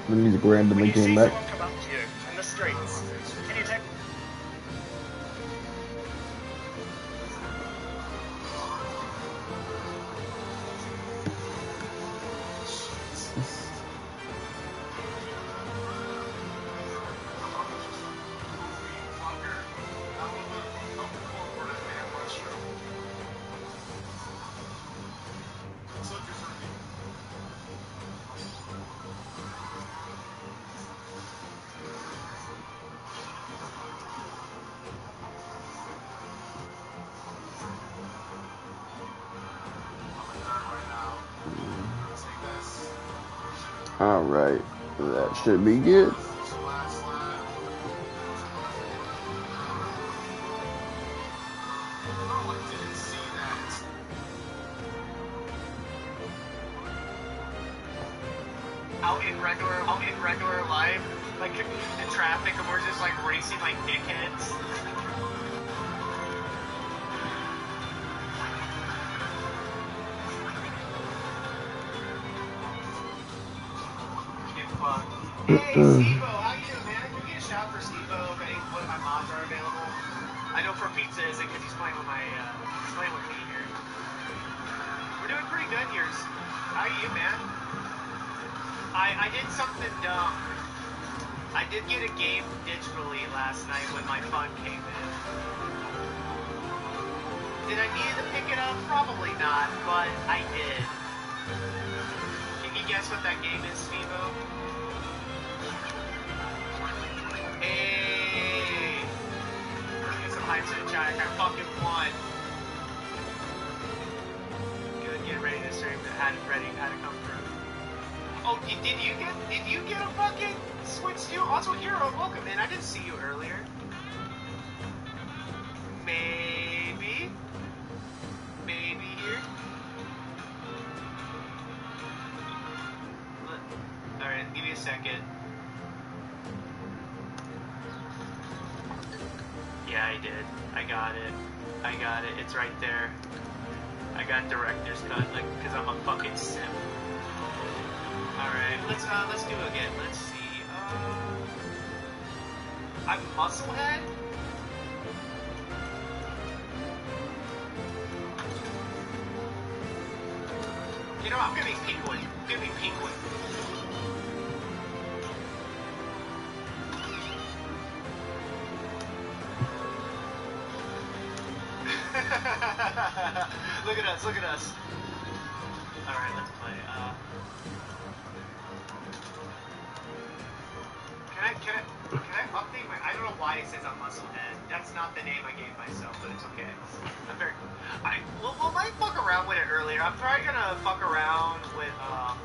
The music randomly came back. Alright, that should be good. Out in regular life, like in traffic, and we're just like racing like dickheads. Hey, Steve-O, how you doing, man? Can we get a shout for Steve-O if what my mods are available? I know for pizza isn't because he's playing with me here. We're doing pretty good here. How are you, man? I did something dumb. I did get a game digitally last night when my fund came in. Did I need to pick it up? Probably not, but I did. Can you guess what that game is, Steve-O? Hey! Get some hypes in the chat. I fucking won. Good, get ready to stream. Had to come through. Oh, did you get a fucking Switch too? Also, Hero, welcome in. I didn't see you earlier. Maybe here. Alright, give me a second. Yeah, I did. I got it. It's right there. I got director's cut, like, cause I'm a fucking simp. Alright, let's do it again. Let's see. I'm Musclehead? I'm gonna be penguin. I'm gonna be penguin. Look at us, look at us. Alright, let's play. Can I update my... I don't know why it says I'm Musclehead. That's not the name I gave myself, but it's okay. I'm very... We'll might fuck around with it earlier. I'm probably gonna fuck around with, because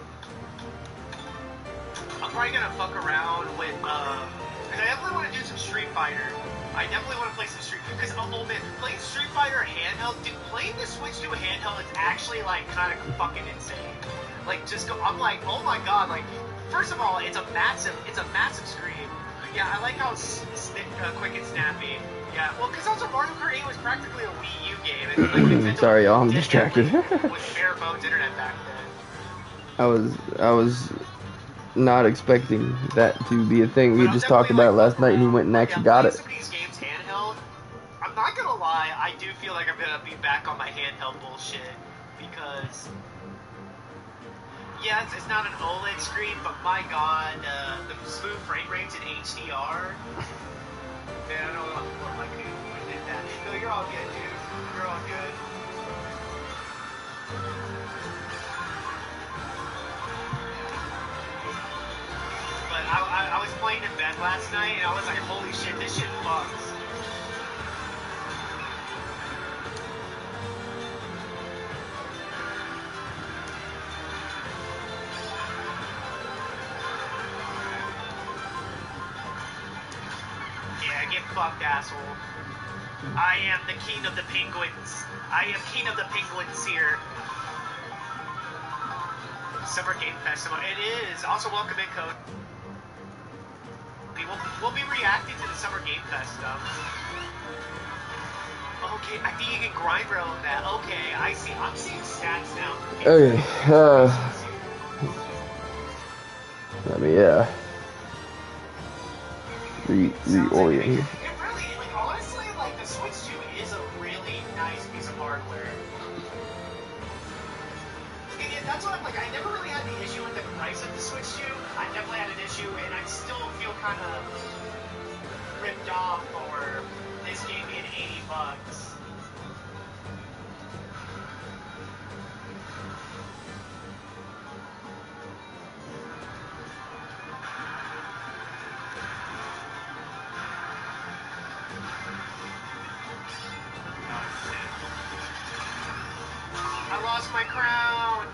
I definitely want to do some Street Fighter. I definitely want to play some Street... Because, oh man, playing Street Fighter handheld... Dude, playing the Switch to a handheld is actually, like, kind of fucking insane. Like, just go... I'm like, oh my god, like... First of all, it's a massive screen. Yeah, I like how it's quick and snappy. Yeah, well, because also Mario Kart 8 was practically a Wii U game. And, like, Sorry, y'all, I'm distracted. with bare bones internet back then. I was not expecting that to be a thing. We just talked about it last night, and he went and actually got it. Some of these games handheld, I'm not gonna lie, I do feel like I'm gonna be back on my handheld bullshit, because... Yeah, it's not an OLED screen, but my god, the smooth frame rates in HDR. Man, I don't know what my dude did that. No, you're all good, dude. You're all good. But I was playing in bed last night, and I was like, holy shit, this shit fucks. Get fucked, asshole. I am the king of the penguins. I am king of the penguins here. Summer Game Festival. It is. Also, welcome in, Code. We'll be reacting to the Summer Game Fest stuff. Okay, I think you can grind rail on that. Okay, I see. I'm seeing stats now. Okay, let me, reorient here. It really, like, honestly, like, the Switch 2 is a really nice piece of hardware. And that's what I'm like, I never really had the issue with the price of the Switch 2. I definitely had an issue, and I still feel kind of ripped off for this game being $80. I lost my crown!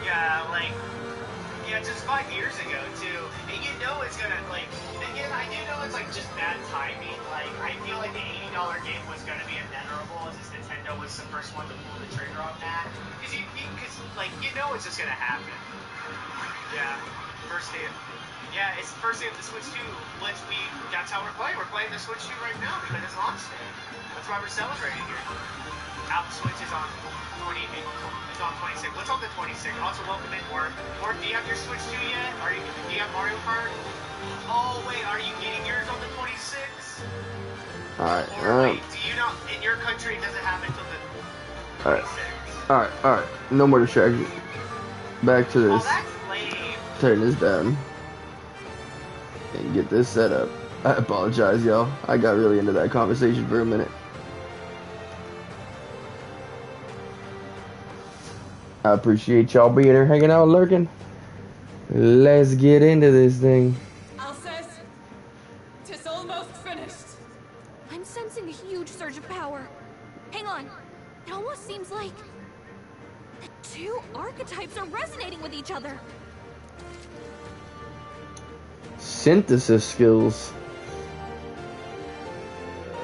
Yeah, like, yeah, just 5 years ago, too. And you know it's gonna, like, again, I do know it's, like, just bad timing. Like, I feel like the $80 game was gonna be inevitable, since Nintendo was the first one to pull the trigger on that. Because, like, you know it's just gonna happen. Yeah, first day of, yeah, it's the first day of the Switch 2, that's how we're playing. We're playing the Switch 2 right now, because it's launch day. That's why we're celebrating here. Out Switch is on 28, it's on 26. What's on the 26? Also, welcome in, Mark. Mark, do you have your Switch 2 yet? Do you have Mario Kart? Oh, wait, are you getting yours on the 26? Alright, wait, do you not, in your country, does it happen until the 26? Alright, no more distractions. Back to this. Oh, that's lame. Turn this down. And get this set up. I apologize, y'all. I got really into that conversation for a minute. I appreciate y'all being here, hanging out, lurking. Let's get into this thing. Alcest, 'tis almost finished. I'm sensing a huge surge of power. Hang on. It almost seems like the two archetypes are resonating with each other. Synthesis skills.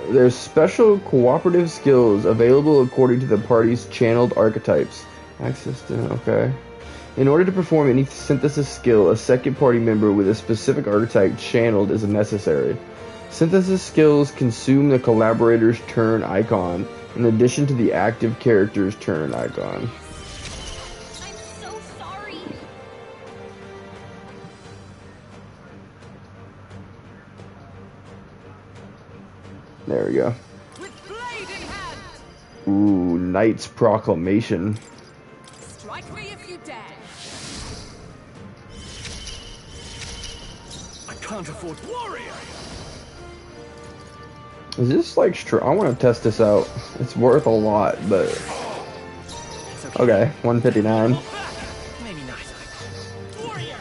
There's special cooperative skills available according to the party's channeled archetypes. Access to, okay. In order to perform any synthesis skill, a second party member with a specific archetype channeled is necessary. Synthesis skills consume the collaborator's turn icon In addition to the active character's turn icon. I'm so sorry. There we go. With blading hand! Ooh, Knight's Proclamation. Strike me if you dare! I can't afford warrior. Is this like I want to test this out. It's worth a lot, but It's okay, 159. Maybe not. Warrior.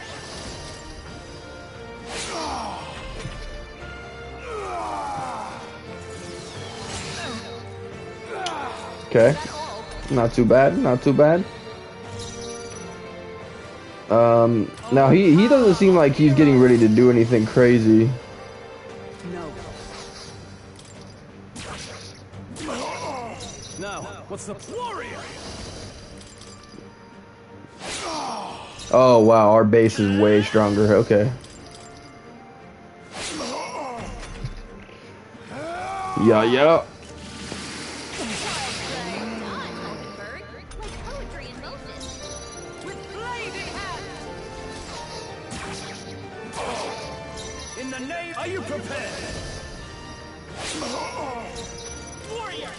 Okay, not too bad, not too bad. Now he doesn't seem like he's getting ready to do anything crazy. No. Now, what's the warrior? Oh wow, our base is way stronger. Okay. Yeah, yeah. Done, Mockingbird. Like poetry in motion. With blading hand! In the name, are you prepared? Warrior.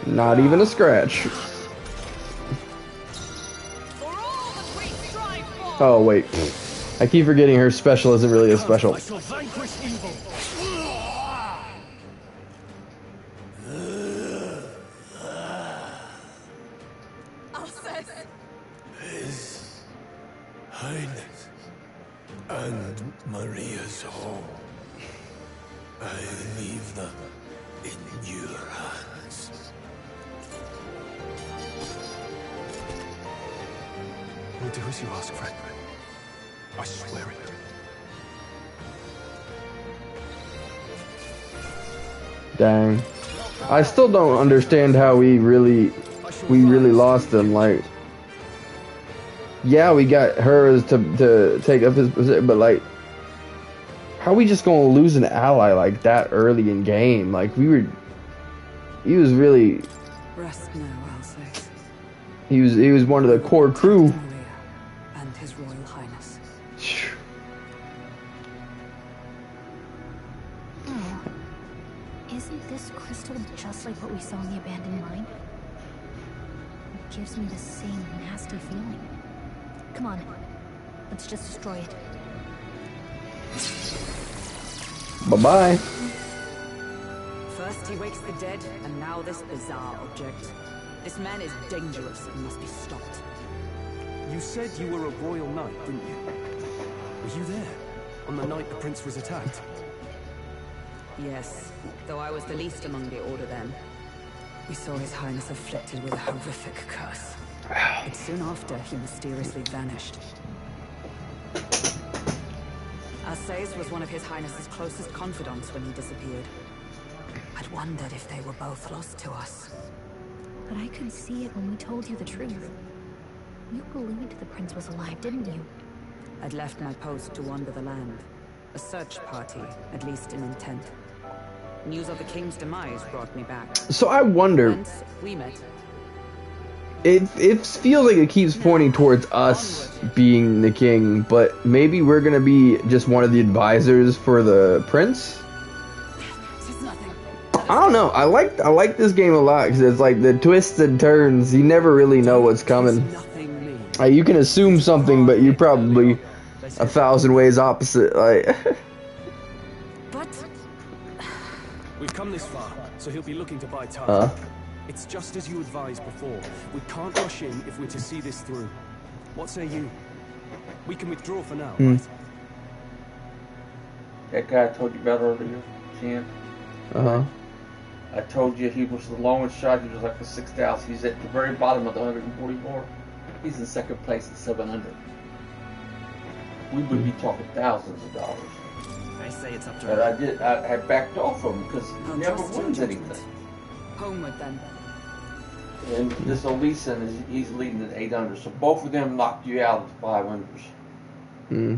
Not even a scratch. For all that we strive for! Oh wait, I keep forgetting her special isn't really a special. I shall vanquish evil. Alcest! His Highness and Maria's home. I leave them in your hands. We'll do as you ask, friend. I swear it. Dang. I still don't understand how we really lost him. Like, yeah, we got hers to take up his position, but like, how we just gonna lose an ally like that early in game? Like he was really, Rest now, Alcest. he was one of the core crew. Maria and His Royal Highness. Oh. Isn't this crystal just like what we saw in the abandoned mine? It gives me the same nasty feeling. Come on. Let's just destroy it. Bye-bye. First he wakes the dead, and now this bizarre object. This man is dangerous and must be stopped. You said you were a royal knight, didn't you? Were you there on the night the prince was attacked? Yes, though I was the least among the Order then. We saw His Highness afflicted with a horrific curse. But soon after, he mysteriously vanished. Alcest was one of His Highness's closest confidants when he disappeared. I'd wondered if they were both lost to us. But I could see it when we told you the truth. You believed the prince was alive, didn't you? I'd left my post to wander the land. A search party, at least in intent. News of the king's demise brought me back. So I wonder, Once we met. it feels like it keeps pointing towards us being the king, but maybe we're gonna be just one of the advisors for the prince. It's nothing. I don't know. I like this game a lot because it's like the twists and turns. You never really know what's coming. Nothing me. You can assume something, but you probably 1,000 ways opposite. Like, But We've come this far, so he'll be looking to buy time. huh? It's just as you advised before. We can't rush in if we're to see this through. What say you? We can withdraw for now, right? That guy I told you about earlier, Jan. Uh-huh. I told you he was the longest shot. He was like the 6,000. He's at the very bottom of the 144. He's in second place at 700. We would be talking thousands of dollars. I say it's up to But I had backed off from him because he I'll never trust your wins judgment. anything. Homeward then. And this Oleson he's leading at 800. So both of them knocked you out at 500s. Hmm.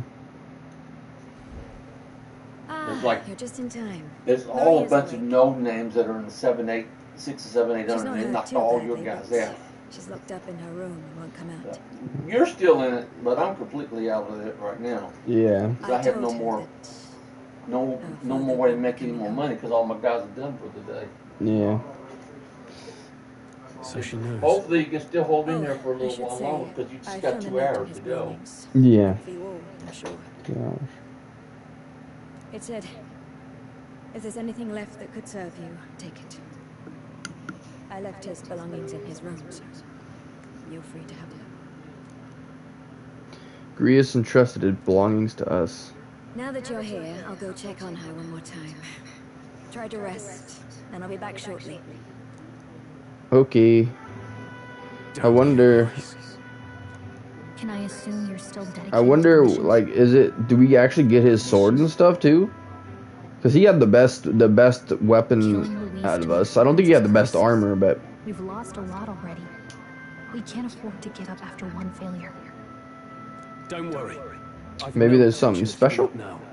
There's like You're just in time. there's all a Maria's bunch of awake. no names that are in the 6 or 7, 800. She's not They hurt knocked too all badly, your guys but out. she's locked up in her room and won't come out. You're still in it, but I'm completely out of it right now. Yeah. Because I have no told her more, that no more way to make any more money because all my guys are done for the day. Yeah. So she knows. Hopefully you can still hold in there for a I little should while say, longer because you just I got found a 2 note in hours his to go. belongings. Yeah. For you all, I'm sure. Gosh. It said, if there's anything left that could serve you, take it. I left his belongings in his room, so you're free to have them. Grius entrusted his belongings to us. Now that you're here, I'll go check on her one more time. Try to rest, and I'll be back shortly. Okay. I wonder. Can I assume you're still dedicated? I wonder, to the mission? like, do we actually get his sword and stuff too? Because he had the best weapon out of us. I don't think he had the best armor, but We've lost a lot already. We can't afford to give up after one failure. Don't worry. I've maybe no there's something intention of special. giving up now.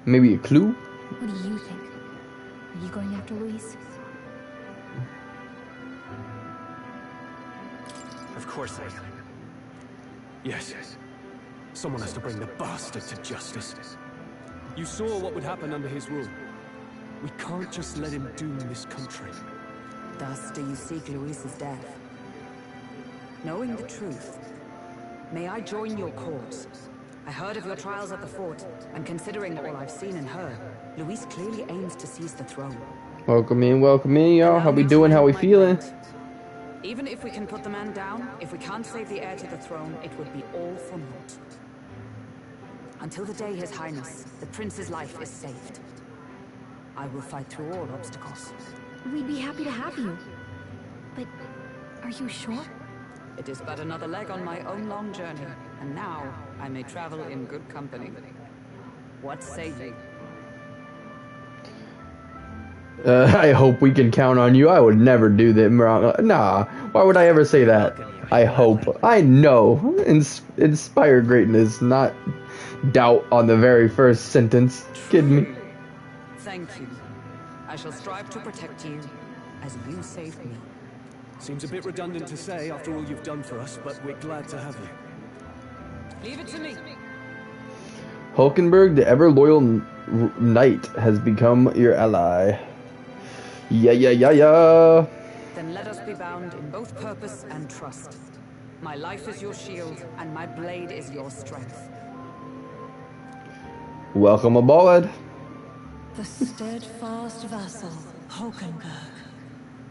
Maybe a clue. What do you think? Are you going after Luis? Of course I am. Yes. Someone has to bring the bastard to justice. You saw what would happen under his rule. We can't just let him doom this country. Thus do you seek Luis's death. Knowing the truth, may I join your cause? I heard of your trials at the fort, and considering all I've seen and heard, Luis clearly aims to seize the throne. Welcome in, y'all. How Allow we me to doing? How lend we my feeling? blade. Even if we can put the man down, if we can't save the heir to the throne, it would be all for naught. Until the day His Highness, the prince's life is saved, I will fight through all obstacles. We'd be happy to have you. But are you sure? It is but another leg on my own long journey, and now I may travel in good company. What say you? I hope we can count on you. I would never do that. Nah. Why would I ever say that? I hope. I know. Inspire greatness, not doubt on the very first sentence. Kidding me? Thank you. I shall strive to protect you as you saved me. Seems a bit redundant to say after all you've done for us, but we're glad to have you. Leave it to me. Hulkenberg, the ever-loyal knight, has become your ally. Yeah. Then let us be bound in both purpose and trust. My life is your shield, and my blade is your strength. Welcome aboard. The steadfast vassal, Hulkenberg.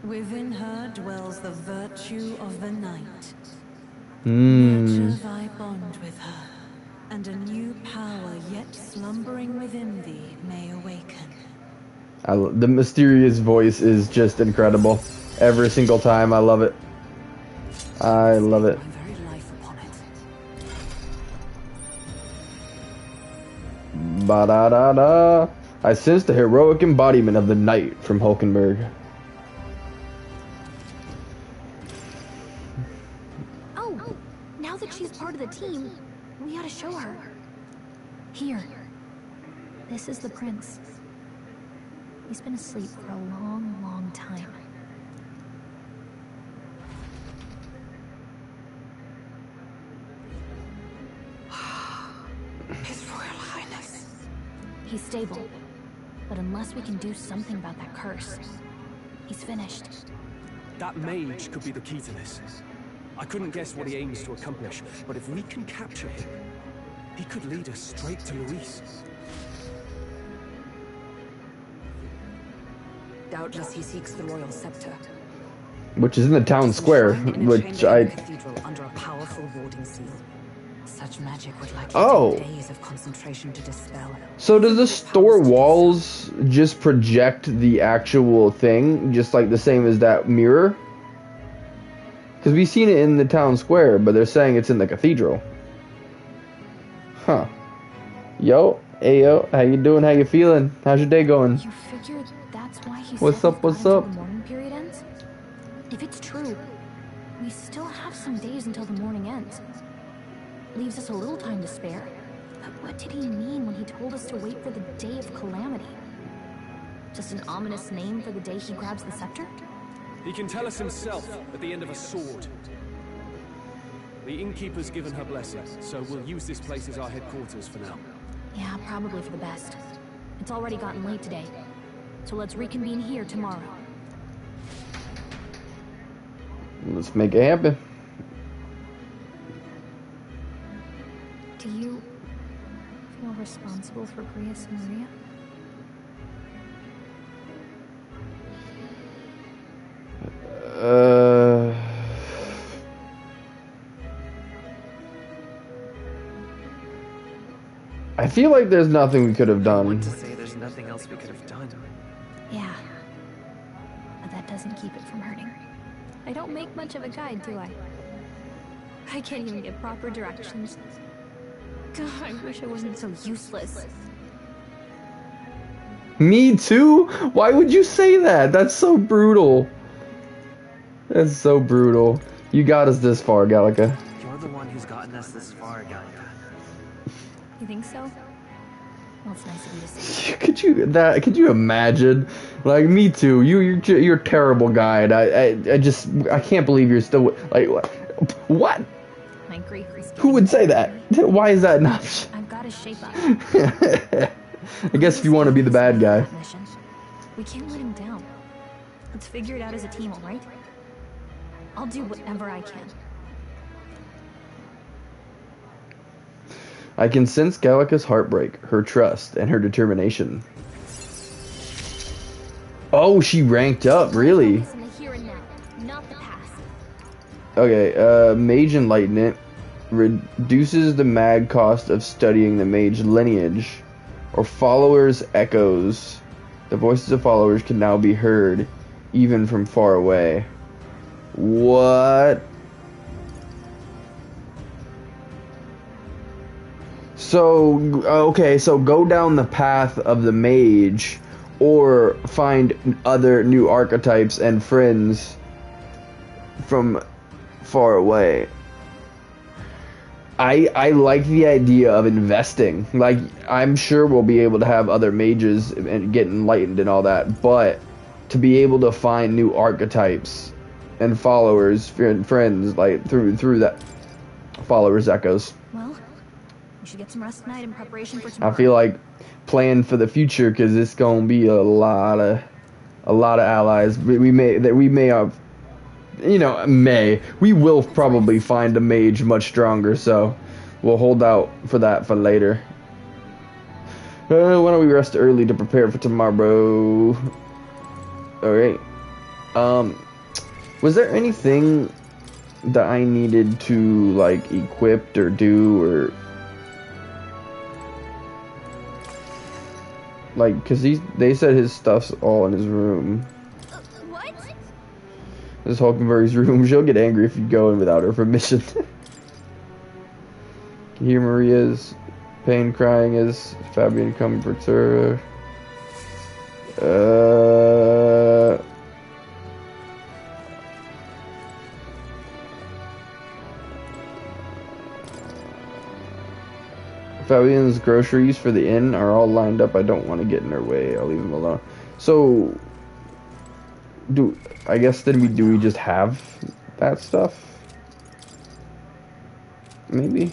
Within her dwells the virtue of the knight. Nurture thy bond with her, and a new power yet slumbering within thee may awaken. The mysterious voice is just incredible. Every single time, I love it. I love it. My very life upon it. Ba-da-da-da. I sense the heroic embodiment of the knight from Hulkenberg. Oh, now that she's part of the team, we ought to show her. Here. This is the prince. He's been asleep for a long, long time. His Royal Highness. He's stable. But unless we can do something about that curse, he's finished. That mage could be the key to this. I couldn't guess what he aims to accomplish, but if we can capture him, he could lead us straight to Luis. Doubtless he seeks the royal scepter. Which is in the town square, Enshrined in a which chamber in I... the cathedral under a powerful warding seal. Such magic would likely Oh. take days of concentration to dispel. So does the store walls just project the actual thing, just like the same as that mirror? Because we've seen it in the town square, but they're saying it's in the cathedral. Huh. Yo, hey yo, how you doing? How you feeling? How's your day going? You figure that's why he What's said up, we've what's got up? until the morning period ends? If it's true, we still have some days until the morning ends. Leaves us a little time to spare. But what did he mean when he told us to wait for the Day of Calamity? Just an ominous name for the day he grabs the scepter? He can tell us himself at the end of a sword. The innkeeper's given her blessing, so we'll use this place as our headquarters for now. Yeah, probably for the best. It's already gotten late today, so let's reconvene here tomorrow. Let's make it happen. Do you feel responsible for Grius and Maria? I feel like there's nothing we could have I want done. to say there's nothing else we could have done. Yeah. But that doesn't keep it from hurting. I don't make much of a guide, do I? I can't even get proper directions. God, I wish I wasn't so useless. Me too? Why would you say that? That's so brutal. That's so brutal. You got us this far, Gallica. You're the one who's gotten us this far, Gallica. You think so? Well, it's nice of you to say. Could you imagine? Like, me too. You're a terrible guide. I can't believe you're still like what? My grief is Who would say that? Why is that an option? I've got to shape up. I guess if you want to be the bad guy. We can't let him down. Let's figure it out as a team, all right? I'll do whatever I can. I can sense Gallica's heartbreak, her trust, and her determination. Oh, she ranked up, really? Focus on the here and now, not the past. Okay, Mage Enlightenment reduces the mag cost of studying the mage lineage, or followers' echoes. The voices of followers can now be heard, even from far away. What? So, okay, so go down the path of the mage, or find other new archetypes and friends from far away. I like the idea of investing. Like, I'm sure we'll be able to have other mages and get enlightened and all that, but to be able to find new archetypes and followers and friends, like through that followers echoes. Well, we should get some rest tonight in preparation for tomorrow. I feel like plan for the future, because it's gonna be a lot of allies. We may have, we will probably find a mage much stronger, so we'll hold out for that for later. Why don't we rest early to prepare for tomorrow? Alright. Was there anything that I needed to, like, equip or do, or like, because they said his stuff's all in his room. What? This Hulkenberg's room. She'll get angry if you go in without her permission. Can hear Maria's pain crying as Fabian comforts her. Fabian's groceries for the inn are all lined up. I don't want to get in their way. I'll leave them alone. So, do we just have that stuff? Maybe.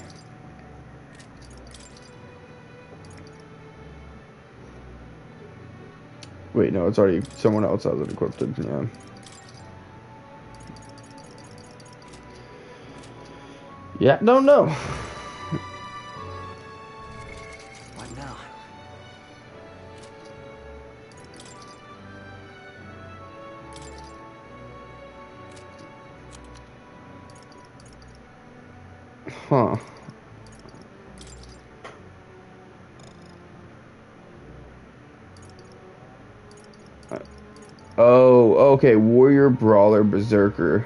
Wait, no, it's already someone else has it equipped. Yeah. Yeah, no. What now? Huh. Oh, okay. Warrior, Brawler, Berserker.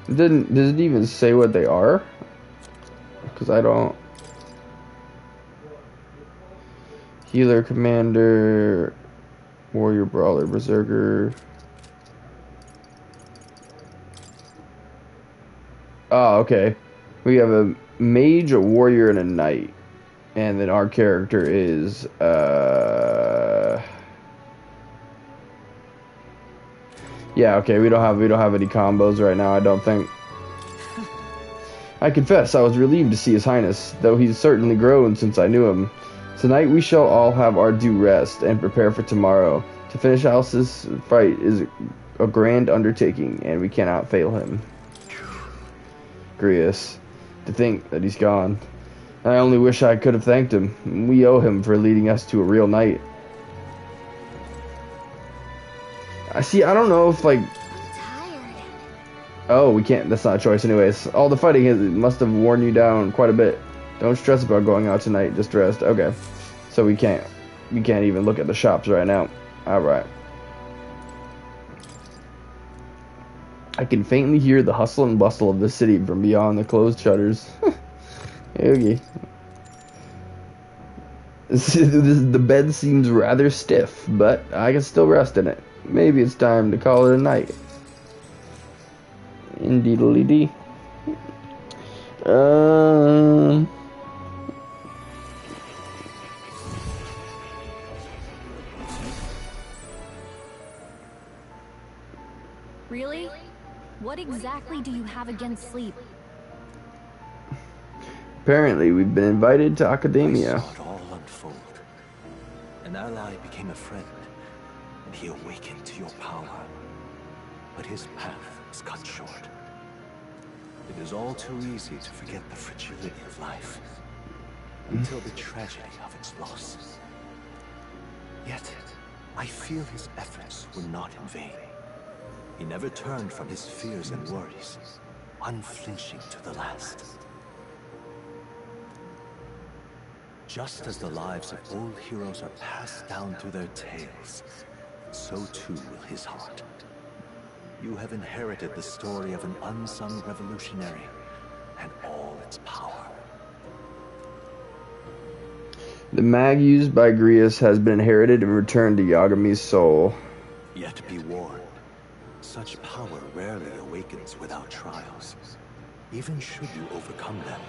Does it even say what they are? Because I don't. Healer, Commander. Warrior, brawler, berserker. Oh, okay. We have a mage, a warrior, and a knight. And then our character is yeah, okay, we don't have any combos right now, I don't think. I confess I was relieved to see His Highness, though he's certainly grown since I knew him. Tonight we shall all have our due rest and prepare for tomorrow. To finish Alice's fight is a grand undertaking, and we cannot fail him. Grius, to think that he's gone. I only wish I could have thanked him. We owe him for leading us to a real knight. I don't know if, like... Oh, we can't. That's not a choice anyways. All the fighting must have worn you down quite a bit. Don't stress about going out tonight. Just rest. Okay. So we can't even look at the shops right now. Alright. I can faintly hear the hustle and bustle of the city from beyond the closed shutters. Okay. The bed seems rather stiff, but I can still rest in it. Maybe it's time to call it a night. Indeedly. Really? What exactly do you have against sleep? Apparently, we've been invited to Academia. I saw it all unfold. An ally became a friend, and he awakened to your power. But his path was cut short. It is all too easy to forget the fragility of life, until the tragedy of its loss. Yet, I feel his efforts were not in vain. He never turned from his fears and worries, unflinching to the last. Just as the lives of old heroes are passed down through their tales, so too will his heart. You have inherited the story of an unsung revolutionary and all its power. The mag used by Grius has been inherited and returned to Yagami's soul. Yet be warned, such power rarely awakens without trials. Even should you overcome them,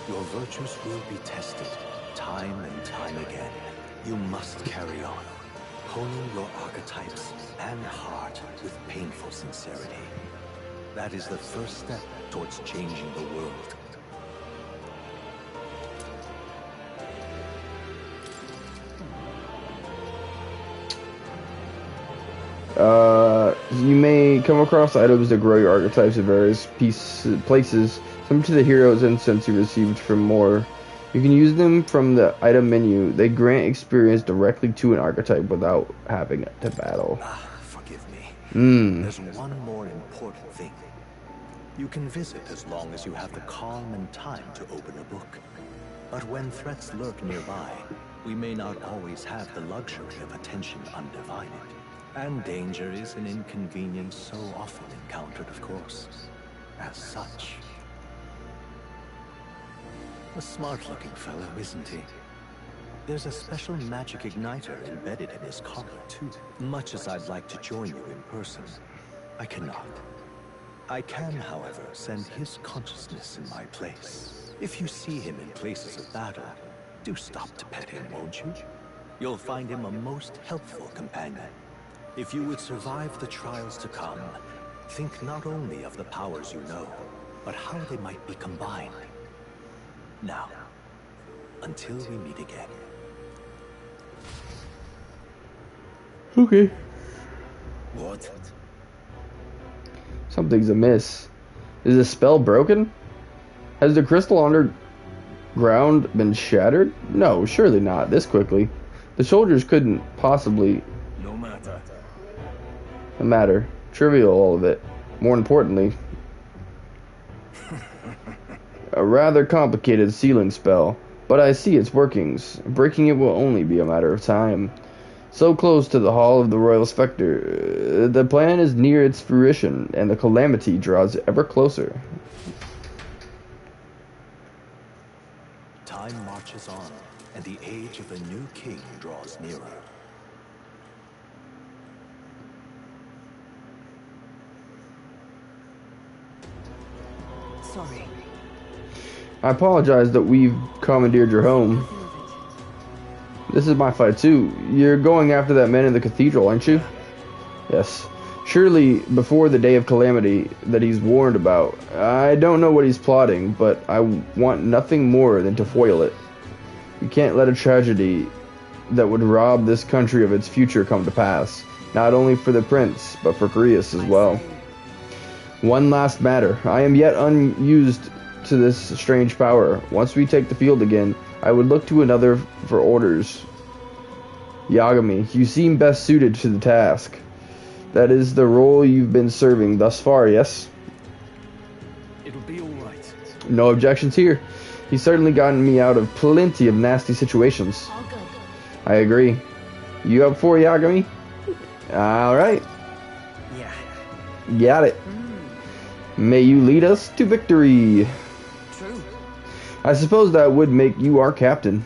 your virtues will be tested time and time again. You must carry on, honing your archetypes and heart with painful sincerity. That is the first step towards changing the world. You may come across items that grow your archetypes in various places, similar to the hero's incense you received from Moore. You can use them from the item menu. They grant experience directly to an archetype without having to battle. Forgive me. Hmm. There's one more important thing. You can visit as long as you have the calm and time to open a book. But when threats lurk nearby, we may not always have the luxury of attention undivided. And danger is an inconvenience so often encountered, of course. As such. A smart-looking fellow, isn't he? There's a special magic igniter embedded in his collar, too. Much as I'd like to join you in person, I cannot. I can, however, send his consciousness in my place. If you see him in places of battle, do stop to pet him, won't you? You'll find him a most helpful companion. If you would survive the trials to come, think not only of the powers you know, but how they might be combined. Now, until we meet again. Okay. What? Something's amiss. Is the spell broken? Has the crystal underground been shattered? No, surely not this quickly. The soldiers couldn't possibly... No matter. The matter. Trivial, all of it. More importantly, a rather complicated sealing spell, but I see its workings. Breaking it will only be a matter of time. So close to the Hall of the Royal Spectre, the plan is near its fruition, and the calamity draws ever closer. Time marches on, and the age of a new king draws nearer. sorry. I apologize that we've commandeered your home. This is my fight too. You're going after that man in the cathedral, aren't you? Yes. Surely before the day of calamity that he's warned about. I don't know what he's plotting, but I want nothing more than to foil it. We can't let a tragedy that would rob this country of its future come to pass. Not only for the prince, but for Koreas as well. One last matter. I am yet unused to this strange power. Once we take the field again, I would look to another for orders. Yagami, you seem best suited to the task. That is the role you've been serving thus far, yes? It'll be all right. No objections here. He's certainly gotten me out of plenty of nasty situations. All good. I agree. You up for it, Yagami? Alright. Yeah. Got it. May you lead us to victory. True. I suppose that would make you our captain.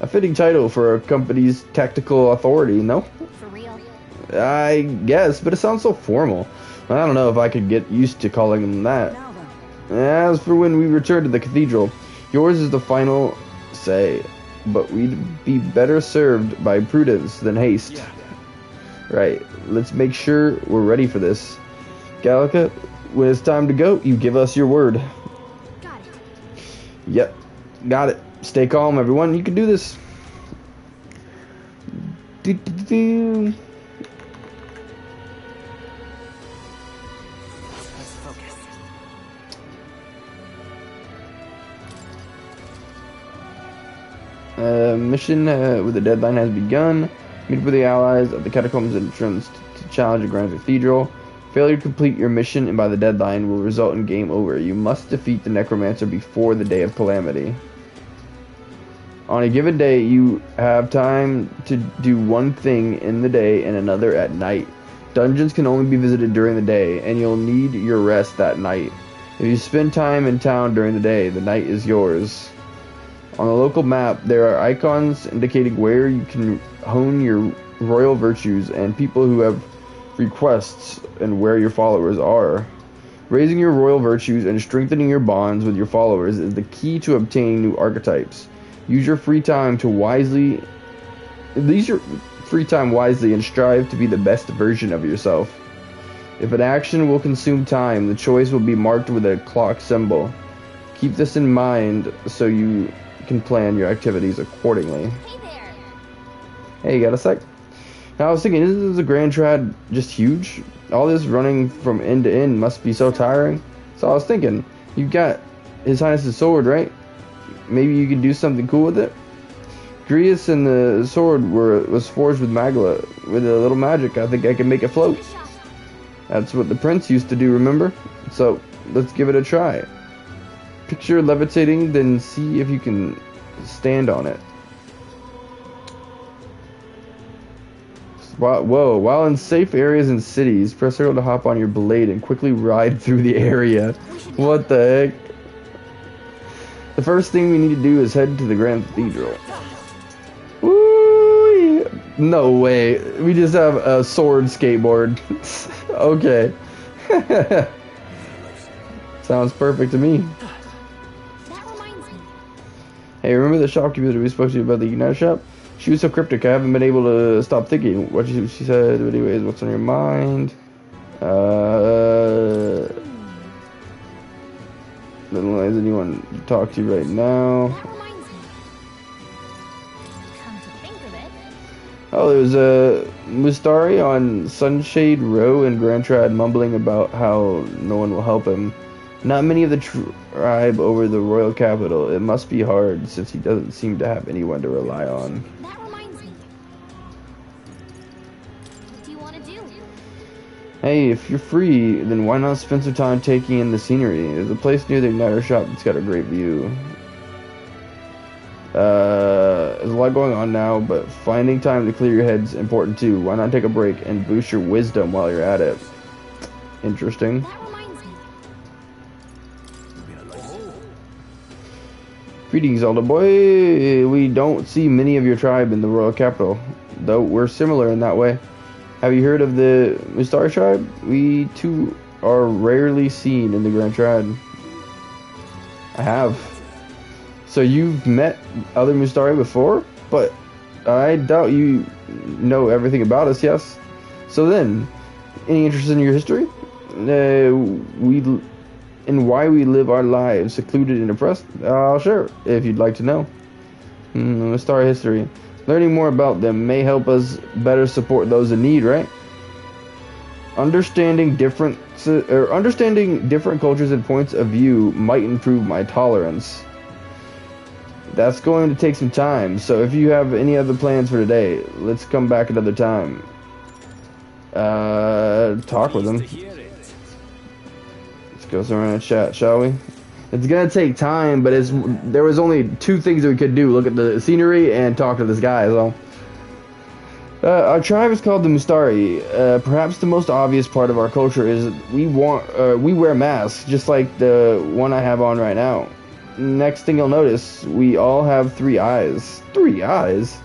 A fitting title for a company's tactical authority, no? For real. I guess, but it sounds so formal. I don't know if I could get used to calling him that. Now then. As for when we return to the cathedral, yours is the final say, but we'd be better served by prudence than haste. Yeah. Right, let's make sure we're ready for this. Gallica, when it's time to go, you give us your word. Got it. Yep, got it. Stay calm, everyone. You can do this. Do-do-do. Let's focus. Mission with a deadline has begun. Meet with the allies at the catacombs entrance to challenge the Grand Cathedral. Failure to complete your mission and by the deadline will result in game over. You must defeat the Necromancer before the day of calamity. On a given day, you have time to do one thing in the day and another at night. Dungeons can only be visited during the day, and you'll need your rest that night. If you spend time in town during the day, the night is yours. On the local map, there are icons indicating where you can hone your royal virtues and people who have requests and where your followers are. Raising your royal virtues and strengthening your bonds with your followers is the key to obtaining new archetypes. Use your free time wisely and strive to be the best version of yourself. If an action will consume time, the choice will be marked with a clock symbol. Keep this in mind so you can plan your activities accordingly. Hey there. Hey, you got a sec? Now I was thinking, isn't the Grand Trad just huge? All this running from end to end must be so tiring. So I was thinking, you've got His Highness's sword, right? Maybe you could do something cool with it? Grius and the sword was forged with Magla. With a little magic, I think I can make it float. Give it a shot. That's what the prince used to do, remember? So, let's give it a try. Picture levitating, then see if you can stand on it. Whoa, while in safe areas and cities, press circle to hop on your blade and quickly ride through the area. What the heck? The first thing we need to do is head to the Grand Cathedral. Woo! No way. We just have a sword skateboard. Okay. Sounds perfect to me. That reminds me. Hey, remember the shopkeeper that we spoke to you about the United shop? She was so cryptic, I haven't been able to stop thinking what she said. But anyways, what's on your mind? Doesn't like anyone to talk to right now. That reminds me. Come to think of it, Oh, there was a Mustari on Sunshade Row in Grand Trad mumbling about how no one will help him. Not many of the tribe over the royal capital. It must be hard since he doesn't seem to have anyone to rely on. that reminds me. What do you want to do? Hey, if you're free, then why not spend some time taking in the scenery? There's a place near the Igniter shop that's got a great view. There's a lot going on now, but finding time to clear your head's important too. Why not take a break and boost your wisdom while you're at it? Interesting. That reminds me. Greetings, older boy. We don't see many of your tribe in the royal capital, though we're similar in that way. Have you heard of the Mustari tribe? We too are rarely seen in the Grand Triad. I have. So you've met other Mustari before, but I doubt you know everything about us, yes? So then, any interest in your history? And why we live our lives secluded and oppressed? I'll share it if you'd like to know. Mustari history. Learning more about them may help us better support those in need, right? Understanding different cultures and points of view might improve my tolerance. That's going to take some time, so if you have any other plans for today, let's come back another time. Talk with them. Let's go somewhere in chat, shall we? It's gonna take time, but there was only two things that we could do: look at the scenery and talk to this guy. So, our tribe is called the Mustari. Perhaps the most obvious part of our culture is we wear masks, just like the one I have on right now. Next thing you'll notice, we all have 3 eyes. 3 eyes?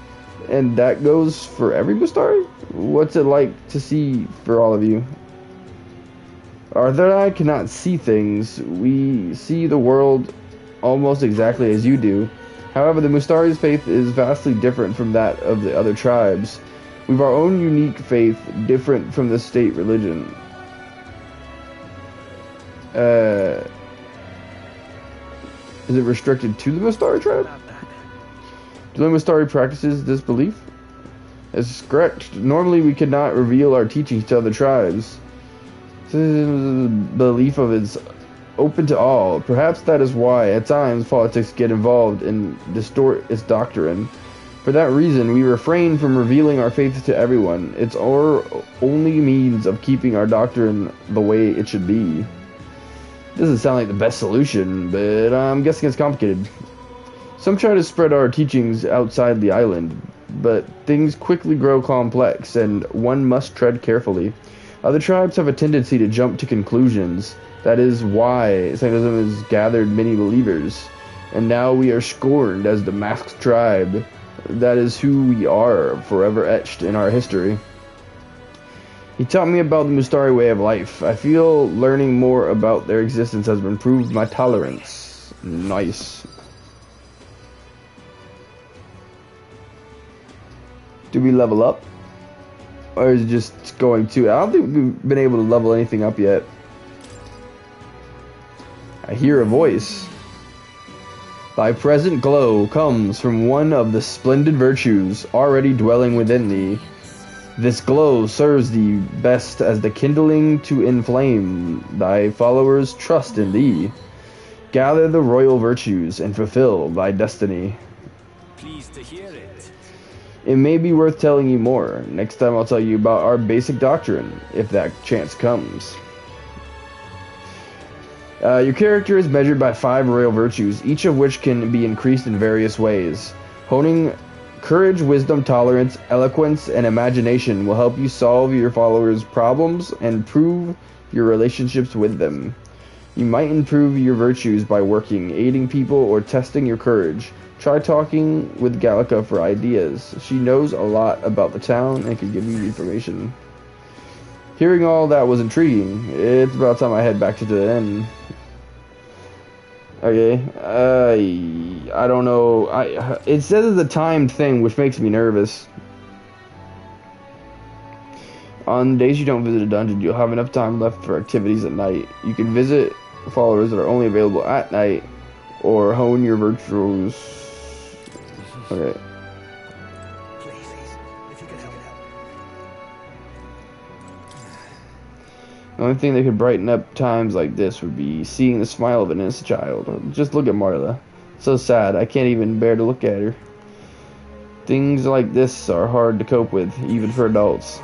And that goes for every Mustari? What's it like to see for all of you? Our third eye cannot see things. We see the world almost exactly as you do. However, the Mustari's faith is vastly different from that of the other tribes. We've our own unique faith, different from the state religion. Is it restricted to the Mustari tribe? Do the Mustari practices this belief? That's correct. Normally we could not reveal our teachings to other tribes. The belief of it's open to all. Perhaps that is why, at times, politics get involved and distort its doctrine. For that reason, we refrain from revealing our faith to everyone. It's our only means of keeping our doctrine the way it should be. Doesn't sound like the best solution, but I'm guessing it's complicated. Some try to spread our teachings outside the island, but things quickly grow complex, and one must tread carefully. Other tribes have a tendency to jump to conclusions. That is why Satanism has gathered many believers, and now we are scorned as the masked tribe. That is who we are, forever etched in our history. He taught me about the Mustari way of life. I feel learning more about their existence has improved my tolerance. Nice. Do we level up? Or is it just going to? I don't think we've been able to level anything up yet. I hear a voice. Thy present glow comes from one of the splendid virtues already dwelling within thee. This glow serves thee best as the kindling to inflame thy followers' trust in thee. Gather the royal virtues and fulfill thy destiny. Pleased to hear it. It may be worth telling you more. Next time I'll tell you about our basic doctrine, if that chance comes. Your character is measured by 5 royal virtues, each of which can be increased in various ways. Honing courage, wisdom, tolerance, eloquence, and imagination will help you solve your followers' problems and improve your relationships with them. You might improve your virtues by working, aiding people, or testing your courage. Try talking with Gallica for ideas. She knows a lot about the town and can give you information. Hearing all that was intriguing. It's about time I head back to the inn. Okay, I don't know. It says it's a timed thing, which makes me nervous. On days you don't visit a dungeon, you'll have enough time left for activities at night. You can visit followers that are only available at night, or hone your virtues. Okay. The only thing that could brighten up times like this would be seeing the smile of an innocent child. Just look at Marla. So sad, I can't even bear to look at her. Things like this are hard to cope with, even for adults.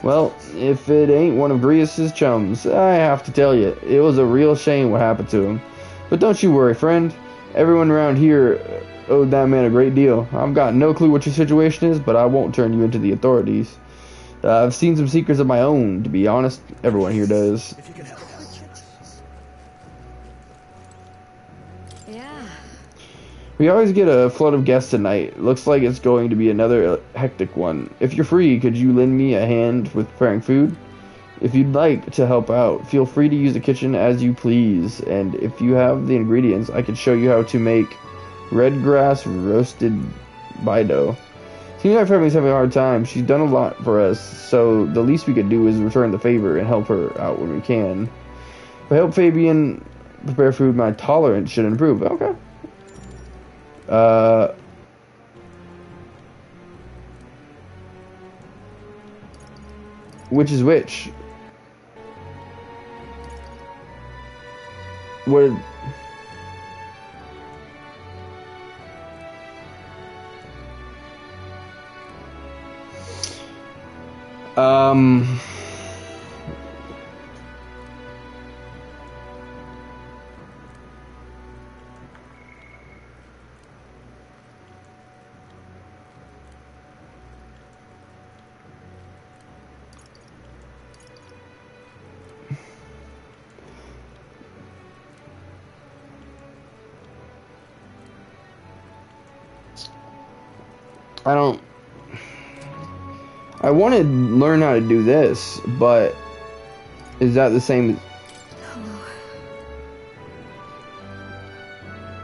Well, if it ain't one of Grius's chums, I have to tell you, it was a real shame what happened to him. But don't you worry, friend. Everyone around here owed that man a great deal. I've got no clue what your situation is, but I won't turn you into the authorities. I've seen some secrets of my own, to be honest. Everyone here does. Yeah. We always get a flood of guests tonight. Looks like it's going to be another hectic one. If you're free, could you lend me a hand with preparing food? If you'd like to help out, feel free to use the kitchen as you please. And if you have the ingredients, I can show you how to make red grass roasted bido. Seems like family's having a hard time. She's done a lot for us, so the least we could do is return the favor and help her out when we can. If I help Fabian prepare food, my tolerance should improve. Okay. Which is which? What? Um. I want to learn how to do this, but is that the same?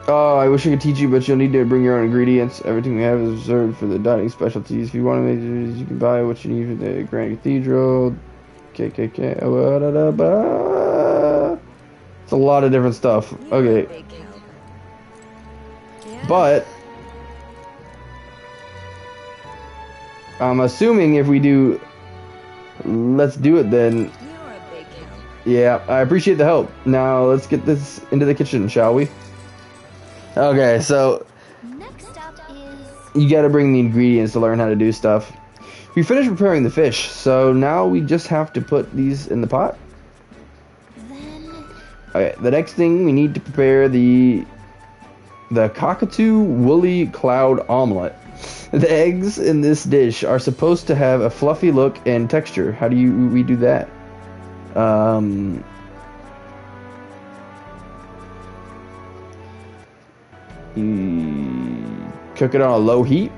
Oh, I wish I could teach you, but you'll need to bring your own ingredients. Everything we have is reserved for the dining specialties. If you want to make it, you can buy what you need for the Grand Cathedral. KKK. It's a lot of different stuff. Okay. But I'm assuming if we do, let's do it then. Yeah, I appreciate the help. Now let's get this into the kitchen, shall we? Okay, so Next up is... you gotta bring the ingredients to learn how to do stuff. We finished preparing the fish, so now we just have to put these in the pot. Then... Okay, the next thing we need to prepare the cockatoo woolly cloud omelet. The eggs in this dish are supposed to have a fluffy look and texture. How do we do that? Cook it on a low heat.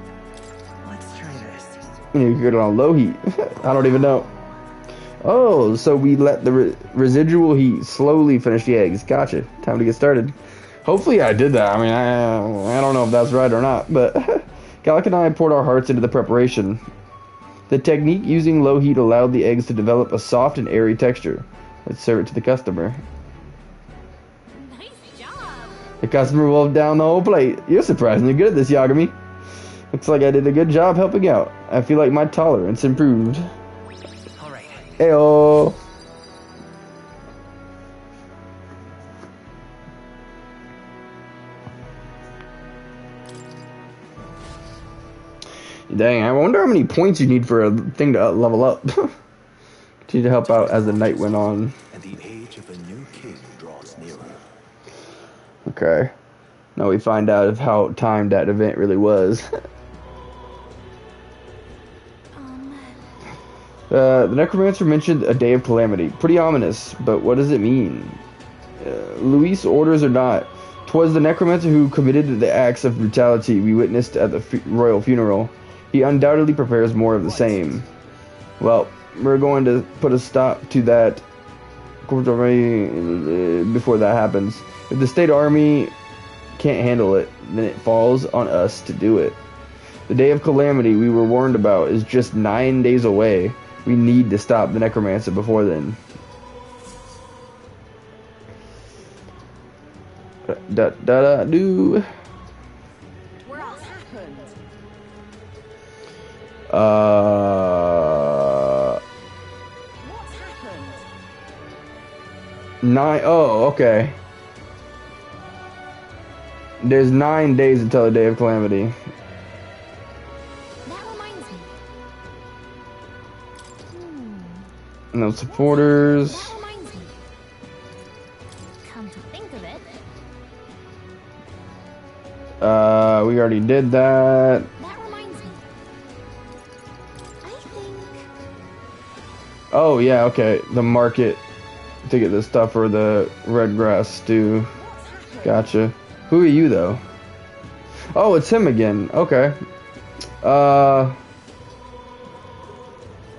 Let's try this. You cook it on a low heat. I don't even know. Oh, so we let the residual heat slowly finish the eggs. Gotcha. Time to get started. Hopefully I did that. I mean, I don't know if that's right or not, but Gallic and I poured our hearts into the preparation. The technique using low heat allowed the eggs to develop a soft and airy texture. Let's serve it to the customer. Nice job! The customer wolfed down the whole plate. You're surprisingly good at this, Yagami. Looks like I did a good job helping out. I feel like my tolerance improved. Alright. Heyo. Dang, I wonder how many points you need for a thing to level up. Continue to help out as the night went on. And the age of a new king draws nearer. Okay. Now we find out of how timed that event really was. The necromancer mentioned a day of calamity. Pretty ominous, but what does it mean? Luis orders or not, 'twas the necromancer who committed the acts of brutality we witnessed at the royal funeral. He undoubtedly prepares more of the same. Well, we're going to put a stop to that before that happens. If the state army can't handle it, then it falls on us to do it. The day of calamity we were warned about is just 9 days away. We need to stop the necromancer before then. Do. What happened? What's happened? 9. Oh, okay. There's 9 days until the day of calamity. That reminds me. No supporters. That reminds me. Come to think of it, We already did that. that reminds me. I think... Oh yeah, okay. The market to get the stuff for the red grass stew. Gotcha. Who are you though? Oh, it's him again. Okay.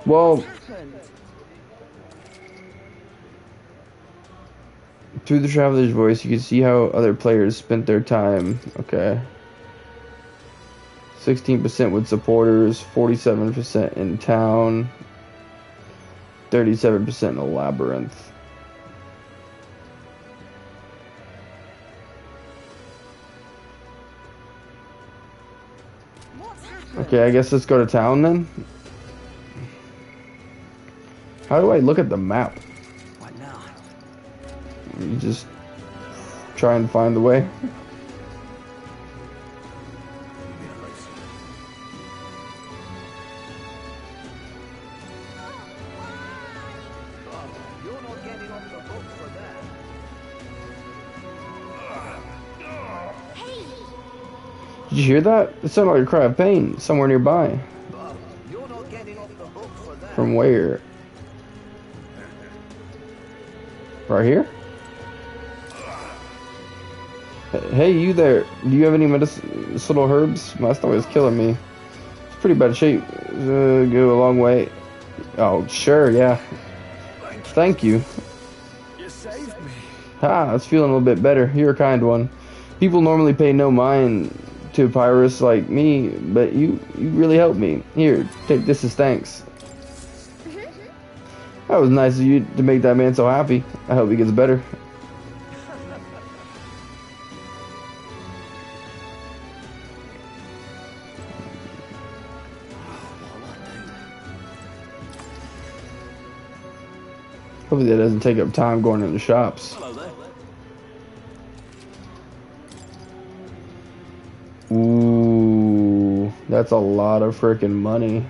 Well, through the traveler's voice, you can see how other players spent their time. Okay. 16% with supporters, 47% in town, 37% in the labyrinth. Okay, I guess let's go to town then. How do I look at the map? What now? You just try and find the way. You're not getting off the hook for that. Did you hear that? It sounded like a cry of pain somewhere nearby. You're not getting off the hook for that. From where? Right here? Hey, you there. Do you have any medicinal herbs? My stomach is killing me. It's pretty bad shape. Go a long way. Oh, sure, yeah. Thank you. You saved me. Ah, I was feeling a little bit better. You're a kind one. People normally pay no mind to pirates like me, but you really helped me. Here, take this as thanks. That was nice of you to make that man so happy. I hope he gets better. Hopefully that doesn't take up time going into shops. Hello there. Ooh, that's a lot of freaking money.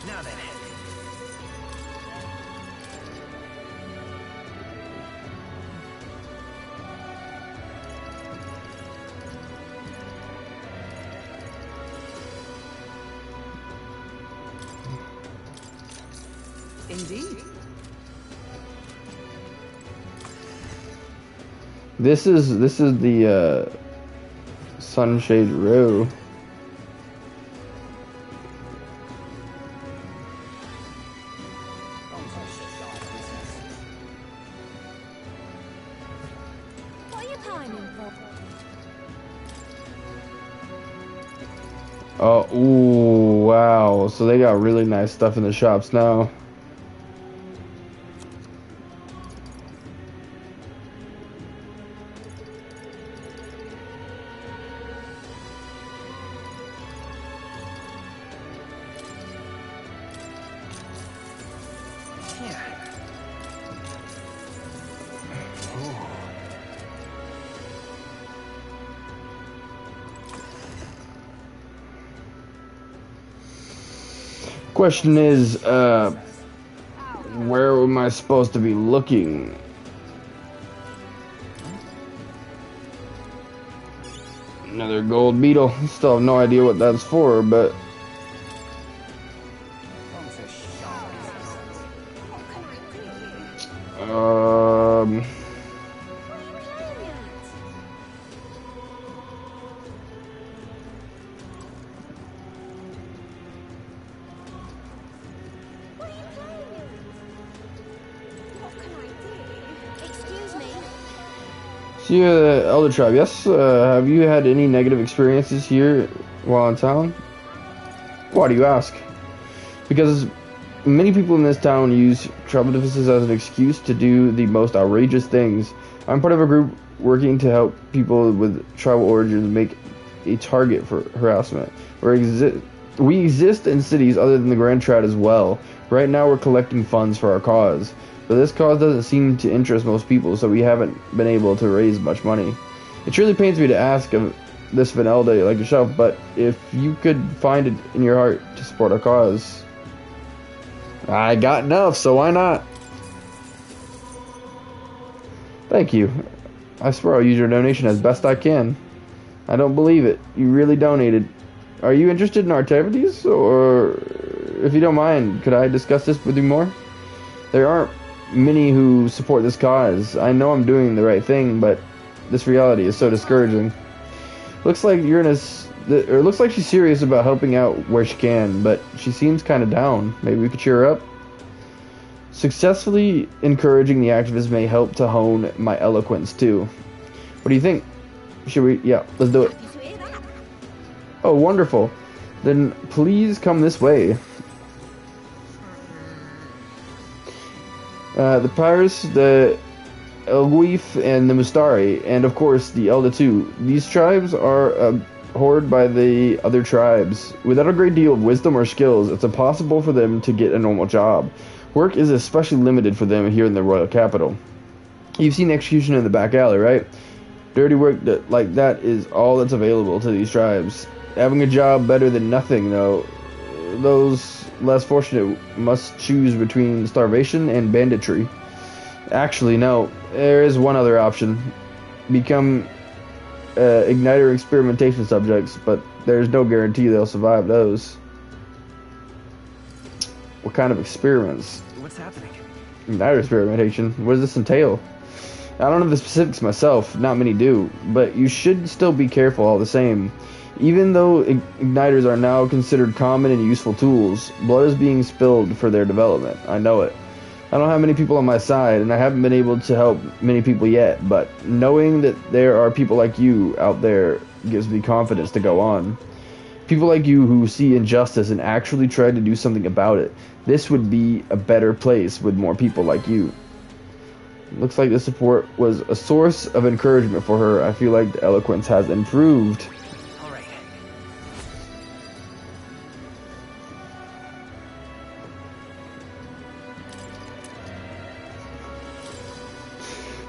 Now then. Indeed. This is the Sunshade Row. What are you pining for? Oh, ooh, wow. So they got really nice stuff in the shops now. Question is, where am I supposed to be looking? Another gold beetle. Still have no idea what that's for, but Excuse me. so you're the Elder Tribe, yes? Have you had any negative experiences here while in town? Why do you ask? Because many people in this town use tribal differences as an excuse to do the most outrageous things. I'm part of a group working to help people with tribal origins make a target for harassment. We exist in cities other than the Grand Trad as well. Right now we're collecting funds for our cause. But this cause doesn't seem to interest most people, so we haven't been able to raise much money. It truly pains me to ask of this Vanelda like yourself, but if you could find it in your heart to support our cause, I got enough, so why not? Thank you. I swear I'll use your donation as best I can. I don't believe it. You really donated. Are you interested in our activities? Or, if you don't mind, could I discuss this with you more? There aren't many who support this cause. I know I'm doing the right thing, but this reality is so discouraging. Looks like you're in or looks like she's serious about helping out where she can, but she seems kind of down. Maybe we could cheer her up? Successfully encouraging the activists may help to hone my eloquence too. What do you think? Should we? Yeah, let's do it. Oh, wonderful. Then please come this way. The Pirates, the Elguif, and the Mustari, and of course the Elda too. These tribes are abhorred by the other tribes. Without a great deal of wisdom or skills, it's impossible for them to get a normal job. Work is especially limited for them here in the royal capital. You've seen execution in the back alley, right? Dirty work like that is all that's available to these tribes. Having a job better than nothing, though. Those less fortunate must choose between starvation and banditry. Actually, no. There is one other option. Become igniter experimentation subjects, but there's no guarantee they'll survive those. What kind of experiments? What's happening? Igniter experimentation? What does this entail? I don't know the specifics myself, not many do, but you should still be careful all the same. Even though igniters are now considered common and useful tools, blood is being spilled for their development. I know it. I don't have many people on my side, and I haven't been able to help many people yet, but knowing that there are people like you out there gives me confidence to go on. People like you who see injustice and actually try to do something about it. This would be a better place with more people like you. Looks like the support was a source of encouragement for her. I feel like the eloquence has improved. All right.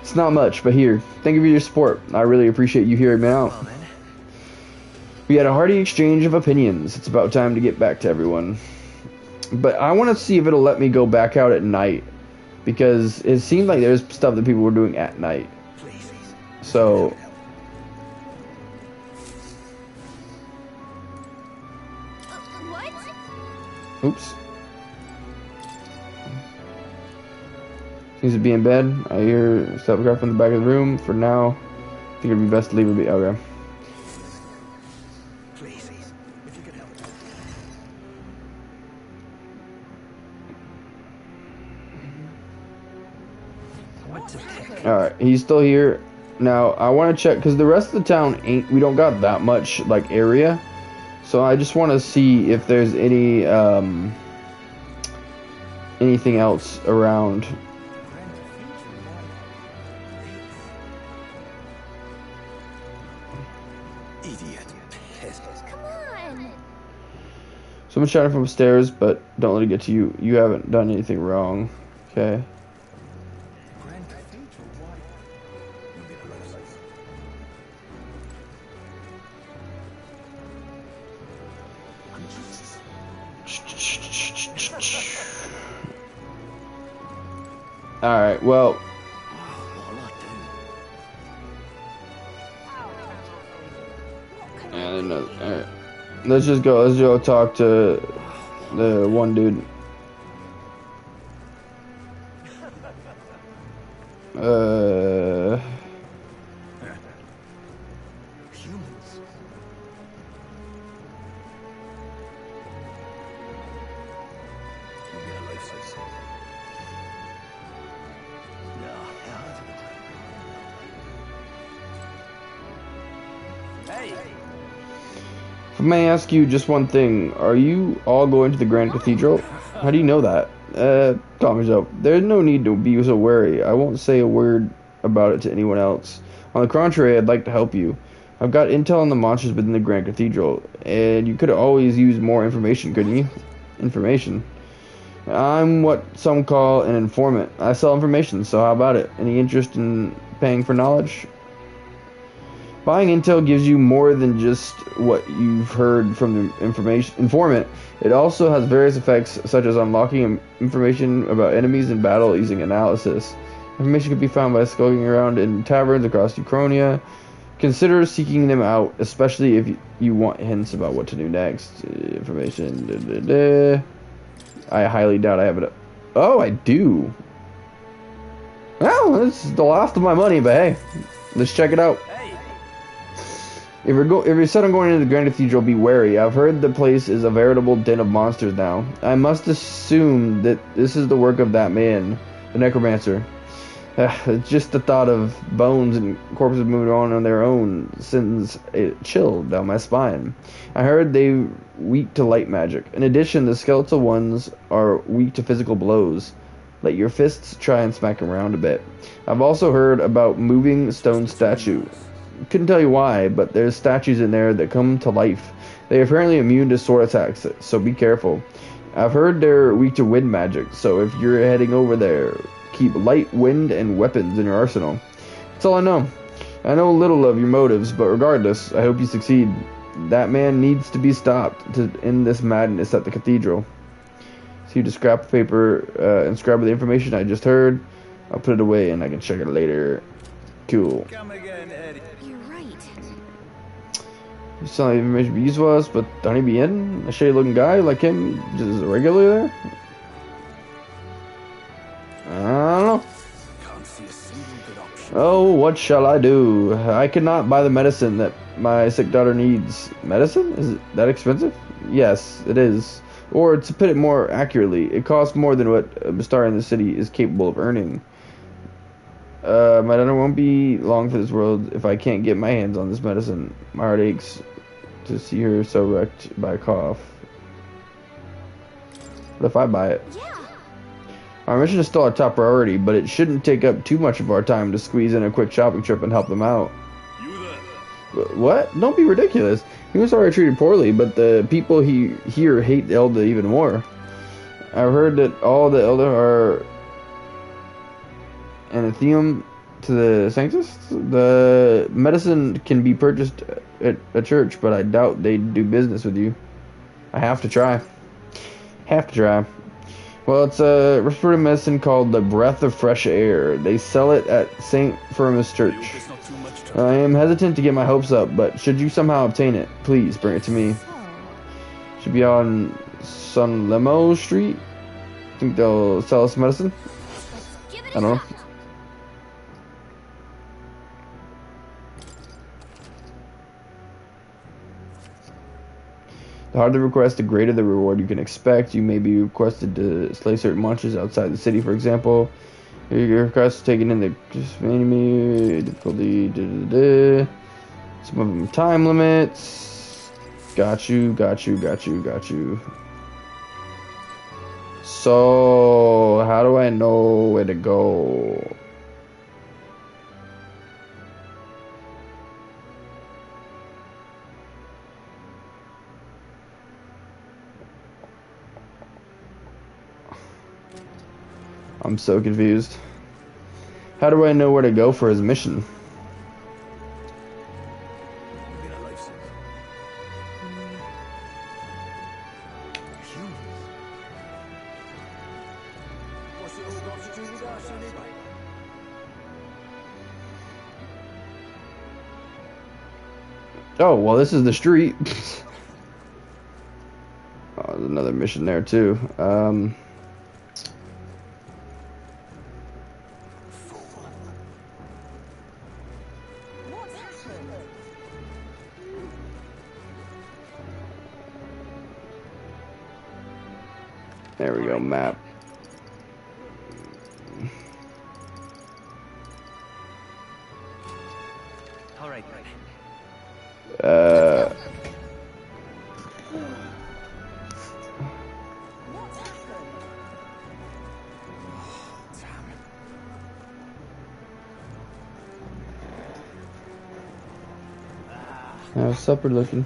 It's not much, but here. Thank you for your support. I really appreciate you hearing me out. Well, then. We had a hearty exchange of opinions. It's about time to get back to everyone. But I want to see if it'll let me go back out at night. Because it seemed like there's stuff that people were doing at night. Please. So... What? Oops. Seems to be in bed. I hear telegraph from the back of the room. For now, I think it'd be best to leave it be. Okay. Please. If you could help. What the heck? Alright, he's still here. Now, I want to check, because the rest of the town we don't got that much, like, area. So I just want to see if there's any, anything else around. Idiot. Pest. Come on. Someone's shouting from upstairs, but don't let it get to you. You haven't done anything wrong. Okay. Grand Cathedral, why? You'll get a license. Alright, well, yeah, no, alright. Let's go talk to the one dude. Humans. You'll get a license. Hey. If I may ask you just one thing, are you all going to the Grand Cathedral? How do you know that? Calm yourself. There's no need to be so wary. I won't say a word about it to anyone else. On the contrary, I'd like to help you. I've got intel on the monsters within the Grand Cathedral, and you could always use more information, couldn't you? Information. I'm what some call an informant. I sell information, so how about it? Any interest in paying for knowledge? Buying intel gives you more than just what you've heard from the informant. It also has various effects, such as unlocking information about enemies in battle using analysis. Information can be found by skulking around in taverns across Uchronia. Consider seeking them out, especially if you want hints about what to do next. Information. I highly doubt I have it. Oh, I do. Well, this is the last of my money, but hey, Let's check it out. Hey, If you're set on going into the Grand Cathedral, be wary. I've heard the place is a veritable den of monsters now. I must assume that this is the work of that man, the necromancer. It's just the thought of bones and corpses moving on their own sends a chill down my spine. I heard they weak to light magic. In addition, the skeletal ones are weak to physical blows. Let your fists try and smack around a bit. I've also heard about moving stone statue. Couldn't tell you why, but there's statues in there that come to life. They are apparently immune to sword attacks, so be careful. I've heard they're weak to wind magic, so if you're heading over there, keep light, wind, and weapons in your arsenal. That's all I know. I know little of your motives, but regardless, I hope you succeed. That man needs to be stopped to end this madness at the cathedral. See the scrap of paper and scrap of the information I just heard. I'll put it away and I can check it later. Cool. come again, Eddie. You're right. You sound like information be useful to us, but don't he be in? A shady looking guy like him just regularly there? I don't know. Can't see a single good option. Oh, what shall I do? I cannot buy the medicine that my sick daughter needs. Medicine? Is it that expensive? Yes, it is. Or to put it more accurately, it costs more than what a star in the city is capable of earning. My daughter won't be long for this world if I can't get my hands on this medicine. My heart aches to see her so wrecked by a cough. What if I buy it? Yeah. Our mission is still our top priority, but it shouldn't take up too much of our time to squeeze in a quick shopping trip and help them out. You there? What? Don't be ridiculous. He was already treated poorly, but the people here hate the Elder even more. I've heard that all the Elder are anathema to the Sanctus. The medicine can be purchased at a church, but I doubt they'd do business with you. I have to try. Well, it's a respiratory medicine called the Breath of Fresh Air. They sell it at St. Firmus Church. It's not too much time. I am hesitant to get my hopes up, but should you somehow obtain it, please bring it to me. So, Should be on San Lemo Street. Think they'll sell us medicine? give it I don't know. shot. The harder the request, the greater the reward you can expect. You may be requested to slay certain monsters outside the city, for example. Your request is taken in the enemy difficulty. Some of them time limits. Got you. So, how do I know where to go? I'm so confused. How do I know where to go for his mission? Maybe that life saved. Humans. What's it all got to do with us anyway? Oh, well, this is the street. Oh, there's another mission there, too. There we go, map. All right, then. How's supper looking?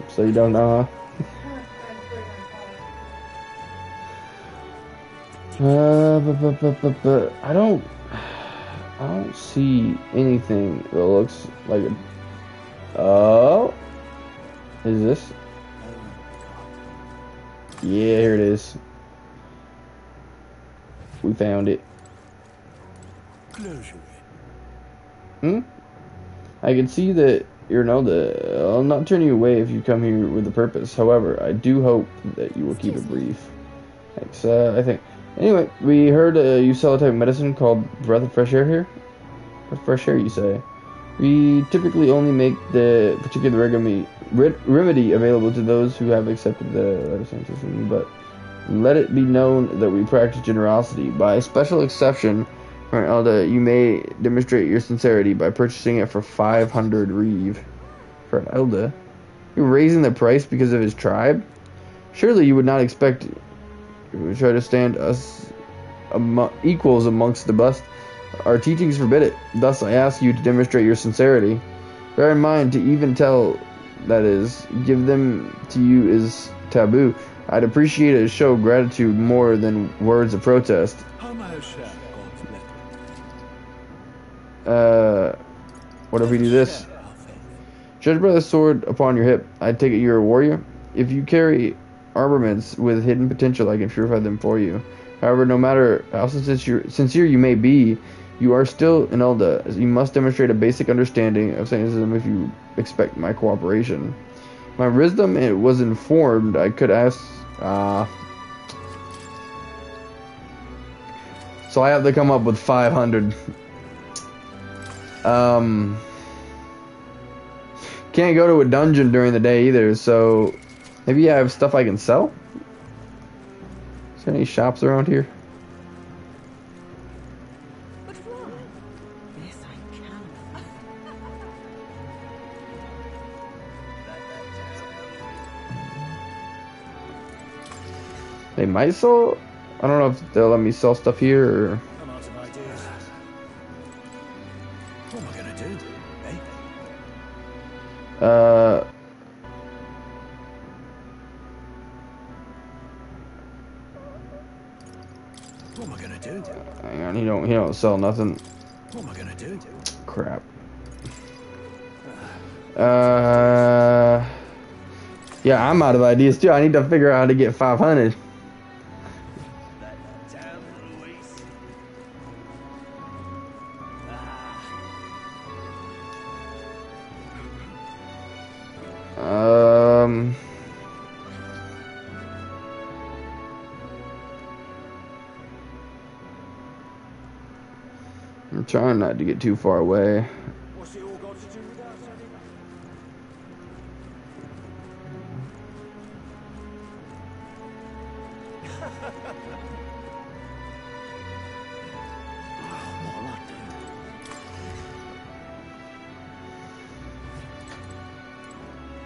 So you don't know, huh? But I don't see anything that looks like a... Oh, is this? Yeah, here it is. We found it. I can see that I'll not turn you away if you come here with a purpose. However, I do hope that you will keep it brief. Thanks. I think Anyway, we heard you sell a type of medicine called breath of fresh air here. Breath of fresh air, you say? We typically only make the particular remedy available to those who have accepted the system, but let it be known that we practice generosity. By special exception, for an Elda, you may demonstrate your sincerity by purchasing it for 500 Reeve. For an Elda? You're raising the price because of his tribe? Surely you would not expect to try to stand us equals amongst the best. Our teachings forbid it. Thus I ask you to demonstrate your sincerity. Bear in mind, to even tell, that is, give them to you is taboo. I'd appreciate a show of gratitude more than words of protest. What if we do this? Judged by the sword upon your hip, I take it you're a warrior. If you carry armaments with hidden potential, I can purify them for you. However, no matter how sincere you may be, you are still an Elda. You must demonstrate a basic understanding of Satanism if you expect my cooperation. My wisdom was informed. I could ask. So I have to come up with 500. Can't go to a dungeon during the day either, so maybe I have stuff I can sell? Is there any shops around here? But why? This I cannot. They might sell? I don't know if they'll let me sell stuff here or... I'm out of ideas. What am I gonna do, eh? What am I gonna do? Hang on, he don't sell nothing. What am I gonna do? Crap. Yeah, I'm out of ideas too. I need to figure out how to get 500. I'm trying not to get too far away. What's it all got to do with us?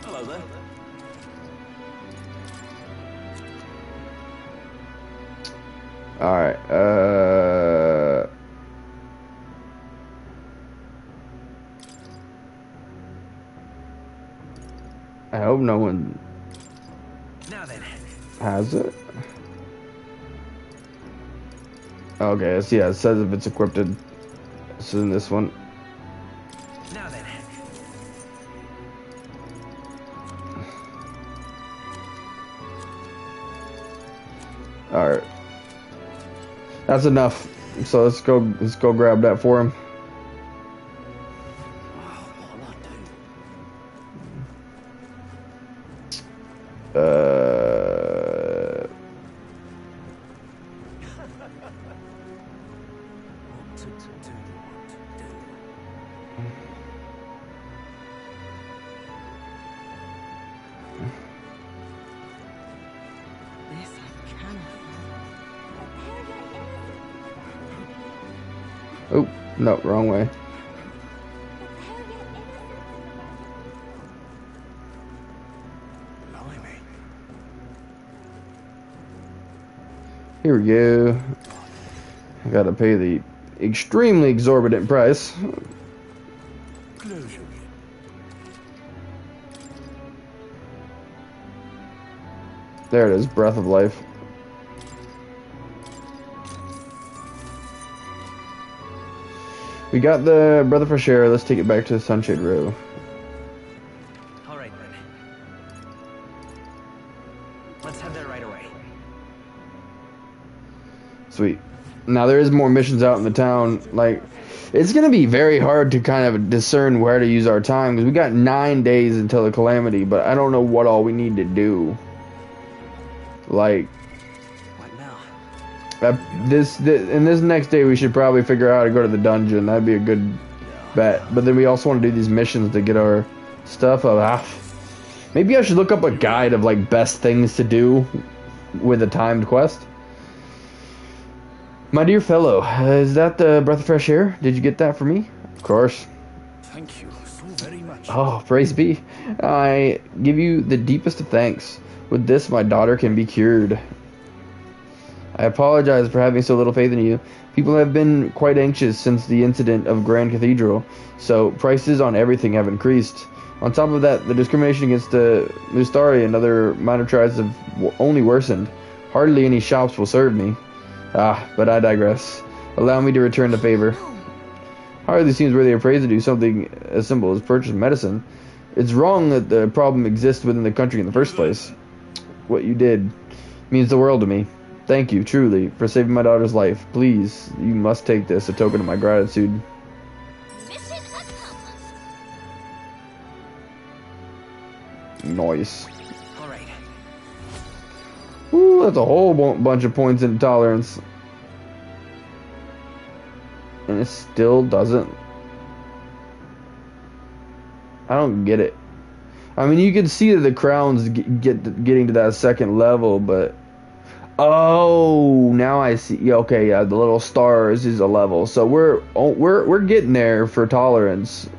Hello there. Alright, I hope no one Now then. has it. Okay, so yeah, it says if it's equipped. This is in this one. Now then. Alright. That's enough. So let's go grab that for him. This I cannot. Oh, no, wrong way. Blimey. Here we go. I gotta pay the extremely exorbitant price. Closure. There it is, Breath of Life. We got the Breath of Fresh Air. Let's take it back to Sunshade Row. All right then. Let's head there right away. Sweet. Now there is more missions out in the town. Like, it's gonna be very hard to kind of discern where to use our time because we got 9 days until the calamity, but I don't know what all we need to do. Like, What now? This next day we should probably figure out how to go to the dungeon. That'd be a good bet. But then we also want to do these missions to get our stuff up. Maybe I should look up a guide of like best things to do with a timed quest. My dear fellow, is that the breath of fresh air? Did you get that for me? Of course. Thank you so very much. Oh, praise be. I give you the deepest of thanks. With this, my daughter can be cured. I apologize for having so little faith in you. People have been quite anxious since the incident of Grand Cathedral, so prices on everything have increased. On top of that, the discrimination against the Mustari and other minor tribes have only worsened. Hardly any shops will serve me. But I digress. Allow me to return the favor. Hardly seems worthy of praise to do something as simple as purchase medicine. It's wrong that the problem exists within the country in the first place. What you did means the world to me. Thank you, truly, for saving my daughter's life. Please, you must take this, a token of my gratitude. Mission accomplished. Nice. All right. Ooh, that's a whole bunch of points in tolerance. And it still doesn't. I don't get it. I mean, you can see that the crown's getting to that second level, but oh, now I see. Yeah, okay, yeah, the little stars is a level, so we're getting there for tolerance.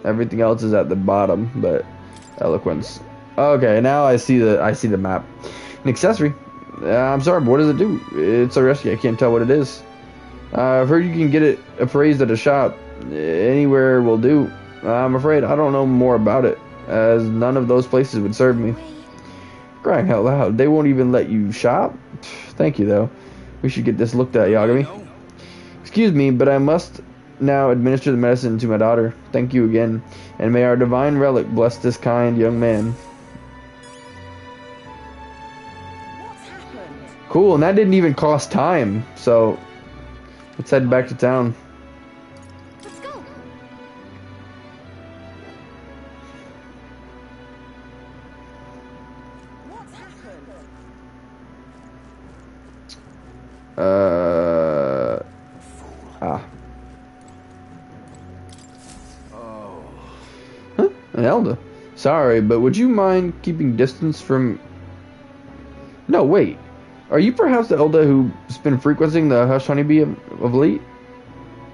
Everything else is at the bottom, but eloquence. Okay, now I see the map. An accessory. I'm sorry, but what does it do? It's so risky. I can't tell what it is. I've heard you can get it appraised at a shop. Anywhere will do. I'm afraid I don't know more about it, as none of those places would serve me. Crying out loud, they won't even let you shop? Thank you, though. We should get this looked at, Yagami. Excuse me, but I must now administer the medicine to my daughter. Thank you again, and may our divine relic bless this kind young man. Cool, and that didn't even cost time, so let's head back to town. Let's go. What's happened? Huh? An Elda. Sorry, but would you mind keeping distance from... No, wait. Are you perhaps the Elda who's been frequenting the Hush Honeybee of Elite?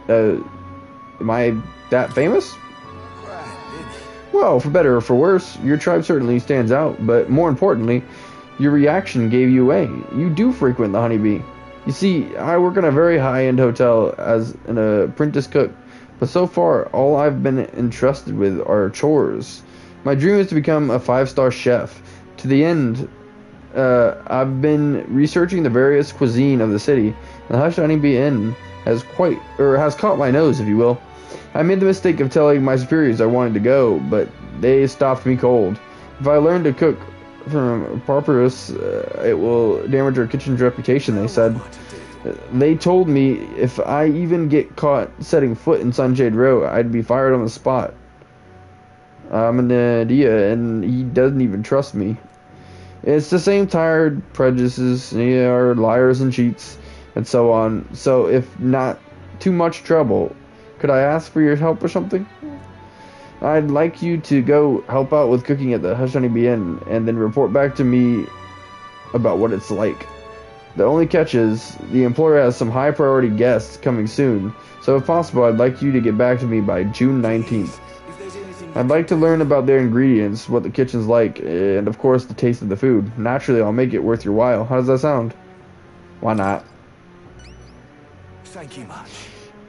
Am I that famous? Well, for better or for worse, your tribe certainly stands out, but more importantly, your reaction gave you away. You do frequent the Honeybee. You see, I work in a very high-end hotel as an apprentice cook, but so far, all I've been entrusted with are chores. My dream is to become a 5-star chef. To the end, I've been researching the various cuisine of the city, and the Hush Honeybee Inn has caught my nose, if you will. I made the mistake of telling my superiors I wanted to go, but they stopped me cold. If I learn to cook from Parpurus, it will damage our kitchen's reputation, they said. They told me if I even get caught setting foot in Sunshade Row, I'd be fired on the spot. I'm an idea, and he doesn't even trust me. It's the same tired prejudices, are liars and cheats, and so on. So if not too much trouble, could I ask for your help or something? I'd like you to go help out with cooking at the Hush Honeybee Inn, and then report back to me about what it's like. The only catch is, the employer has some high priority guests coming soon, so if possible, I'd like you to get back to me by June 19th. I'd like to learn about their ingredients, what the kitchen's like, and of course the taste of the food. Naturally, I'll make it worth your while. How does that sound? Why not? Thank you much.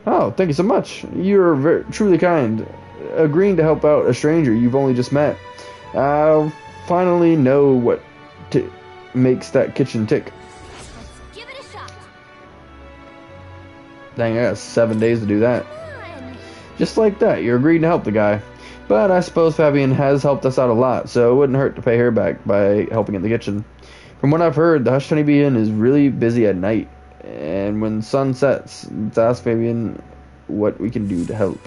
Oh, thank you so much. You're truly kind. Agreeing to help out a stranger you've only just met. I'll finally know what makes that kitchen tick. Let's give it a shot. Dang, I got 7 days to do that. Just like that, you're agreeing to help the guy. But I suppose Fabian has helped us out a lot, so it wouldn't hurt to pay her back by helping in the kitchen. From what I've heard, the Hush Honeybee Inn is really busy at night, and when sun sets, let's ask Fabian what we can do to help.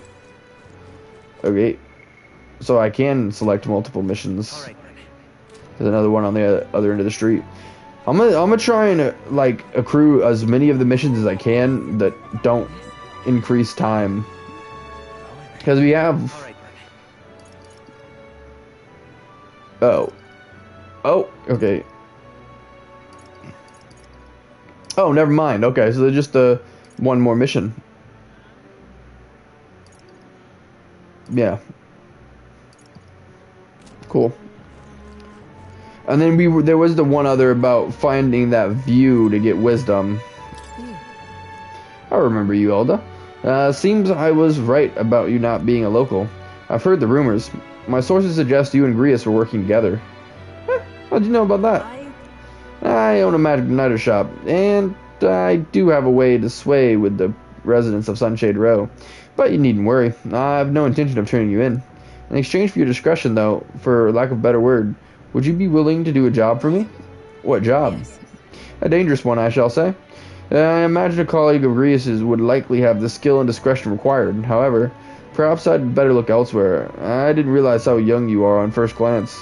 Okay, so I can select multiple missions. All right, then. There's another one on the other end of the street. I'm gonna try and like accrue as many of the missions as I can that don't increase time, because we have. All right, then. Oh, okay. Oh, never mind. Okay, so there's just one more mission. Yeah. Cool. And then there was the one other about finding that view to get wisdom. I remember you, Elda. Seems I was right about you not being a local. I've heard the rumors. My sources suggest you and Grius were working together. How'd you know about that? I own a magic igniter shop, and I do have a way to sway with the residents of Sunshade Row. But you needn't worry. I have no intention of turning you in. In exchange for your discretion, though, for lack of a better word, would you be willing to do a job for me? What job? A dangerous one, I shall say. I imagine a colleague of Grius's would likely have the skill and discretion required. However, perhaps I'd better look elsewhere. I didn't realize how young you are on first glance.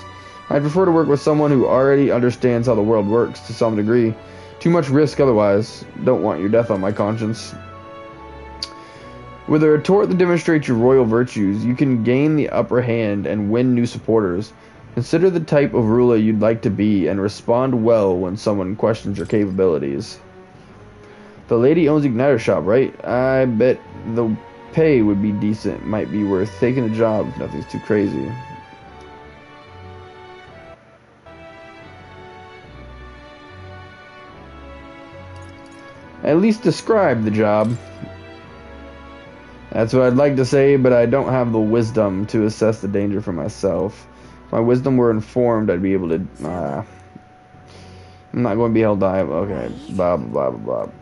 I'd prefer to work with someone who already understands how the world works to some degree. Too much risk otherwise. Don't want your death on my conscience. With a retort that demonstrates your royal virtues, you can gain the upper hand and win new supporters. Consider the type of ruler you'd like to be and respond well when someone questions your capabilities. The lady owns the igniter shop, right? I bet the pay would be decent. Might be worth taking the job if nothing's too crazy. At least describe the job. That's what I'd like to say, but I don't have the wisdom to assess the danger for myself. If my wisdom were informed, I'd be able to... I'm not going to be held liable. Okay, blah, blah, blah, blah.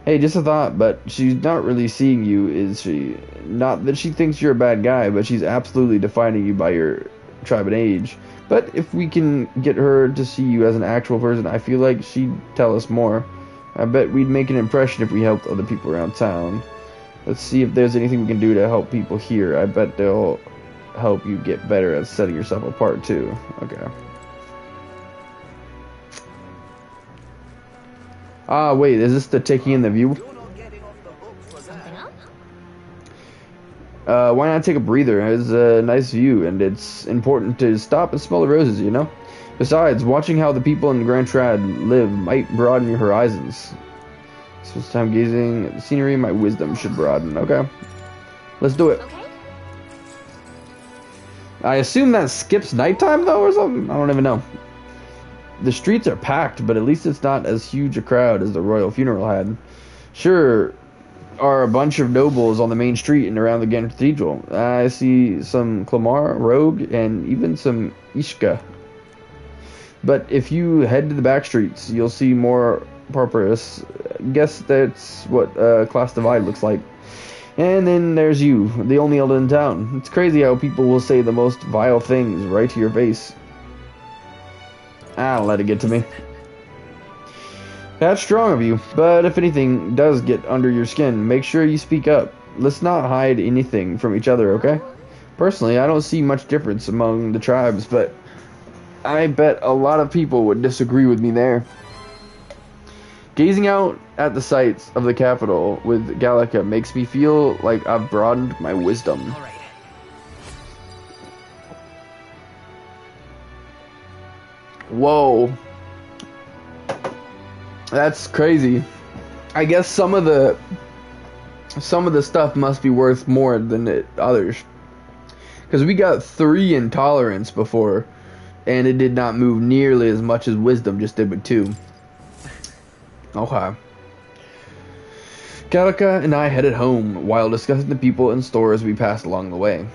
Hey, just a thought, but she's not really seeing you, is she? Not that she thinks you're a bad guy, but she's absolutely defining you by your tribe and age. But if we can get her to see you as an actual person, I feel like she'd tell us more. I bet we'd make an impression if we helped other people around town. Let's see if there's anything we can do to help people here. I bet they'll help you get better at setting yourself apart too. Okay. Ah, wait, is this the taking in the view? Why not take a breather? It's a nice view, and it's important to stop and smell the roses, you know? Besides, watching how the people in Grand Trad live might broaden your horizons. So this time gazing at the scenery, my wisdom should broaden. Okay. Let's do it. Okay. I assume that skips nighttime, though, or something? I don't even know. The streets are packed, but at least it's not as huge a crowd as the royal funeral had. Sure are a bunch of nobles on the main street and around the Grand Cathedral. I see some Clamar, Rogue, and even some Ishka. But if you head to the back streets, you'll see more Pauperous. Guess that's what class divide looks like. And then there's you, the only elder in town. It's crazy how people will say the most vile things right to your face. I'll let it get to me. That's strong of you, but if anything does get under your skin, make sure you speak up. Let's not hide anything from each other, okay? Personally, I don't see much difference among the tribes, but I bet a lot of people would disagree with me there. Gazing out at the sights of the capital with Gallica makes me feel like I've broadened my wisdom. All right. Whoa. That's crazy. I guess some of the stuff must be worth more than others. Because we got 3 intolerance before, and it did not move nearly as much as wisdom just did with 2. Okay. Gallica and I headed home while discussing the people and stores we passed along the way.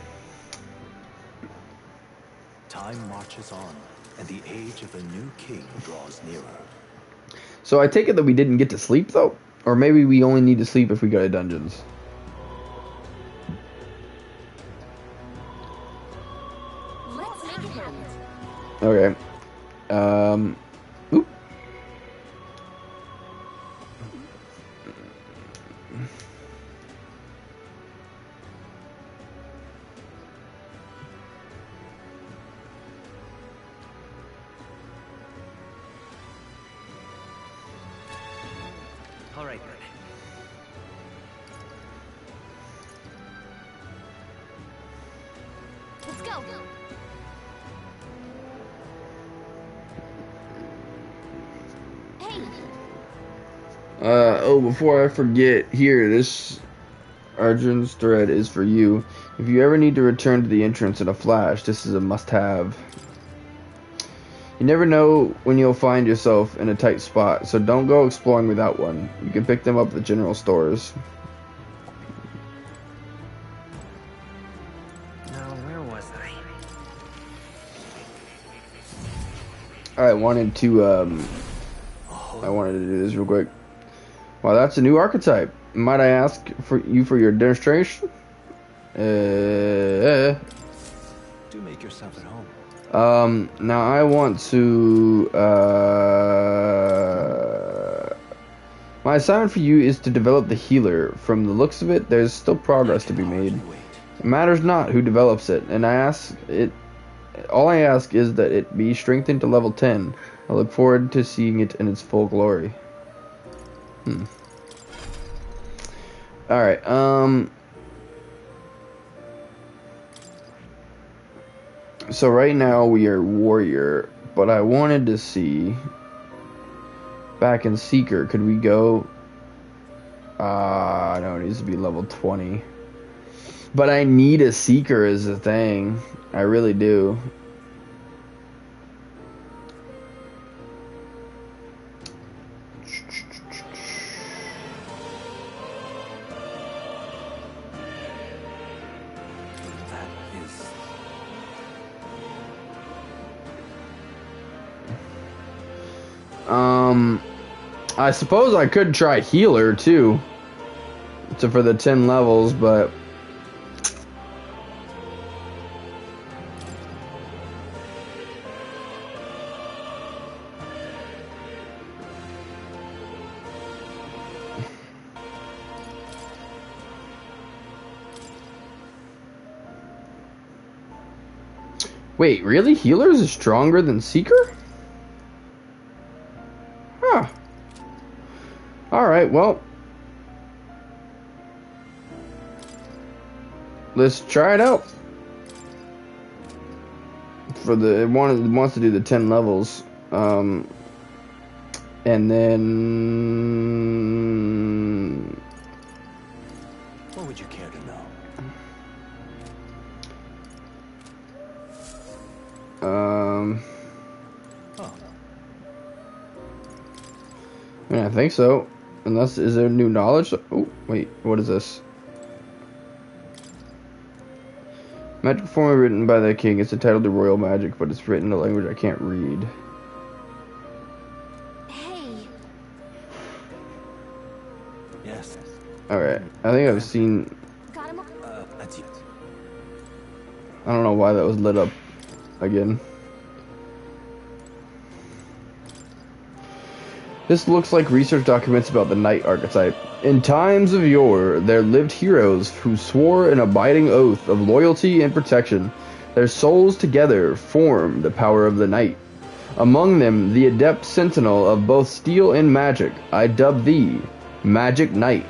Time marches on, and the age of a new king draws nearer. So I take it that we didn't get to sleep, though? Or maybe we only need to sleep if we go to dungeons. Let's make it happen. Okay. Oop. All right then. Let's go. Hey, Oh, before I forget, here, this Arjun's thread is for you. If you ever need to return to the entrance in a flash, this is a must-have. You never know when you'll find yourself in a tight spot, so don't go exploring without one. You can pick them up at the general stores. Now, where was I? I wanted to do this real quick. Wow, that's a new archetype. Might I ask for your demonstration? Do make yourself at home. Now I want to, my assignment for you is to develop the healer. From the looks of it, there's still progress to be made. It matters not who develops it, and all I ask is that it be strengthened to level 10. I look forward to seeing it in its full glory. Alright, so right now we are warrior, but I wanted to see back in Seeker, could we go? No, it needs to be level 20. But I need a Seeker as a thing. I really do. I suppose I could try healer too, for the 10 levels, but wait, really? Healers is stronger than Seeker? Huh. Alright, well, let's try it out. It wants to do the 10 levels. And then What would you care to know? I think so. Unless, is there new knowledge? Oh, wait, what is this? Magic formula written by the king. It's entitled to Royal Magic, but it's written in a language I can't read. hey. Yes. Alright, I think I've seen... Got him. That's it. I don't know why that was lit up again. This looks like research documents about the knight archetype. In times of yore, there lived heroes who swore an abiding oath of loyalty and protection. Their souls together form the power of the knight. Among them, the adept sentinel of both steel and magic, I dub thee, Magic Knight.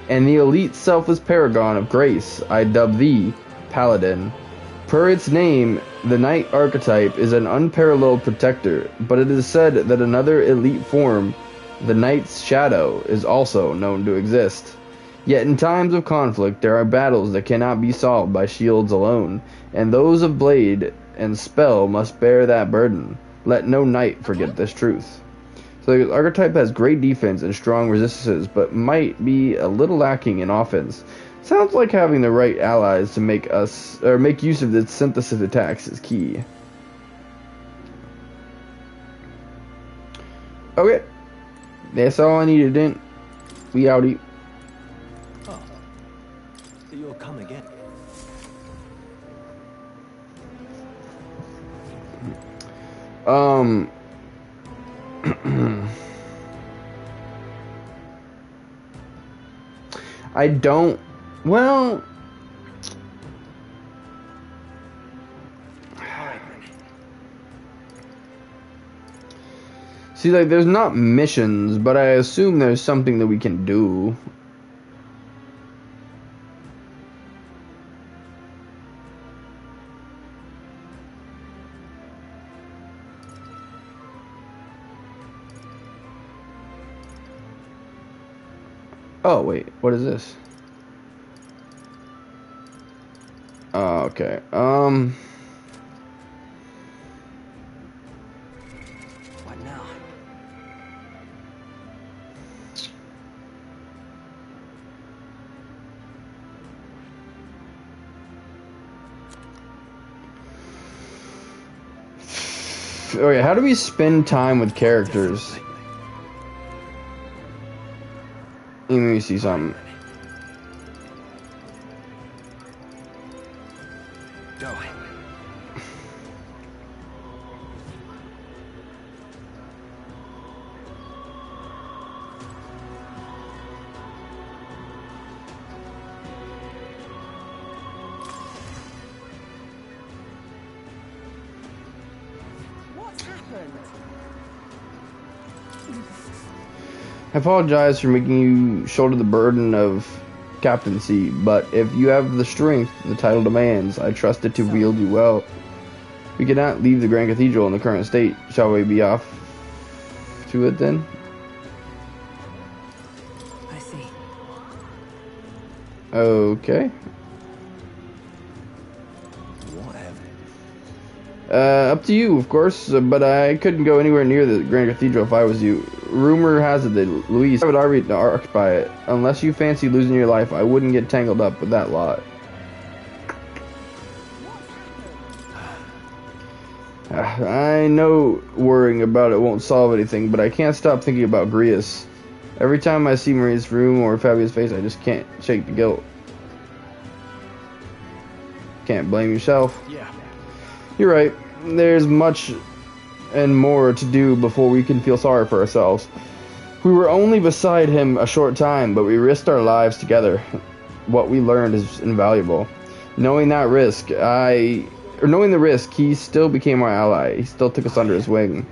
And the elite selfless paragon of grace, I dub thee, Paladin. Per its name, the knight archetype is an unparalleled protector, but it is said that another elite form, the knight's shadow, is also known to exist. Yet in times of conflict, there are battles that cannot be solved by shields alone, and those of blade and spell must bear that burden. Let no knight forget this truth. So the archetype has great defense and strong resistances, but might be a little lacking in offense. Sounds like having the right allies to make use of its synthesis attacks is key. Okay. That's all I needed then. We outie. Oh. You'll come again. I don't... Well... See, like, there's not missions, but I assume there's something that we can do. Oh, wait, what is this? Oh, okay. What now? Okay, how do we spend time with characters? Let me see something. Go. What's happened? I apologize for making you shoulder the burden of captaincy, but if you have the strength the title demands, I trust it to wield you well. We cannot leave the Grand Cathedral in the current state. Shall we be off to it then? I see. Okay. Up to you, of course, but I couldn't go anywhere near the Grand Cathedral if I was you. Rumor has it that Luis would already occupy it. Unless you fancy losing your life, I wouldn't get tangled up with that lot. I know worrying about it won't solve anything, but I can't stop thinking about Grius. Every time I see Maria's room or Fabia's face, I just can't shake the guilt. Can't blame yourself. Yeah. You're right. There's much and more to do before we can feel sorry for ourselves. We were only beside him a short time, but we risked our lives together. What we learned is invaluable. Knowing the risk, he still became our ally. He still took us under his wing.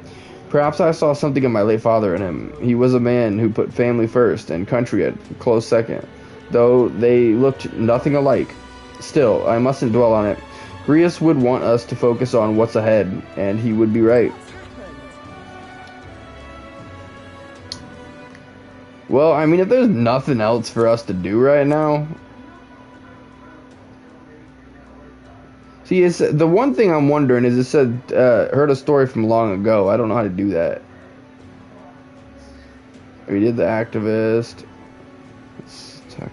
Perhaps I saw something of my late father in him. He was a man who put family first and country at close second, though they looked nothing alike. Still, I mustn't dwell on it. Grius would want us to focus on what's ahead, and he would be right. Well, I mean, if there's nothing else for us to do right now... See, it's, the one thing I'm wondering is it said, heard a story from long ago. I don't know how to do that. We did the activist. Let's talk.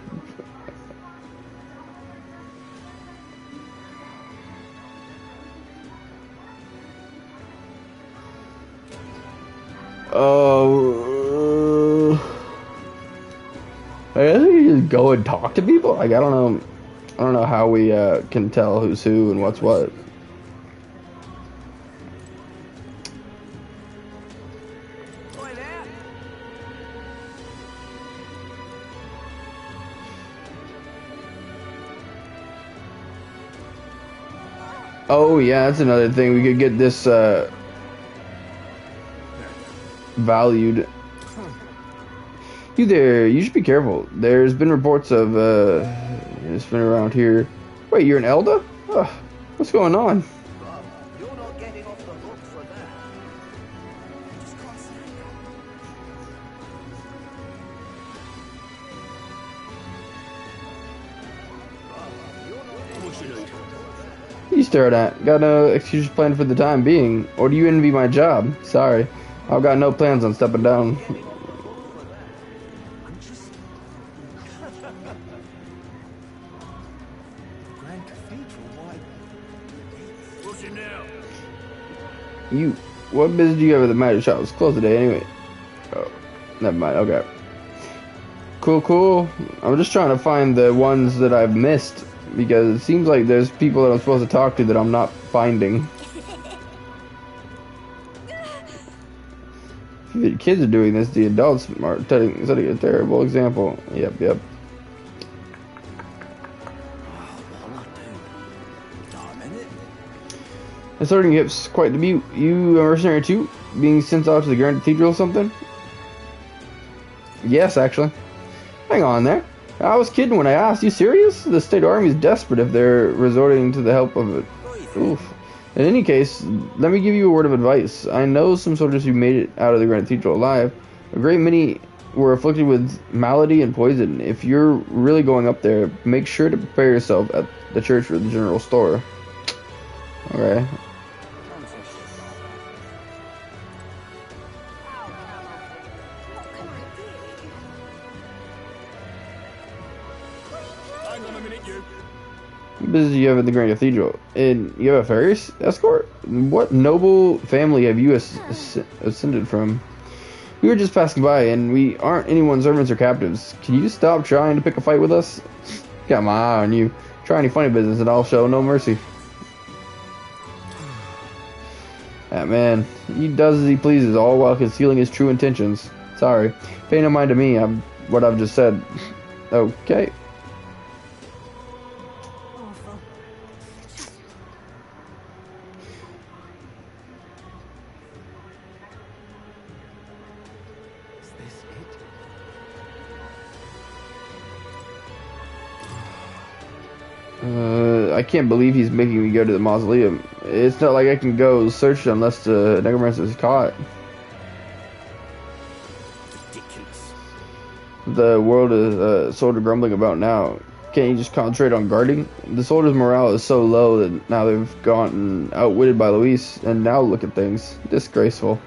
I guess we can just go and talk to people. Like, I don't know how we can tell who's who and what's what. Oh yeah, that's another thing. We could get this valued. You there, you should be careful. There's been reports of it's been around here. Wait, you're an Elda? Oh, what's going on? You're not getting off the hook for that. You stared at. Got no excuse planned for the time being, or do you envy my job? Sorry, I've got no plans on stepping down. You, what business do you have at the magic shop? It's closed today anyway. Oh, never mind. Okay. Cool. I'm just trying to find the ones that I've missed because it seems like there's people that I'm supposed to talk to that I'm not finding. If the kids are doing this, the adults are setting a terrible example. Yep. It's starting to get quite the mute. You a mercenary too? being sent out to the Grand Cathedral or something? Yes, actually. Hang on there. I was kidding when I asked. You serious? The state army is desperate if they're resorting to the help of it. Oof. In any case, let me give you a word of advice. I know some soldiers who made it out of the Grand Cathedral alive. A great many were afflicted with malady and poison. If you're really going up there, make sure to prepare yourself at the church or the general store. Okay. Hang on a minute, you. What business do you have at the Grand Cathedral? And you have a ferry escort? What noble family have you ascended from? We were just passing by, and we aren't anyone's servants or captives. Can you stop trying to pick a fight with us? Got my eye on you. Try any funny business, and I'll show no mercy. That man, he does as he pleases, all while concealing his true intentions. Sorry. Pay no mind to me, what I've just said. Okay. I can't believe he's making me go to the mausoleum. It's not like I can go search unless the necromancer is caught. Ridiculous. The world is sort of grumbling about now. Can't you just concentrate on guarding? The soldiers' morale is so low that now they've gotten outwitted by Luis, and now look at things. Disgraceful.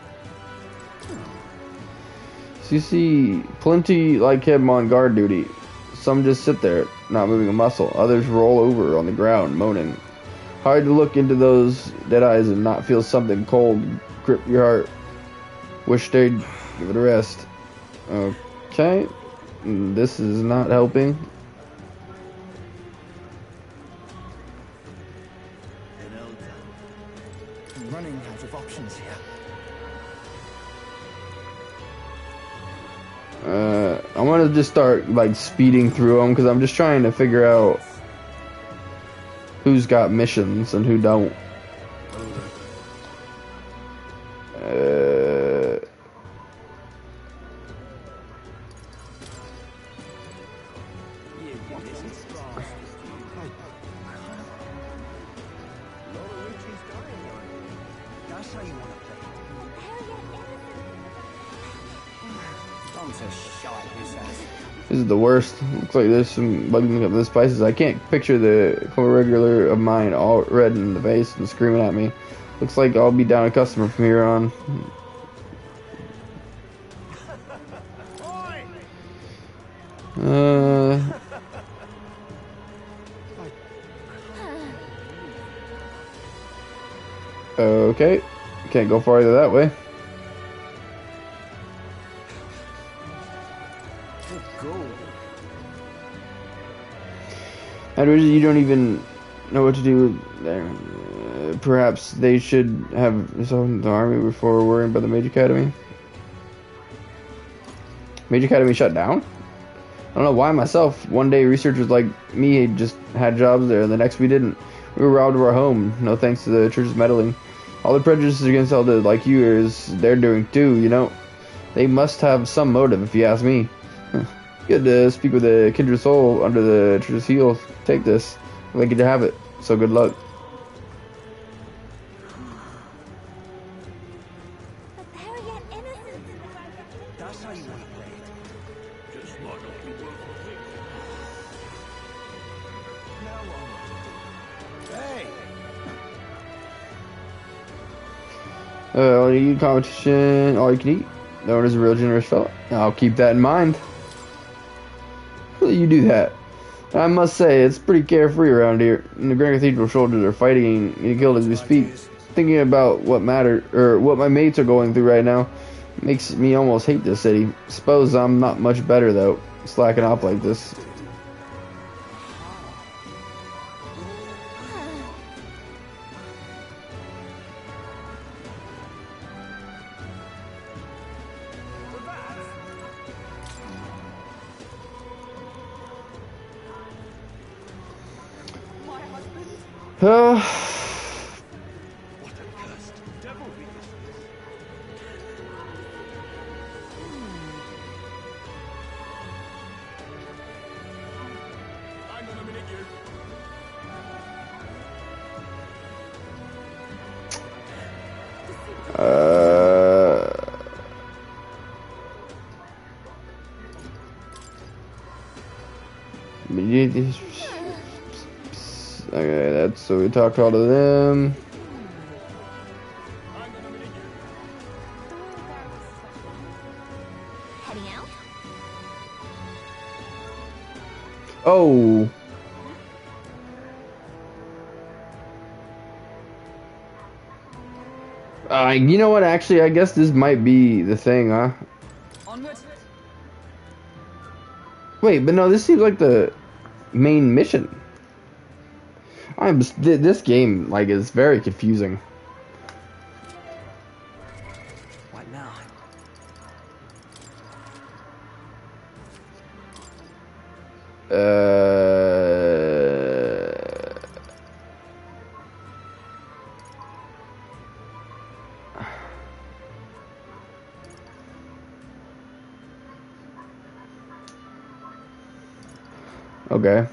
So you see plenty like him on guard duty. Some just sit there, not moving a muscle. Others roll over on the ground, moaning. Hard to look into those dead eyes and not feel something cold grip your heart. Wish they'd give it a rest. Okay. This is not helping. I'm running out of options here. I'm gonna just start like speeding through them because I'm just trying to figure out who's got missions and who don't. That's how you want to play it. Don't say shite this ass. This is the worst. Looks like there's some bugging up the spices. I can't picture the co-regular of mine all red in the face and screaming at me. Looks like I'll be down a customer from here on. Okay. Can't go farther that way. And you don't even know what to do there. Perhaps they should have dissolved the army before worrying about the Mage Academy. Mage Academy shut down? I don't know why myself. One day researchers like me just had jobs there, and the next we didn't. We were robbed of our home, no thanks to the church's meddling. All the prejudices against all the like you is they're doing too, you know. They must have some motive, if you ask me. Good to speak with a kindred soul under the church's heel. Take this. They get to have it. So good luck. That's how you want to play it. Just like a people. Now what? Hey! All you competition, all you can eat. No one is a real generous fella. I'll keep that in mind. You do that. I must say, it's pretty carefree around here. And the Grand Cathedral soldiers are fighting and getting killed as we speak. Thinking about what my mates are going through right now makes me almost hate this city. Suppose I'm not much better though, slacking off like this. Okay, that's so we talked all to them. Heading out? Oh. You know what? Actually, I guess this might be the thing, huh? Onward. Wait, but no, this seems like the main mission. This game like is very confusing. What now? Okay.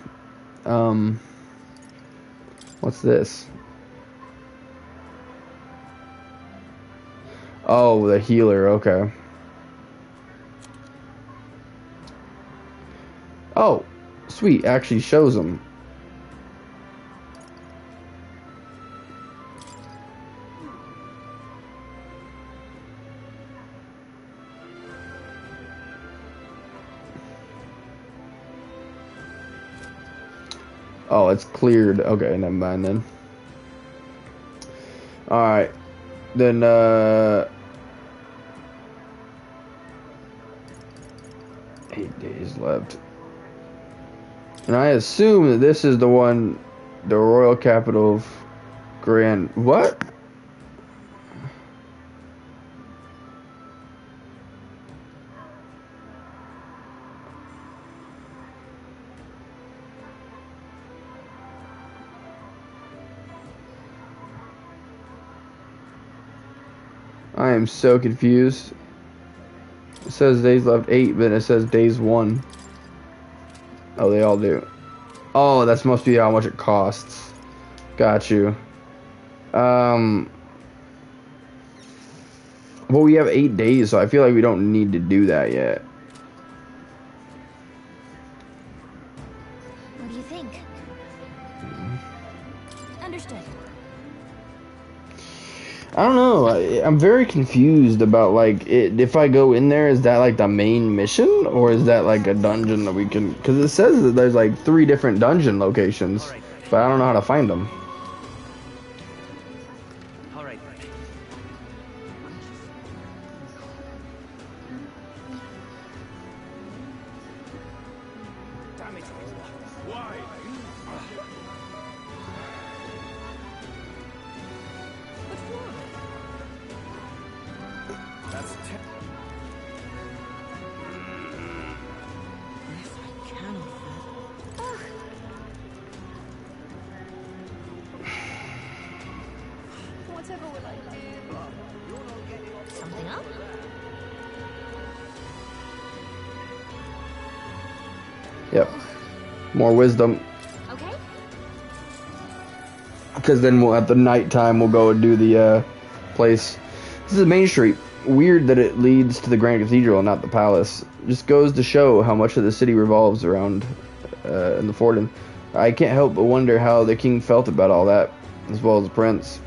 What's this? Oh, the healer. Okay. Oh, sweet. Actually shows them. Oh, it's cleared. Okay, never mind then. Alright. Then, 8 days left. And I assume that this is the one, the royal capital of Grand... What? I am so confused. It says days left 8, but it says days 1. Oh, they all do. Oh, that must be how much it costs. Got you. Well, we have 8 days, so I feel like we don't need to do that yet. What do you think? Understood. I don't know. I'm very confused about like if I go in there, is that like the main mission or is that like a dungeon that we can? Because it says that there's like 3 different dungeon locations, but I don't know how to find them. All right. Damn it all. Why? That's Yes, I can offer. Whatever will I do? Something up? Yep. More wisdom. Okay. Because then we'll at the nighttime we'll go and do the place. This is Main Street. Weird that it leads to the Grand Cathedral and not the palace. Just goes to show how much of the city revolves around in the Forden. I can't help but wonder how the king felt about all that, as well as the prince.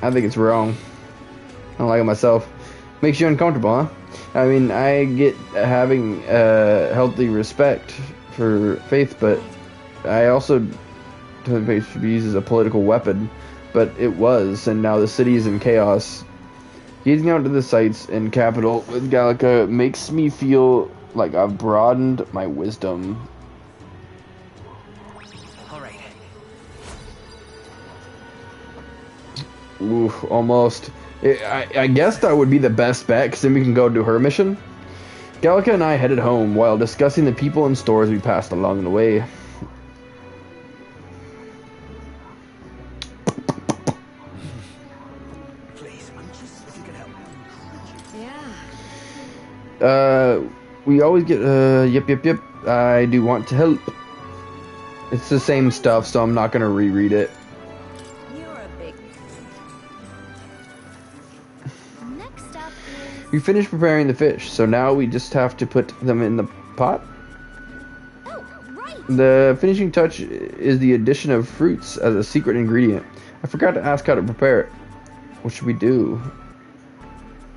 I think it's wrong. I don't like it myself. Makes you uncomfortable, huh? I mean, I get having healthy respect for faith, but I also don't think it should be used as a political weapon. But it was, and now the city is in chaos. Gazing out to the sights and capital with Gallica makes me feel like I've broadened my wisdom. all right. Oof, almost. I guess that would be the best bet, because then we can go do her mission. Gallica and I headed home while discussing the people and stores we passed along the way. Please, if you can help. Yeah. We always get, yep. I do want to help. It's the same stuff, so I'm not gonna reread it. You're a big. Next up is... We finished preparing the fish, so now we just have to put them in the pot. Oh, right! The finishing touch is the addition of fruits as a secret ingredient. I forgot to ask how to prepare it. What should we do?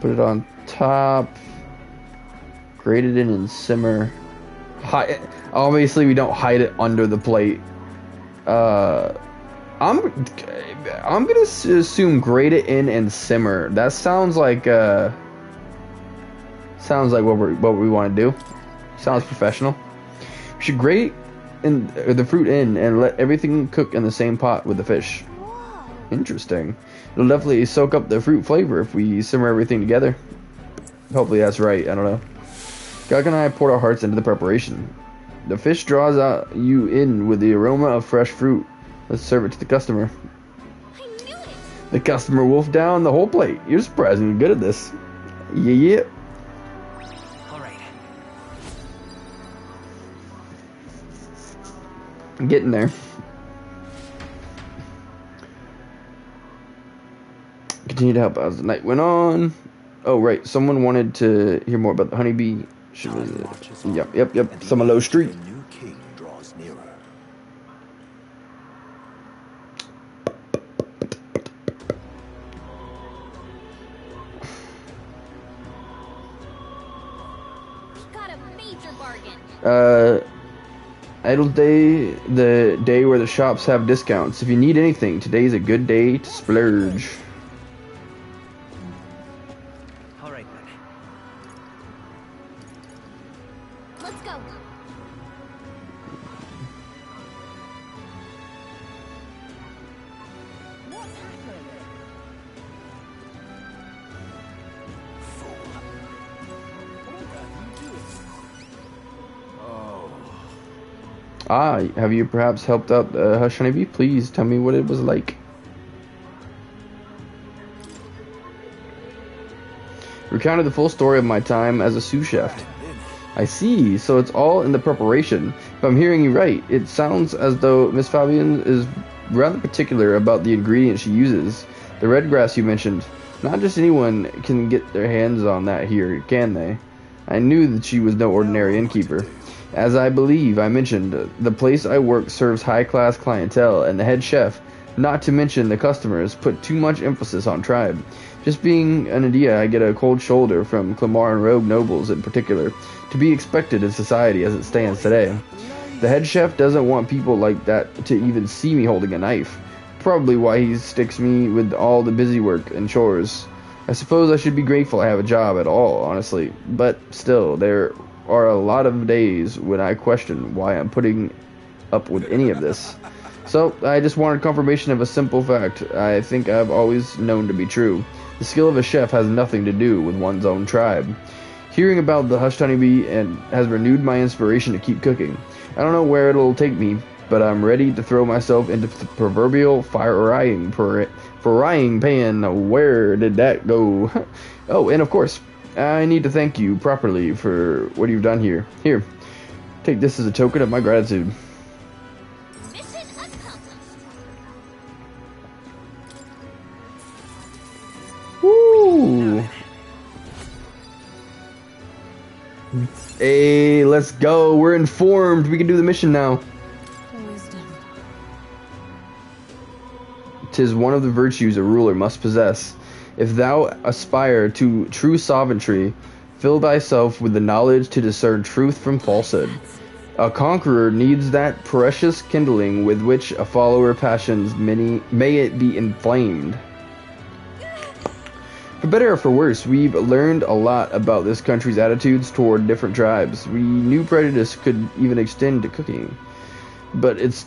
Put it on top. Grate it in and simmer. Obviously, we don't hide it under the plate. I'm gonna assume grate it in and simmer. That sounds like what we want to do. Sounds professional. We should grate the fruit in and let everything cook in the same pot with the fish. Interesting. It'll definitely soak up the fruit flavor if we simmer everything together. Hopefully that's right. I don't know. Gog and I poured our hearts into the preparation. The fish draws you in with the aroma of fresh fruit. Let's serve it to the customer. I knew it! The customer wolfed down the whole plate. You're surprisingly good at this. Yeah. All right. I'm getting there. Continue to help as the night went on. Oh, right. Someone wanted to hear more about the honeybee. Yep. Summerlow Street. The new king draws nearer. Got a major bargain. Idle day, the day where the shops have discounts. If you need anything, today's a good day to splurge. All right then. Let's go. What's happened? Ah, have you perhaps helped out Hush Honeybee? Please tell me what it was like. Recounted the full story of my time as a sous chef. I see, so it's all in the preparation. If I'm hearing you right, it sounds as though Miss Fabian is rather particular about the ingredients she uses. The red grass you mentioned. Not just anyone can get their hands on that here, can they? I knew that she was no ordinary innkeeper. As I believe I mentioned, the place I work serves high-class clientele, and the head chef, not to mention the customers, put too much emphasis on tribe. Just being an idea, I get a cold shoulder from Clamar and Rogue nobles in particular, to be expected in society as it stands today. The head chef doesn't want people like that to even see me holding a knife. Probably why he sticks me with all the busy work and chores. I suppose I should be grateful I have a job at all, honestly, but still, there are a lot of days when I question why I'm putting up with any of this. So, I just wanted confirmation of a simple fact I think I've always known to be true. The skill of a chef has nothing to do with one's own tribe. Hearing about the hushed honeybee and has renewed my inspiration to keep cooking. I don't know where it'll take me, but I'm ready to throw myself into the proverbial frying pan. Where did that go? Oh, and of course, I need to thank you properly for what you've done here. Here, take this as a token of my gratitude. Mission accomplished. Woo! Hey, let's go. We're informed. We can do the mission now. Wisdom. 'Tis one of the virtues a ruler must possess. If thou aspire to true sovereignty, fill thyself with the knowledge to discern truth from falsehood. A conqueror needs that precious kindling with which a follower passions may it be inflamed. For better or for worse, we've learned a lot about this country's attitudes toward different tribes. We knew prejudice could even extend to cooking. But it's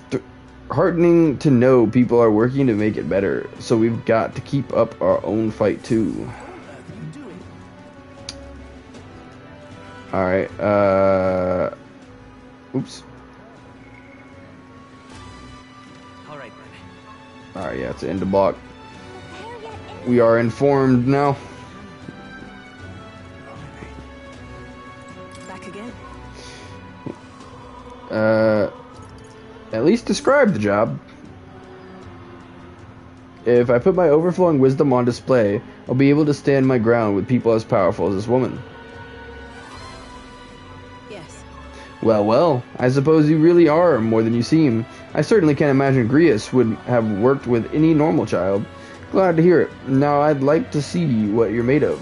heartening to know people are working to make it better, so we've got to keep up our own fight too. Alright, oops. Alright then. Alright, yeah, it's an end of block. We are informed now. Back again. At least describe the job. If I put my overflowing wisdom on display, I'll be able to stand my ground with people as powerful as this woman. Yes. Well, well, I suppose you really are more than you seem. I certainly can't imagine Grius would have worked with any normal child. Glad to hear it. Now I'd like to see what you're made of.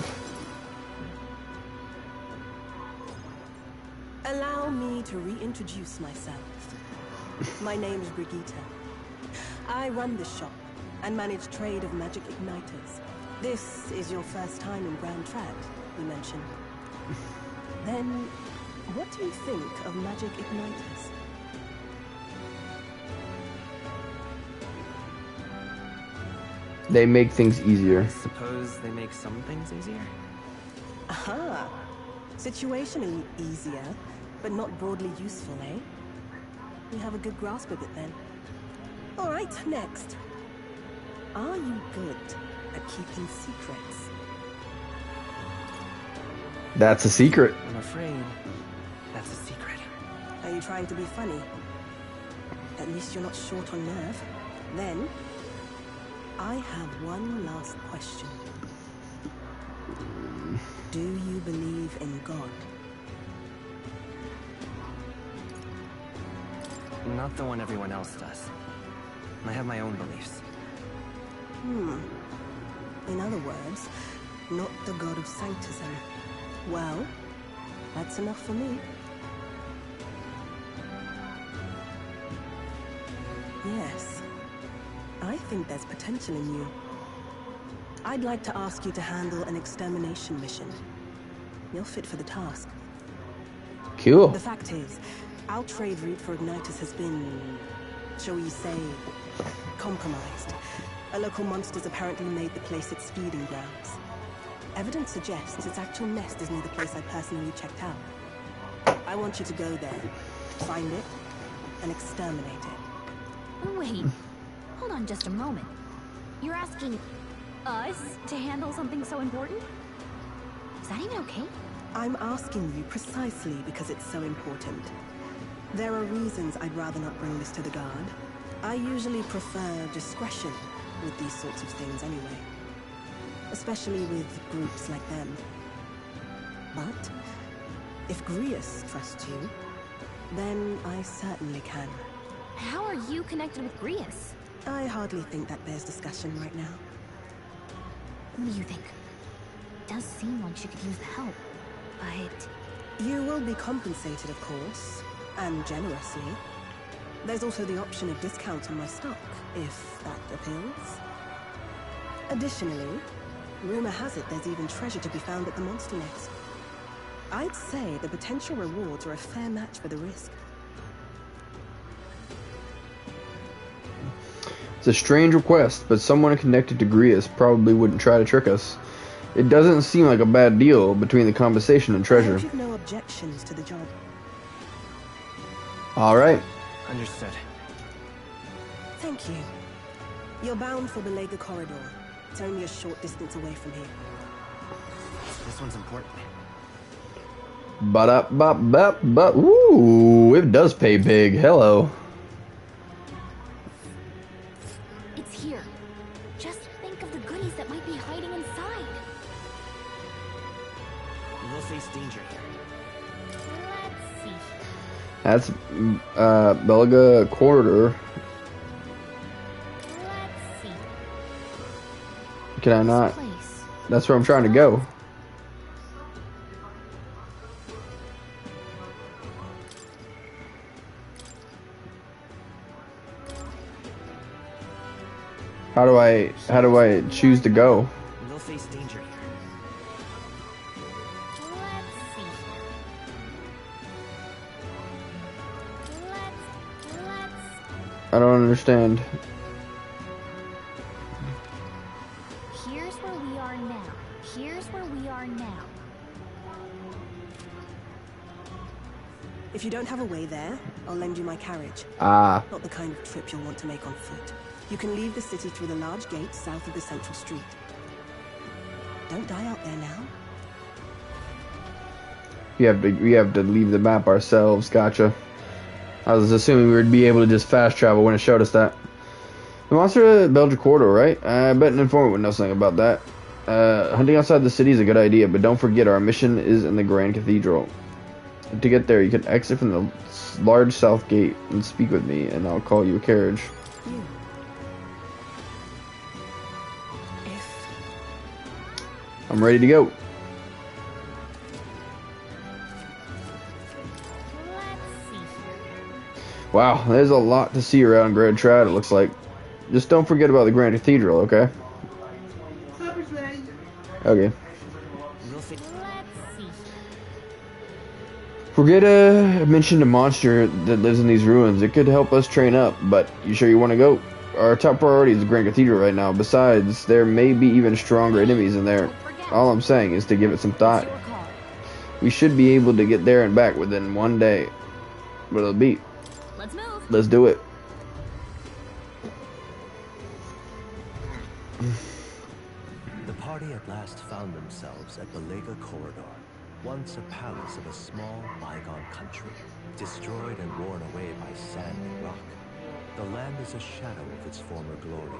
Allow me to reintroduce myself. My name's Brigitte. I run this shop and manage trade of magic igniters. This is your first time in Grand Trad, you mentioned. Then, what do you think of magic igniters? They make things easier. Suppose they make some things easier? Aha! Situationally easier, but not broadly useful, eh? You have a good grasp of it then. Alright, next. Are you good at keeping secrets? That's a secret. I'm afraid that's a secret. Are you trying to be funny? At least you're not short on nerve. Then, I have one last question. Do you believe in God? Not the one everyone else does. I have my own beliefs. In other words, not the god of sanctism. Well, that's enough for me. Yes. I think there's potential in you. I'd like to ask you to handle an extermination mission. You're fit for the task. Cool. The fact is, our trade route for igniters has been, shall we say, compromised. A local monster's apparently made the place its feeding grounds. Evidence suggests its actual nest is near the place I personally checked out. I want you to go there, find it, and exterminate it. Wait, hold on just a moment. You're asking us to handle something so important? Is that even okay? I'm asking you precisely because it's so important. There are reasons I'd rather not bring this to the guard. I usually prefer discretion with these sorts of things anyway. Especially with groups like them. But if Grius trusts you, then I certainly can. How are you connected with Grius? I hardly think that bears discussion right now. What do you think? It does seem like she could use the help, but... You will be compensated, of course, and generously. There's also the option of discount on my stock, if that appeals. Additionally, rumor has it there's even treasure to be found at the monster nest. I'd say the potential rewards are a fair match for the risk. It's a strange request, but someone connected to Grius probably wouldn't try to trick us. It doesn't seem like a bad deal between the compensation and I treasure. hope you've no objections to the job. Alright. Understood. Thank you. You're bound for Belega Corridor. It's only a short distance away from here. This one's important. Ba-da-ba-ba-ba. Ooh, it does pay big. Hello. it's here. Just think of the goodies that might be hiding inside. We'll face danger here. Let's see. That's Belega Corridor. Let's see. Can I not? This place. That's where I'm trying to go. How do I choose to go? We'll face danger here. Let's see. Let's... I don't understand. Here's where we are now. Here's where we are now. If you don't have a way there, I'll lend you my carriage. Ah. Not the kind of trip you'll want to make on foot. You can leave the city through the large gate south of the central street. Don't die out there now. We have to leave the map ourselves. Gotcha. I was assuming we would be able to just fast travel when it showed us that. The monster at Belgian corridor, right? I bet an informant would know something about that. Hunting outside the city is a good idea, but don't forget our mission is in the Grand Cathedral. To get there, you can exit from the large south gate and speak with me, and I'll call you a carriage. You. If I'm ready to go. Let's see here. Wow, there's a lot to see around Grand Trad, it looks like. Just don't forget about the Grand Cathedral, okay? Okay. Let's see. Forget to mention the monster that lives in these ruins. It could help us train up, but you sure you want to go? Our top priority is the Grand Cathedral right now. Besides, there may be even stronger enemies in there. All I'm saying is to give it some thought. We should be able to get there and back within one day. What it'll be. Let's move. Let's do it. The party at last found themselves at the Lega Corridor, once a palace of a small, bygone country, destroyed and worn away by sand and rock. The land is a shadow of its former glory.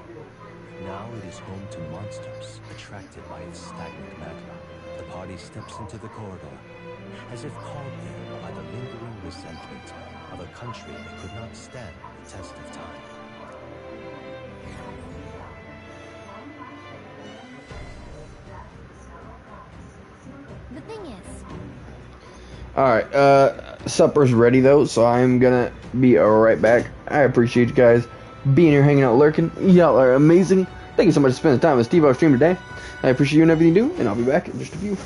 Now it is home to monsters attracted by its stagnant magma. The party steps into the corridor, as if called there by the lingering resentment of a country that could not stand the test of time. The thing is, Alright, supper's ready though, so I'm gonna be right back. I appreciate you guys being here, hanging out, lurking. Y'all are amazing. Thank you so much for spending time with Steve on stream today. I appreciate you and everything you do, and I'll be back in just a few.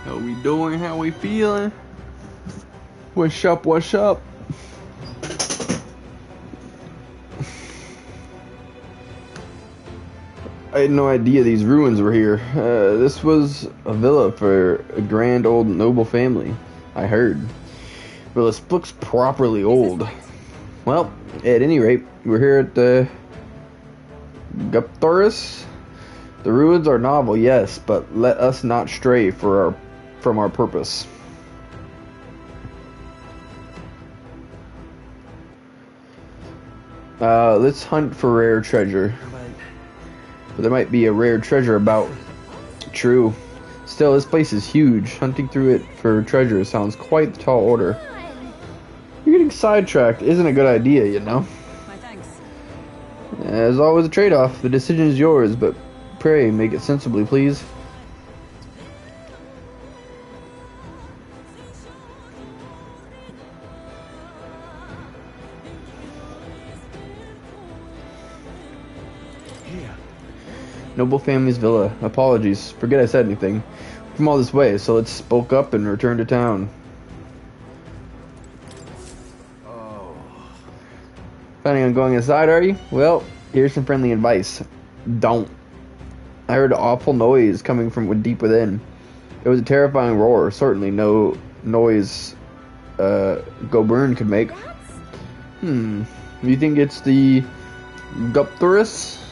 How we doing? How we feeling? What's up? What's up? I had no idea these ruins were here. This was a villa for a grand old noble family, I heard. But this looks properly old. Well, at any rate, we're here at the Guptoris. The ruins are novel, yes, but let us not stray from our purpose. Let's hunt for rare treasure. But there might be a rare treasure about. True. Still, this place is huge. Hunting through it for treasure sounds quite the tall order. You're getting sidetracked isn't a good idea, you know. My thanks. As always, a trade-off. The decision is yours, but pray make it sensibly, please. Noble family's villa. Apologies. Forget I said anything. We're from all this way, so let's bulk up and return to town. Oh. Planning on going inside, are you? Well, here's some friendly advice. Don't. I heard an awful noise coming from deep within. It was a terrifying roar. Certainly no noise Goburn could make. You think it's the Guptoris?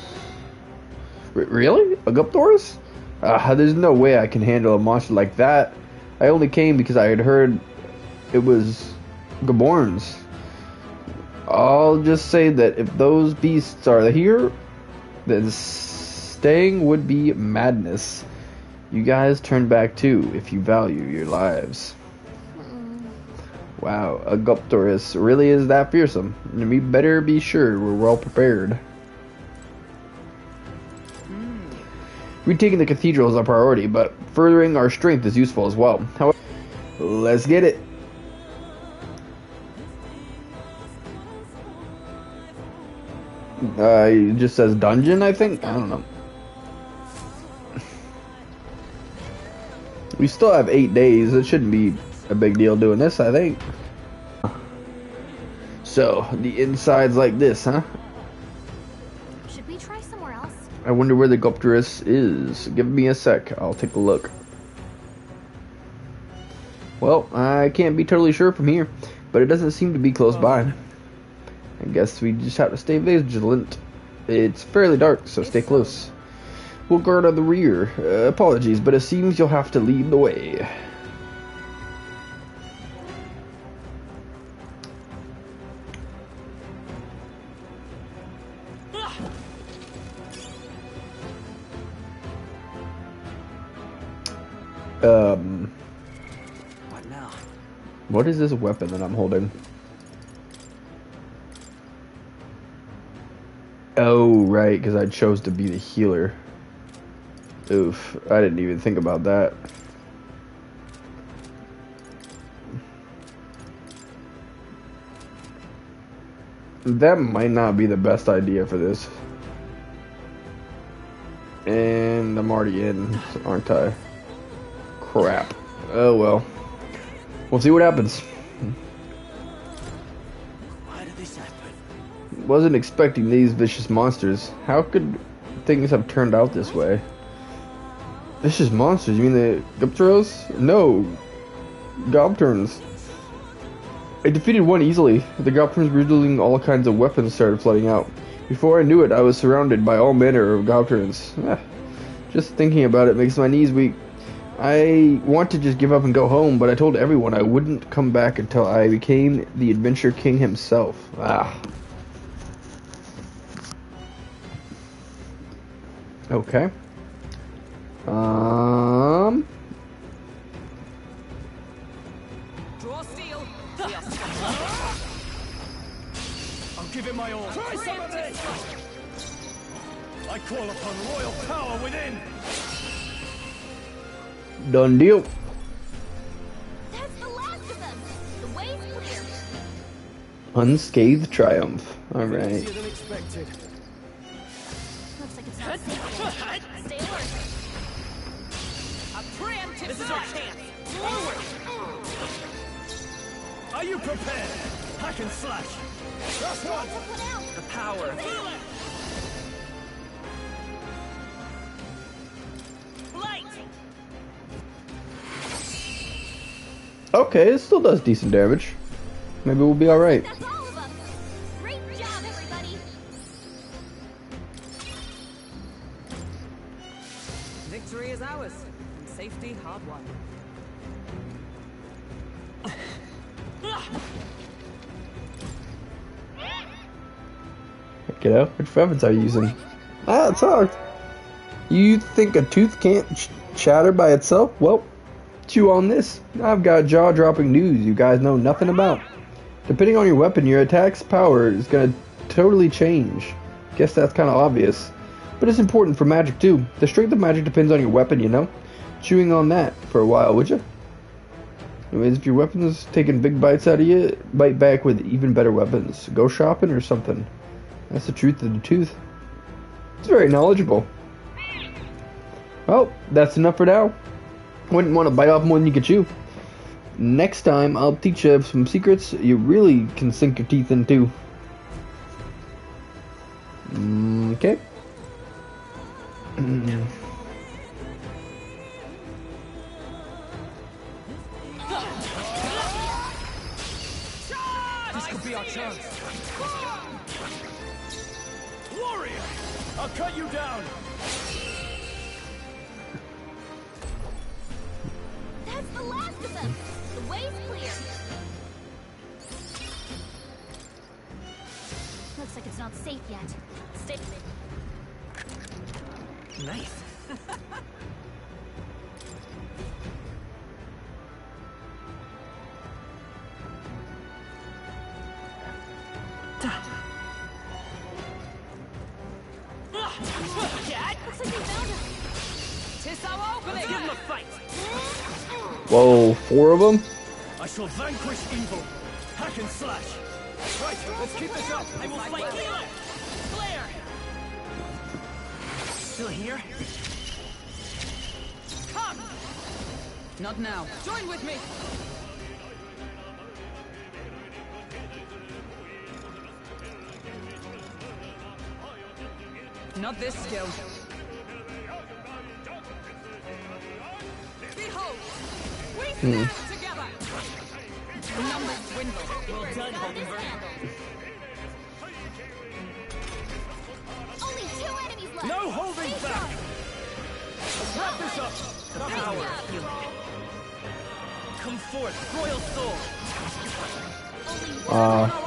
Really? A Guptoris? There's no way I can handle a monster like that. I only came because I had heard it was Goborns. I'll just say that if those beasts are here, then staying would be madness. You guys turn back too, if you value your lives. Wow, a Guptoris really is that fearsome. And we better be sure we're well prepared. Retaking the cathedral is our priority, but furthering our strength is useful as well. However, let's get it. It just says dungeon, I think? I don't know. We still have 8 days. It shouldn't be a big deal doing this, I think. So, the inside's like this, huh? Should we try somewhere else? I wonder where the Guptoris is. Give me a sec. I'll take a look. Well, I can't be totally sure from here, but it doesn't seem to be close by. I guess we just have to stay vigilant. It's fairly dark, so stay close. We'll guard on the rear. Apologies, but it seems you'll have to lead the way. What now? What is this weapon that I'm holding? Oh, right, because I chose to be the healer. Oof, I didn't even think about that. That might not be the best idea for this. And I'm already in, aren't I? Crap. Oh well. We'll see what happens. Why did this happen? Wasn't expecting these vicious monsters. How could things have turned out this way? Vicious monsters? You mean the Guptoros? No. Gobturns. I defeated one easily. The Gobturns wielding all kinds of weapons started flooding out. Before I knew it, I was surrounded by all manner of Gobturns. Just thinking about it makes my knees weak. I want to just give up and go home, but I told everyone I wouldn't come back until I became the Adventure King himself. Okay. Draw steel. I'll give it my all. Try somebody! I call upon royal power within! Done deal. That's the last of them. The way's clear. Unscathed triumph. Alright. Easier than expected. Looks like it's not safe. Stay alert. A preemptive this is our chance. you prepared? Hack and slash. Just one. The power. Light. Okay, it still does decent damage. Maybe we'll be alright. That's all of them. Great job, everybody. Victory is ours, and safety hard won. Get out. Which weapons are you using? Ah, it talked. You think a tooth can't chatter by itself? Well, chew on this. I've got jaw-dropping news you guys know nothing about. Depending on your weapon, your attack's power is gonna totally change. Guess that's kind of obvious. But it's important for magic too. The strength of magic depends on your weapon, you know? Chewing on that for a while, would you? Anyways, if your weapon's taking big bites out of you, bite back with even better weapons. Go shopping or something. That's the truth of the tooth. It's very knowledgeable. Well, that's enough for now. Wouldn't want to bite off more than you could chew. Next time, I'll teach you some secrets you really can sink your teeth into. Okay. This could be our chance. Warrior! I'll cut you down! That's the last of them. The way's clear. Looks like it's not safe yet. Stay. Nice. Looks like they found us. Tis our opening! Give him a fight! Whoa, 4 of them? I shall vanquish evil. Hack and slash. Right, let's keep this up. I will fight healer. Flare. Still here? Come! Not now. Join with me! Not this skill. Behold! We stand together! Numbers dwindle. Well done, Hulkenberg. Only 2 enemies left. No holding Stay back. strong. Let's wrap this up. The power of healing. Come forth, royal soul. I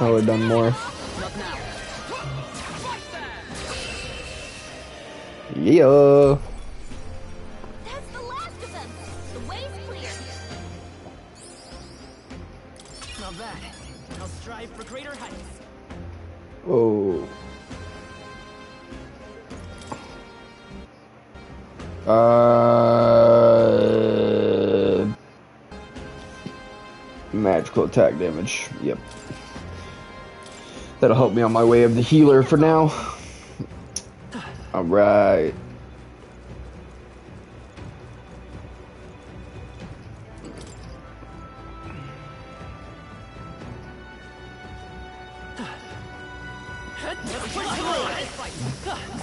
would have done more. Not now. Fight there! Yeah. That's the last of them. The way's clear. Not bad. I'll strive for greater heights. Oh. Magical attack damage. Yep. That'll help me on my way of the healer for now. Alright.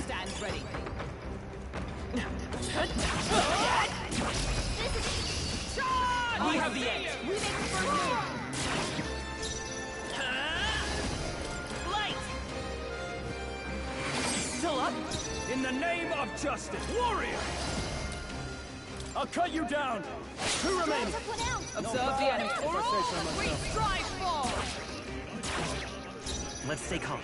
Stand ready. We have the edge. We make the first move. Light! Still up? In the name of justice, warrior! I'll cut you down. Who remains? Took one out. Observe the enemy. For all that we strive for! Let's stay calm.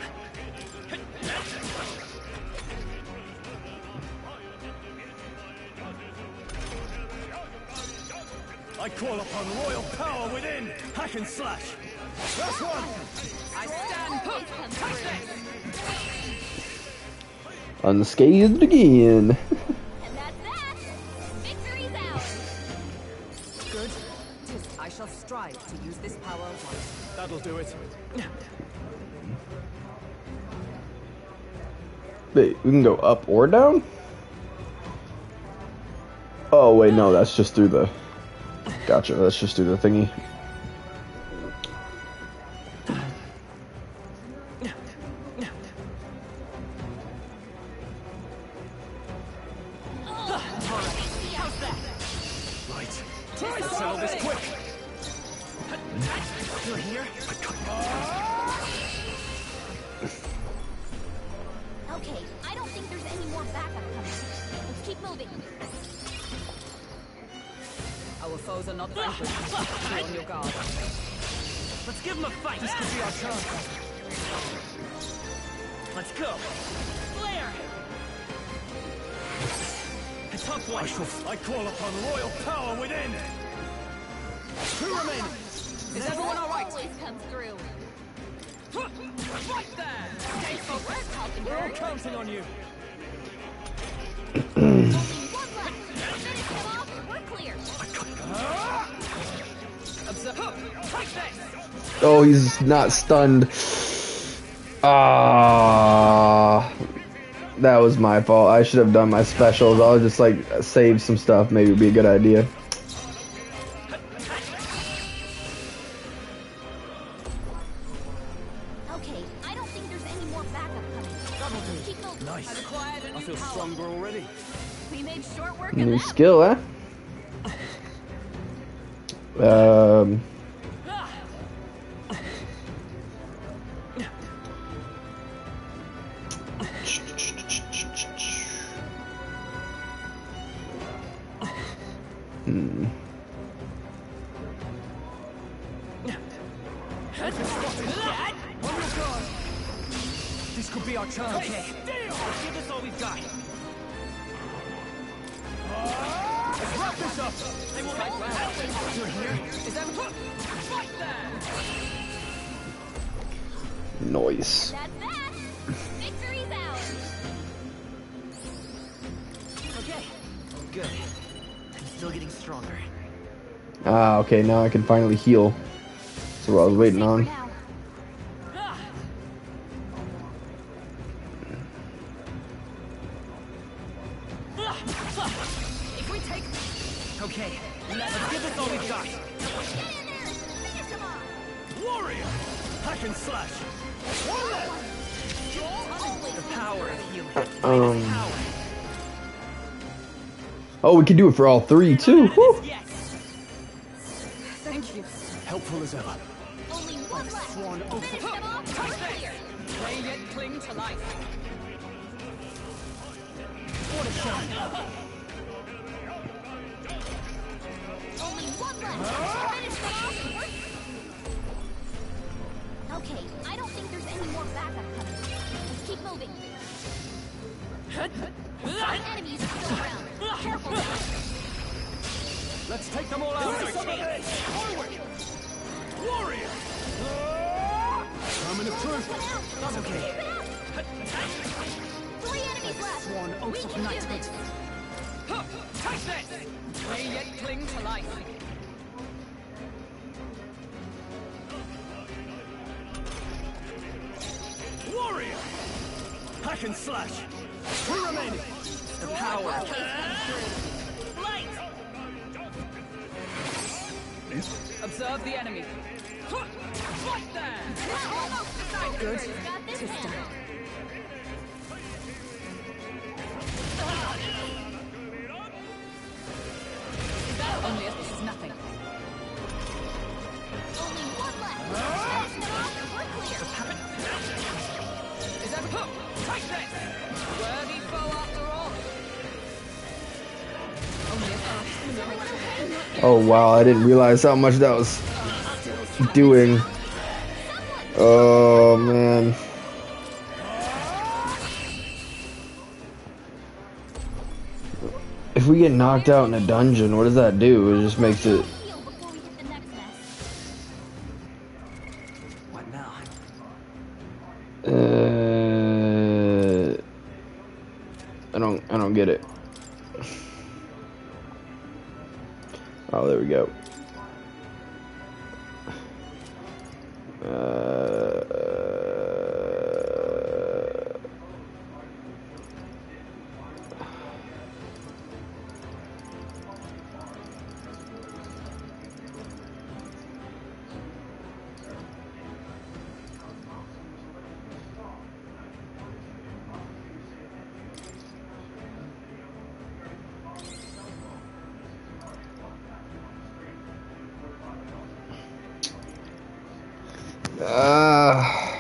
I call upon royal power within. Hack and slash. That's one. I stand put! Touch this! Unscathed again. And that's that. Victory's ours. Good. Tis I shall strive to use this power once. That'll do it. Wait, we can go up or down? Oh, wait, no, that's just through the... Gotcha, let's just do the thingy. Right. Let's settle this quick. You're here? Okay, I don't think there's any more backup coming. Let's keep moving. Our foes are not vanquished. Be on your guard. Let's give him a fight. This could be our chance. Let's go. Flare! A tough one. I call upon royal power within. Two remaining. Is everyone all right? Always comes through. Right there! Stay focused, We're all Falconberg. counting on you. Only one left. Finish them off. We're clear. Take this! Oh, he's not stunned. Ah, that was my fault. I should have done my specials. I'll just like save some stuff. Maybe it'd be a good idea. Okay, I don't think there's any more backup coming. Let's keep moving. Nice. I've acquired a I new feel power. stronger already. We made short work of New that. skill, huh? This could be our chance. Okay, let's give this all we've got. Let's wrap this up. I will fight well. You're here? Is everyone? Right there! Noise. That's that. Victory's ours. Okay, good. I'm still getting stronger. Ah, okay. Now I can finally heal. That's what I was waiting on. Now. If we take... Okay, let's give this all we've got. Get in there. Finish them off. Warrior. Hack and slash. One left. Always The comes power through. of healing. Power. Oh, we can do it for all three too. Woo. Yes! Thank you. Helpful as ever. Only one left. Sworn oath. Finish them off. We're clear. May yet cling to life. What a shot! Only one left. Finish them off. Okay, I don't think there's any more backup coming. Let's keep moving. Enemies are still around. Careful. Let's take them all out. Forward. Warrior. Moment of truth. That's okay. Keep it up. 3 enemies left. Sworn We oath of can do knighthood. this. Take this! May yet cling to life. Warrior. Hack and slash. Two remaining. The power. Light. Observe the enemy. Right there! Almost decided. Good. Got this handled. Only if this is nothing. Only one left. Finish them off and we're clear. Is everyone? Take this! Worthy foe after all. Only if Oh wow, I didn't realize how much that was doing. Oh man. If we get knocked out in a dungeon, what does that do? It just makes it... Heal before we hit the next mess. What now? I don't get it. Oh, there we go. I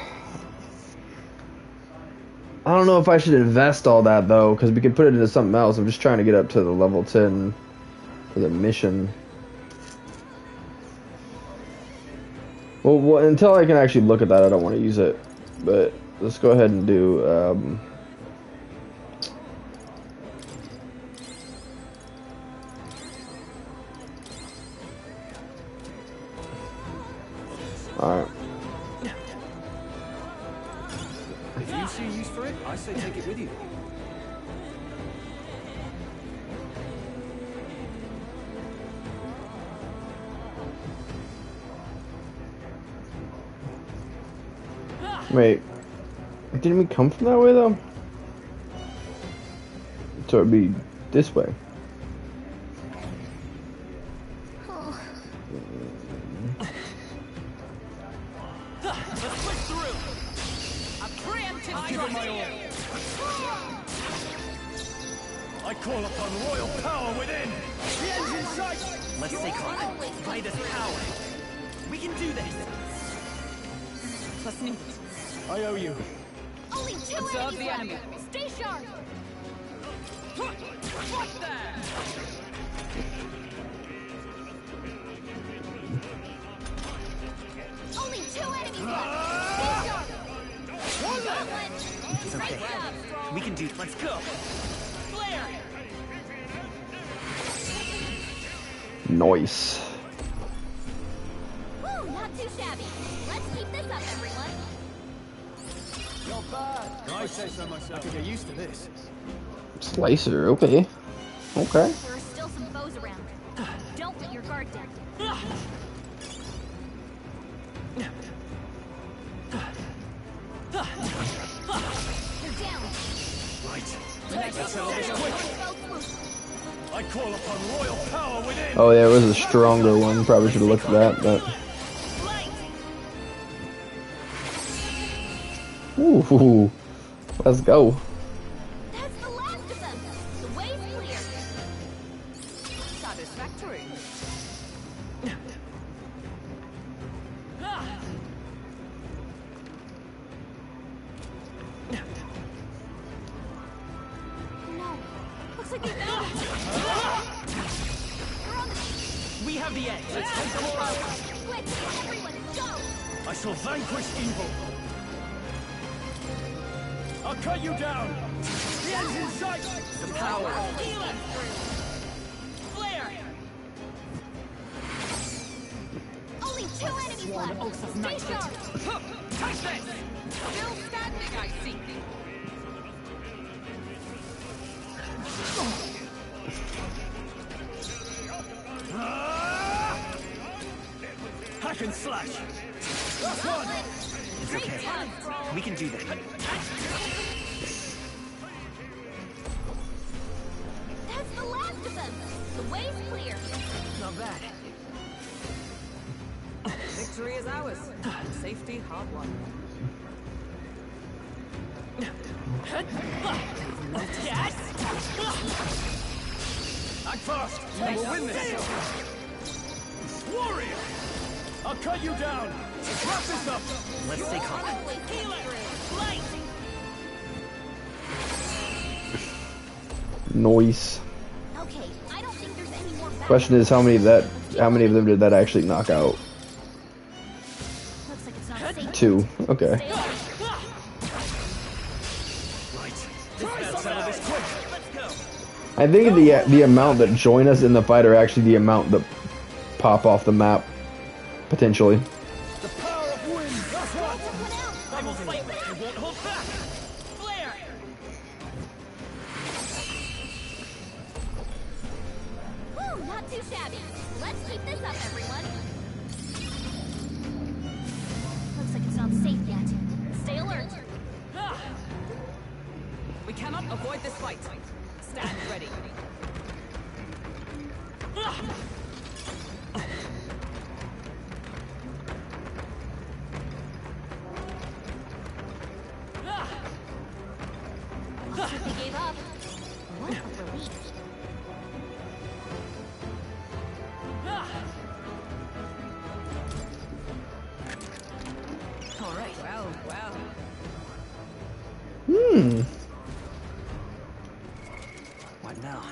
don't know if I should invest all that though, because we could put it into something else. I'm just trying to get up to the level 10 for the mission. Well, until I can actually look at that, I don't want to use it. But let's go ahead and do. All right. If you see use for it, I say take it with you. Wait, didn't we come from that way though? So it'd be this way. I call upon royal power within. The end's in sight. Let's stay calm. By this power. We can do this. Let's move. I owe you. Only two Observe the enemies enemy. left. Stay sharp. Right there. Only two enemies left. Stay sharp. It's okay. We can do. Let's go. Flare. Nice. Woo, not too shabby. Let's keep this up, everyone. Not bad. I say so myself. I could get used to this. Slicer, okay. Okay. There are still some foes around. Don't let your guard down. You're down. Right. Let's settle this quick. I call upon royal power within. Oh, yeah, it was a stronger one. Probably should have looked at that, but. Ooh, let's go. That's the last of them. The way's clear. Satisfactory. No. Looks like we found it. You're on the We have the edge. Let's take them all out. quick. Everyone, go. I shall vanquish evil. I'll cut you down. The end's in sight. The power. Flare. Only two enemies left. Stay sharp. Touch this. Still standing, I see. Hack and slash. Last one. It's okay. We can do that. That's the last of them. The way's clear. Not bad. Victory is ours. Safety hard won. Yes! Act fast. And we'll win this. Warrior. I'll cut you down. Let's wrap this up. Let's stay calm. Noise. Okay, I don't think there's any more back. Question is, how many of them did that actually knock out? Looks like it's not safe. 2. Okay. Stay alert. Let's settle this quick. I think the amount that join us in the fight are actually the amount that pop off the map, potentially. The power of wind. That's what. I will fight with you. Won't hold back. Flare. Woo, not too shabby. Let's keep this up, everyone. Looks like it's not safe yet. Stay alert. We cannot avoid this fight. Stand ready. Looks like they gave up. What a relief. What now?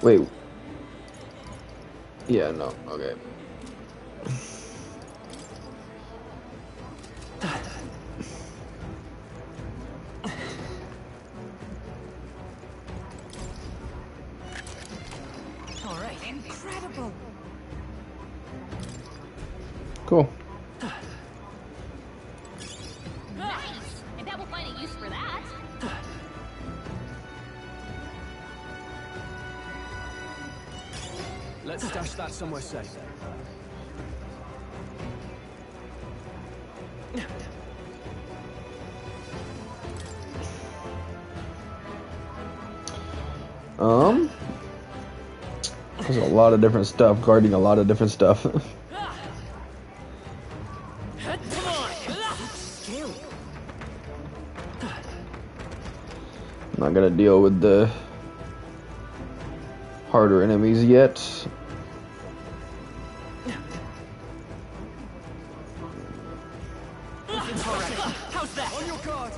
Wait. Yeah, no. Okay. All right. Incredible. Cool. Nice! I bet we'll find a use for that. Let's stash that somewhere safe. There's a lot of different stuff, guarding a lot of different stuff. I'm not gonna deal with the harder enemies yet. How's that? On your guard!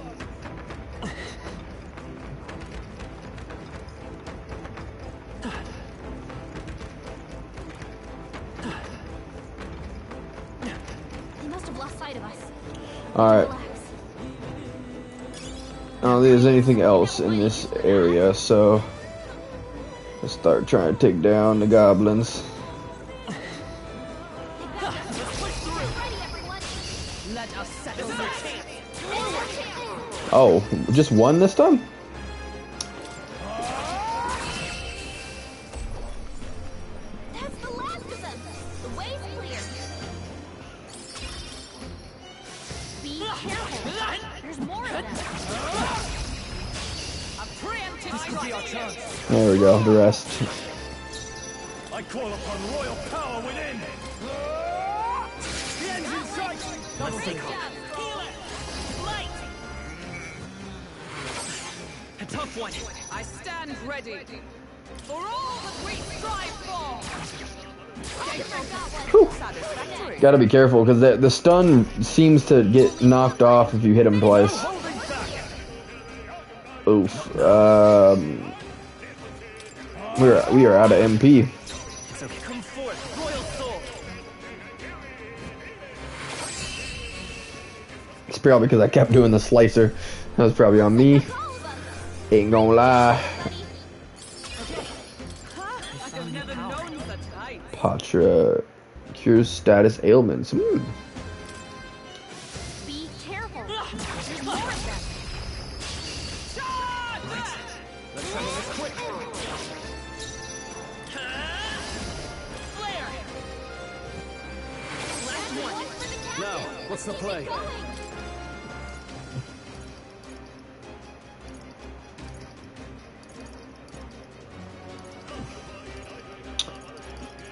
He must have lost sight of us. Alright. Relax. I don't think there's anything else in this area, so let's start trying to take down the goblins. Ready, everyone. Let us settle this. Oh, just one this time? That's the last of them. The way's clear. Be careful. There's more of them. A preemptive This could be our strike. chance. There we go, the rest. I call upon royal power within. The end's in sight. Let's take Great hope. job, Heal it. Light. A tough one. I stand ready. For all that we strive for. Satisfactory. Gotta be careful, because the stun seems to get knocked off if you hit him twice. Holding back. Oof. We are out of MP. So come forth, royal soul. It's probably because I kept doing the slicer. That was probably on me. Ain't gonna lie. I've never known such heights. Patra cures status ailments. Be careful. There's more of them. Let's handle this quick. Flare. Last one. For the captain. Now, what's the play? Going.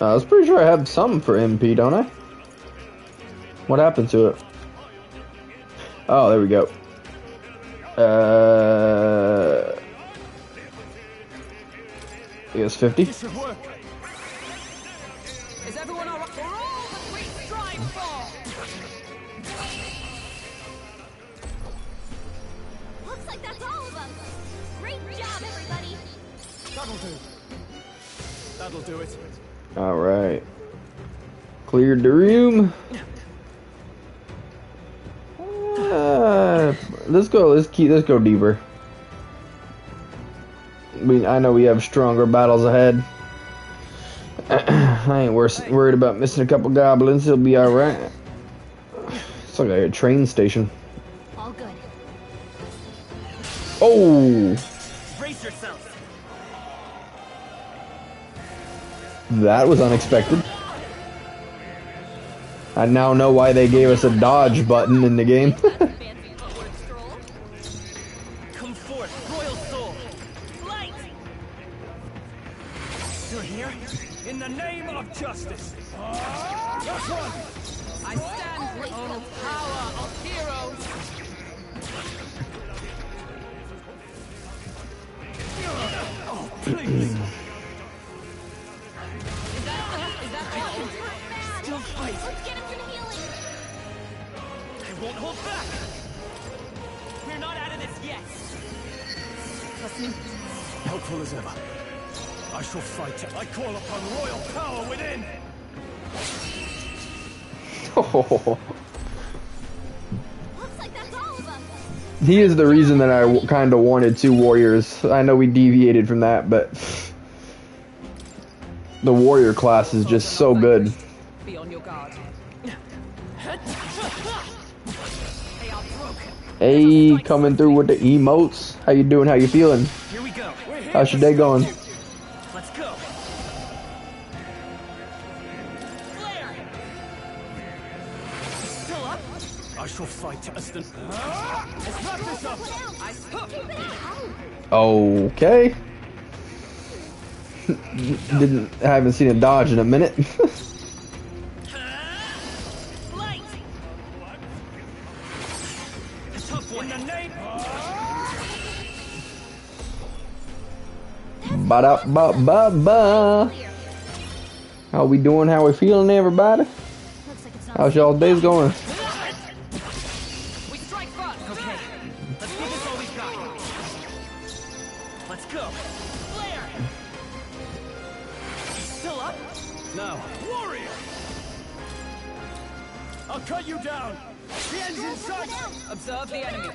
I was pretty sure I have some for MP, don't I? What happened to it? Oh, there we go. I guess 50. This should work. Is everyone all right? For all that we strive for. Looks like that's all of them. Great job, everybody. That'll do. That'll do it. Alright. Cleared the room. Let's go deeper. I know we have stronger battles ahead. I ain't worried about missing a couple goblins. It'll be alright. It's like a train station. All good. Oh, Brace yourself. that was unexpected. I now know why they gave us a dodge button in the game. Fancy upward stroll. Come forth, royal soul. Light. Still here? In the name of justice. That's one. I stand for the power of heroes. Oh, please. Is that all? Still fight. Let's get him some healing. I won't hold back. We're not out of this yet. Helpful as ever. I shall fight. I call upon royal power within. Looks like that's all of us. He is the reason that I kind of wanted 2 warriors. I know we deviated from that, but the warrior class is just so good. Be on your guard. Hey, coming through with the emotes. How you doing? How you feeling? Here we go. How's your day going? Let's go. Flare. Still up? I shall fight as the... Let's wrap this up. Okay. I haven't seen a dodge in a minute. Light. A tough one. In the name. Ba-da-ba-ba-ba. How we doing? How we feeling, everybody? Looks like it's not How's y'all days going? We strike first. Okay. Let's give this all we've got. Let's go. Flare. Still up? Now, warrior. I'll cut you down. The end's in sight. Observe the enemy.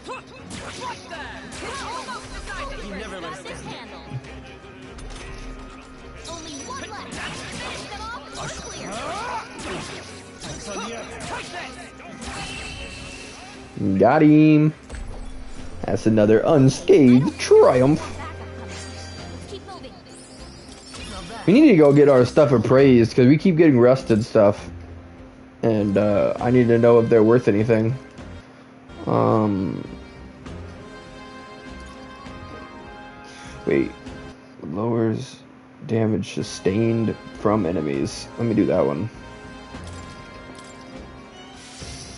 Right there. It's almost decided. You never let us this down. handle. Only one left. Finish them off and we're clear. Got him. That's another unscathed triumph. Let's keep moving. We need to go get our stuff appraised because we keep getting rusted stuff, and I need to know if they're worth anything. Wait, lowers damage sustained from enemies. Let me do that one.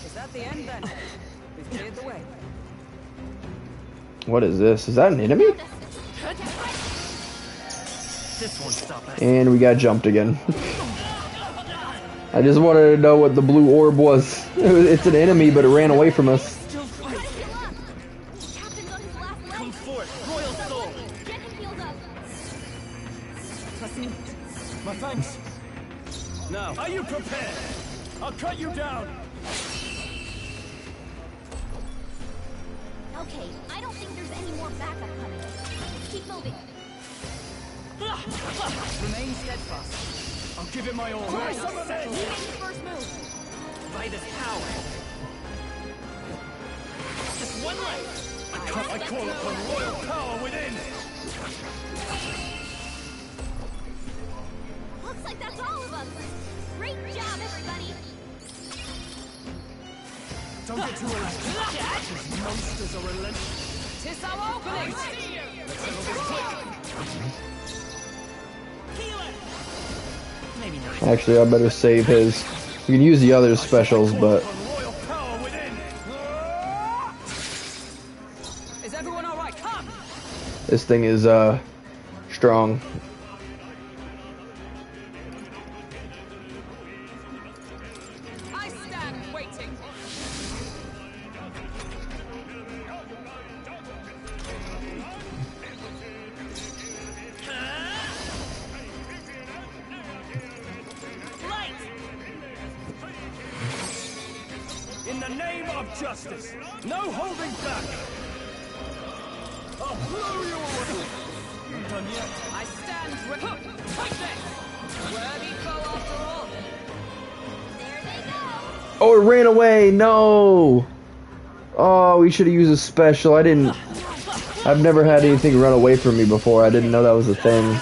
Is that the end then? We've cleared the way. What is this? Is that an enemy? This won't stop us. And we got jumped again. I just wanted to know what the blue orb was. It's an enemy, but it ran away from us. Still fight. Captain's on his last leg. Come forth, royal soul. Get him healed up. My thanks. Now. Are you prepared? I'll cut you down. Okay, I don't think there's any more backup coming. Keep moving. Remain steadfast. I'll give it my all. He made his first move. By this power. Just one left. I call upon royal power within. Looks like that's all of us. Great job, everybody. Don't get too relaxed. These monsters are relentless. Tis our opening. Maybe not. Actually, I better save his. We can use the other specials, but Royal power within. Is everyone all right? Come. this thing is strong. I stand waiting. Light. In the name of justice, no holding back. I'll blow you away. Not done yet. I stand ready. Take this. Worthy foe after all. There they go. Oh, it ran away. No. Oh, we should have used a special. I've never had anything run away from me before. I didn't know that was a thing.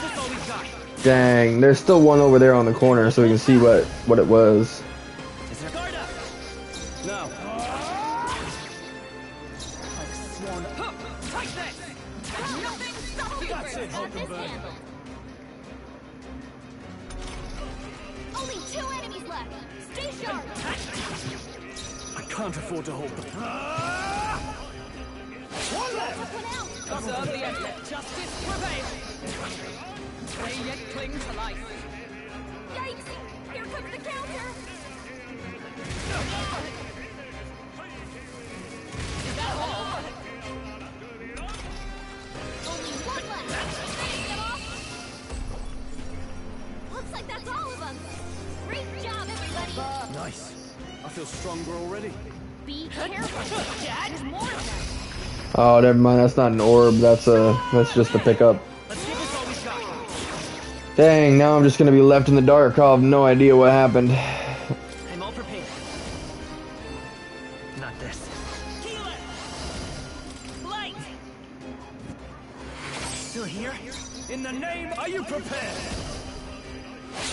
Dang, there's still one over there on the corner so we can see what it was. No. Only 2 enemies left. Stay sharp. I can't afford to hold them. One left. Observe the end. Let justice prevail. They yet cling to life. Yikes! Here comes the counter. Is that all? Only one left. Finish them off. Looks like that's all of them. Great job, everybody. Nice. I feel stronger already. Be careful. There's more of them. Oh, never mind. That's not an orb. That's just a pickup. Let's give this all we got. Dang, now I'm just gonna be left in the dark. I'll have no idea what happened. I'm all prepared. Not this. Healer! Light! Still here? In the name, are you prepared?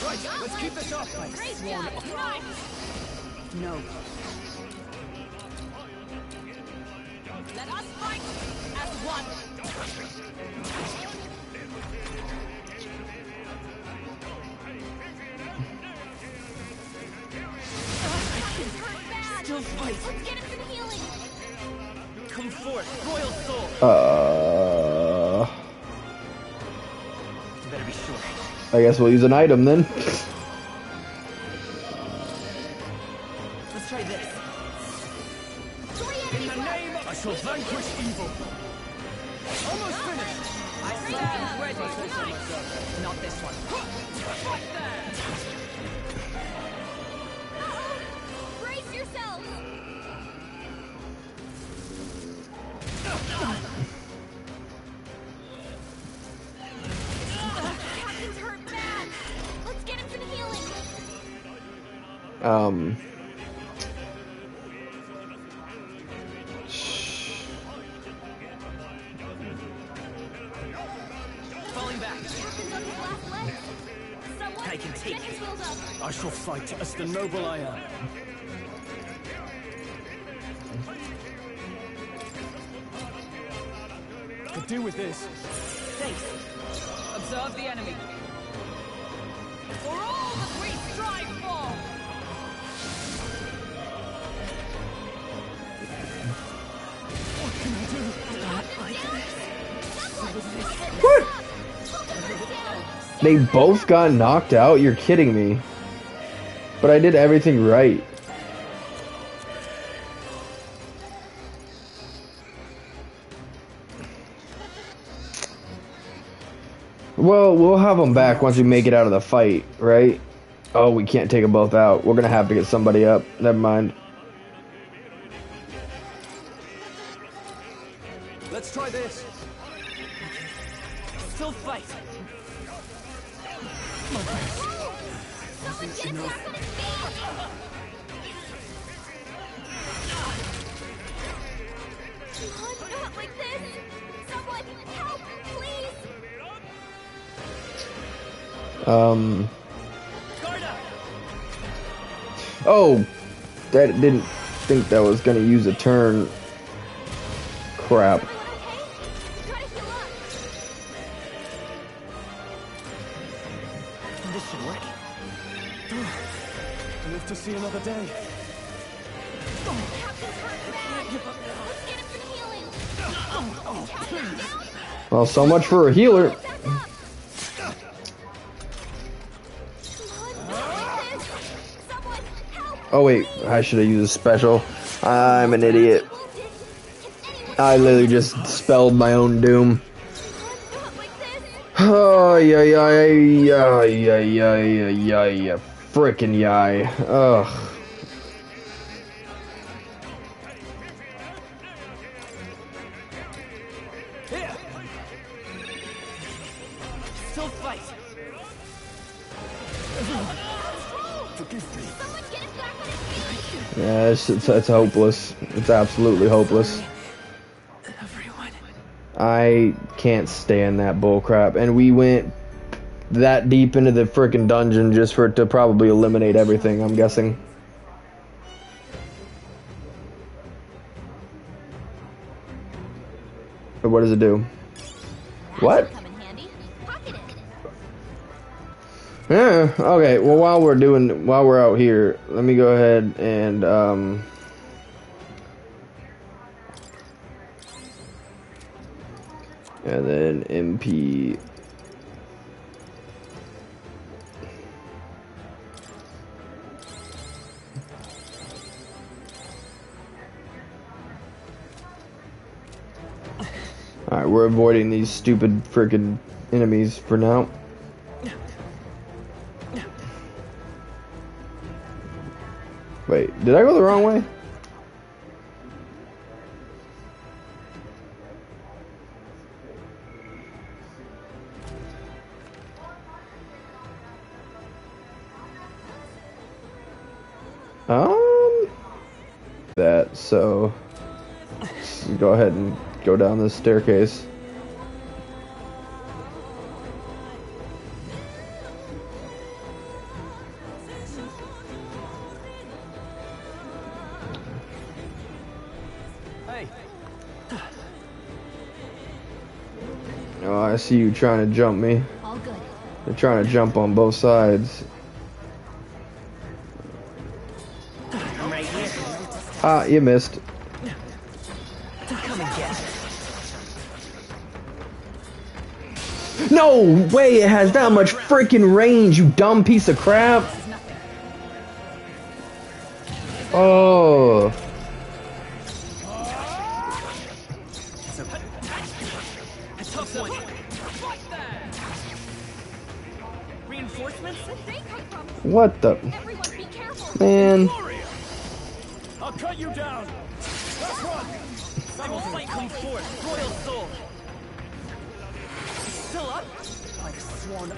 Right, let's keep this up. Great job. Nice. No. Let us fight as one. Still fight. Let's get him some healing. Come forth, royal soul. Better be sure. I guess we'll use an item then. Let's try this. 3 In enemies the left. name, I shall vanquish evil. Almost finished. I stand ready. Not this one. Right there. Uh-oh. Brace yourselves. Captain's hurt bad. Let's get him some healing. Falling back. Captain's on his last leg. Someone I can take get his healed up. I shall fight as the noble I am. Could do with this. Thanks. Observe the enemy. For all that we strive for! What can I do? What? They both got knocked out? You're kidding me. But I did everything right. Well, we'll have them back once we make it out of the fight, right? Oh, we can't take them both out. We're gonna have to get somebody up. Never mind. Let's try this. Still fight. Someone get him back on his feet. Not like this. Someone help, please. Oh, that didn't think that was gonna use a turn. Crap. Everyone okay? Try to heal up. This should work. Live to see another day. Captain's hurt bad. Let's get him some healing. Captain's down. Well, so much for a healer. Back up. Come on, not like this. Someone help. Oh wait, I should have used a special. I'm an idiot. Wounded. Can anyone I literally just spelled my own doom. not like this? Oh, yeah, yeah, yeah, yeah, yeah, yeah, yeah, yeah. Frickin' yay. Ugh. Here! Still fight. Forgive me. Someone get him back on his feet. Yeah, it's hopeless. It's absolutely hopeless. Everyone. I can't stand that bullcrap. And we went that deep into the frickin' dungeon just for it to probably eliminate everything, I'm guessing. But what does it do? What? Yeah, okay, well while we're out here, let me go ahead and then MP. Alright, we're avoiding these stupid freaking enemies for now. Wait, did I go the wrong way? That, so let's go ahead and go down this staircase. Hey. Oh, I see you trying to jump me. All good. They're trying to jump on both sides. Ah, you missed. No way it has that much freaking range, you dumb piece of crap. Oh. What the? Man. I'll cut you down. Let's run. I will fight come forth, royal soul. Still up? I've sworn.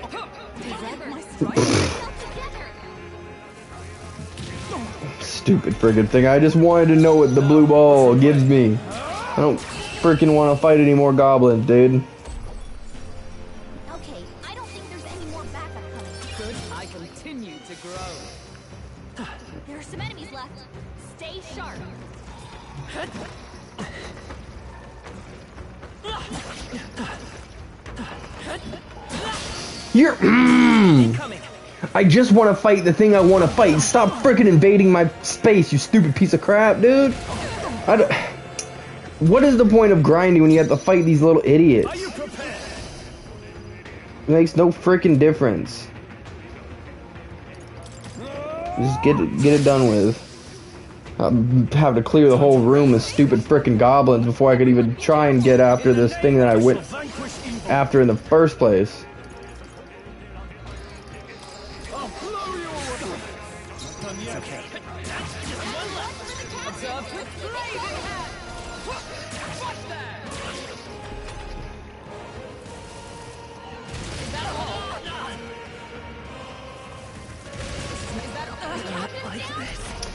Stupid friggin' thing. I just wanted to know what the blue ball gives me. I don't freaking want to fight any more goblins, dude. Okay, I don't think there's any more backup coming. Good, I continue to grow. There are some enemies left. Stay sharp. You're. I just want to fight the thing I want to fight. Stop freaking invading my space, you stupid piece of crap, dude. What is the point of grinding when you have to fight these little idiots? It makes no freaking difference. Just get it done with. I'd have to clear the whole room of stupid frickin' goblins before I could even try and get after this thing that I went after in the first place.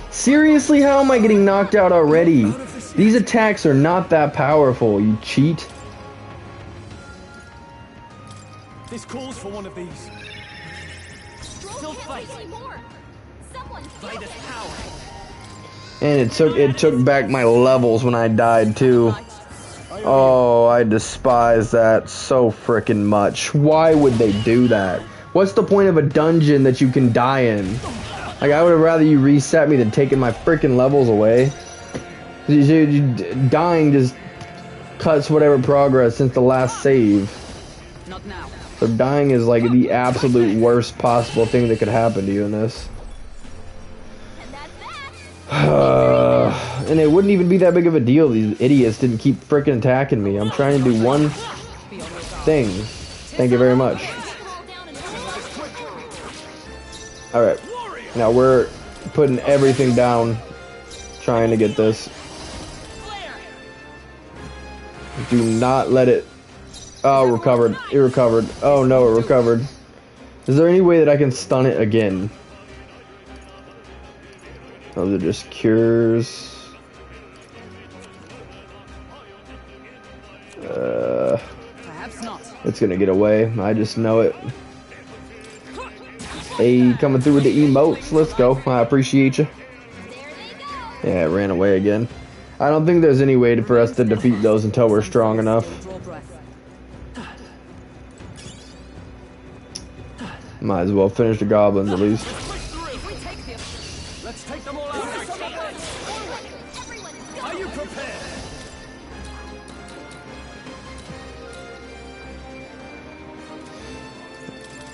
Seriously, how am I getting knocked out already? These attacks are not that powerful, you cheat. This calls for one of these. Still fight. Someone fight us power. And it took back my levels when I died too. Oh, I despise that so frickin' much. Why would they do that? What's the point of a dungeon that you can die in? Like, I would have rather you reset me than taking my freaking levels away. Dying just cuts whatever progress since the last save. Not now. So dying is like the absolute worst possible thing that could happen to you in this. And it wouldn't even be that big of a deal. These idiots didn't keep freaking attacking me. I'm trying to do one thing. Thank you very much. Alright. Now we're putting everything down, trying to get this. Do not let it... Oh, recovered. It recovered. Oh no, it recovered. Is there any way that I can stun it again? Those are just cures. Perhaps not. It's gonna get away. I just know it. Hey, coming through with the emotes. Let's go. I appreciate you. Yeah, it ran away again. I don't think there's any way for us to defeat those until we're strong enough. Draw breath. Might as well finish the goblins at least. Let's take them all out. Are you prepared?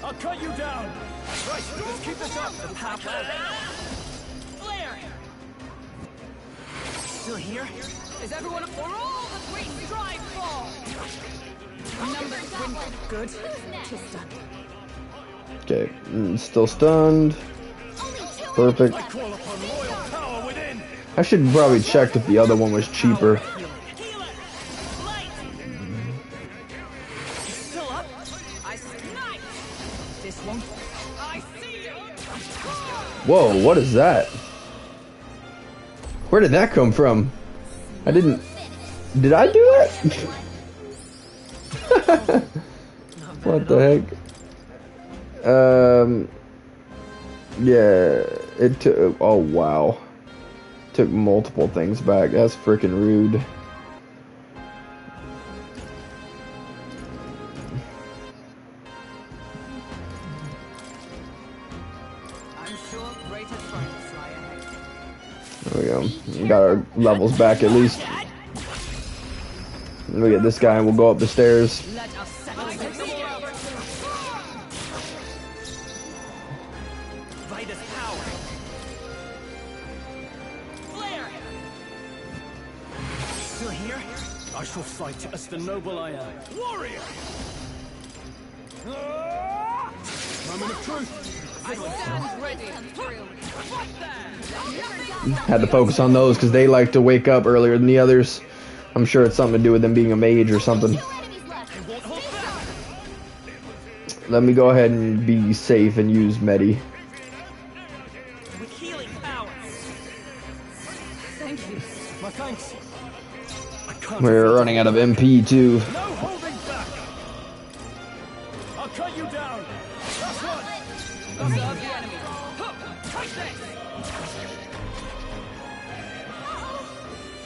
I'll cut you down. Right, let's keep this up. The power. Flare! Still here? Is everyone for all that we strive for? Numbers dwindle. Good. Just stunned. Okay, still stunned. Perfect. I call upon royal power within. I should probably check if the other one was cheaper. Healer! Light! Still up? I snipe! This one. I see you! Whoa, what is that? Where did that come from? I didn't... Did I do that? What the heck? Yeah, it took... Oh, wow. Took multiple things back. That's freaking rude. I'm sure greater triumphs lie ahead. There we go. We got our levels back at least. We get this guy and we'll go up the stairs. Let us settle this. Vitus power. Flare! Still here? I shall fight as the noble I am. Warrior! Moment of truth. I stand ready. What there? Had to focus on those because they like to wake up earlier than the others. I'm sure it's something to do with them being a mage or something. Let me go ahead and be safe and use Medi. With healing power. Thank you. My thanks. I can't. We're running out of MP too. No holding back. I'll cut you down. Last one. Observe the enemy. Take this!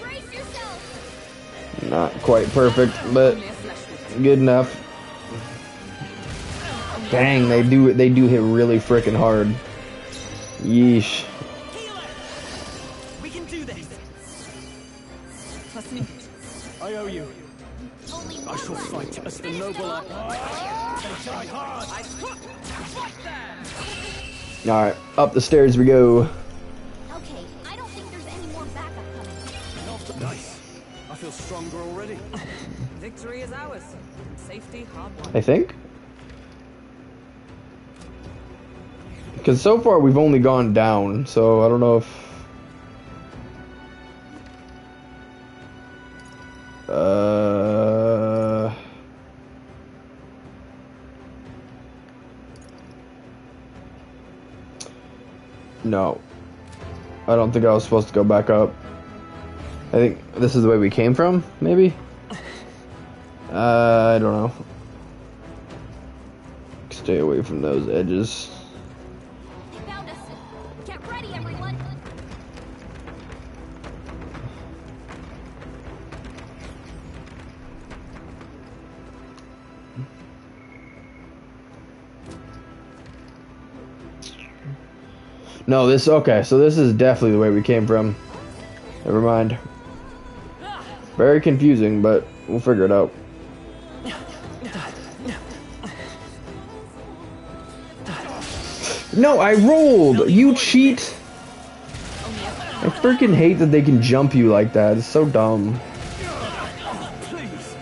Brace yourself! Not quite perfect, but good enough. Dang, they do hit really freaking hard. Yeesh. Healer. We can do this. Trust me. I owe you. I shall fight as the noble I am. They die hard. What there? Alright, up the stairs we go. Okay, I don't think there's any more backup coming. Nice. I feel stronger already. Victory is ours. Safety hard won. I think. Because so far we've only gone down, so I don't know if... No. I don't think I was supposed to go back up. I think this is the way we came from, maybe? I don't know. Stay away from those edges. They found us. Get ready, everyone! No, okay, so this is definitely the way we came from. Never mind. Very confusing, but we'll figure it out. No, I rolled! You cheat! I freaking hate that they can jump you like that. It's so dumb. Please.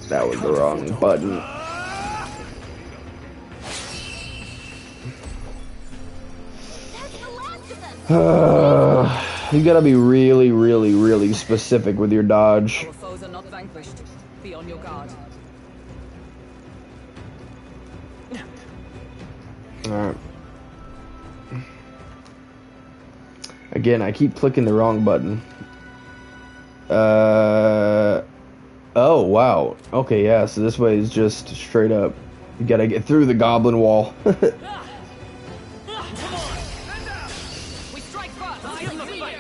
That was the wrong button. That's the last of them! You gotta be really, really, really specific with your dodge. Our foes are not vanquished. Be on your guard. Alright. Again, I keep clicking the wrong button. Oh, wow. Okay, yeah, so this way is just straight up. You gotta get through the goblin wall. Come on! Stand down! We strike first! Give them the fight!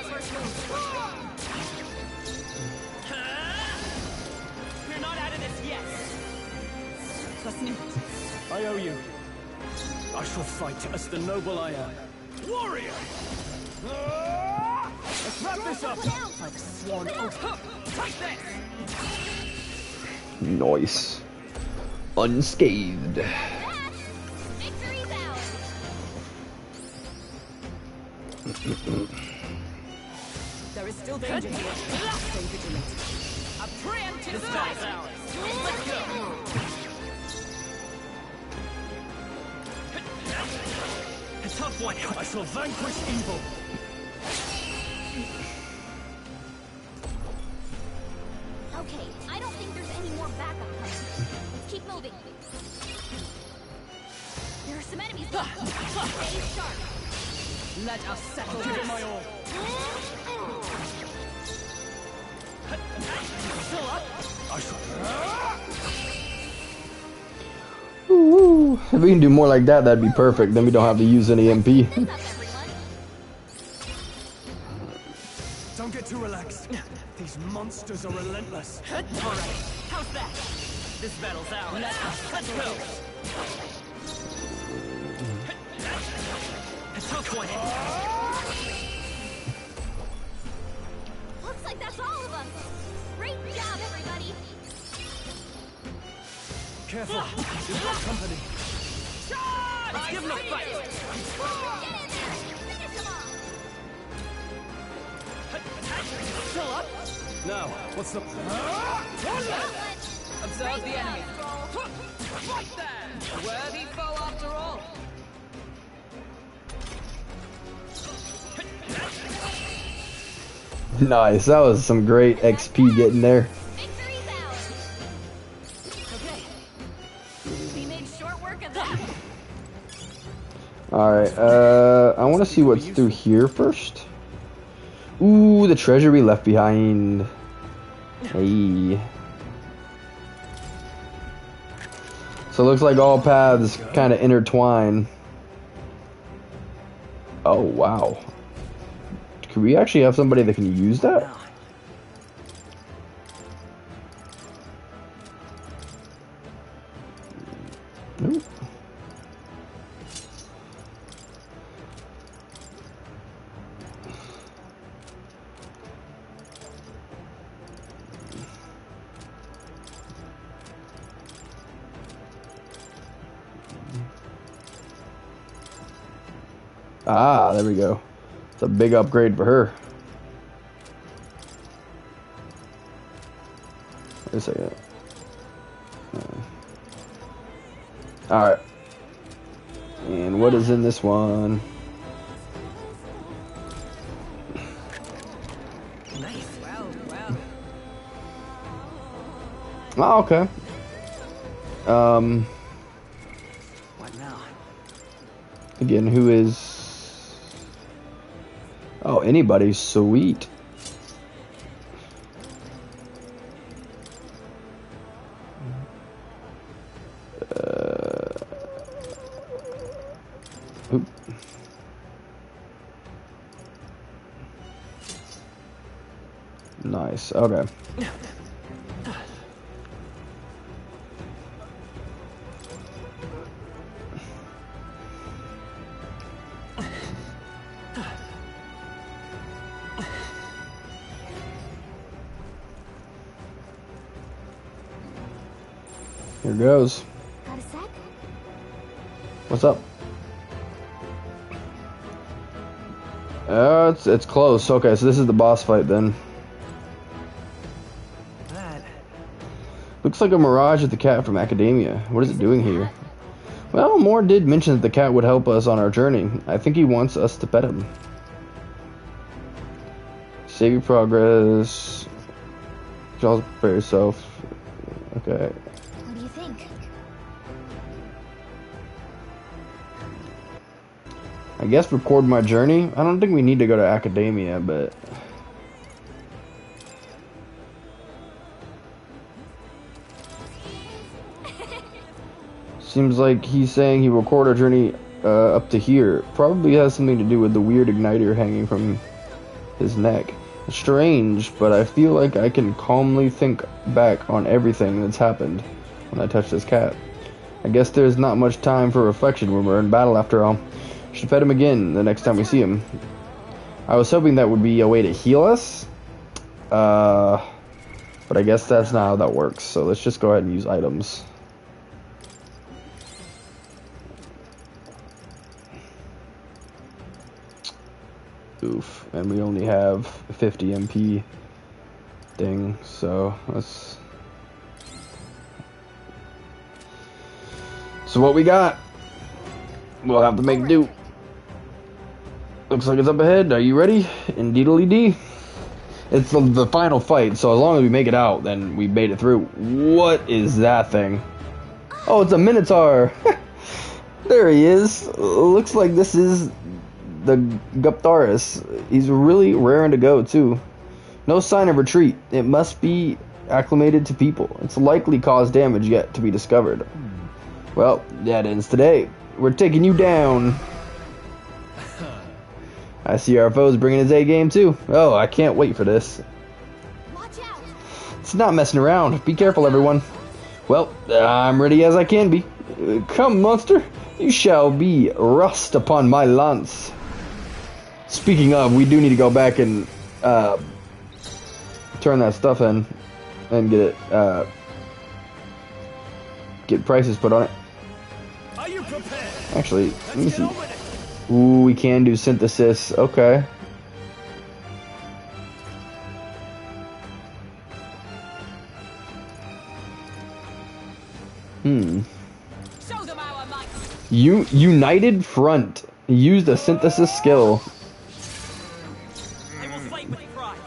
We're not out of this yet! I owe you. I shall fight as the noble I am. Warrior! Let's wrap this up! Like sworn oath. Take this! Nice. Unscathed. Victory's ours. There is still danger here. Stay vigilant. A preemptive strike! Let's go! A tough one. I shall vanquish evil. Okay, I don't think there's any more backup coming. Let's keep moving. There are some enemies. Stay sharp. Let us settle Give it this! my all. Still up? I shall... Ooh, if we can do more like that, that'd be perfect. Then we don't have to use any MP. This up, everyone. Don't get too relaxed. These monsters are relentless. Alright, how's that? This battle's ours. Let's go! A tough one. Looks like that's all of us. Great job, everybody. Careful. You've got company. Let's give them a fight! Get in there. Finish them off. Still up? Now, what's the... Observe the enemy. Right there! A worthy foe after all. Nice, that was some great XP getting there. Victory's ours. Okay. We made short work of that. Alright, I want to see what's through here first. Ooh, the treasure we left behind. Hey. So it looks like all paths kind of intertwine. Oh, wow. Could we actually have somebody that can use that? Nope. Ah, there we go. It's a big upgrade for her. Wait a second. Alright. And what is in this one? Nice. Well. Oh, okay. What now? Again, who is... Oh, anybody. Sweet. Oop. Nice. Okay. Here goes. Got a sec? What's up? It's close. Okay, so this is the boss fight then. Looks like a mirage at the cat from Academia. What is it doing here? Well, Moore did mention that the cat would help us on our journey. I think he wants us to pet him. Save your progress. Just prepare yourself. Okay. What do you think? I guess record my journey. I don't think we need to go to academia, but seems like he's saying he will record our journey up to here. Probably has something to do with the weird igniter hanging from his neck. Strange, but I feel like I can calmly think back on everything that's happened when I touch this cap. I guess there's not much time for reflection when we're in battle after all. Should pet him again the next time we see him. I was hoping that would be a way to heal us. But I guess that's not how that works. So let's just go ahead and use items. Oof. And we only have 50 MP thing. So let's... So what we got? We'll have to make do. Looks like it's up ahead. Are you ready? Indeedly-dee. It's the final fight, so as long as we make it out, then we made it through. What is that thing? Oh, it's a Minotaur. There he is. Looks like this is the Guptaris. He's really raring to go, too. No sign of retreat. It must be acclimated to people. It's likely caused damage yet to be discovered. Well, that ends today. We're taking you down. I see our foe's bringing his A game too. Oh, I can't wait for this. Watch out. It's not messing around. Be careful, everyone. Well, I'm ready as I can be. Come, monster. You shall be rust upon my lance. Speaking of, we do need to go back and turn that stuff in and get it get prices put on it. Are you prepared? Actually, let me see. Ooh, we can do synthesis. Okay. Show them our might. United Front used a synthesis skill. I will fight with pride.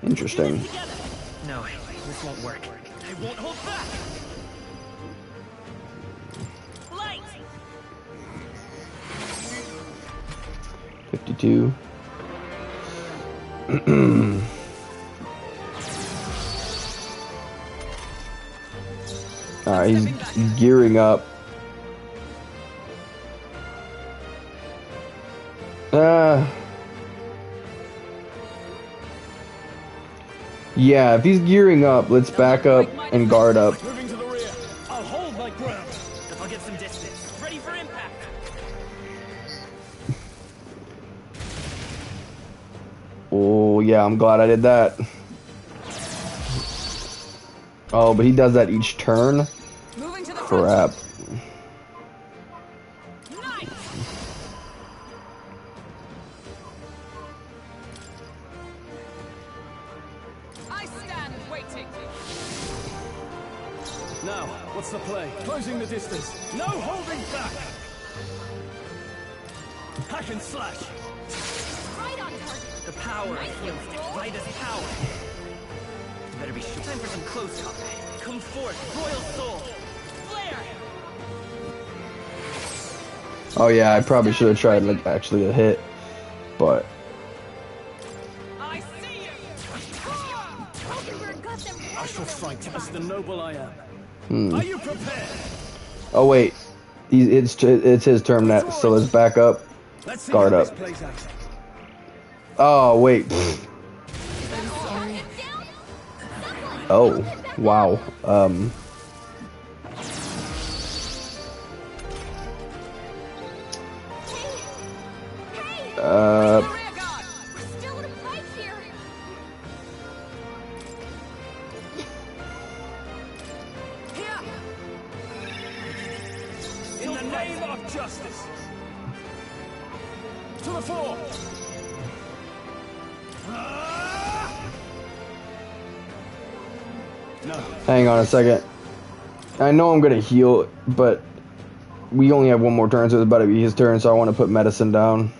Interesting. No, this won't work. I won't hold back. Light. 52. Alright, he's gearing up. Yeah, if he's gearing up, let's back up and guard up. Moving to the rear. I'll hold my ground. I'll get some distance. Ready for impact. Oh, yeah, I'm glad I did that. Oh, but he does that each turn? Moving to the Crap. Nice. I stand waiting. Now, what's the play? Closing the distance. No holding back. Hack and slash. Right on target. The power I feel. Right as power. Better be sure. Time for some close combat. Come forth, royal soul. Flare. Oh yeah, I probably should have tried like actually a hit, but I see you. I shall fight as the noble I am. Are you prepared? oh wait, it's his turn next, so let's back up, Let's see guard how up. this plays out. Oh wait. Oh wow. Rear guard. We're still in a fight here. In the name of justice. To the fore. No. Hang on a second. I know I'm gonna heal, but we only have one more turn, so it's about to be his turn, so I want to put medicine down.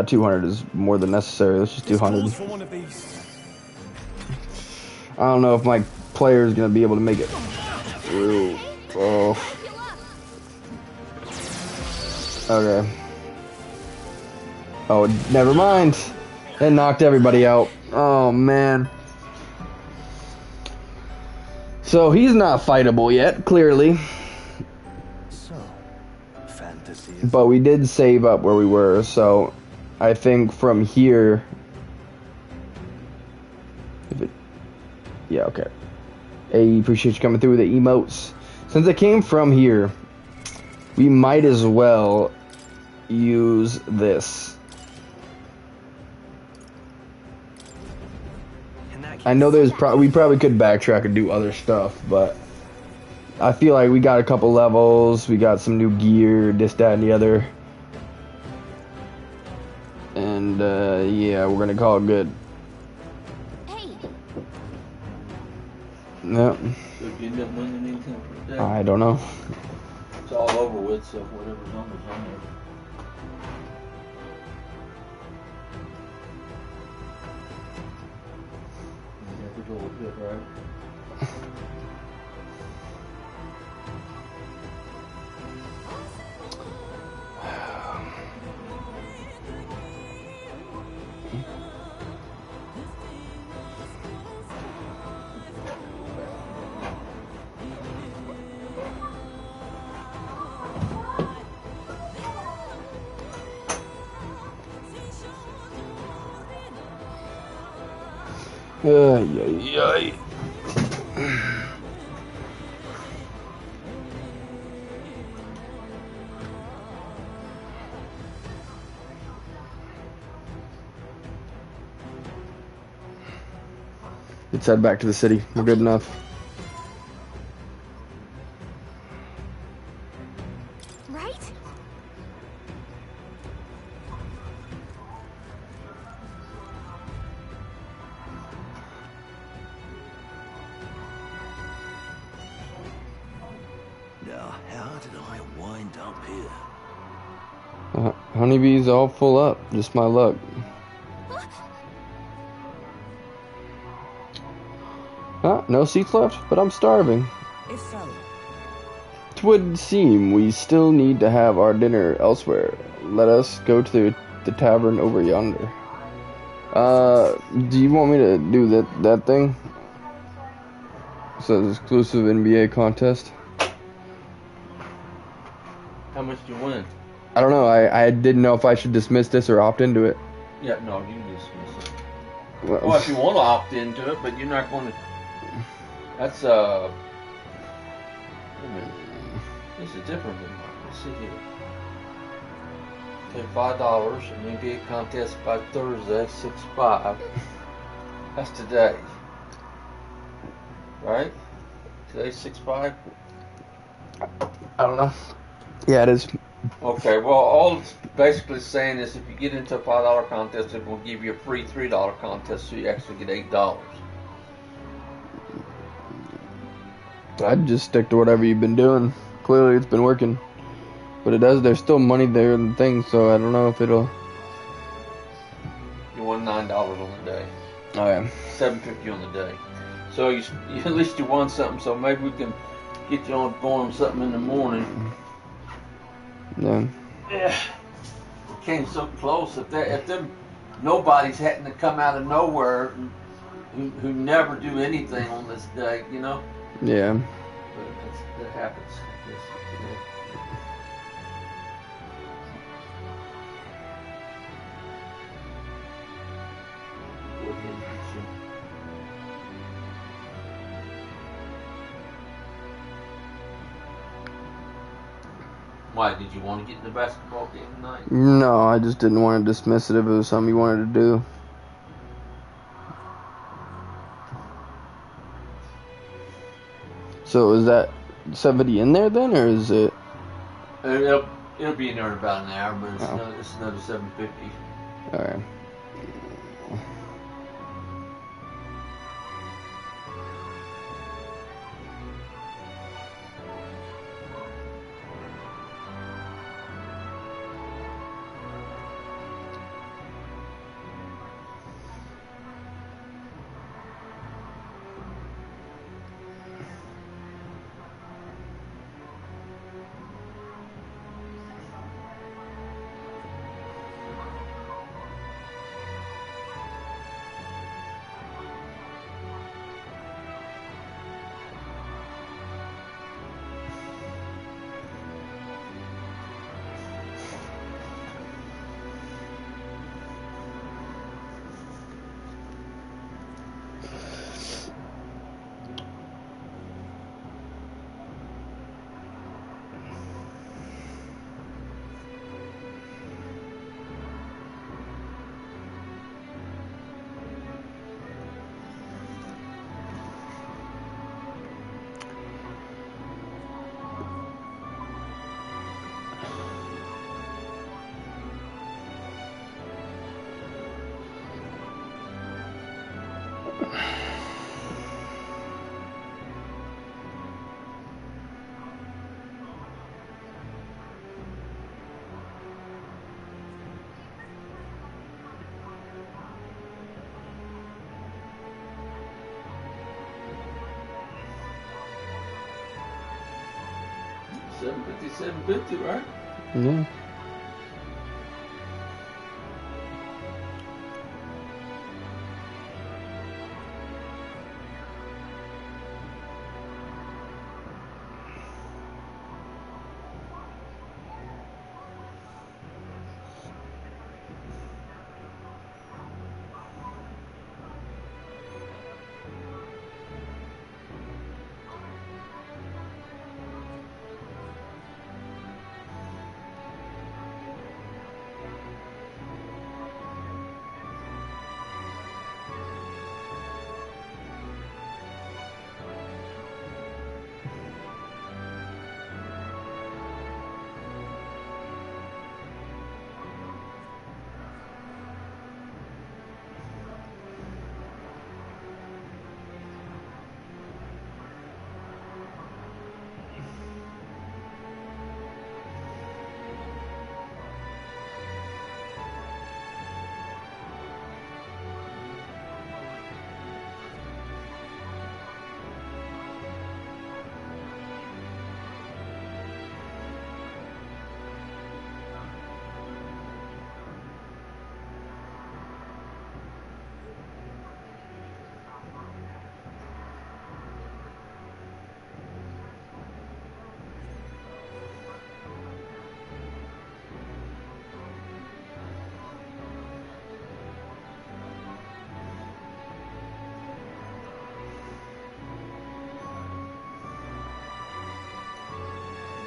200 is more than necessary. Let's just do 100. For one of these. I don't know if my player is gonna be able to make it through. Oh. Okay. Oh, never mind. It knocked everybody out. Oh, man. So he's not fightable yet, clearly. So, fantasy. But we did save up where we were, so I think from here... Yeah, okay. Hey, appreciate you coming through with the emotes. Since it came from here, we might as well use this. I know there's we probably could backtrack and do other stuff, but I feel like we got a couple levels, we got some new gear, this, that, and the other. And yeah, we're gonna call it good. Hey. Yep. So if you end up winning anything for the day, I don't know. it's all over with, so whatever's on is on there. You never go good, right? Ay, ay, ay. Let's head back to the city. We're good enough. Right? Now, how did I wind up here? Honeybee's all full up. Just my luck. Huh? No seats left? But I'm starving. If so, 'Twould seem we still need to have our dinner elsewhere. Let us go to the tavern over yonder. Do you want me to do that thing? So exclusive NBA contest. How much do you win? I don't know. I didn't know if I should dismiss this or opt into it. Yeah, no, you can dismiss it. Well, Well, if you want to opt into it, but you're not going to. That's wait a minute. This is different than mine. Let's see here. Pay $5 and NBA contest by Thursday, 6/5. That's today, right? Today's 6/5. I don't know. Yeah, it is. Okay, well, all it's basically saying is if you get into a $5 contest, it will give you a free $3 contest, so you actually get $8. I'd just stick to whatever you've been doing. Clearly, it's been working. But it does. There's still money there in the thing, so I don't know if it'll. You won $9 on the day. Oh yeah. $7.50 on the day. So you at least you won something. So maybe we can get you on going on something in the morning. Yeah. Yeah. We came so close. If them nobody's having to come out of nowhere who never do anything on this day, you know. Yeah. But that happens. I guess, you know. Go ahead and get you. Why, did you want to get in the basketball game tonight? No, I just didn't want to dismiss it if it was something you wanted to do. So is that 70 in there then, or is it? It'll be in there in about an hour, but it's another $7.50. All right. 750, 750, right? Yeah.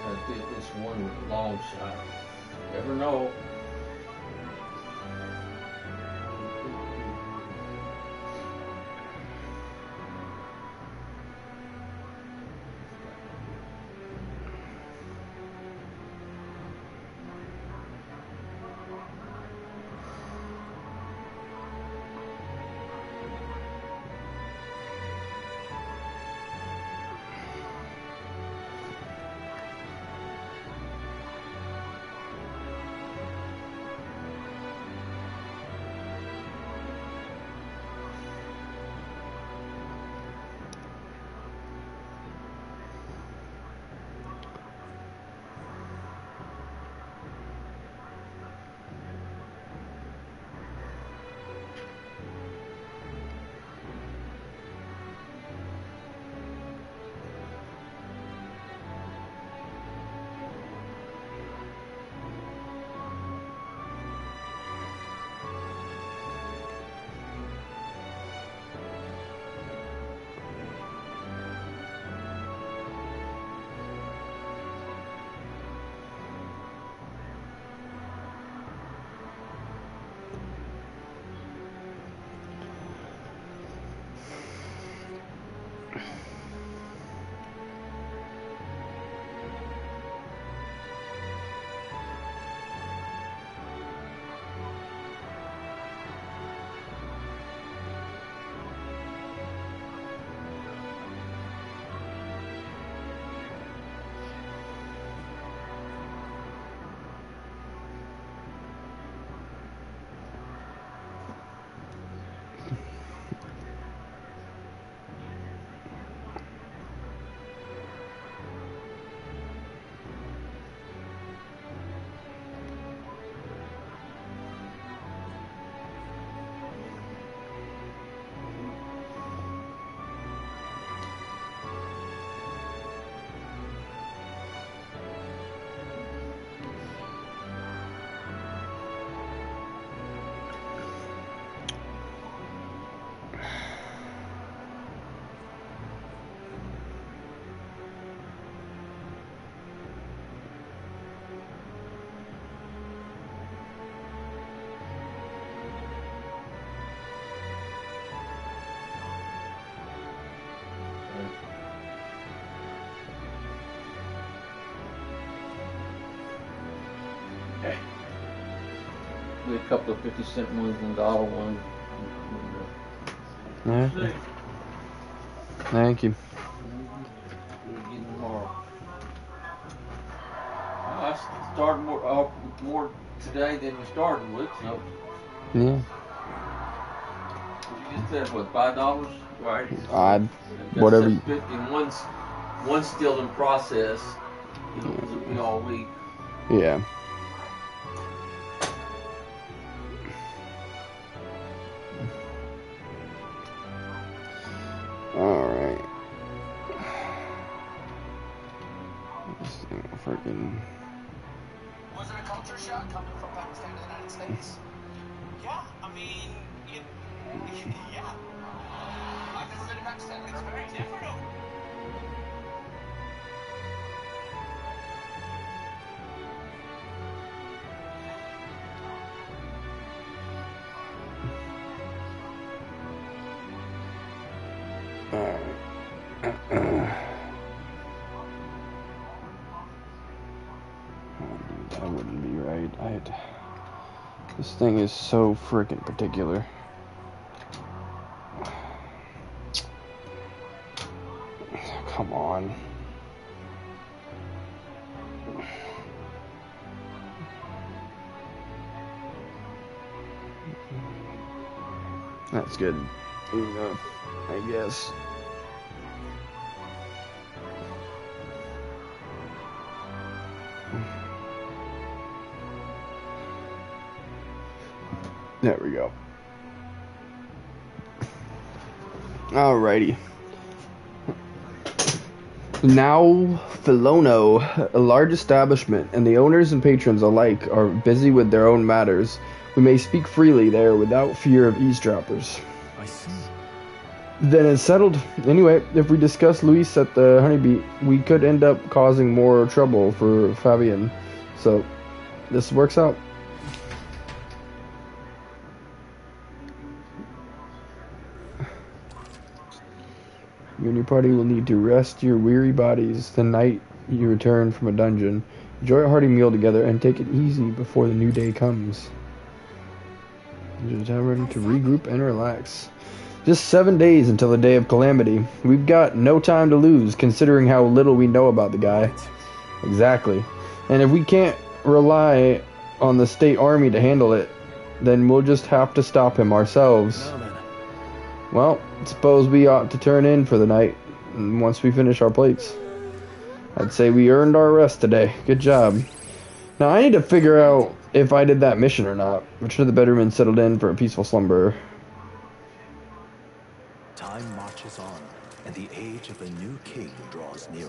Gotta get this one with a long shot. Never know. Maybe a couple of 50-cent ones and $1 ones. Yeah. Thank you. I started more today than we started with, so. Yeah. You just said what, $5, right? Whatever. $7.50, and one's still in process. You know, me all week. Yeah. Alright. This thing freaking. Was it a culture shock coming from Pakistan to the United States? Yeah, I mean, yeah. I've never been to Pakistan. It's very different. That wouldn't be right. This thing is so freaking particular. Come on. That's good enough, I guess. There we go. Alrighty. Now, Filono, a large establishment, and the owners and patrons alike are busy with their own matters. We may speak freely there without fear of eavesdroppers. I see. Then it's settled. Anyway, if we discuss Luis at the Honeybee, we could end up causing more trouble for Fabian. So, this works out. You and your party will need to rest your weary bodies the night you return from a dungeon. Enjoy a hearty meal together and take it easy before the new day comes. Enter the tavern to regroup and relax. Just 7 days until the day of calamity. We've got no time to lose, considering how little we know about the guy. Exactly. And if we can't rely on the state army to handle it, then we'll just have to stop him ourselves. Well, suppose we ought to turn in for the night once we finish our plates. I'd say we earned our rest today. Good job. Now I need to figure out if I did that mission or not. Which of the bedroom settled in for a peaceful slumber. Time marches on, and the age of a new king draws nearer.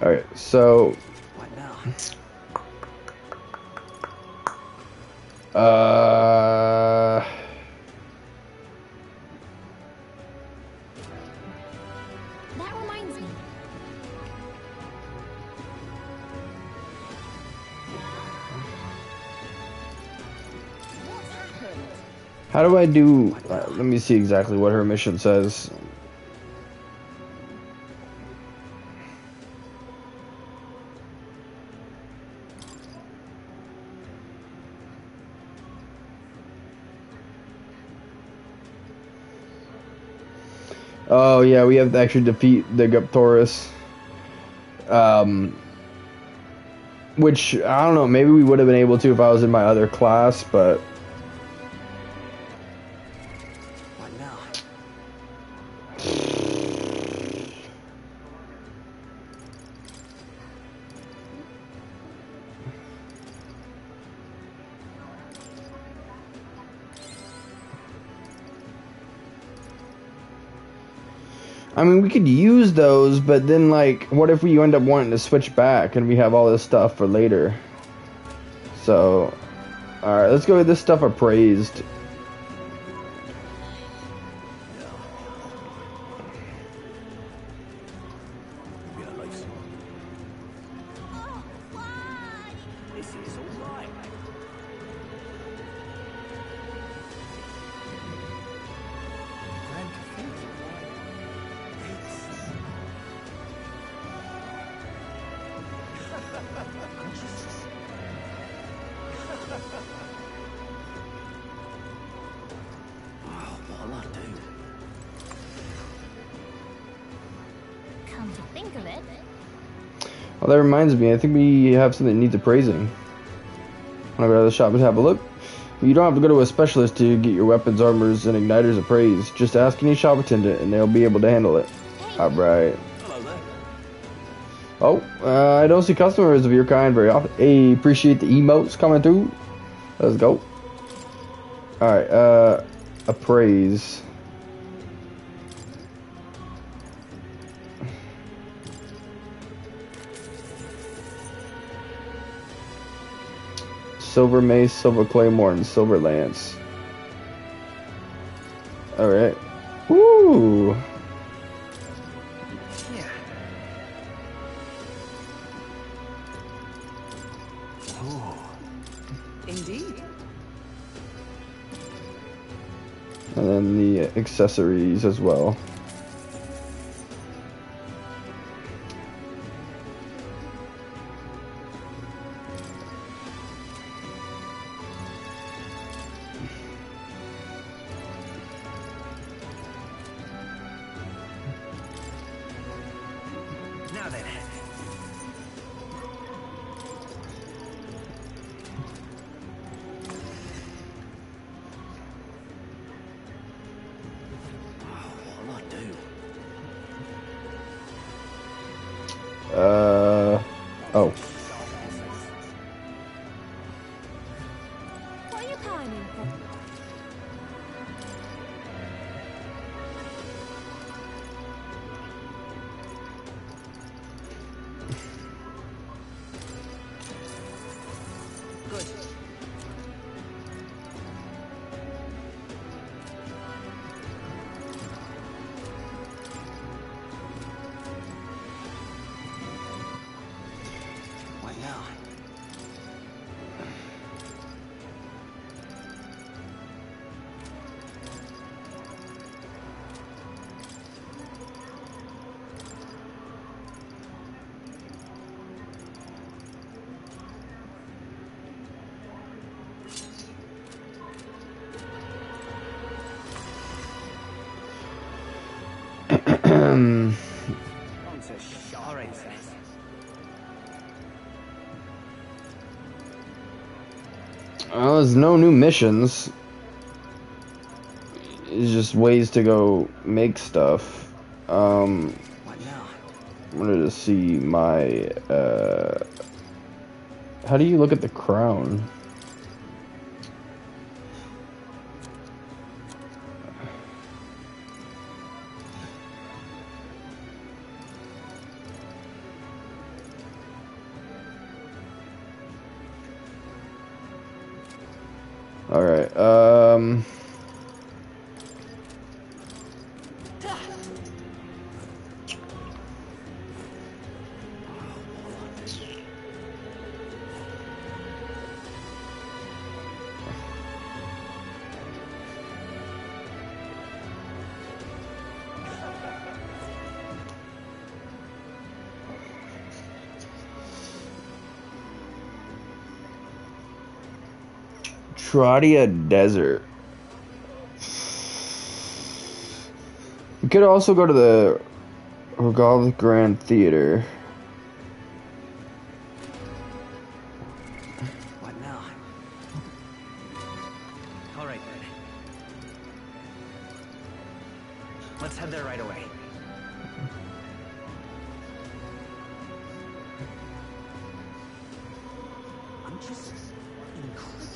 Alright, so What now? That reminds me. how do I do... let me see exactly what her mission says. Oh yeah, we have to actually defeat the Guptoris. Which, I don't know, maybe we would have been able to if I was in my other class, but... What now? I mean, we could use those, but then, like, what if we end up wanting to switch back and we have all this stuff for later? So, alright, let's go with this stuff appraised. This is alright. What'll I do? Come to think of it, Well, that reminds me, I think we have something that needs appraising. Wanna go to the shop and have a look? You don't have to go to a specialist to get your weapons, armors, and igniters appraised. Just ask any shop attendant and they'll be able to handle it. Alright. Hello there. Oh, I don't see customers of your kind very often. Hey, appreciate the emotes coming through. Let's go. Alright, appraise. Silver mace, silver claymore, and silver lance. Alright. Woo! Yeah. Oh, Indeed. And then the accessories as well. Now then. What'll I do? Oh. What are you climbing for? Good. What now? On to shop. All right, then. Well, there's no new missions. It's just ways to go make stuff. What now? Wanted to see my, how do you look at the crown? Alright, Trodia Desert. We could also go to the Regal Grand Theater. What now? All right, then. Let's head there right away. I'm just incredulous.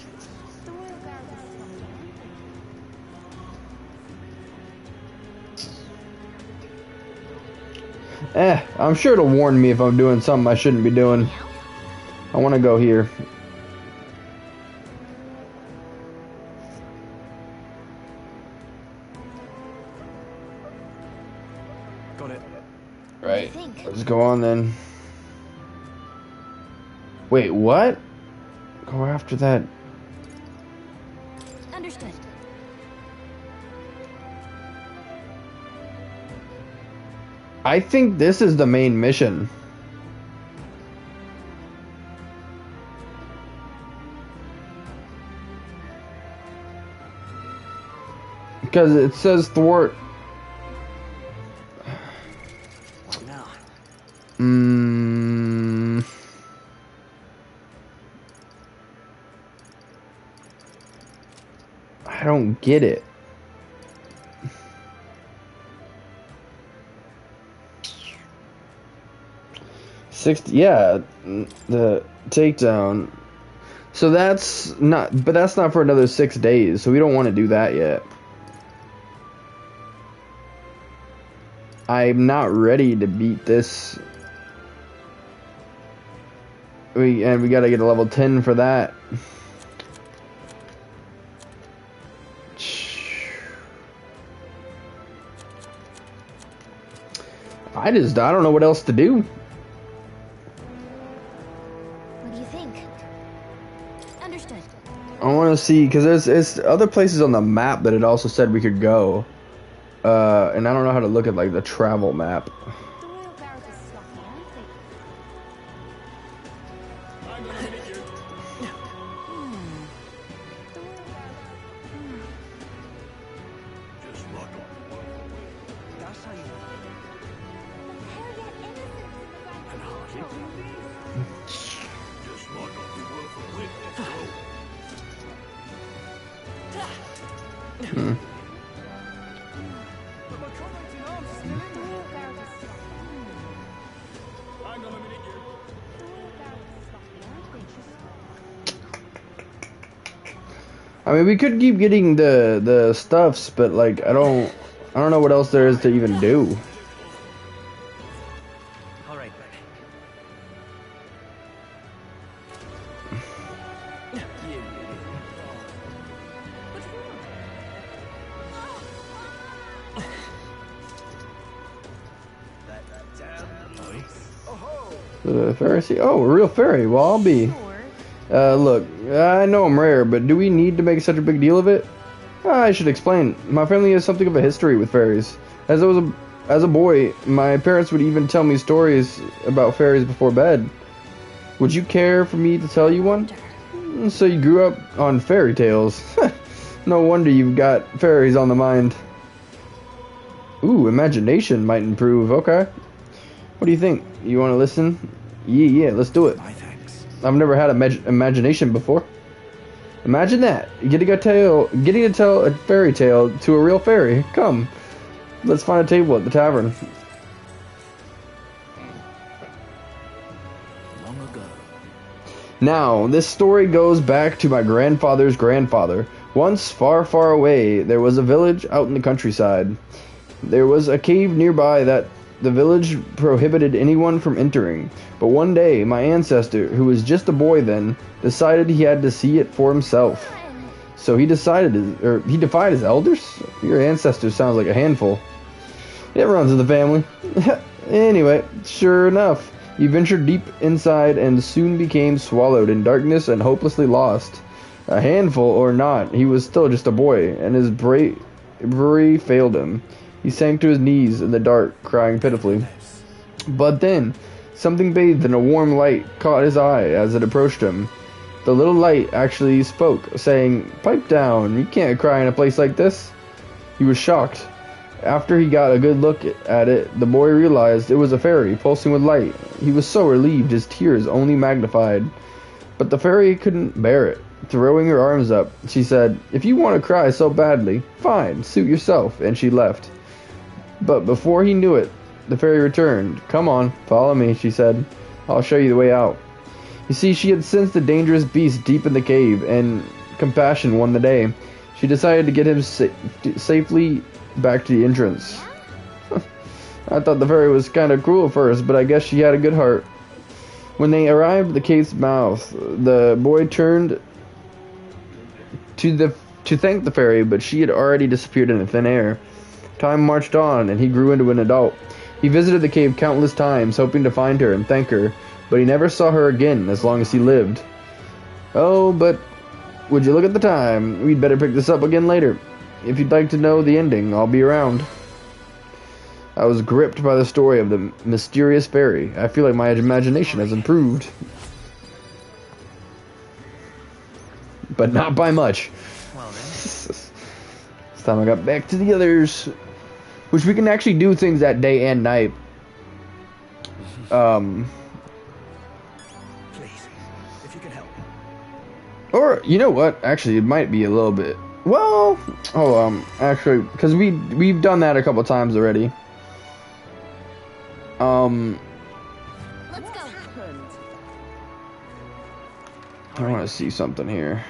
The Royal Guard is I'm sure it'll warn me if I'm doing something I shouldn't be doing. I want to go here. got it. Right. Let's go on then. Wait, what? Go after that. Understood. I think this is the main mission. Because it says thwart. What now? I don't get it. Yeah, the takedown. So that's not, but that's not for another 6 days, so we don't want to do that yet. I'm not ready to beat this. We gotta get a level 10 for that. I don't know what else to do. What do you think? Understood. I want to see, because there's other places on the map that it also said we could go. And I don't know how to look at, like, the travel map. The royal barracks is sloppy, aren't they? I'm gonna hit you. Just look on. That's how you And Hardy. Just look on the world for witness. But my comrades in arms are still in there. Hang on a minute, you. I mean, we could keep getting the stuffs, but, like, I don't know what else there is to even do. All right. The Pharisee? Oh, a real fairy. Well, I'll be. Look, I know I'm rare, but do we need to make such a big deal of it? I should explain. My family has something of a history with fairies. As a boy, my parents would even tell me stories about fairies before bed. Would you care for me to tell you one? So you grew up on fairy tales. No wonder you've got fairies on the mind. Ooh, imagination might improve. Okay. What do you think? You want to listen? Yeah, let's do it. My thanks. I've never had imagination before. Imagine that, getting to tell a fairy tale to a real fairy. Come, let's find a table at the tavern. Long ago. Now, this story goes back to my grandfather's grandfather. Once, far, far away, there was a village out in the countryside. There was a cave nearby that the village prohibited anyone from entering. But one day, my ancestor, who was just a boy then, decided he had to see it for himself. So he defied his elders? Your ancestor sounds like a handful. It runs in the family. Anyway, sure enough, he ventured deep inside and soon became swallowed in darkness and hopelessly lost. A handful or not, he was still just a boy, and his bravery failed him. He sank to his knees in the dark, crying pitifully. But then, something bathed in a warm light caught his eye as it approached him. The little light actually spoke, saying, "Pipe down, you can't cry in a place like this." He was shocked. After he got a good look at it, the boy realized it was a fairy, pulsing with light. He was so relieved his tears only magnified. But the fairy couldn't bear it. Throwing her arms up, she said, "If you want to cry so badly, fine, suit yourself," and she left. But before he knew it, the fairy returned. "Come on, follow me," she said. "I'll show you the way out." You see, she had sensed a dangerous beast deep in the cave, and compassion won the day. She decided to get him safely back to the entrance. I thought the fairy was kind of cruel at first, but I guess she had a good heart. When they arrived at the cave's mouth, the boy turned to thank the fairy, but she had already disappeared into thin air. Time marched on, and he grew into an adult. He visited the cave countless times, hoping to find her and thank her, but he never saw her again as long as he lived. Oh, but would you look at the time? We'd better pick this up again later. If you'd like to know the ending, I'll be around. I was gripped by the story of the mysterious fairy. I feel like my imagination has improved. But not by much. Well then. This time I got back to the others. Which we can actually do things at day and night. Please, if you can help. Or, you know what? Actually, it might be a little bit Well, actually, because we've done that a couple times already. Let's go. I want to see something here.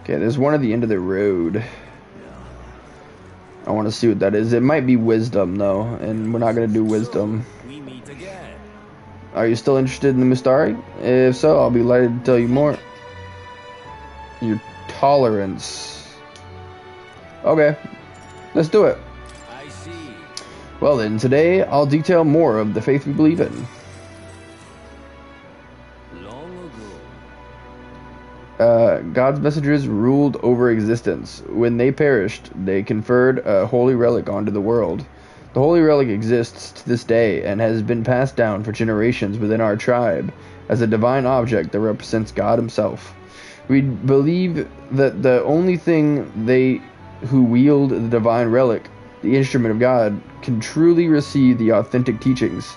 Okay, there's one at the end of the road. I want to see what that is. It might be wisdom, though, and we're not going to do wisdom. We meet again. Are you still interested in the Mystari? If so, I'll be delighted to tell you more. Your tolerance. Okay, let's do it. I see. Well then, today I'll detail more of the faith we believe in. Long ago. God's messengers ruled over existence. When they perished, they conferred a holy relic onto the world. The holy relic exists to this day and has been passed down for generations within our tribe as a divine object that represents God himself. We believe that the only thing they who wield the divine relic, the instrument of God, can truly receive the authentic teachings.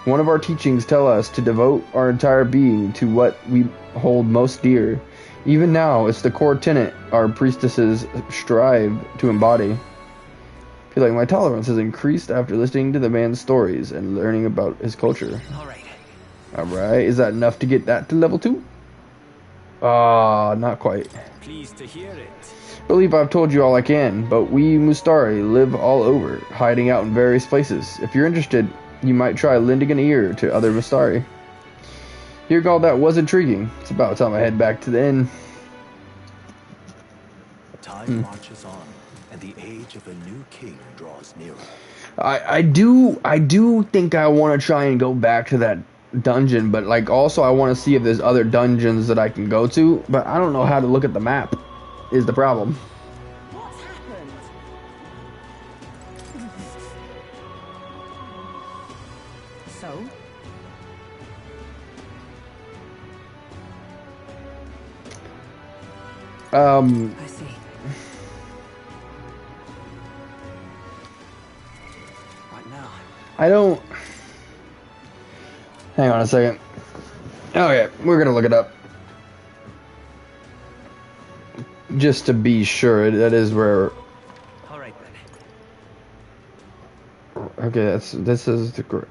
One of our teachings tell us to devote our entire being to what we hold most dear. Even now, it's the core tenet our priestesses strive to embody. I feel like my tolerance has increased after listening to the man's stories and learning about his culture. Alright, is that enough to get that to level 2? Not quite. Pleased to hear it. Believe I've told you all I can, but we Mystari live all over, hiding out in various places. If you're interested, you might try lending an ear to other Mystari. Hearing all that was intriguing. It's about time I head back to the inn. Time marches on, and the age of a new king draws nearer. I do think I want to try and go back to that dungeon, but like also I want to see if there's other dungeons that I can go to, but I don't know how to look at the map is the problem. What's happened? So? I see. What now? I don't... Hang on a second. Okay, we're gonna look it up. Just to be sure, that is where... All right then. Okay, this is the...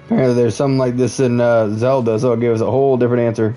Apparently there's something like this in Zelda, so it gives us a whole different answer.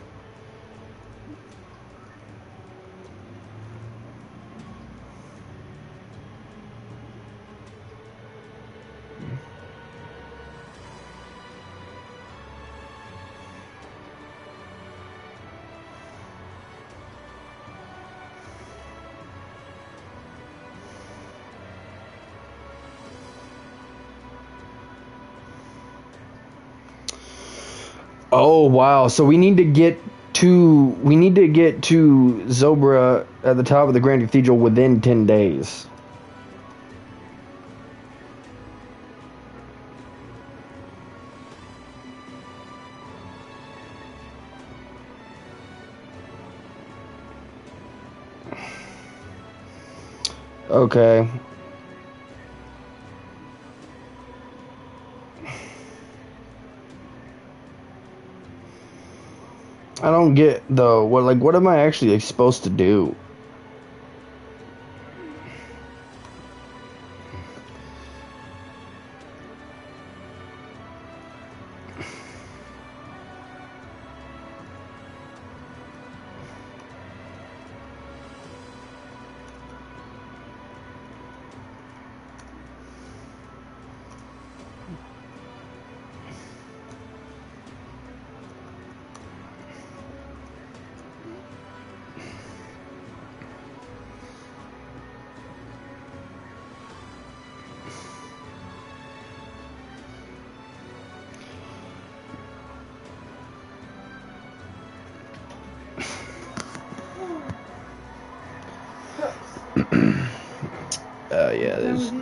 Oh wow! So we need to get to Zobra at the top of the Grand Cathedral within 10 days. Okay. I don't get though. What am I actually supposed to do?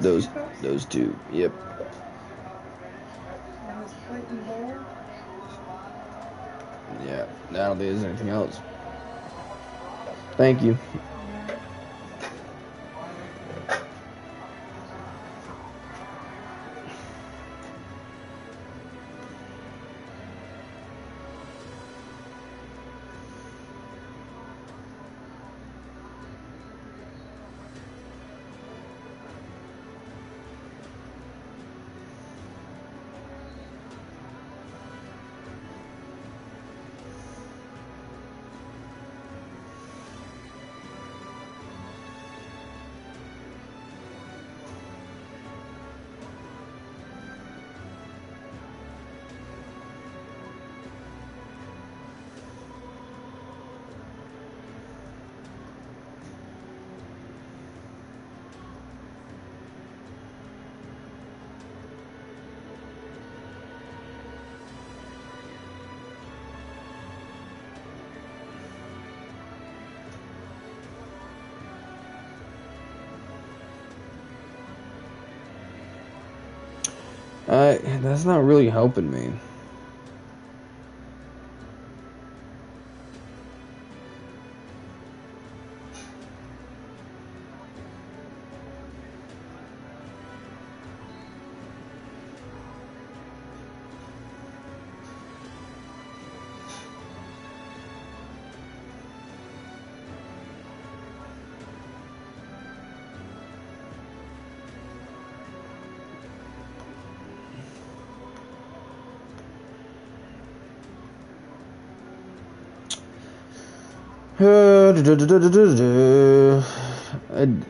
those two. Yep. On this plate and bowl. Yeah. I don't think there's anything else. Thank you. That's not really helping me.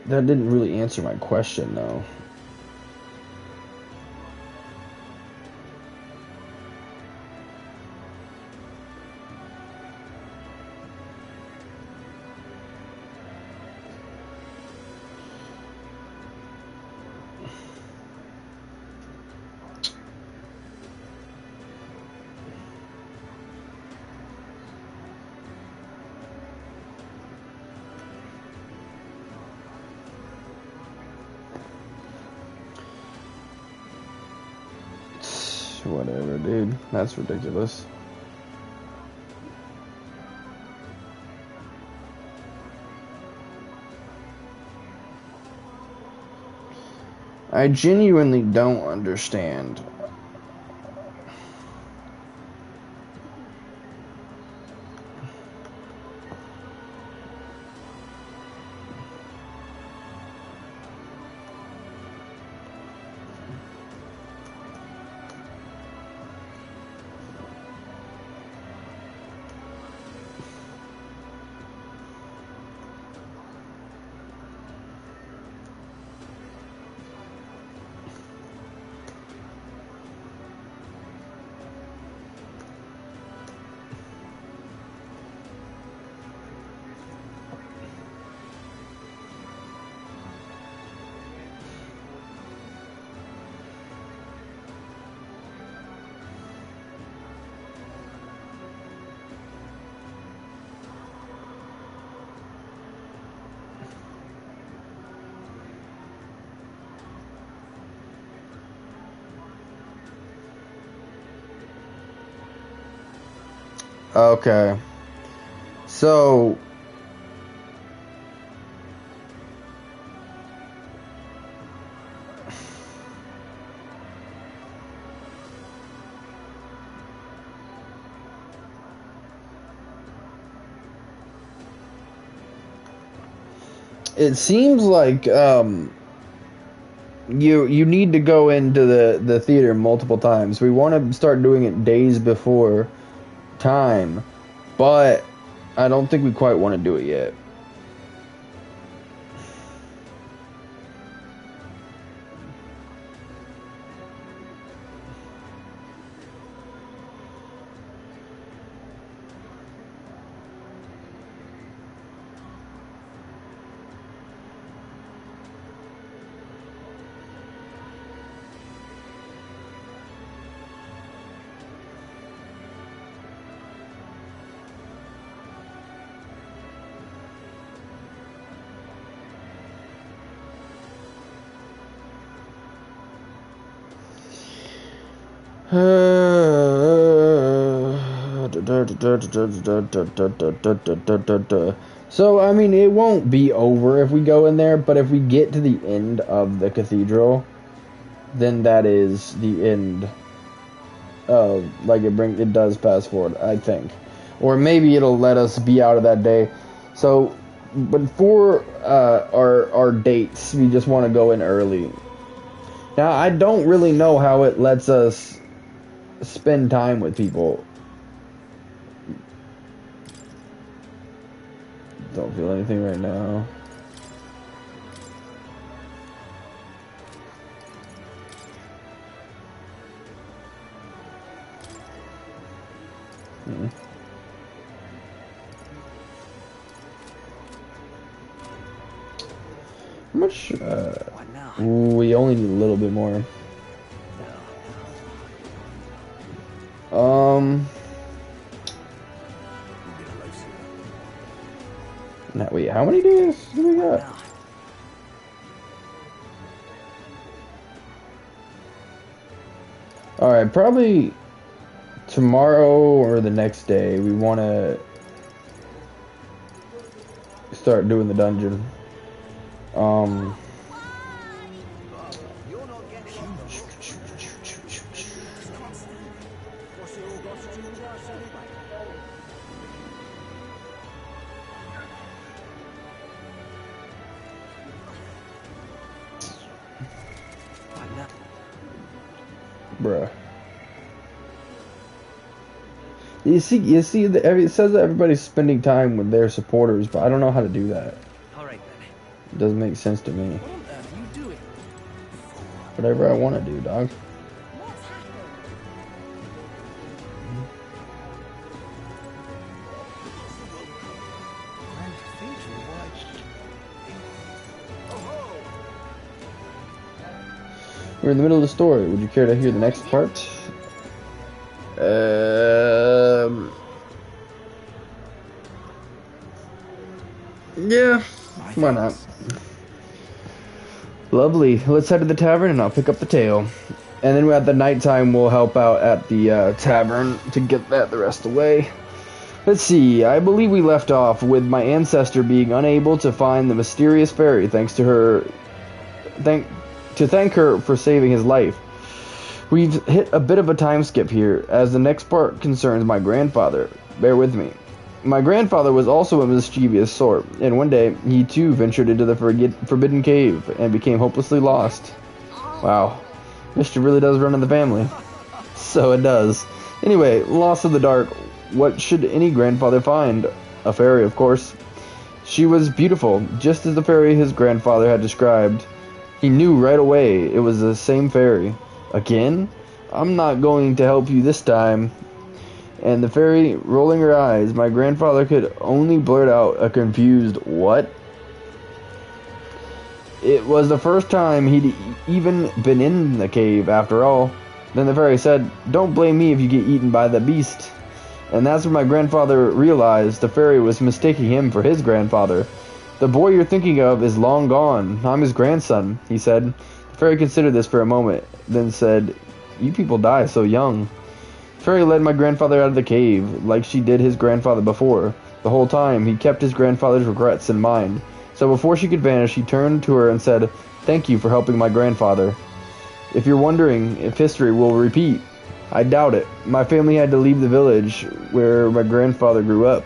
That didn't really answer my question, though. Whatever, dude. That's ridiculous. I genuinely don't understand. Okay. So it seems like you need to go into the theater multiple times. We want to start doing it days before time, but I don't think we quite want to do it yet. So, I mean, it won't be over if we go in there, but if we get to the end of the cathedral, then that is the end of, like, it does pass forward, I think. Or maybe it'll let us be out of that day. So, but for our dates, we just want to go in early. Now, I don't really know how it lets us spend time with people. Don't feel anything right now. How much? We only need a little bit more. Now, wait, how many days do we got? Alright, probably tomorrow or the next day we want to start doing the dungeon. Bruh. You see, it says that everybody's spending time with their supporters, but I don't know how to do that. All right then. It doesn't make sense to me. What on earth are you doing? Whatever I want to do, dog. We're in the middle of the story. Would you care to hear the next part? Yeah, why not? Lovely. Let's head to the tavern and I'll pick up the tale. And then at the nighttime, we'll help out at the tavern to get that the rest away. Let's see. I believe we left off with my ancestor being unable to find the mysterious fairy thanks to her. Thank her for saving his life. We've hit a bit of a time skip here, as the next part concerns my grandfather. Bear with me. My grandfather was also a mischievous sort, and one day he too ventured into the forbidden cave and became hopelessly lost. Wow, mischief really does run in the family. So it does. Anyway, lost in the dark. What should any grandfather find? A fairy, of course. She was beautiful, just as the fairy his grandfather had described. He knew right away it was the same fairy. Again? I'm not going to help you this time. And the fairy, rolling her eyes, my grandfather could only blurt out a confused, "What?" It was the first time he'd even been in the cave, after all. Then the fairy said, "Don't blame me if you get eaten by the beast." And that's when my grandfather realized the fairy was mistaking him for his grandfather. "The boy you're thinking of is long gone. I'm his grandson," he said. The fairy considered this for a moment, then said, "You people die so young." The fairy led my grandfather out of the cave, like she did his grandfather before. The whole time, he kept his grandfather's regrets in mind. So before she could vanish, he turned to her and said, "Thank you for helping my grandfather. If you're wondering if history will repeat, I doubt it. My family had to leave the village where my grandfather grew up.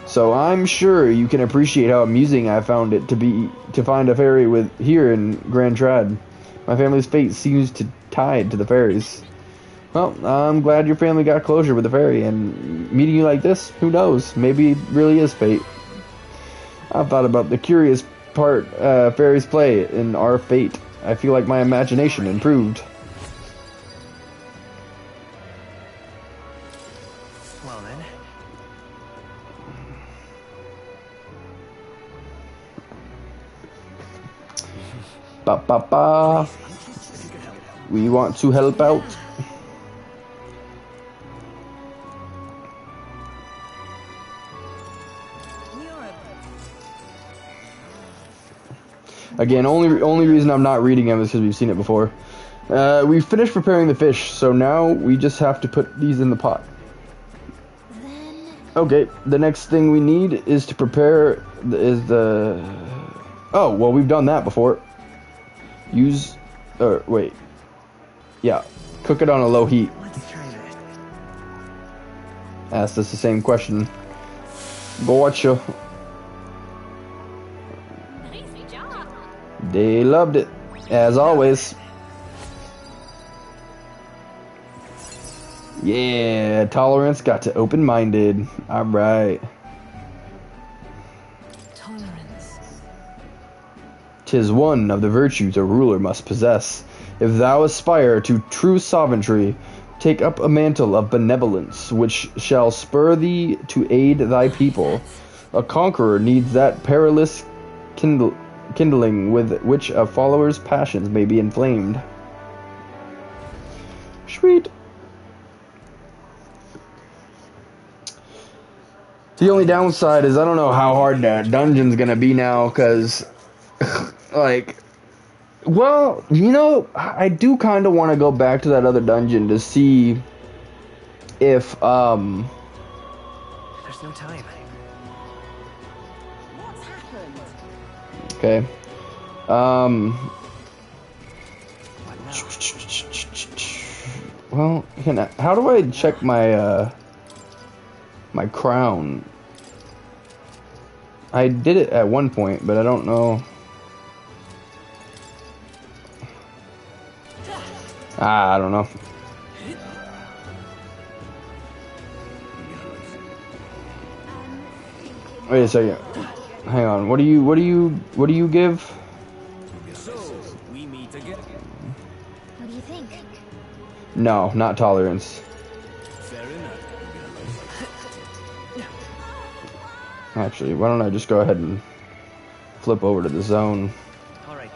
So I'm sure you can appreciate how amusing I found it to find a fairy here in Grand Trad. My family's fate seems tied to the fairies. Well, I'm glad your family got closure with the fairy, and meeting you like this, who knows? Maybe it really is fate. I've thought about the curious part fairies play in our fate. I feel like my imagination improved." Well then. Ba ba ba. We want to help out. Again, only reason I'm not reading them is because we've seen it before. We finished preparing the fish, so now we just have to put these in the pot. Okay, the next thing we need is to prepare Oh, well, we've done that before. Wait. Yeah, cook it on a low heat. Let's try this. Asked us the same question. Gotcha. Nice job. They loved it, as always. Yeah, tolerance got to open-minded. All right. Tolerance. 'Tis one of the virtues a ruler must possess. If thou aspire to true sovereignty, take up a mantle of benevolence, which shall spur thee to aid thy people. A conqueror needs that perilous kindling with which a follower's passions may be inflamed. Sweet. The only downside is I don't know how hard that dungeon's gonna be now, because, like, well, you know, I do kind of want to go back to that other dungeon to see if, There's no time. What's happened? okay, well, how do I check my, my crown? I did it at one point, but I don't know. I don't know. Wait a second. Hang on. What do you give? So, we meet again. What do you think? No, not tolerance. Fair enough. Actually, why don't I just go ahead and flip over to the zone? All right.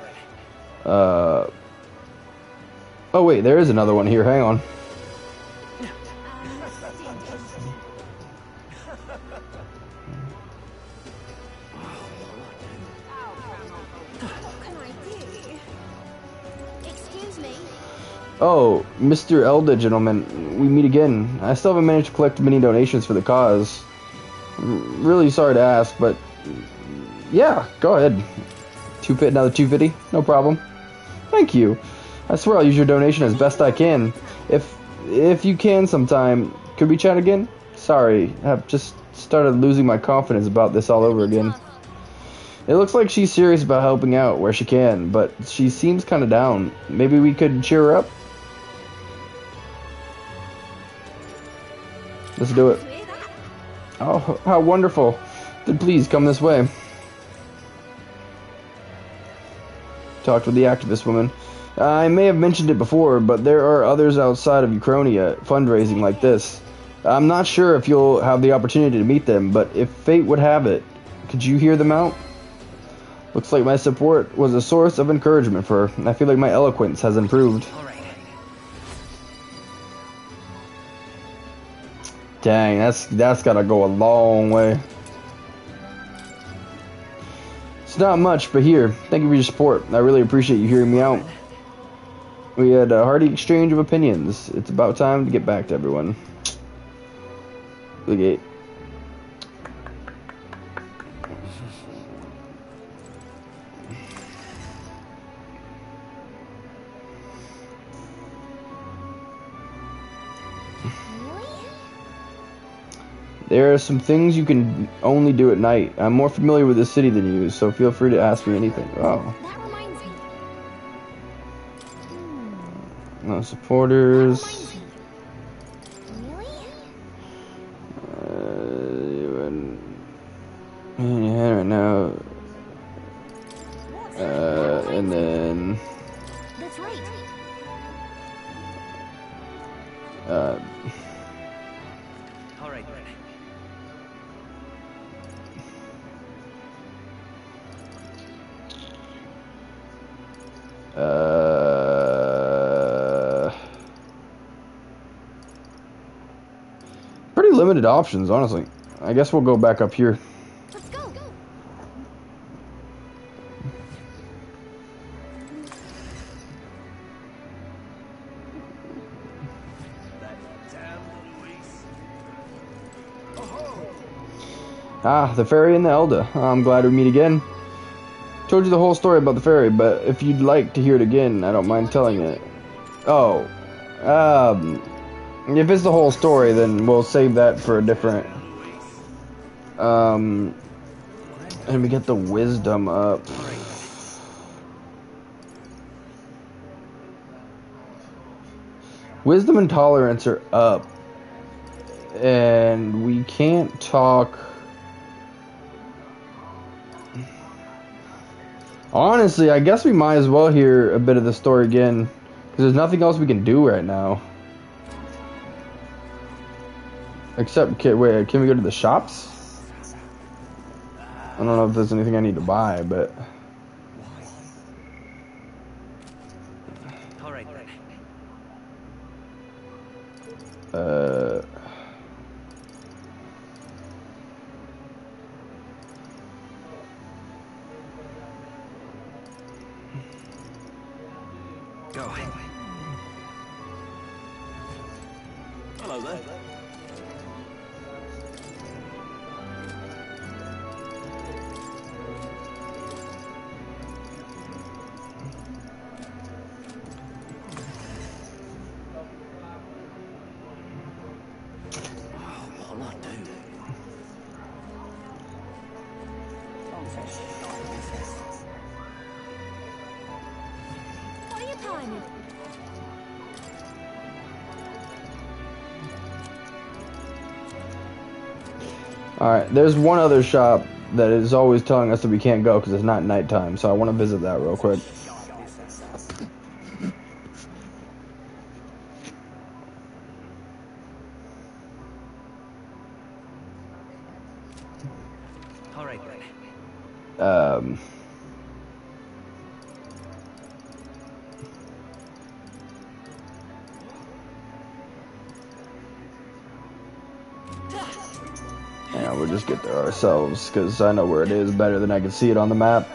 Oh wait, there is another one here. Hang on. What can I do? Excuse me. Oh, Mr. Elda, gentlemen, we meet again. I still haven't managed to collect many donations for the cause. I'm really sorry to ask, but yeah, go ahead. Another 250, no problem. Thank you. I swear I'll use your donation as best I can. If you can sometime, could we chat again? Sorry, I've just started losing my confidence about this all over again. It looks like she's serious about helping out where she can, but she seems kind of down. Maybe we could cheer her up? Let's do it. Oh, how wonderful. Then please come this way. Talked with the activist woman. I may have mentioned it before, but there are others outside of Uchronia fundraising like this. I'm not sure if you'll have the opportunity to meet them, but if fate would have it, could you hear them out? Looks like my support was a source of encouragement for her. I feel like my eloquence has improved. All right. Dang, that's gotta go a long way. It's not much, but here, thank you for your support. I really appreciate you hearing me out. We had a hearty exchange of opinions. It's about time to get back to everyone. The gate. There are some things you can only do at night. I'm more familiar with the city than you, so feel free to ask me anything. Oh. That reminds me. No supporters. Really? Yeah, right now. And then. That's right. All right. Pretty limited options, honestly. I guess we'll go back up here. Let's go. Ah, the fairy and the Elder. I'm glad we meet again. Told you the whole story about the fairy, but if you'd like to hear it again, I don't mind telling it. Oh, if it's the whole story, then we'll save that for a different. And we get the wisdom up. Wisdom and tolerance are up, and we can't talk. Honestly, I guess we might as well hear a bit of the story again, because there's nothing else we can do right now. Except, wait, can we go to the shops? I don't know if there's anything I need to buy, but... All right then. Go. Hello there. Alright, there's one other shop that is always telling us that we can't go because it's not nighttime, so I want to visit that real quick. All right then. Yeah, we'll just get there ourselves, because I know where it is better than I can see it on the map.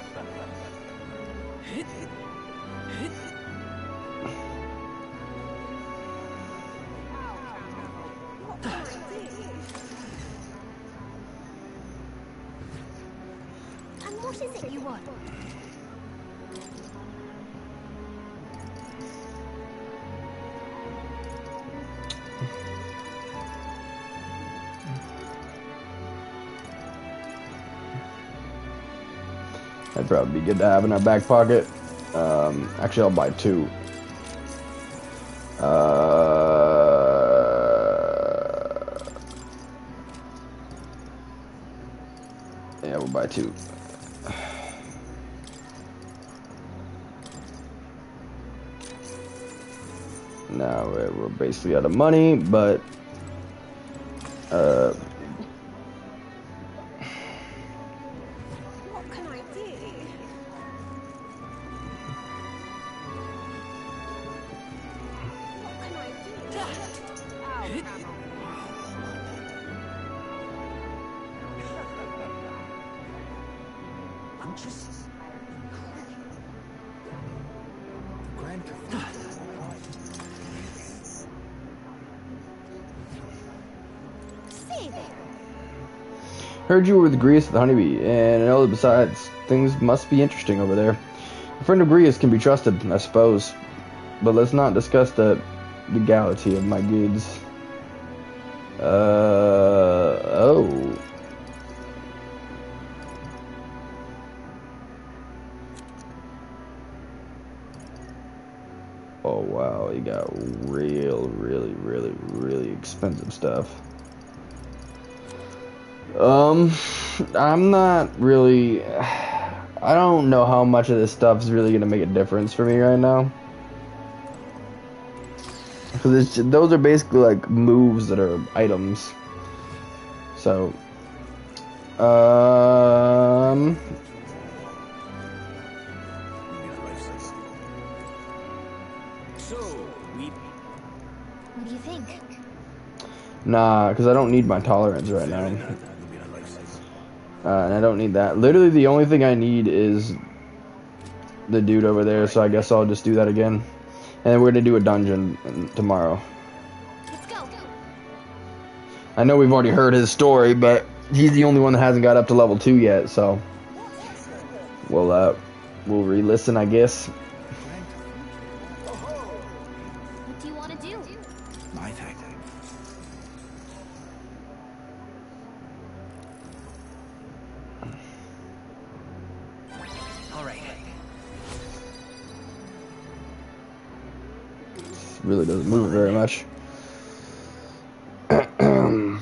And what is it you want? That'd probably be good to have in our back pocket. Actually, I'll buy two. Yeah, we'll buy two. Now we're basically out of money, but What can I do? What can I do? I'm just... Say there. heard you were with Grius the honeybee, and I know that besides, things must be interesting over there. A friend of Grius can be trusted, I suppose. But let's not discuss the legality of my goods. Oh. Oh wow, you got really expensive stuff. I'm not really... I don't know how much of this stuff is really gonna make a difference for me right now. Because those are basically like moves that are items. So, What do you think? nah, because I don't need my tolerance right now. And I don't need that. Literally the only thing I need is the dude over there, so I guess I'll just do that again. And then we're gonna do a dungeon tomorrow. Let's go. I know we've already heard his story, but he's the only one that hasn't got up to level 2 yet, so we'll re-listen, I guess. What do you want to do? My thing. All right. Really doesn't move very much. Time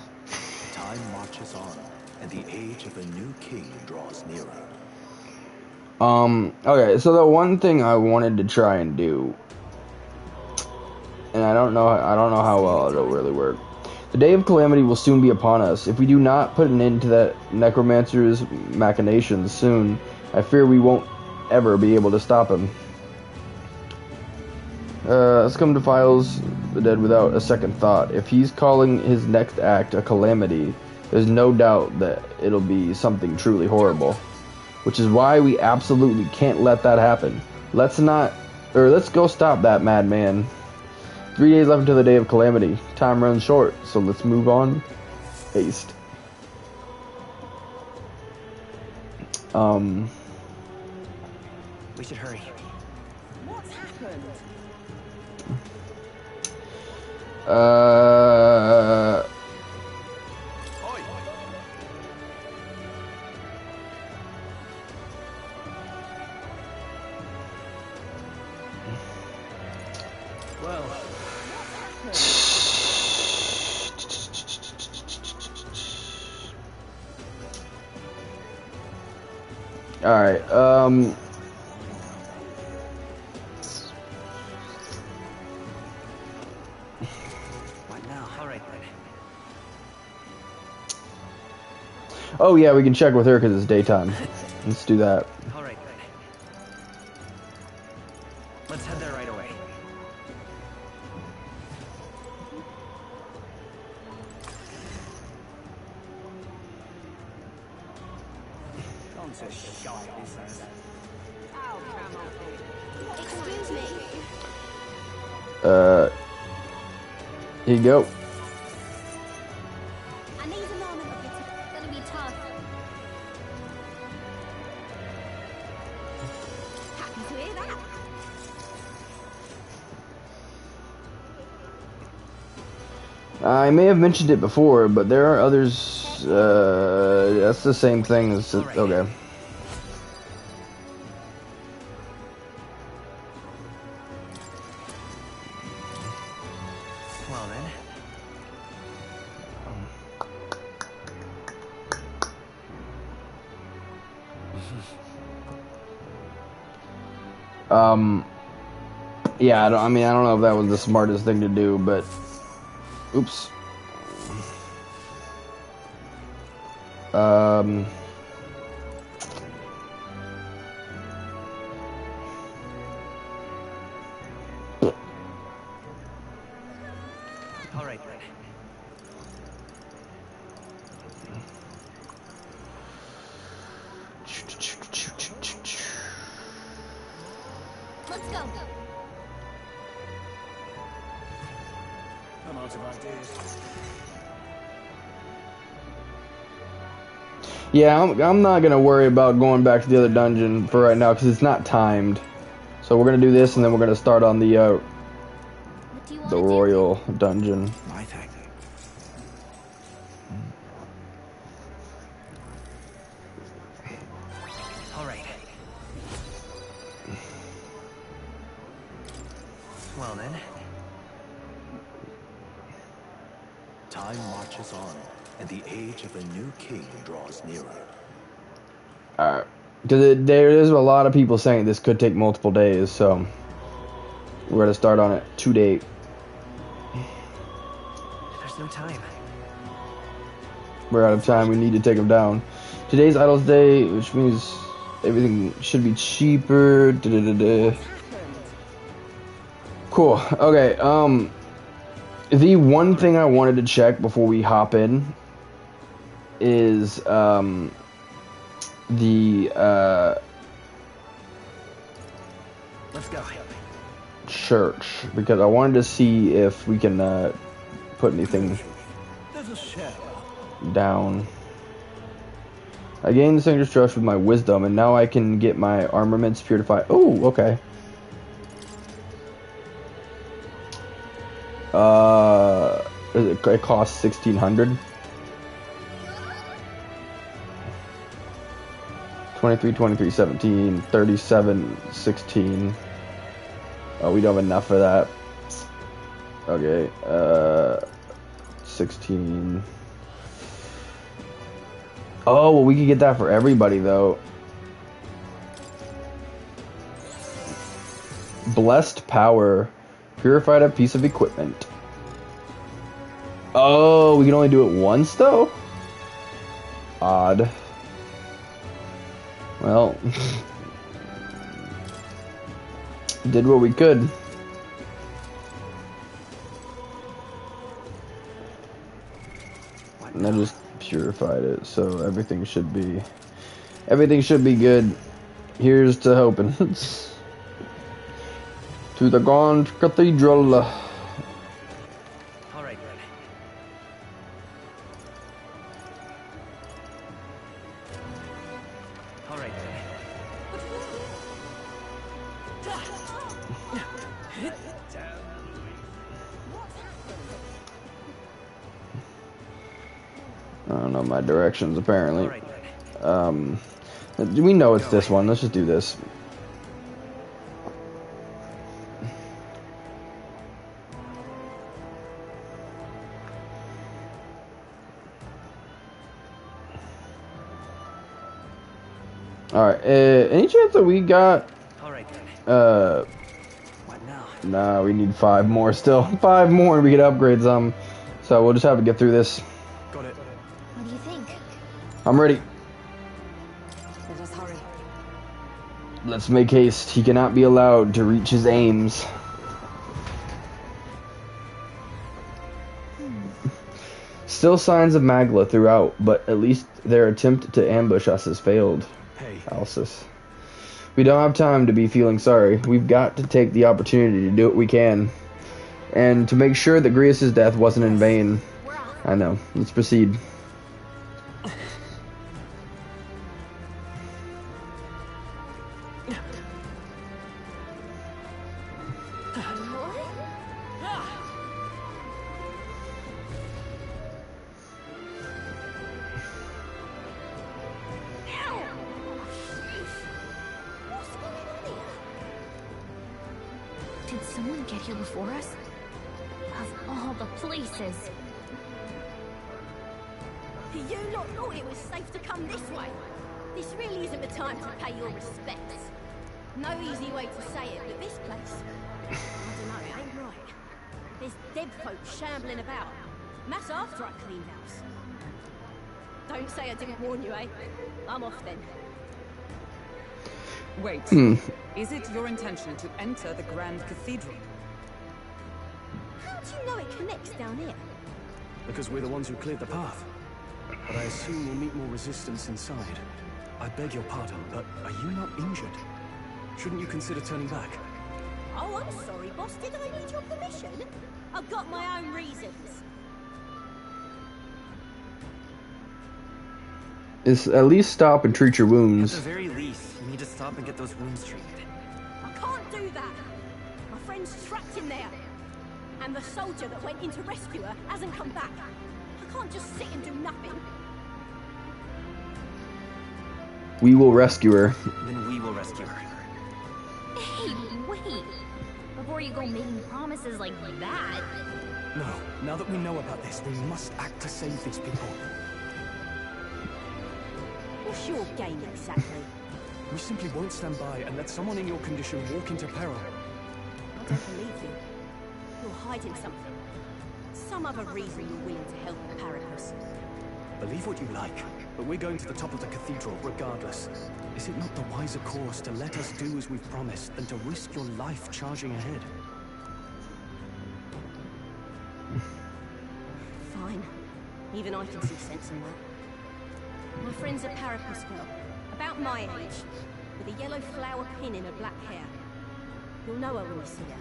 marches on, and the age of a new king draws nearer. Okay, so the one thing I wanted to try and do, and I don't know how well it'll really work. The day of calamity will soon be upon us. If we do not put an end to that necromancer's machinations soon, I fear we won't ever be able to stop him. Scum defiles the dead without a second thought. If he's calling his next act a calamity, there's no doubt that it'll be something truly horrible. Which is why we absolutely can't let that happen. Let's go stop that madman. 3 days left until the day of calamity. Time runs short, so let's move on. Haste. We should hurry. What's happened? Well, Alright, what now? All right then. oh yeah, we can check with her because it's daytime. Let's do that. All right then. Let's head there right away. Excuse me. Here you go. I need a moment of it. It's gonna be tough. Happy to hear that. I may have mentioned it before, but there are others. That's the same thing as. Okay. Well then. Yeah, I don't know if that was the smartest thing to do, but oops. All right then. Let's go. I'm out of ideas. Yeah, I'm not gonna worry about going back to the other dungeon for right now because it's not timed. So we're gonna do this, and then we're gonna start on the What do you want to do? royal dungeon. My thing. All right. Well then. Time marches on, and the age of a new king draws nearer. Alright. Because there's a lot of people saying this could take multiple days, so we're gonna start on it today. There's no time. We're out of time. We need to take them down. Today's Idols Day, which means everything should be cheaper. Da-da-da-da. Cool. Okay. The one thing I wanted to check before we hop in is Let's go. church, because I wanted to see if we can put anything There's a share. down. I gained the Singer's trust with my wisdom, and now I can get my armaments purified. Oh, okay. It costs 1,600. 23, 23, 17, 37, 16. Oh, we don't have enough for that. Okay, 16. Oh, well, we could get that for everybody, though. Blessed power. Purified a piece of equipment. Oh, we can only do it once, though? Odd. Well, did what we could. And I just purified it, so everything should be good. Here's to hoping. To the Grand Cathedral. All right, then. All right, then. I don't know my directions, apparently. We know it's this one. Let's just do this. Alright, any chance that we got... Alright then. What now? Nah, we need 5 more still. 5 more and we can upgrade some. So we'll just have to get through this. Got it. What do you think? I'm ready. Let us hurry. Let's make haste. He cannot be allowed to reach his aims. Still signs of Magla throughout, but at least their attempt to ambush us has failed. Hey. Alcis. We don't have time to be feeling sorry. We've got to take the opportunity to do what we can. And to make sure that Grius' death wasn't in vain. I know. Let's proceed. Did someone get here before us? Of all the places. You lot thought it was safe to come this way. This really isn't the time to pay your respects. No easy way to say it, but this place, I don't know, it ain't right. There's dead folk shambling about. Mass after I cleaned house. Don't say I didn't warn you, eh? I'm off then. Wait, is it your intention to enter the Grand Cathedral? How do you know it connects down here? Because we're the ones who cleared the path. But I assume we'll meet more resistance inside. I beg your pardon, but are you not injured? Shouldn't you consider turning back? Oh, I'm sorry, boss. Did I need your permission? I've got my own reasons. Is at least stop and treat your wounds. At the very least, you need to stop and get those wounds treated. I can't do that. My friend's trapped in there. And the soldier that went in to rescue her hasn't come back. I can't just sit and do nothing. We will rescue her. Then we will rescue her. Hey, wait! Before you go making promises like that. No, now that we know about this, we must act to save these people. What's your game exactly? We simply won't stand by and let someone in your condition walk into peril. I don't believe you. You're hiding something. Some other reason you're willing to help Paracus. Believe what you like, but we're going to the top of the cathedral regardless. Is it not the wiser course to let us do as we've promised than to risk your life charging ahead? Fine. Even I can see sense in that. My friend's a Paracus girl, about my age, with a yellow flower pin in her black hair. You'll know her when you see her.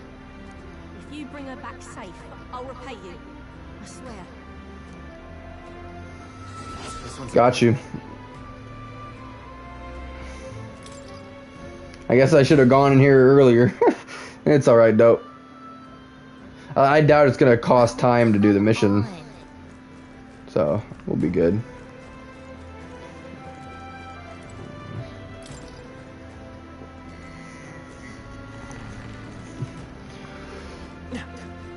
If you bring her back safe, I'll repay you. I swear. Got you. I guess I should have gone in here earlier. It's alright, though. I doubt it's gonna cost time to do the mission. So, we'll be good.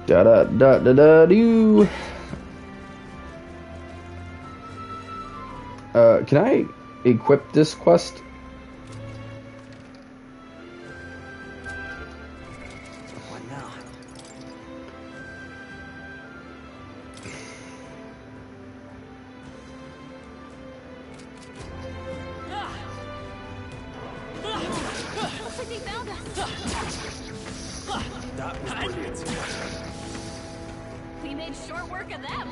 Da da da da da doo. Can I equip this quest? What now? Looks like they found us. That was brilliant. We made short work of them.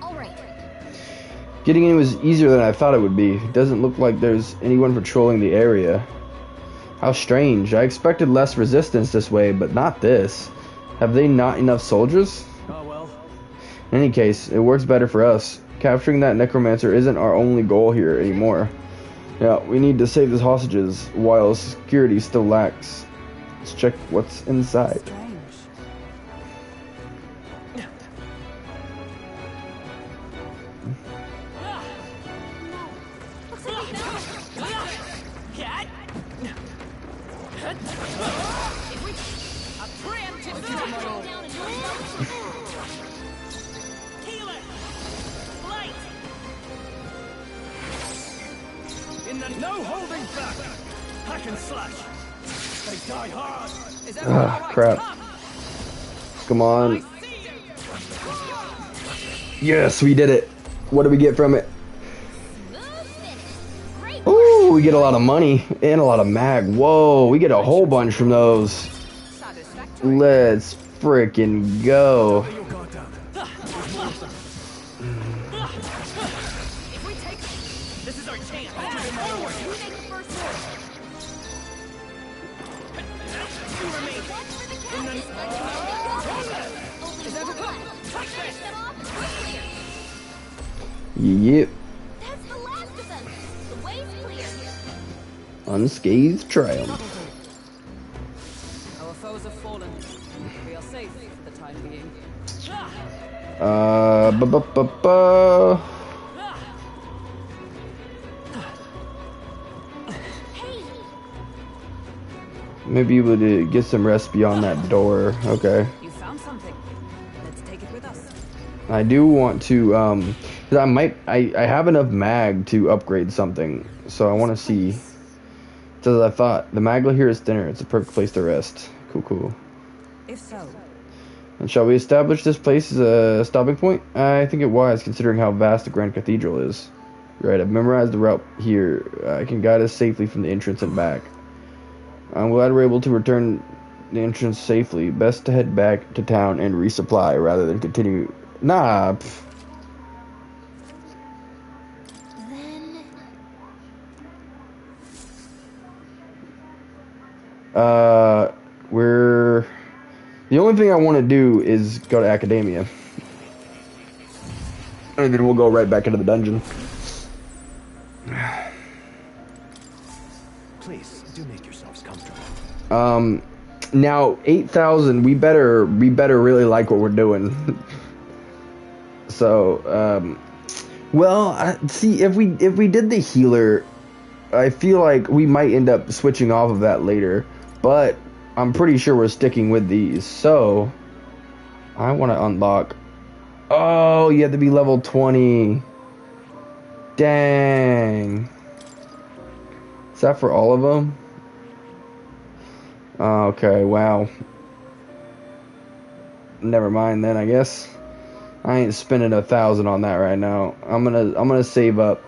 All right. Getting in was easier than I thought it would be. It doesn't look like there's anyone patrolling the area. How strange. I expected less resistance this way, but not this. Have they not enough soldiers? Oh well. In any case, it works better for us. Capturing that necromancer isn't our only goal here anymore. Yeah, we need to save the hostages while security still lacks. Let's check what's inside. No holding back! Hack and slash! They die hard! Ah, crap. Come on. Yes, we did it. What do we get from it? Ooh, we get a lot of money and a lot of mag. Whoa, we get a whole bunch from those. Let's frickin' go. This is our chance. Yep. That's the last of them. The way's clear. Unscathed triumph. Our foes have fallen. We are safe for the time being. Ba-ba-ba-ba. Maybe able to get some rest beyond that door. Okay. You found something. Let's take it with us. I do want to, 'cause I have enough mag to upgrade something, so I want to see. So as I thought, the magla here is thinner. It's a perfect place to rest. Cool, cool. If so, And shall we establish this place as a stopping point? I think it wise, considering how vast the Grand Cathedral is. Right, I've memorized the route here. I can guide us safely from the entrance and back. I'm glad we're able to return the entrance safely. Best to head back to town and resupply rather than continue. Nah. Pff. We're... The only thing I want to do is go to Academia. And then we'll go right back into the dungeon. Please, do make yourselves comfortable. Now 8,000. We better really like what we're doing. So, well, see if we did the healer, I feel like we might end up switching off of that later. But I'm pretty sure we're sticking with these. So, I want to unlock. Oh, you have to be level 20. Dang. Is that for all of them? Okay, wow. Never mind then, I guess. I ain't spending 1,000 on that right now. I'm gonna save up.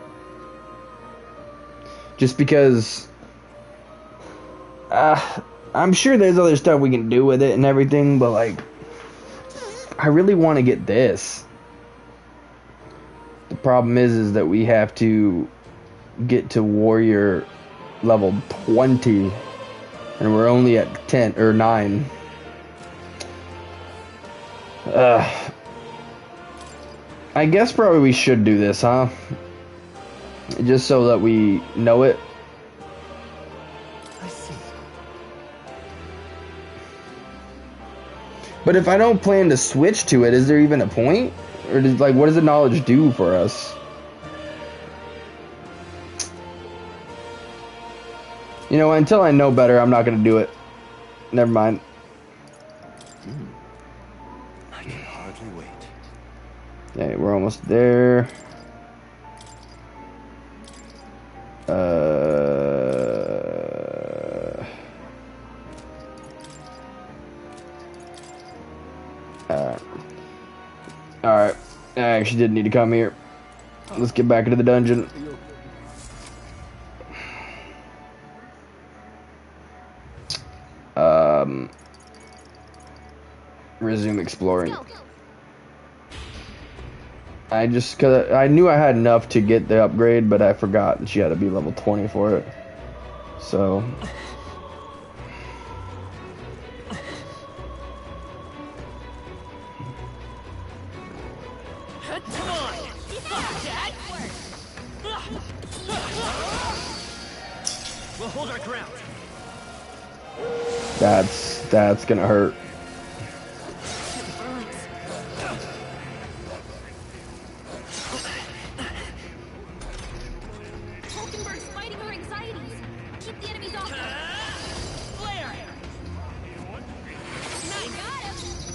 Just because I'm sure there's other stuff we can do with it and everything, but like I really want to get this. The problem is that we have to get to warrior level 20 and we're only at 10 or 9. I guess probably we should do this, huh? Just so that we know it. I see. But if I don't plan to switch to it, is there even a point? Or does, like, what does the knowledge do for us? You know, until I know better, I'm not gonna do it. Never mind. I can hardly wait. Okay, we're almost there. Alright. I actually didn't need to come here. Let's get back into the dungeon. Resume exploring. Cause I knew I had enough to get the upgrade, but I forgot she had to be level 20 for it. So. We'll hold our ground. That's gonna hurt.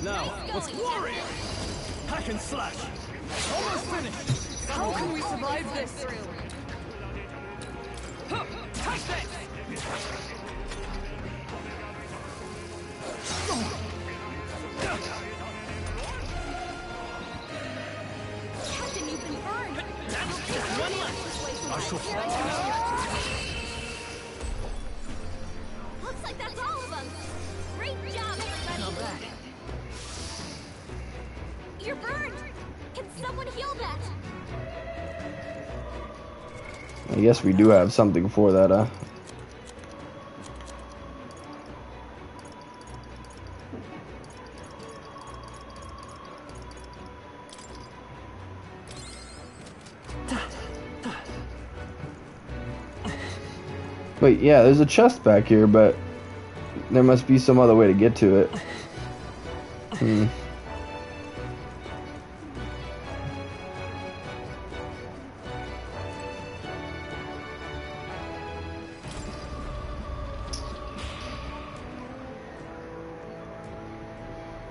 Now, let's warrior! Hack and slash! Almost finished! How can we survive this? Take this! Captain, you've been burned. One left! I shall Looks like that's all of them. Great job, everybody. You're burned. Can someone heal that? I guess we do have something for that, Wait, yeah, there's a chest back here, but there must be some other way to get to it.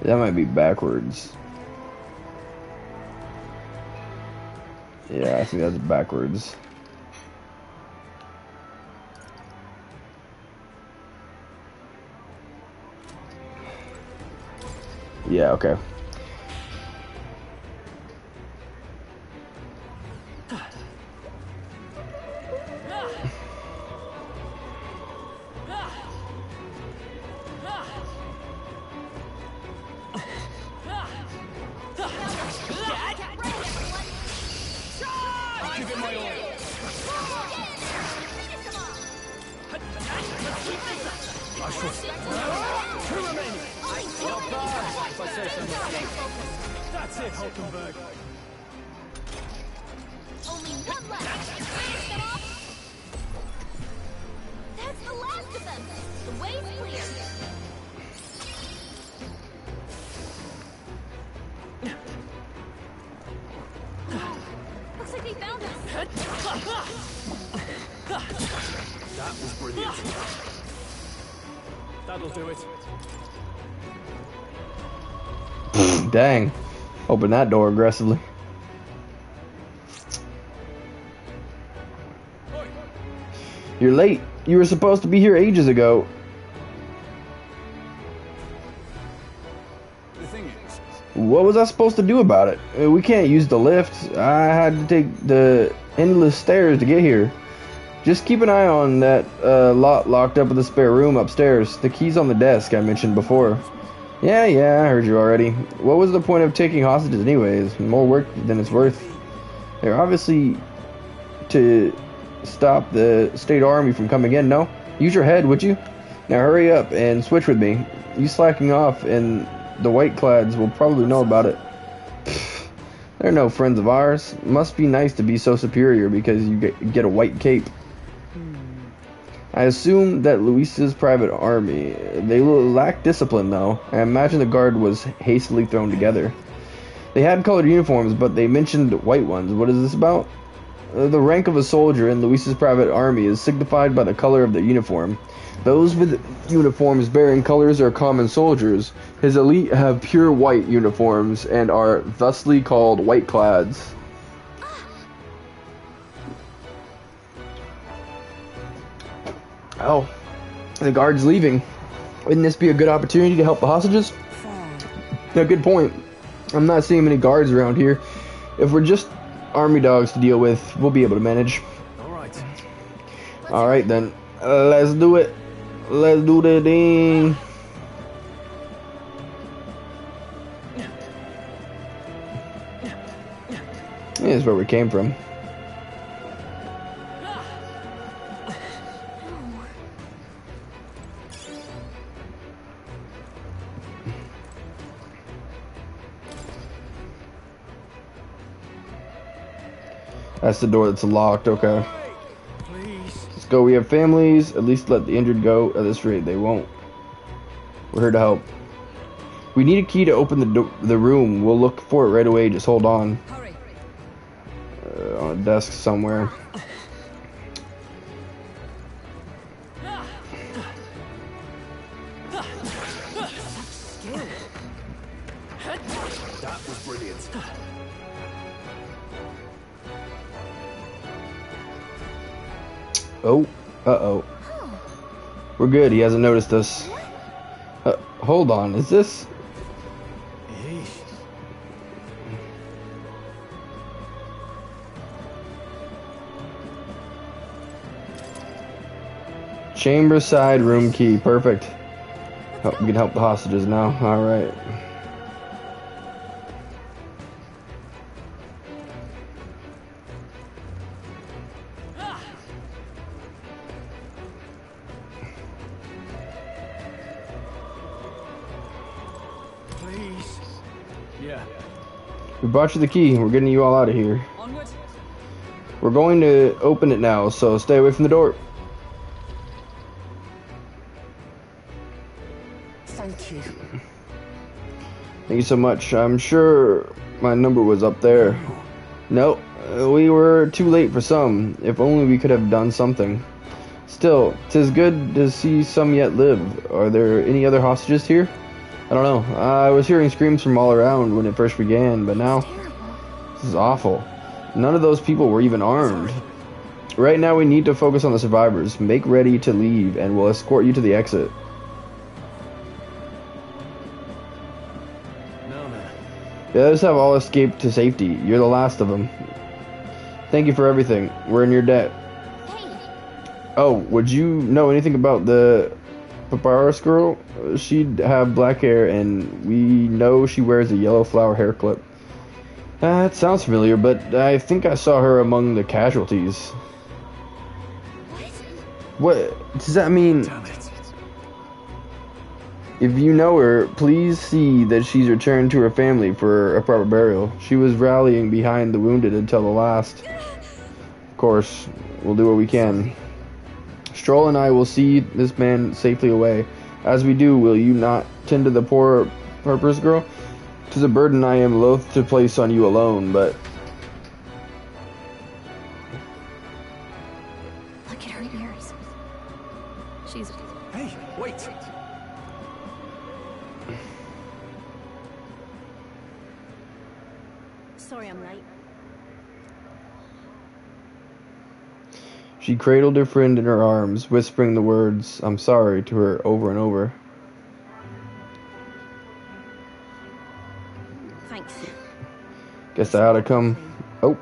That might be backwards. Yeah, I think that's backwards. Yeah, okay. That's it, Hulkenberg. Only one left. Finish them off. That's the last of them. The way's clear. Looks like they found us. That was brilliant. That'll do it. Dang. Open that door aggressively. You're late. You were supposed to be here ages ago. The thing is, What was I supposed to do about it? We can't use the lift. I had to take the endless stairs to get here. Just keep an eye on that lot locked up in the spare room upstairs. The key's on the desk I mentioned before. Yeah, I heard you already. What was the point of taking hostages anyways? More work than it's worth. They're obviously to stop the state army from coming in, no? Use your head, would you? Now hurry up and switch with me. You slacking off and the white clads will probably know about it. They're no friends of ours. Must be nice to be so superior because you get a white cape. I assume that Luis's private army, they lack discipline though. I imagine the guard was hastily thrown together. They had colored uniforms, but they mentioned white ones. What is this about? The rank of a soldier in Luis's private army is signified by the color of their uniform. Those with uniforms bearing colors are common soldiers. His elite have pure white uniforms and are thusly called white-clads. Oh, the guard's leaving. Wouldn't this be a good opportunity to help the hostages? Yeah, good point. I'm not seeing many guards around here. If we're just army dogs to deal with, we'll be able to manage. Alright then. Let's do it. Let's do the thing. Here's where we came from. That's the door that's locked, okay. Let's go, we have families, at least let the injured go. At this rate, they won't. We're here to help. We need a key to open the room. We'll look for it right away, just hold on. On a desk somewhere. That was brilliant. Oh, uh-oh. We're good, he hasn't noticed us. Hold on, is this... Chamber side room key, perfect. Oh, we can help the hostages now, alright. Please. Yeah. We brought you the key, we're getting you all out of here. Onward. We're going to open it now, so stay away from the door. Thank you. Thank you so much. I'm sure my number was up there. No, we were too late for some. If only we could have done something. Still, 'tis good to see some yet live. Are there any other hostages here? I don't know. I was hearing screams from all around when it first began, but now... This is awful. None of those people were even armed. Right now we need to focus on the survivors. Make ready to leave, and we'll escort you to the exit. The others have all escaped to safety. You're the last of them. Thank you for everything. We're in your debt. Oh, would you know anything about the Papyrus girl? She'd have black hair, and we know she wears a yellow flower hair clip. That sounds familiar, but I think I saw her among the casualties. What does that mean? Damn it. If you know her, please see that she's returned to her family for a proper burial. She was rallying behind the wounded until the last. Of course, we'll do what we can. Stroll and I will see this man safely away. As we do, will you not tend to the poor Papyrus girl? 'Tis a burden I am loath to place on you alone, but... Look at her ears. She's... Hey, wait. Sorry I'm late. She cradled her friend in her arms, whispering the words, "I'm sorry," to her over and over. Thanks. Guess I ought to come... Oh.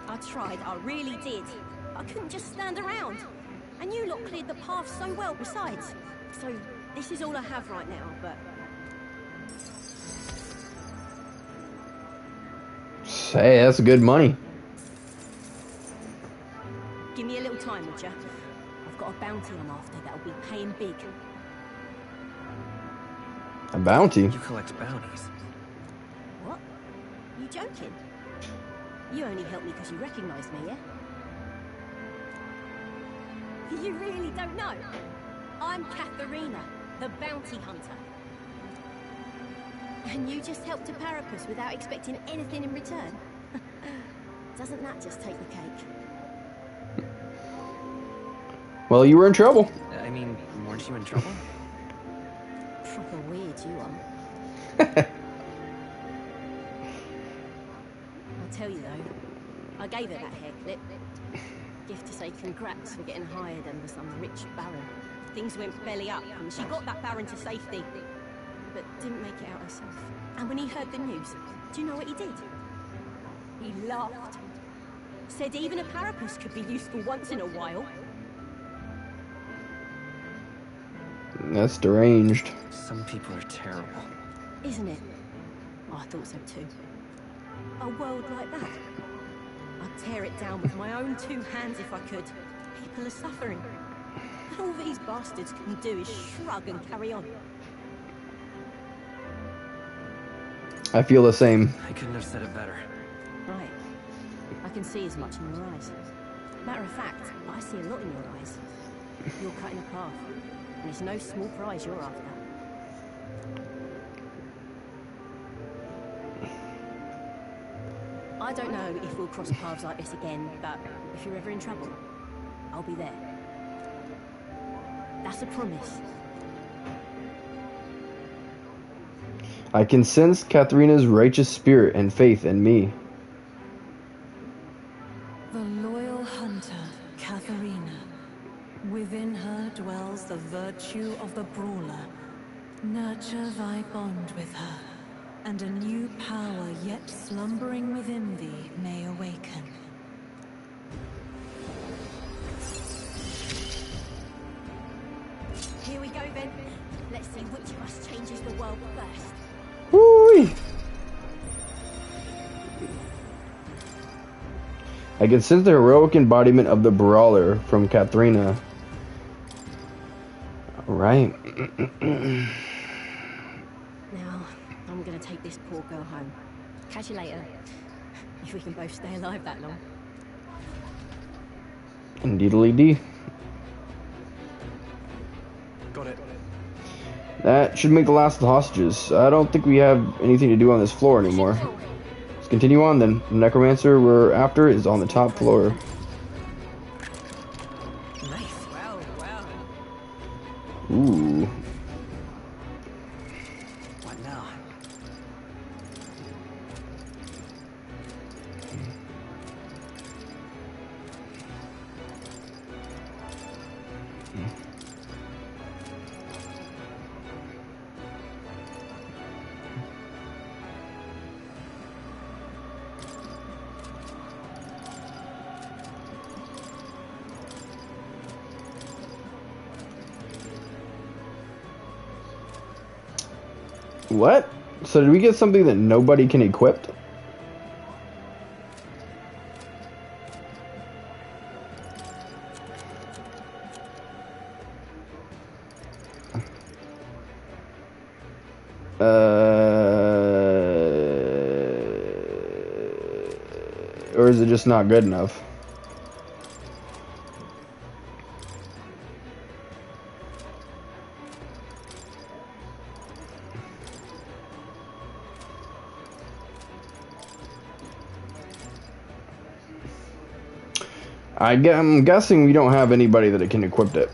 I tried, I really did. I couldn't just stand around. And you lot cleared the path so well besides. So, this is all I have right now, but... Hey, that's good money. Give me a little time, would ya? I've got a bounty I'm after that'll be paying big. A bounty? You collect bounties. What? You joking? You only helped me because you recognized me, yeah? You really don't know? I'm Katharina, the bounty hunter. And you just helped a Parapus without expecting anything in return? Doesn't that just take the cake? Well, you were in trouble. I mean, weren't you in trouble? Proper weird you are. I'll tell you though, I gave her that hair clip. Gift to say congrats for getting hired under some rich baron. Things went belly up and she got that baron to safety, but didn't make it out herself. And when he heard the news, do you know what he did? He laughed. Said even a Parapus could be useful once in a while. That's deranged. Some people are terrible. Isn't it? Oh, I thought so too. A world like that. I'd tear it down with my own two hands if I could. People are suffering. And all these bastards can do is shrug and carry on. I feel the same. I couldn't have said it better. Right. I can see as much in your eyes. Matter of fact, I see a lot in your eyes. You're cutting a path. And it's no small prize you're after. I don't know if we'll cross paths like this again, but if you're ever in trouble, I'll be there. That's a promise. I can sense Katharina's righteous spirit and faith in me. The loyal hunter, Katharina. Within her dwells the virtue of the brawler. Nurture thy bond with her, and a new power yet slumbering within thee may awaken. Here we go then. Let's see which of us changes the world first. Woo! I can sense the heroic embodiment of the brawler from Katharina. Alright. Now, I'm gonna take this poor girl home. Catch you later. If we can both stay alive that long. Indeedly-dee. Got it. That should make the last of the hostages. I don't think we have anything to do on this floor anymore. Let's continue on then. The necromancer we're after is on the top floor. Nice. Well, well. Ooh. What now? What? So did we get something that nobody can equip? Or is it just not good enough? I'm guessing we don't have anybody that can equip it.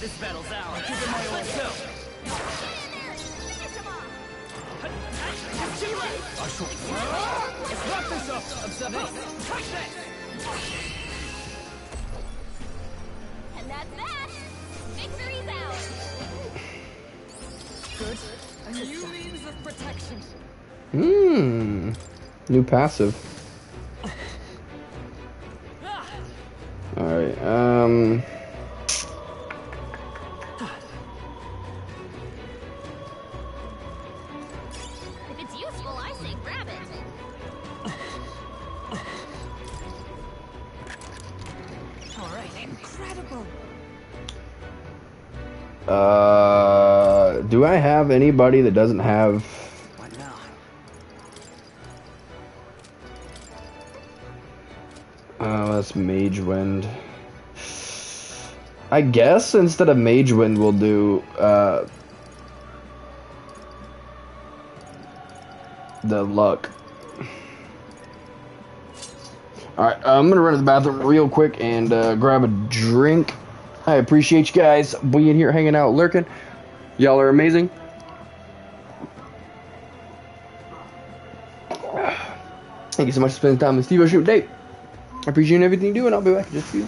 This battle's ours. Give it my all self. I shall. Let's wrap this up. Observe this. Take this. And that's that. Victory's sister. means of protection. New passive. Alright, If it's useful, I say grab it. All right. Incredible. do I have anybody that doesn't have... What now? That's Mage Wind. I guess instead of Mage Wind, we'll do, the Luck. Alright, I'm gonna run to the bathroom real quick and, grab a drink. I appreciate you guys being here, hanging out, lurking. Y'all are amazing. Thank you so much for spending time with Steve Shoot Date. I appreciate everything you do, and I'll be back in just a few.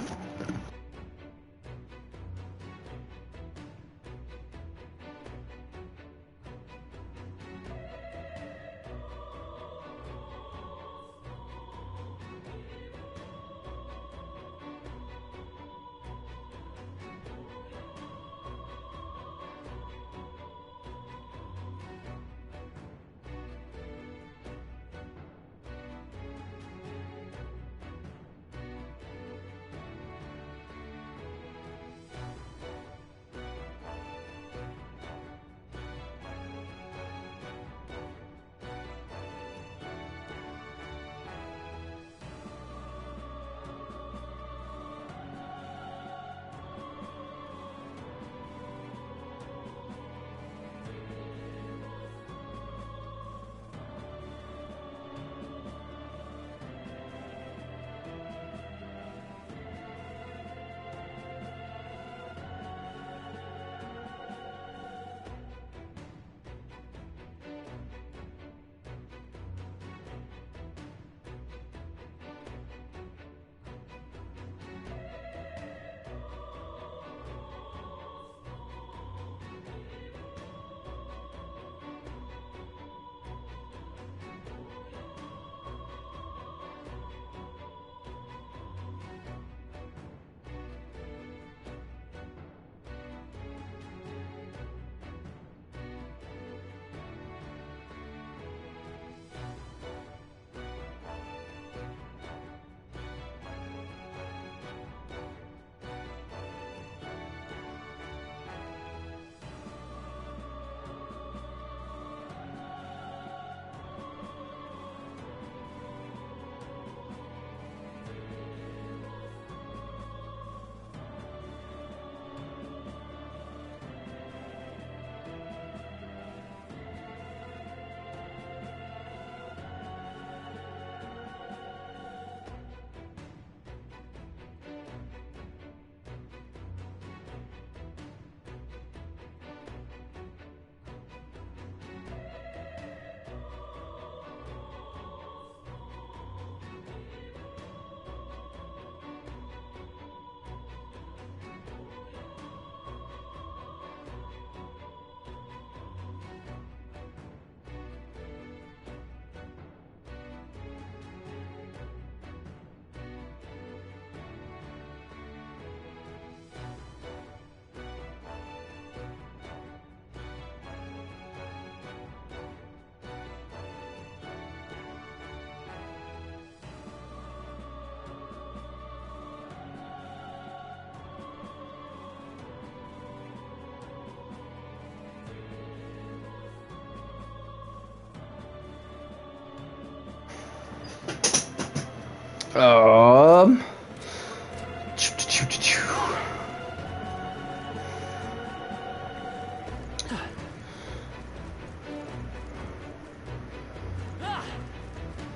Um.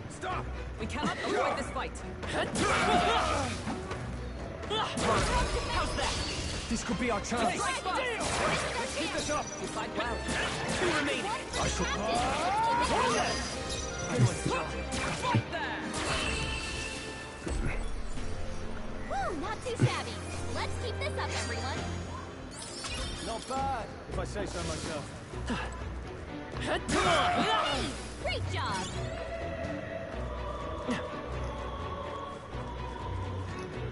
Stop! We cannot avoid this fight. How's that? This could be our chance. Let's keep this up. You fight well. Two remaining. I shall. Fight there! Woo, not too shabby. Let's keep this up, everyone. Not bad, if I say so myself. Great job!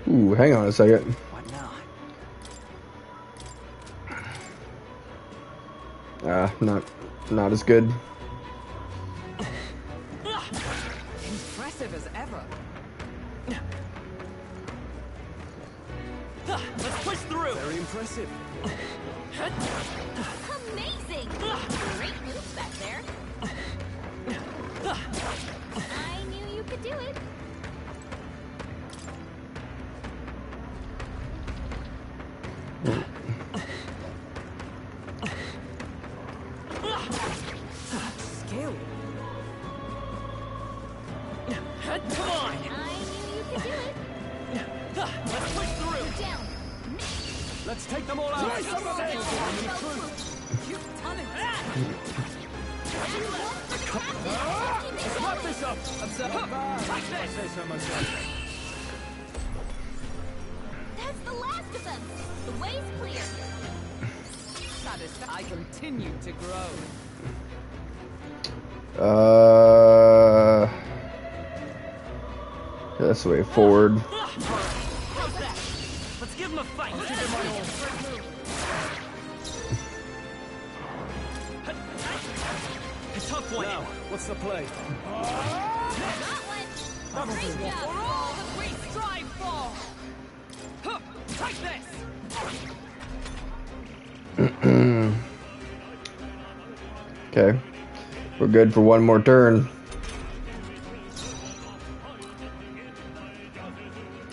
Ooh, hang on a second. What now? Not as good. Impressive as ever. Let's push through. Very impressive. Amazing! Great moves back there. I knew you could do it. Skill. Come on. I knew you could do it. Let's push through. You're down. Let's take them all out. You've done it. Wrap this up. Like this. Say so myself. That's the last of them. The way's clear. I continue to grow. That's the way forward. How's that? Let's give him a fight. A tough one. Now, what's the play? Got one. Great For job. all that we strive for. Huh, take this. Okay. We're good for one more turn.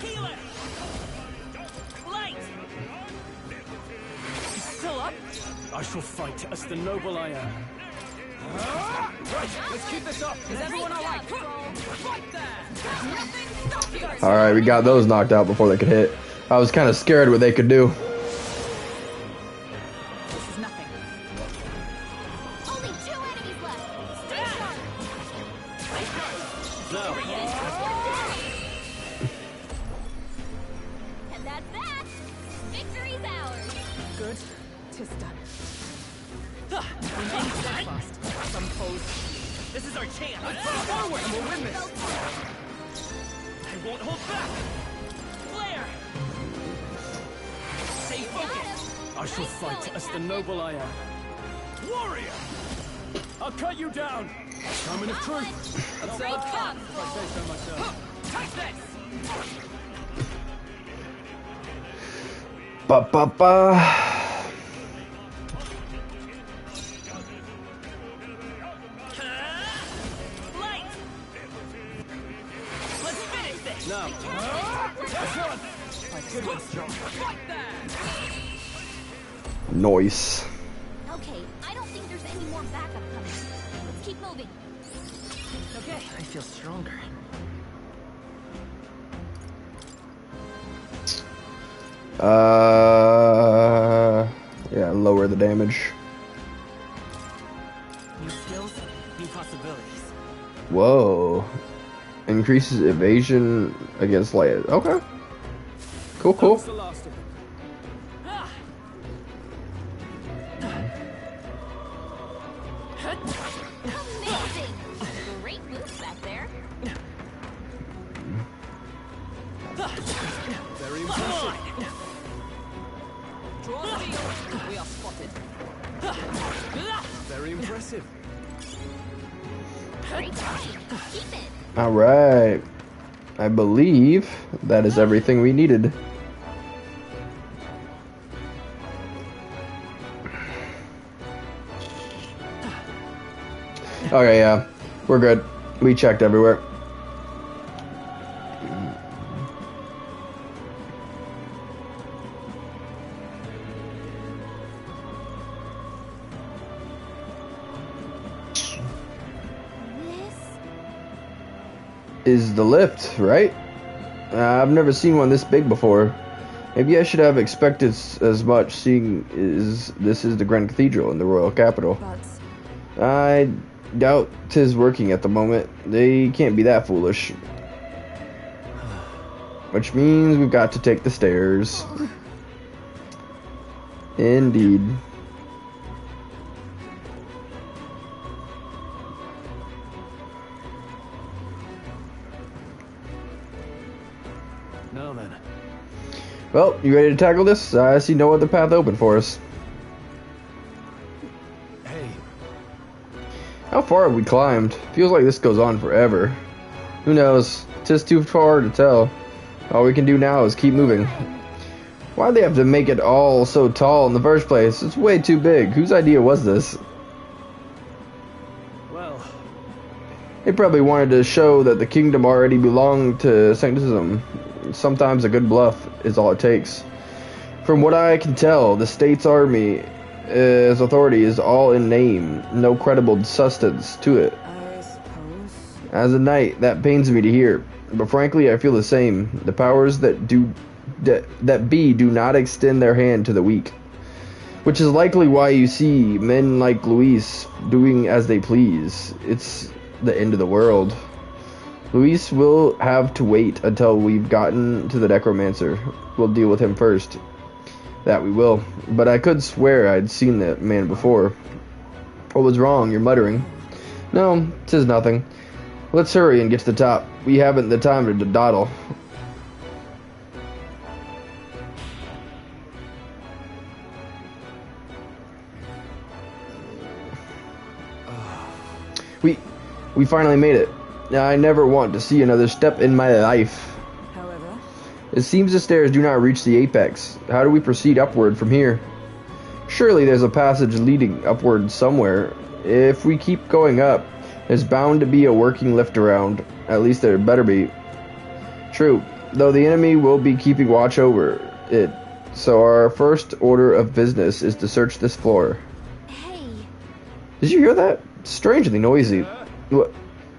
Heal it. Light. Still up? I shall fight as the noble I am. Right, let's keep this up. Is everyone alright? Right there. Nothing stop you. Alright, we got those knocked out before they could hit. I was kind of scared what they could do. This is nothing. Only 2 enemies left. Stay sharp. And that's that. Victory's ours. Good. Tis done. Remain steadfast. Some foes. This is our chance. Forward, and we'll win this. I won't hold back. Flare. Stay focused. I shall fight as the noble I am. Warrior. I'll cut you down. Moment of truth. Great job. If I say so myself. Take this. Ba ba ba. Light. Let's finish this. Now. That's one. Good one, strong. Right there. Noise. Okay, I don't think there's any more backup coming. Let's keep moving. Okay, I feel stronger. Yeah, lower the damage. New skills, new possibilities. Whoa. Increases evasion against light. Okay. Cool, cool. That's the last of them. Ah. Amazing! Great moves back there. Very impressive. Draw steel. We are spotted. Very impressive. Great fight. Keep it. Alright. I believe that is everything we needed. Okay, yeah. We're good. We checked everywhere. This Is the lift, right? I've never seen one this big before. Maybe I should have expected as much, seeing this is the Grand Cathedral in the royal capital. But I doubt 'tis working at the moment. They can't be that foolish. Which means we've got to take the stairs. Now then. Well, you ready to tackle this? I see no other path open for us. Hey. How far have we climbed? Feels like this goes on forever. Who knows? Tis too far to tell. All we can do now is keep moving. Why'd they have to make it all so tall in the first place? It's way too big. Whose idea was this? Well, They probably wanted to show that the kingdom already belonged to Sanctism. Sometimes a good bluff is all it takes. From what I can tell, the state's army as authority is all in name, no credible substance to it. I suppose. As a knight, that pains me to hear, but frankly, I feel the same. The powers that do not extend their hand to the weak, which is likely why you see men like Luis doing as they please. It's the end of the world. Luis will have to wait until we've gotten to the necromancer. We'll deal with him first. That we will. But I could swear I'd seen that man before. What was wrong? You're muttering. No, 'tis nothing. Let's hurry and get to the top. We haven't the time to dawdle. We finally made it. I never want to see another step in my life. However, It seems the stairs do not reach the apex. How do we proceed upward from here? Surely there's a passage leading upward somewhere. If we keep going up, there's bound to be a working lift around. At least there better be. True, though the enemy will be keeping watch over it. So our first order of business is to search this floor. Hey, Did you hear that? Strangely noisy.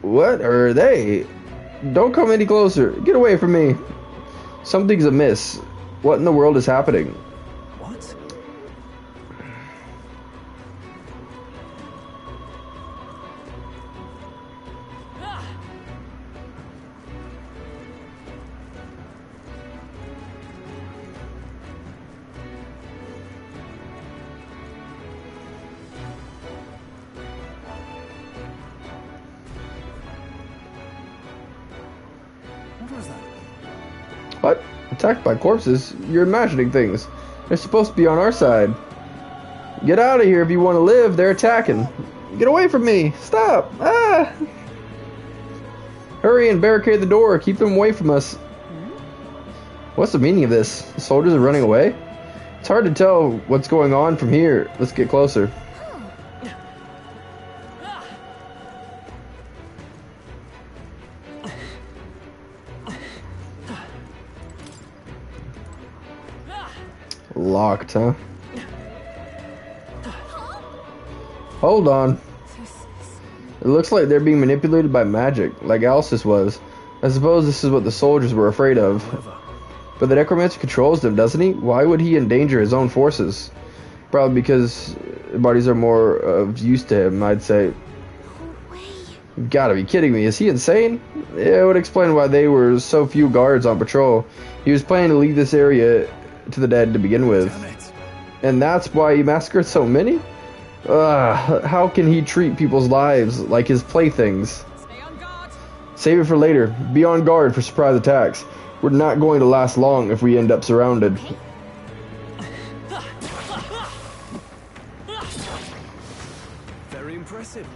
What are they? Don't come any closer. Get away from me. Something's amiss. What in the world is happening? What? What was that? What? Attacked by corpses? You're imagining things. They're supposed to be on our side. Get out of here if you want to live. They're attacking. Get away from me. Stop. Ah! Hurry and barricade the door. Keep them away from us. What's the meaning of this? The soldiers are running away? It's hard to tell what's going on from here. Let's get closer. Locked, huh? Hold on. It looks like they're being manipulated by magic, like Alice's was. I suppose this is what the soldiers were afraid of. But the necromancer controls them, doesn't he? Why would he endanger his own forces? Probably because bodies are more of use to him, I'd say. You gotta be kidding me. Is he insane? Yeah, it would explain why there were so few guards on patrol. He was planning to leave this area to the dead to begin with. And that's why he massacred so many? How can he treat people's lives like his playthings? Stay on guard. Save it for later. Be on guard for surprise attacks. We're not going to last long if we end up surrounded. Very impressive.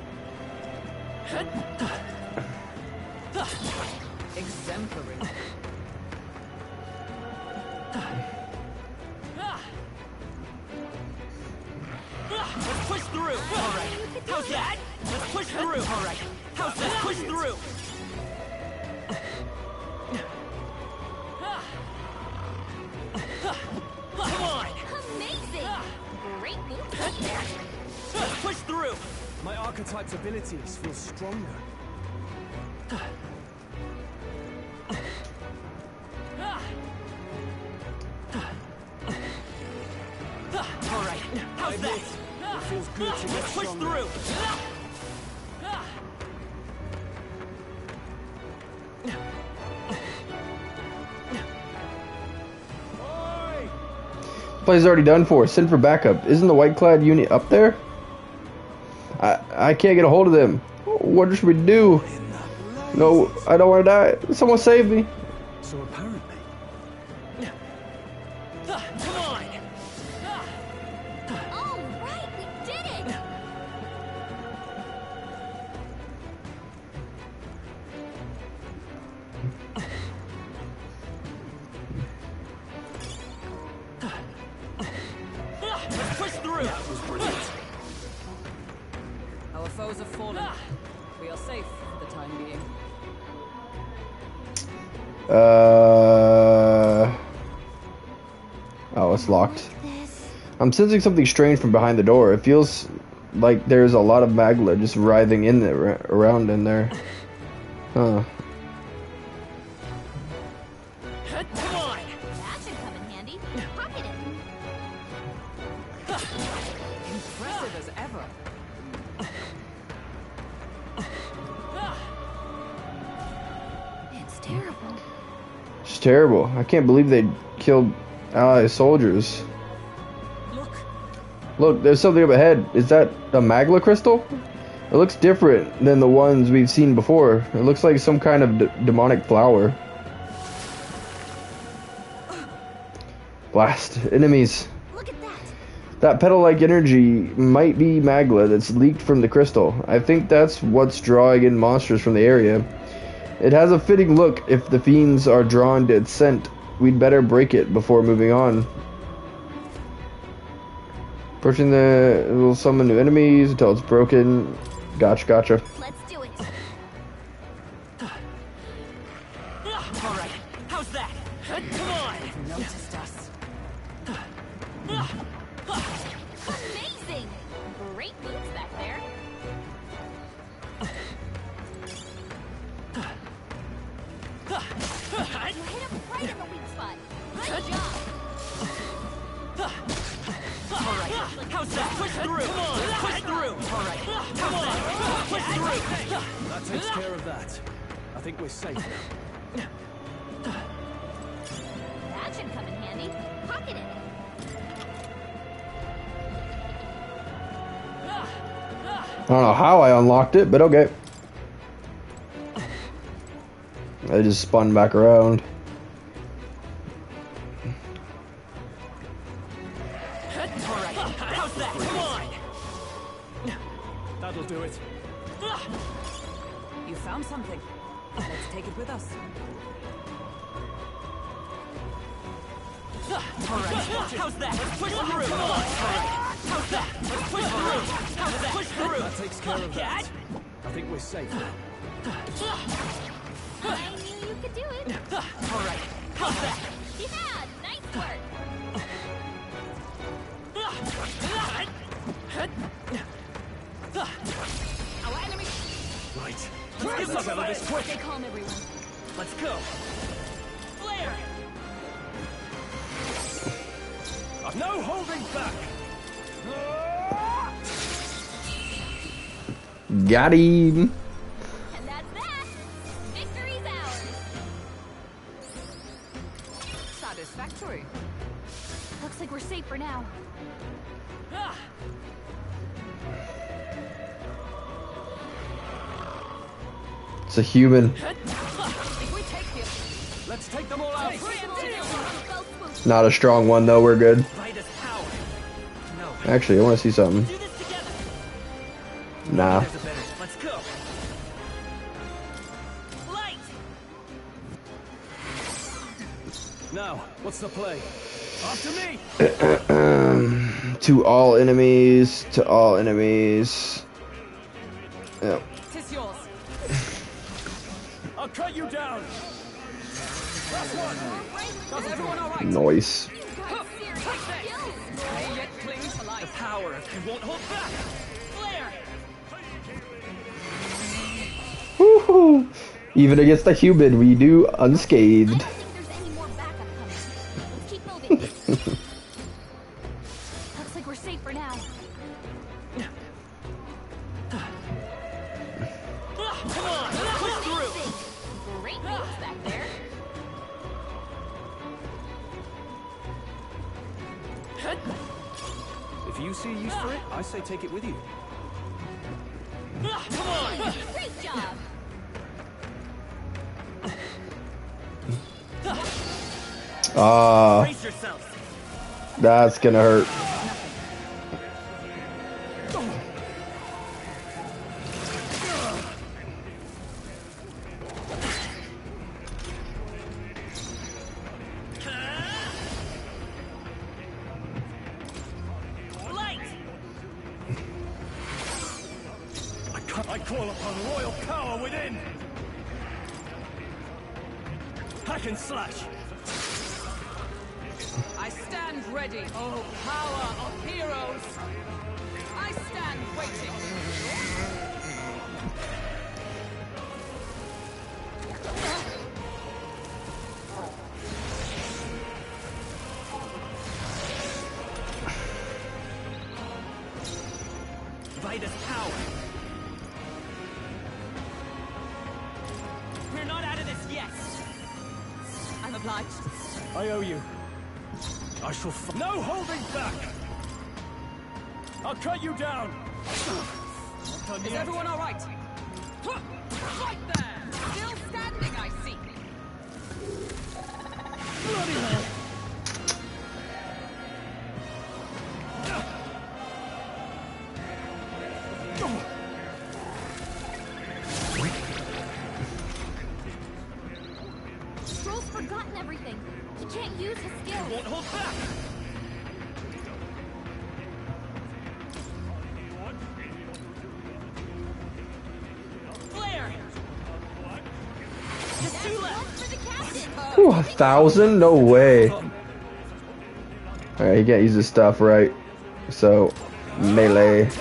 Exemplary. Let's push through. All right. How's that? Let's push through. All right. How's that? Push through. Come on. amazing! Great move there. Let's push through. My archetype's abilities feel stronger. All right. How's that? It feels good to get Let's push stronger. through. Play's already done for. Send for backup. Isn't the white-clad unit up there? I can't get a hold of them. What should we do? No, I don't want to die. Someone save me. So apparently, Come on! Oh, right, we did it! Let's push through! That was brilliant. Our foes have fallen. We are safe for the time being. Oh, it's locked. I'm sensing something strange from behind the door. It feels like there's a lot of magma just writhing in there, around in there. Huh. Come on! That should come in handy. Pocket it. Impressive as ever. It's terrible. It's terrible. I can't believe they killed Allied soldiers. Look, there's something up ahead. Is that a magma crystal? It looks different than the ones we've seen before. It looks like some kind of demonic flower. Blast. Enemies. Look at that. That petal-like energy might be magma that's leaked from the crystal. I think that's what's drawing in monsters from the area. It has a fitting look. If the fiends are drawn to its scent, we'd better break it before moving on. Pushing the... will summon new enemies until it's broken. Gotcha. Let's do it. Alright, how's that? Come on! Noticed us. Amazing! Great moves back there. You hit him right in the weak spot. Good job. Alright, how's that? Push through! Come on! Push through! Alright, come on! Push through! That takes care of that. I think we're safe now. That should come in handy. Pocket it. I don't know how I unlocked it, but okay. I just spun back around. Alright, how's that? Come on! That'll do it. You found something. Let's take it with us. Alright, how's that? Push through! Come on! Alright, how's that? Push through! How's that? Push through! That takes care of that. I think we're safe now. I knew you could do it. Alright, how's that? Yeah, nice work. Our enemy. Right. Let's get this out of this quick. Stay calm, everyone. Let's go! Flare! No holding back. Got him. And that's that. Victory's ours. Satisfactory. Looks like we're safe for now. It's a human. If we take this, Let's take them all out! Not a strong one though. We're good. Right as power! No, Actually, I want to see something. do this together! Nah. There's a better... Let's go! Light! Now, what's the play? After me. To all enemies. To all enemies. Yep. tis yours. I'll cut you down. Last one. Is everyone all right? Noise. May yet cling to The life. power of you won't hold back! Flare! Woohoo! Even against a human, we do unscathed. I don't think there's any more backup coming. Let's keep moving. Looks like we're safe for now. Come on! Push through! Great moves back there. If you see use for it, I say take it with you. Come on! Great job. Ah, Brace yourselves. that's gonna hurt. I call upon royal power within. Hack and slash. I stand ready, oh power of heroes! I stand waiting. Vida's power. We're not out of this yet. I'm obliged. I owe you. I shall no holding back. I'll cut you down. Not done Is yet. everyone all right? Right there! Still standing, I see. Bloody hell. Stroll's forgotten everything. He can't use his skills. Won't hold back. Flare. Just two left. For the captain. Whew, 1,000? No way. Alright, he can't use his stuff, right? So, melee. Let's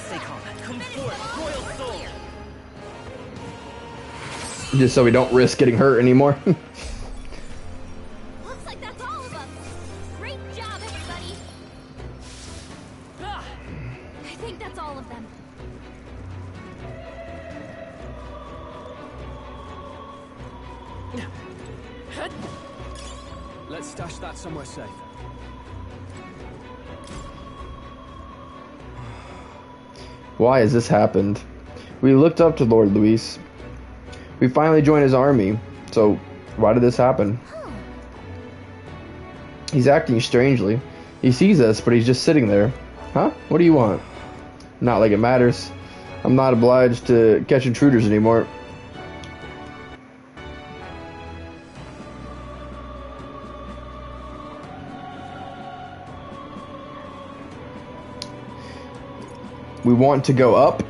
stay calm. Come forth, royal soul. Just so we don't risk getting hurt anymore. Looks like that's all of them. Great job, everybody. Ah, I think that's all of them. Let's stash that somewhere safe. Why has this happened? We looked up to Lord Luis. We finally joined his army. So, why did this happen? He's acting strangely. He sees us, but he's just sitting there. Huh? What do you want? Not like it matters. I'm not obliged to catch intruders anymore. We want to go up.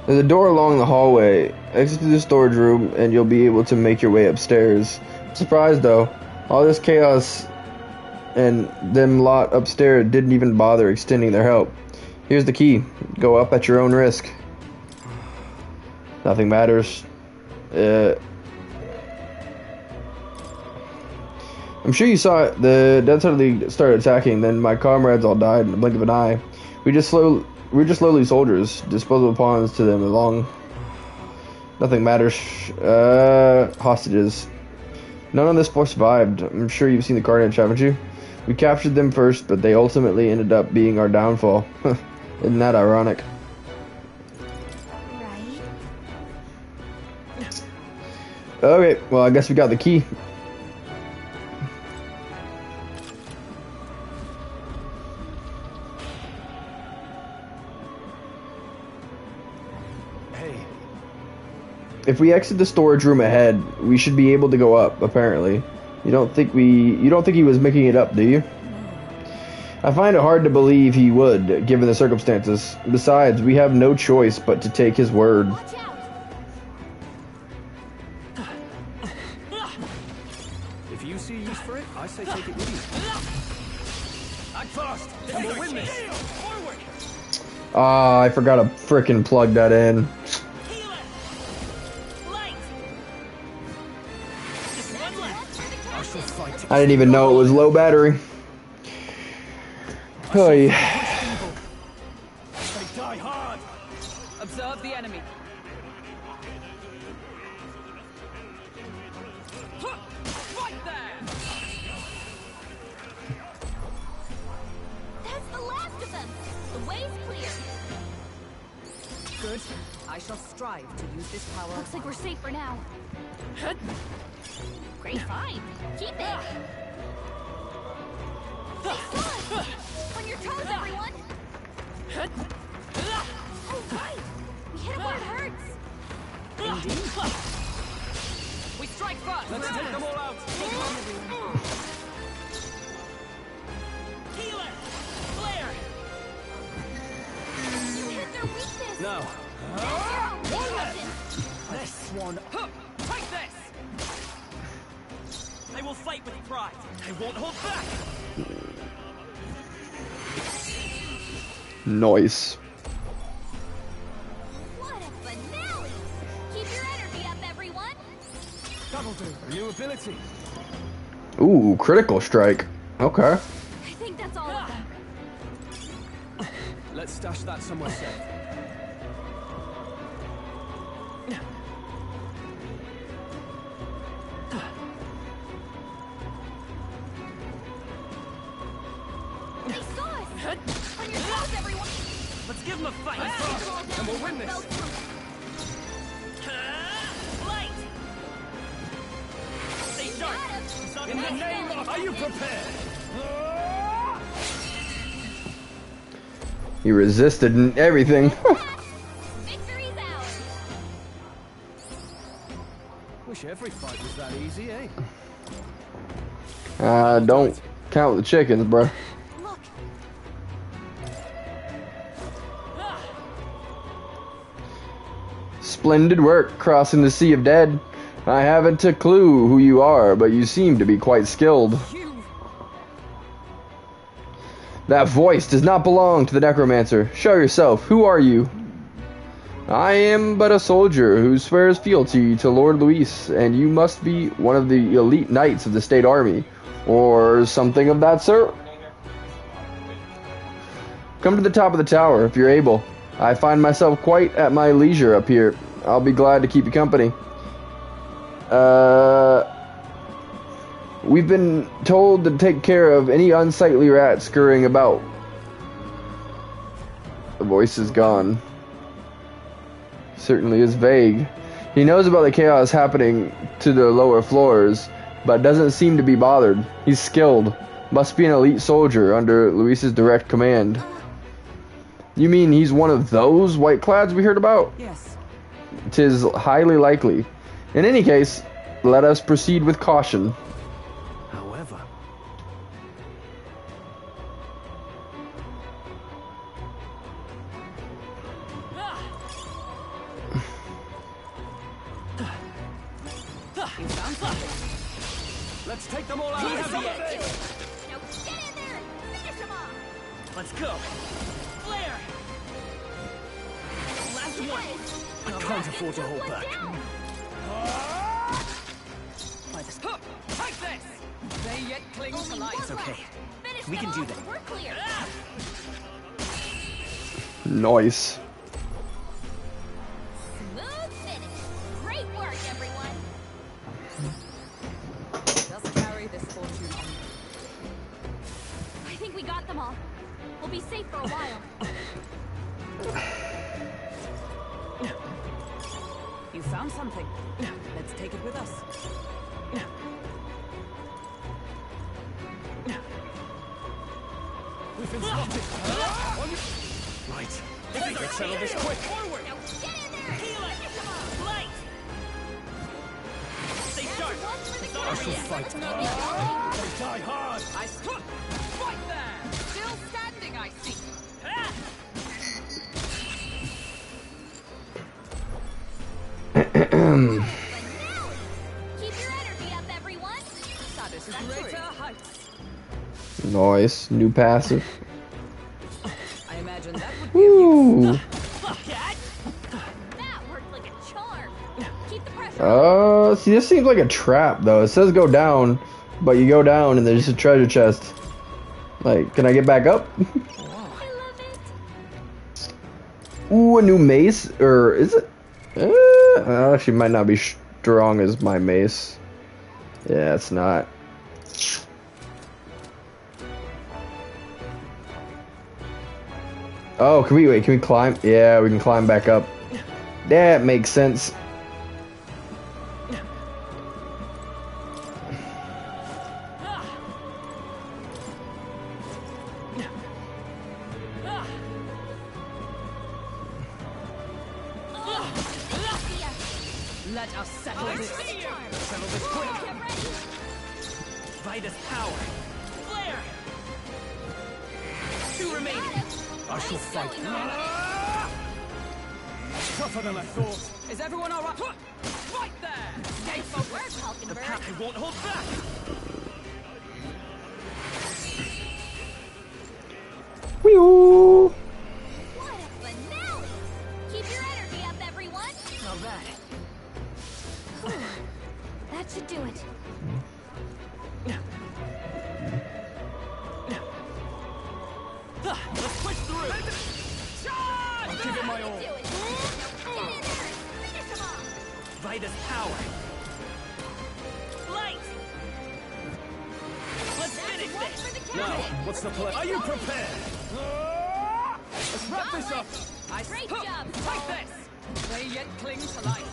There's a door along the hallway. Exit to the storage room and you'll be able to make your way upstairs. I'm surprised though. All this chaos and them lot upstairs didn't even bother extending their help. Here's the key. Go up at your own risk. Nothing matters. I'm sure you saw it. The Dead Side League started attacking, then my comrades all died in the blink of an eye. We're just lowly soldiers, disposable pawns to them along. Nothing matters. Hostages. None of this force survived. I'm sure you've seen the carnage, haven't you? We captured them first, but they ultimately ended up being our downfall. Isn't that ironic? Right. Okay, well, I guess we got the key. If we exit the storage room ahead, we should be able to go up, apparently. You don't think he was making it up, do you? I find it hard to believe he would, given the circumstances. Besides, we have no choice but to take his word. Watch out. If you see use for it, I say take it with you. Act fast, and we'll win this. Forward. Ah, I forgot to frickin' plug that in. I didn't even know it was low battery. Hey. Die hard. Observe the enemy. Right there! That's the last of them. The way's clear. Good. I shall strive to use this power. Looks like we're safe for now. Great find. Keep it. On your toes, everyone. Oh, right. We hit him where it hurts. Indeed. We strike first. Let's take them all out. Healer! Flare! You hit their weakness. Now. That's your own thing, Captain. This one. Take this. I will fight with pride. I won't hold back. Nice. What a finale. Keep your energy up, everyone. That'll do. A new ability. Ooh, critical strike. Okay. I think that's all of them. Let's stash that somewhere safe. They saw us. On your toes, everyone. Let's give him a fight. And we'll win this. Light! Stay sharp. In the name of... Are you prepared? He resisted and everything. Victory's ours. Wish every fight was that easy, eh? Don't count the chickens, bro. Look. Splendid work crossing the sea of dead. I haven't a clue who you are, but you seem to be quite skilled. That voice does not belong to the necromancer. Show yourself. Who are you? I am but a soldier who swears fealty to Lord Luis, and you must be one of the elite knights of the state army, or something of that sort. Come to the top of the tower if you're able. I find myself quite at my leisure up here. I'll be glad to keep you company. We've been told to take care of any unsightly rat scurrying about. The voice is gone. Certainly is vague. He knows about the chaos happening to the lower floors, but doesn't seem to be bothered. He's skilled. Must be an elite soldier under Luis's direct command. You mean he's one of those white-clads we heard about? Yes. 'Tis highly likely. In any case, let us proceed with caution. However... Let's take them all out. Now get in there and finish him off. Let's go. Flare! Last one. I can't afford to hold back. Take this. They yet cling to life. It's okay. Finish We them can do off. that. We're clear. Nice. Smooth finish. Great work, everyone. Just carry this fortune on. I think we got them all. We'll be safe for a while. You found something. Let's take it with us. We've been spotted. Right. Let's settle this quick. Forward! Now get in there. Healer! Light! Stay sharp! I shall fight. They die hard. I stood. Right there. Still standing, I see. Keep your energy up, everyone. Greater heights. Nice. New passive. I imagine that would be of use. Woo. That worked like a charm. Keep the pressure. See, this seems like a trap, though. It says go down, but you go down and there's a treasure chest. Like, can I get back up? I love it. Ooh, a new mace, or is it? Actually, might not be strong as my mace. Yeah, it's not. Oh, can we wait? Can we climb? Yeah, we can climb back up. That makes sense. Let us settle this. Settle this quick. Vitus power. Flare. 2 remaining. I shall fight. Tougher than I thought. Is everyone all right? Right there! Stay for work, The Hulkenberg. pack won't hold back. Whee-oo. What a finale! Keep your energy up, everyone. Not bad. That should do it. Let's push through. I'll give it my all. Do it. Get in there. Finish him off. Vitus power. Light. Let's finish One this. for the Now, captain. what's the plan? Are you prepared? Let's wrap this up. Great job. Take this! They yet cling to life.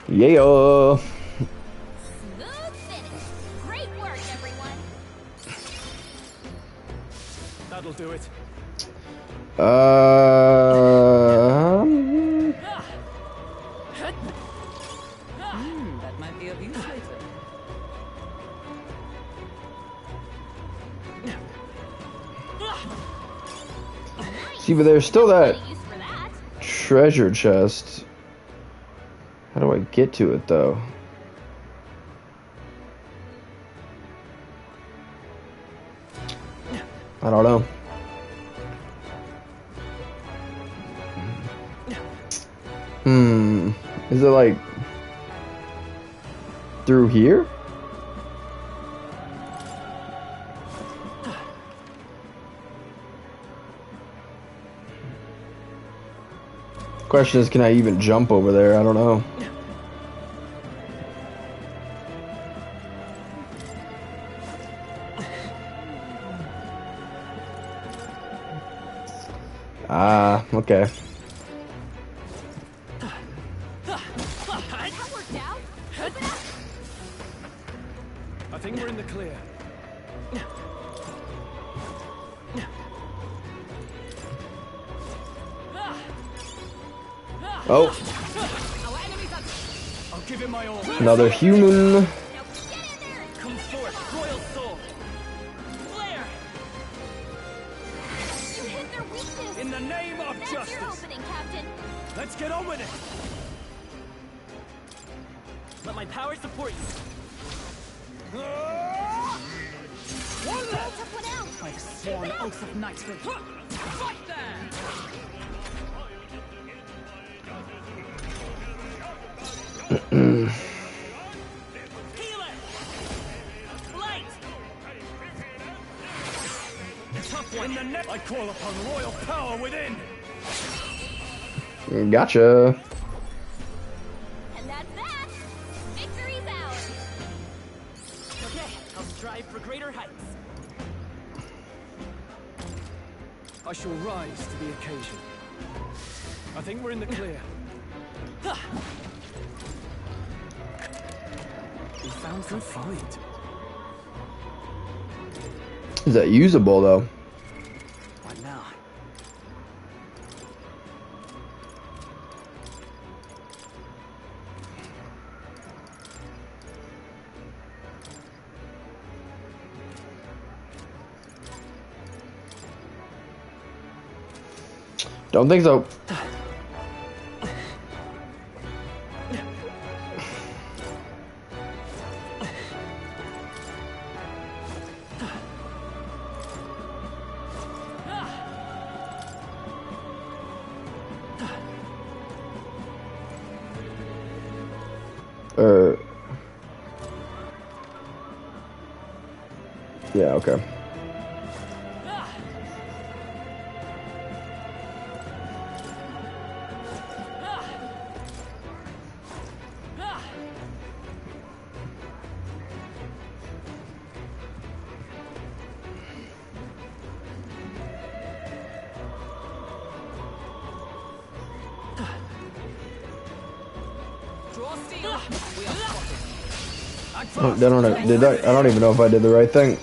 Yeah. Smooth finish. Great work, everyone. That'll do it. That might be of use later. See, but there's still that Use for that. treasure chest. How do I get to it, though? I don't know. Is it like through here? Question is, can I even jump over there? I don't know. Ah, okay. That worked out. Open up. I think we're in the clear. Oh, Our enemies are... I'll give it my all. another human. Now get in there. Come forth, royal soul. Flare. You hit their weakness. In the name of That's your justice. opening, Captain. Let's get on with it. Let my power support you. One left. Took one out. By the sworn oath of knighthood. Right there! Healer. Light. Tough one. In the net, I call upon royal power within. Gotcha. And that's that. Victory's ours. Okay, I'll strive for greater heights. I shall rise to the occasion. I think we're in the clear. We found the fight. Is that usable though? What now? Don't think so. Yeah, okay. Oh, I don't even know if I did the right thing.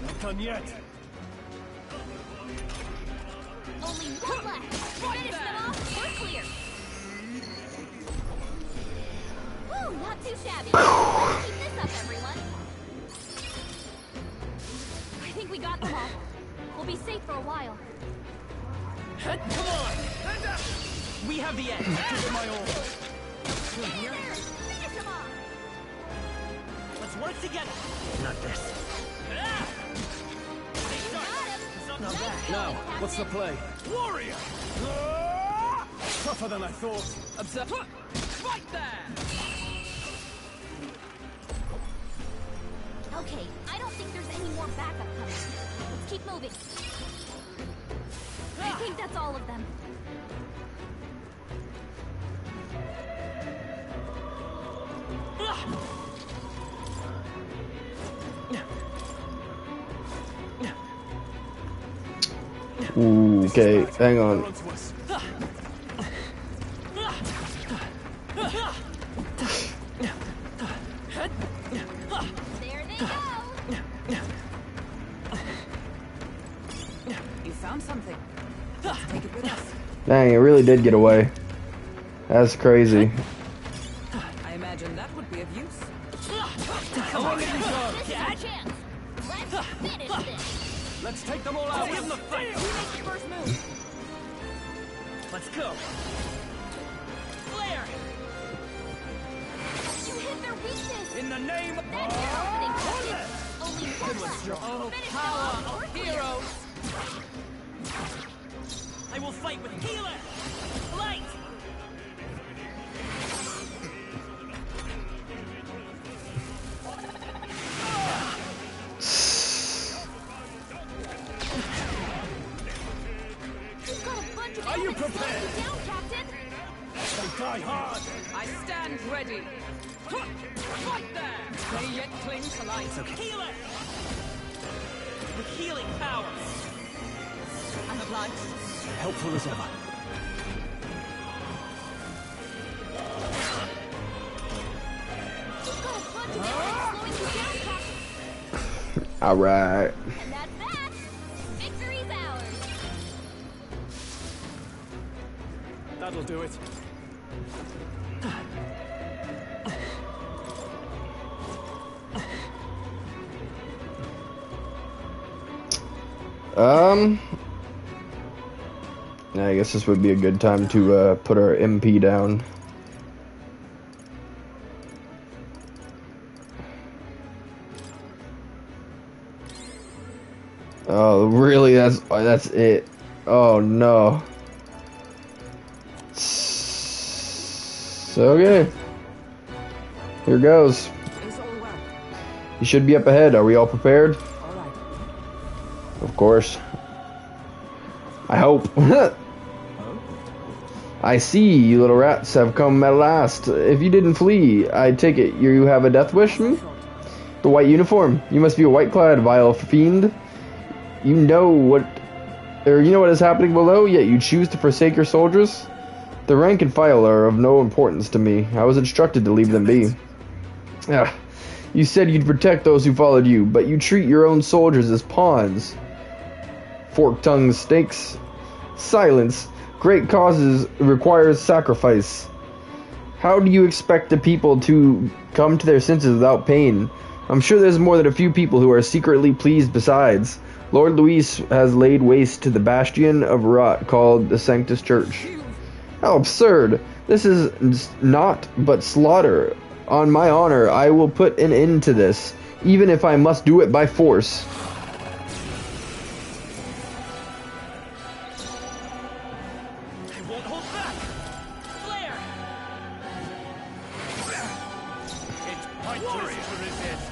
Not done yet. Only one left. Finish them off. We're clear. Woo, not too shabby. Let's keep this up, everyone. I think we got them all. We'll be safe for a while. Come on! We have the edge. Give it my all. Finish them off. Let's work together. Not this. Got him. Now, what's the play? Warrior! Tougher than I thought. Observe. Right there! Okay, I don't think there's any more backup coming. Let's keep moving. I think that's all of them. Ooh, okay, hang on. There they go. You found something. Let's take it with us. Dang, it really did get away. That's crazy. I imagine that would be of use. Come on, This is our chance. Let's finish this. Let's take them all out. give them a fight. Who makes the first move? Let's go. Flare! You hit their weakness. In the name of That's your opening question. Only one left. your own Finish them Power off. of We're clear. heroes! I will fight with healer! Light! You've got a bunch of Are you enemies slowing prepared? you down, Captain. they die hard. I stand ready. Right there! They yet cling to life. Healer! With healing power! I'm obliged. Helpful as ever. You've got a bunch of enemies slowing you down, Captain. Alright. And that's that. Victory's ours. That'll do it. I guess this would be a good time to put our MP down. Oh, really? That's it. Oh no. So okay. Here goes. Is all well? You should be up ahead. Are we all prepared? All right. Of course. I hope. I see you little rats have come at last. If you didn't flee, I take it you have a death wish? Hmm? The white uniform. You must be a white-clad vile fiend. You know what is happening below, yet you choose to forsake your soldiers? The rank and file are of no importance to me. I was instructed to leave them be. Ah, you said you'd protect those who followed you, but you treat your own soldiers as pawns. Fork-tongued snakes. Silence. Great causes requires sacrifice. How do you expect the people to come to their senses without pain? I'm sure there's more than a few people who are secretly pleased besides. Lord Luis has laid waste to the bastion of rot called the Sanctus Church. How absurd! This is naught but slaughter. On my honor, I will put an end to this, even if I must do it by force. I won't hold back! Flare! It's pointless to resist.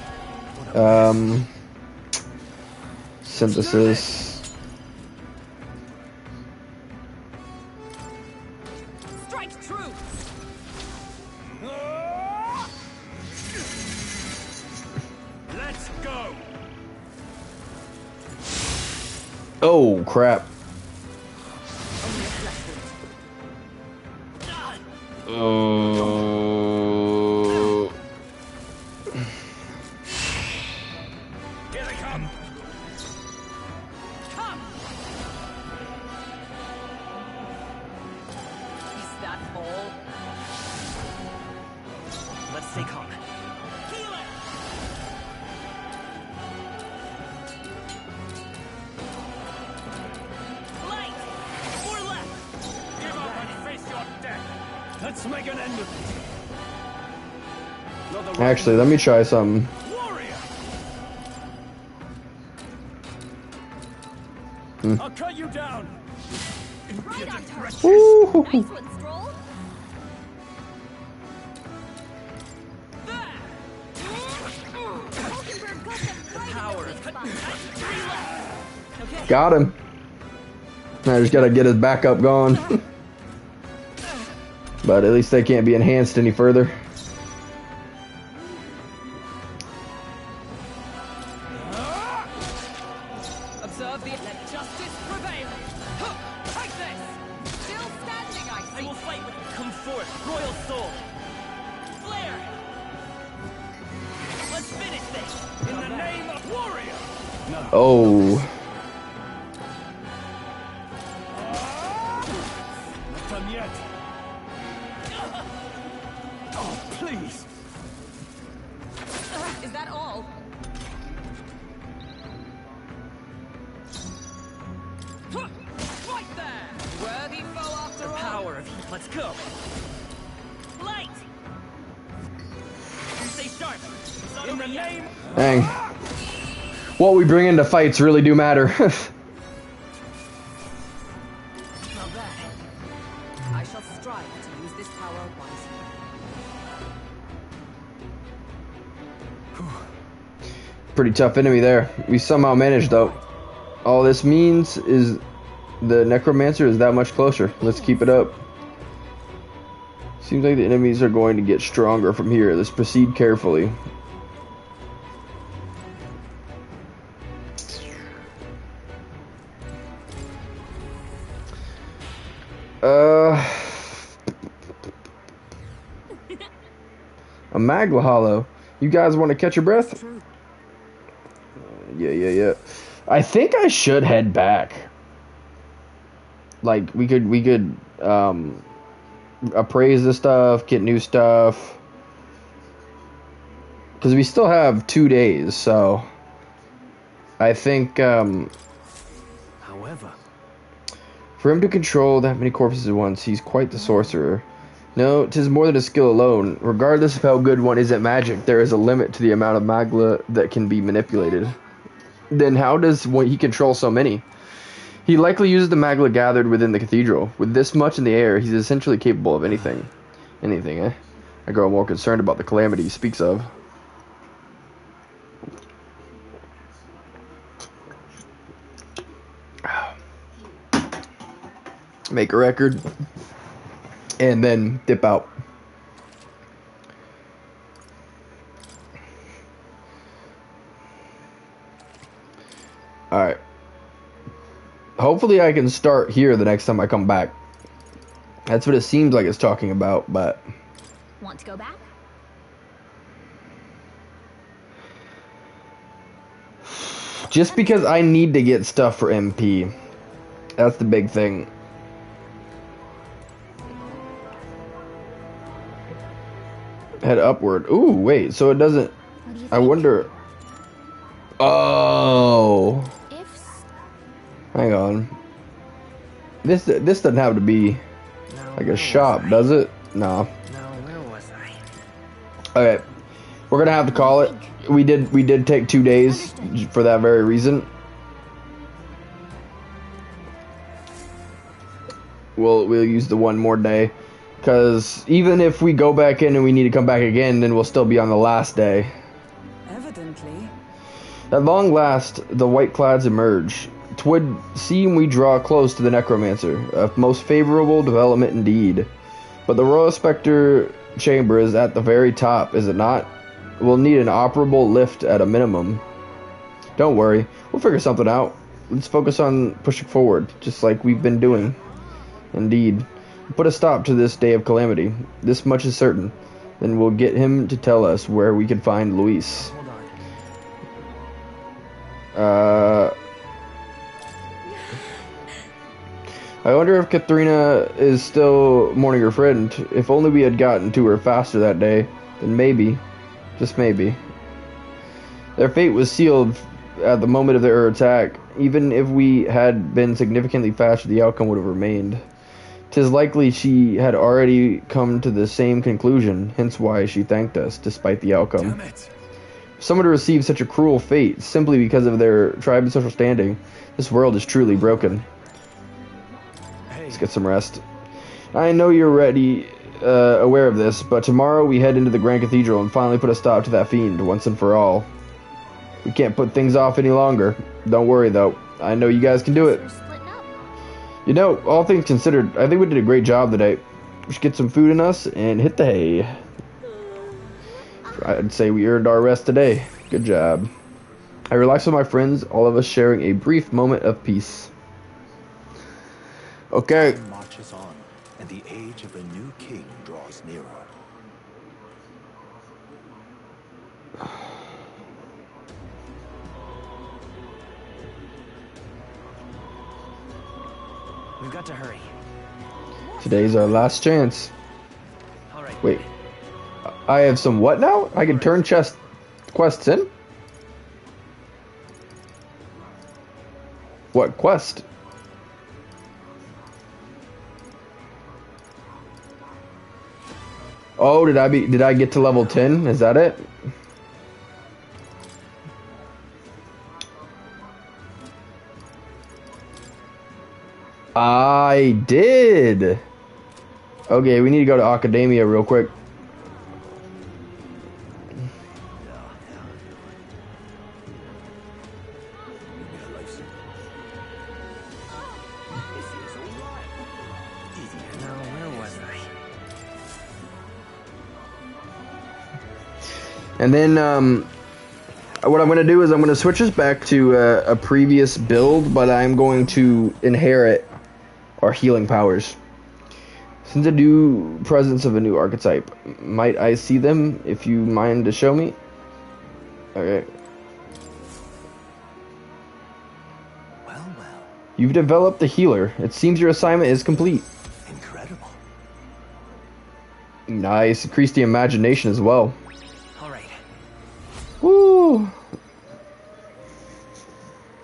Synthesis. Strike true! go. Oh crap. Here they come. Come! Is that all? Let's stay calm. Heal it! Light! More left! Give up and face your death. Let's make an end of it. Not the Actually, let me try something. warrior. I'll cut you down. Right on target. Woo! Nice one, Stroll. Hulkenberg got them right Power in of the cut. spot. Okay. Got him. I just gotta get his backup going. But at least they can't be enhanced any further. Observe the... Let justice prevail! Huh, take this! Still standing, I I see! will fight with. Come forth, royal soul. Flare! Let's finish this. In the name of warrior. No. Oh. Not done yet. Oh, please. Is that all? Huh, right there! Worthy foe after all! Power of heat. Let's go. Light! Stay sharp. It's not In over the yet. name. Dang. What we bring into fights really do matter. Not bad. I shall strive to use this power wisely. Pretty tough enemy there. We somehow managed though. All this means is the necromancer is that much closer. Let's keep it up. Seems like the enemies are going to get stronger from here. Let's proceed carefully. A Magla Hollow. You guys want to catch your breath? Yeah. I think I should head back. Like we could appraise the stuff, get new stuff. Because we still have 2 days, so I think However, for him to control that many corpses at once, he's quite the sorcerer. No, 'tis more than a skill alone. Regardless of how good one is at magic, there is a limit to the amount of magla that can be manipulated. Then how does he control so many? He likely uses the magla gathered within the cathedral. With this much in the air, he's essentially capable of anything. Anything, eh? I grow more concerned about the calamity he speaks of. Make a record. And then dip out. Alright. Hopefully I can start here the next time I come back. That's what it seems like it's talking about, but... Want to go back? Just because I need to get stuff for MP. That's the big thing. Head upward. Ooh, wait, so it doesn't... What do you think? I wonder... Oh... If Hang on. This doesn't have to be like a shop, does it? No. No, where was I? Okay. We're gonna have to call it. We did take 2 days for that very reason. We'll use the one more day. Because even if we go back in and we need to come back again, then we'll still be on the last day. Evidently. At long last, the white clouds emerge. 'Twould seem we draw close to the necromancer, a most favorable development indeed. But the Royal Spectre chamber is at the very top, is it not? We'll need an operable lift at a minimum. Don't worry, we'll figure something out. Let's focus on pushing forward, just like we've been doing. Indeed. Put a stop to this day of calamity. This much is certain. Then we'll get him to tell us where we can find Luis. Hold on. I wonder if Katharina is still mourning her friend. If only we had gotten to her faster that day, then maybe, just maybe. Their fate was sealed at the moment of their attack. Even if we had been significantly faster, the outcome would have remained. 'Tis likely she had already come to the same conclusion, hence why she thanked us, despite the outcome. Damn it. For someone to receive such a cruel fate, simply because of their tribe and social standing, this world is truly broken. Let's get some rest. I know you're aware of this, but tomorrow we head into the Grand Cathedral and finally put a stop to that fiend, once and for all. We can't put things off any longer. Don't worry, though. I know you guys can do it. You know, all things considered, I think we did a great job today. We should get some food in us and hit the hay. I'd say we earned our rest today. Good job. I relaxed with my friends, all of us sharing a brief moment of peace. Okay. Time marches on, and the age of a new king draws nearer. We've got to hurry. Today's our last chance. All right. Wait. I have some what now? I can turn chest quests in? What quest? Oh, did I get to level 10? Is that it? I did. Okay, we need to go to Academia real quick. Now, where was I? And then what I'm going to do is I'm going to switch us back to a previous build, but I'm going to inherit our healing powers. Since a new presence of a new archetype, might I see them if you mind to show me? Okay. Well. You've developed the healer. It seems your assignment is complete. Incredible. Nice. Increase the imagination as well. All right. Woo!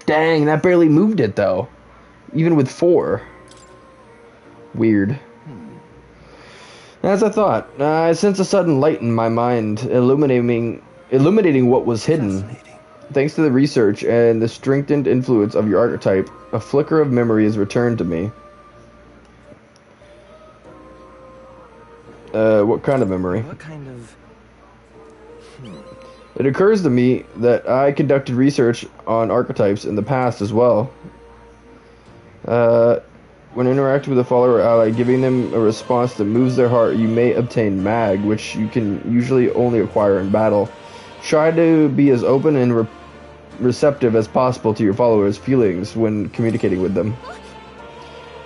Dang, that barely moved it though. Even with 4. Weird. As I thought, I sense a sudden light in my mind, illuminating what was hidden. Thanks to the research and the strengthened influence of your archetype, a flicker of memory is returned to me. What kind of memory? What kind of... It occurs to me that I conducted research on archetypes in the past as well. When interacting with a follower or ally, giving them a response that moves their heart, you may obtain mag, which you can usually only acquire in battle. Try to be as open and receptive as possible to your followers' feelings when communicating with them.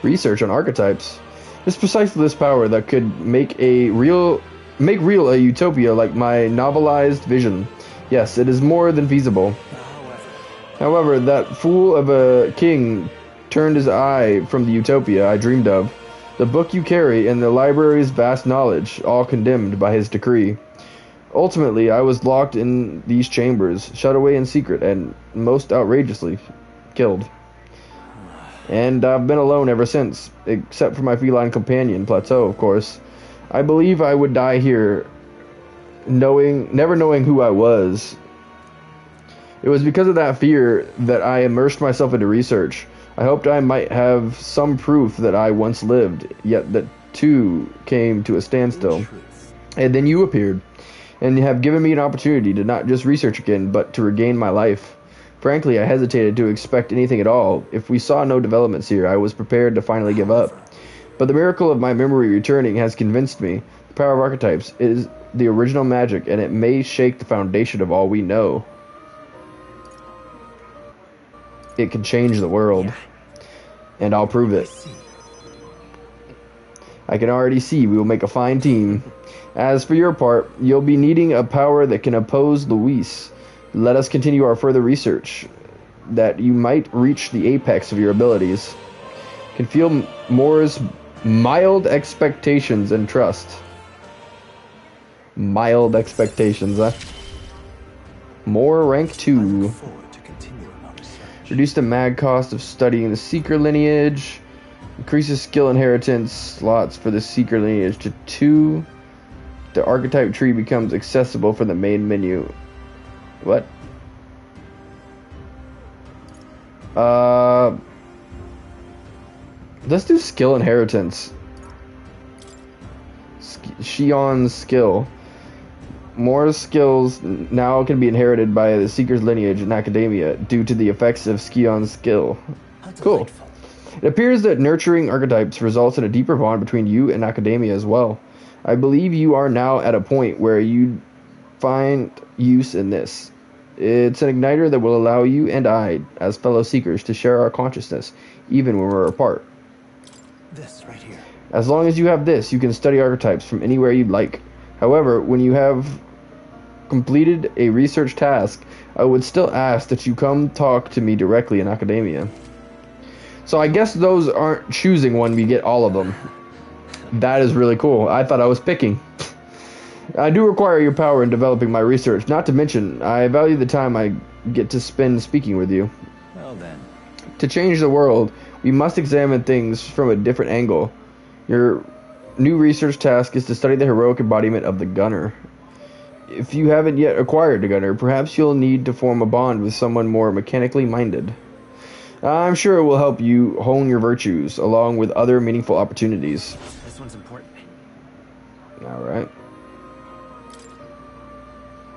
Research on archetypes. It's precisely this power that could make real a utopia like my novelized vision. Yes, it is more than feasible. However, that fool of a king turned his eye from the utopia I dreamed of. The book you carry and the library's vast knowledge, all condemned by his decree. Ultimately, I was locked in these chambers, shut away in secret, and most outrageously killed. And I've been alone ever since, except for my feline companion, Plateau, of course. I believe I would die here, never knowing who I was. It was because of that fear that I immersed myself into research. I hoped I might have some proof that I once lived, yet that too came to a standstill. And then you appeared, and you have given me an opportunity to not just research again, but to regain my life. Frankly, I hesitated to expect anything at all. If we saw no developments here, I was prepared to finally give up. But the miracle of my memory returning has convinced me. The power of archetypes is the original magic, and it may shake the foundation of all we know. it can change the world. And I'll prove it. I can already see we will make a fine team. As for your part, you'll be needing a power that can oppose Luis. Let us continue our further research, that you might reach the apex of your abilities. Can feel Moore's mild expectations and trust. Mild expectations, huh? Moore, rank 2. Reduce the mag cost of studying the Seeker lineage. Increases skill inheritance slots for the Seeker lineage to 2. The archetype tree becomes accessible from the main menu. What? Let's do skill inheritance. Shion's skill. More skills now can be inherited by the Seeker's lineage in Academia due to the effects of Skion's skill. Cool. It appears that nurturing archetypes results in a deeper bond between you and Academia as well. I believe you are now at a point where you find use in this. It's an igniter that will allow you and I, as fellow Seekers, to share our consciousness, even when we're apart. This right here. As long as you have this, you can study archetypes from anywhere you'd like. However, when you have completed a research task, I would still ask that you come talk to me directly in Academia. So I guess those aren't choosing when we get all of them. That is really cool. I thought I was picking. I do require your power in developing my research. Not to mention, I value the time I get to spend speaking with you. Well then. To change the world, we must examine things from a different angle. Your new research task is to study the heroic embodiment of the Gunner. If you haven't yet acquired a Gunner, perhaps you'll need to form a bond with someone more mechanically minded. I'm sure it will help you hone your virtues, along with other meaningful opportunities. This one's important. Alright.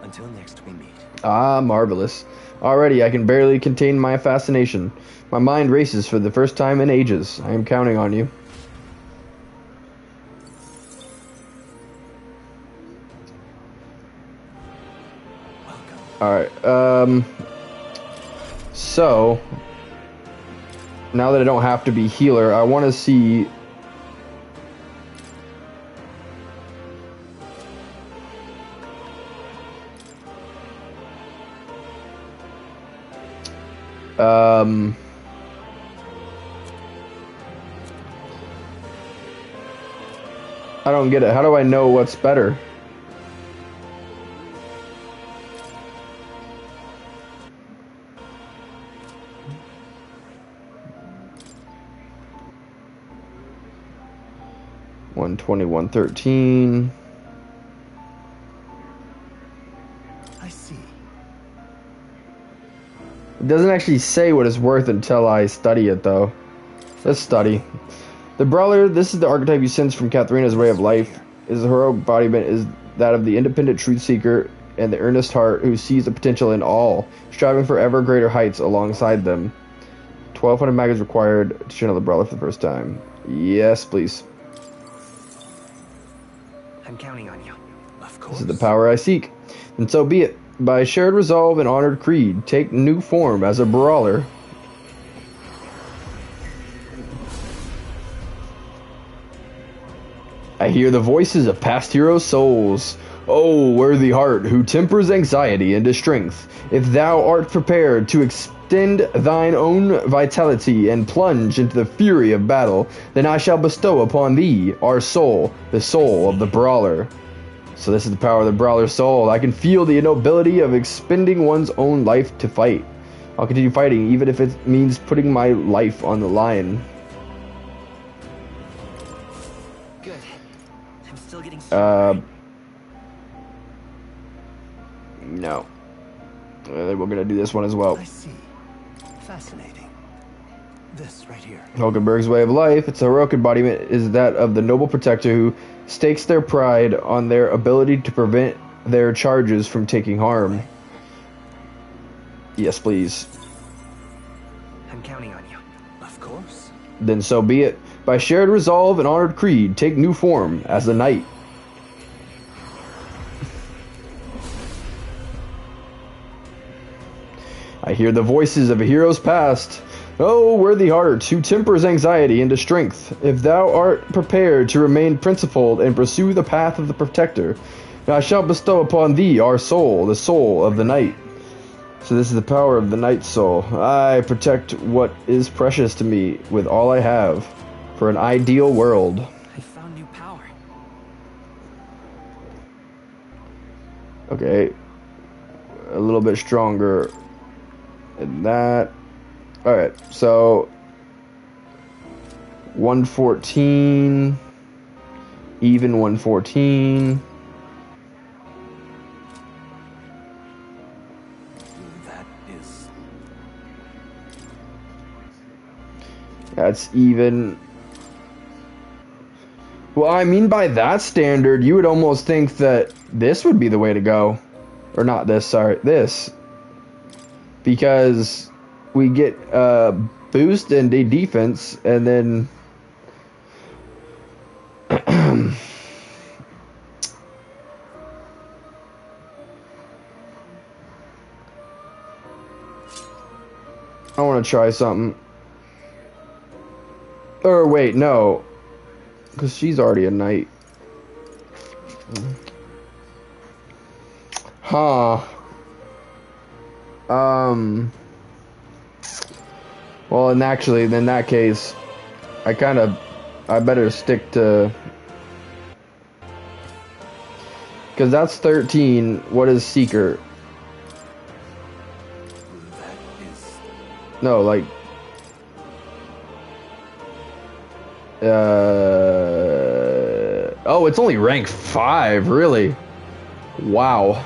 Until next we meet. Ah, marvelous. Already I can barely contain my fascination. My mind races for the first time in ages. I am counting on you. Alright, so, now that I don't have to be healer, I want to see... I don't get it. How do I know what's better? $121.13. I see. It doesn't actually say what it's worth until I study it, though. Let's study. The Brawler, this is the archetype you sense from Katharina's Ray of Life. His heroic embodiment is that of the independent truth seeker and the earnest heart who sees the potential in all, striving for ever greater heights alongside them. 1,200 mag is required to channel the Brawler for the first time. Yes, please. I'm counting on you. Of course. This is the power I seek. And so be it. By shared resolve and honored creed, take new form as a Brawler. I hear the voices of past hero souls. O worthy heart, who tempers anxiety into strength, if thou art prepared to extend thine own vitality and plunge into the fury of battle, then I shall bestow upon thee, our soul, the soul of the Brawler. So this is the power of the Brawler soul. I can feel the nobility of expending one's own life to fight. I'll continue fighting, even if it means putting my life on the line. Good. I'm still getting stronger. No. We're gonna do this one as well. I see. Fascinating. This right here. Hulkenberg's way of life, its heroic embodiment is that of the noble protector who stakes their pride on their ability to prevent their charges from taking harm. Yes, please. I'm counting on you. Of course. Then so be it. By shared resolve and honored creed, take new form as a knight. I I hear the voices of heroes past. Oh, worthy heart, who tempers anxiety into strength, if thou art prepared to remain principled and pursue the path of the protector, I shall bestow upon thee our soul, the soul of the night. So this is the power of the night soul. I protect what is precious to me with all I have for an ideal world. I found new power. Okay. A little bit stronger than that. Alright, so 114, even 114. That is... That's even. Well, I mean, by that standard, you would almost think that this would be the way to go. Or not this, sorry, this. Because we get boost and a defense, and then I want to try something. Or wait, no, because she's already a knight. Huh. Well, and actually, in that case, I better stick to, because that's 13. What is Seeker? That is... No, like, oh, it's only rank 5, really? Wow.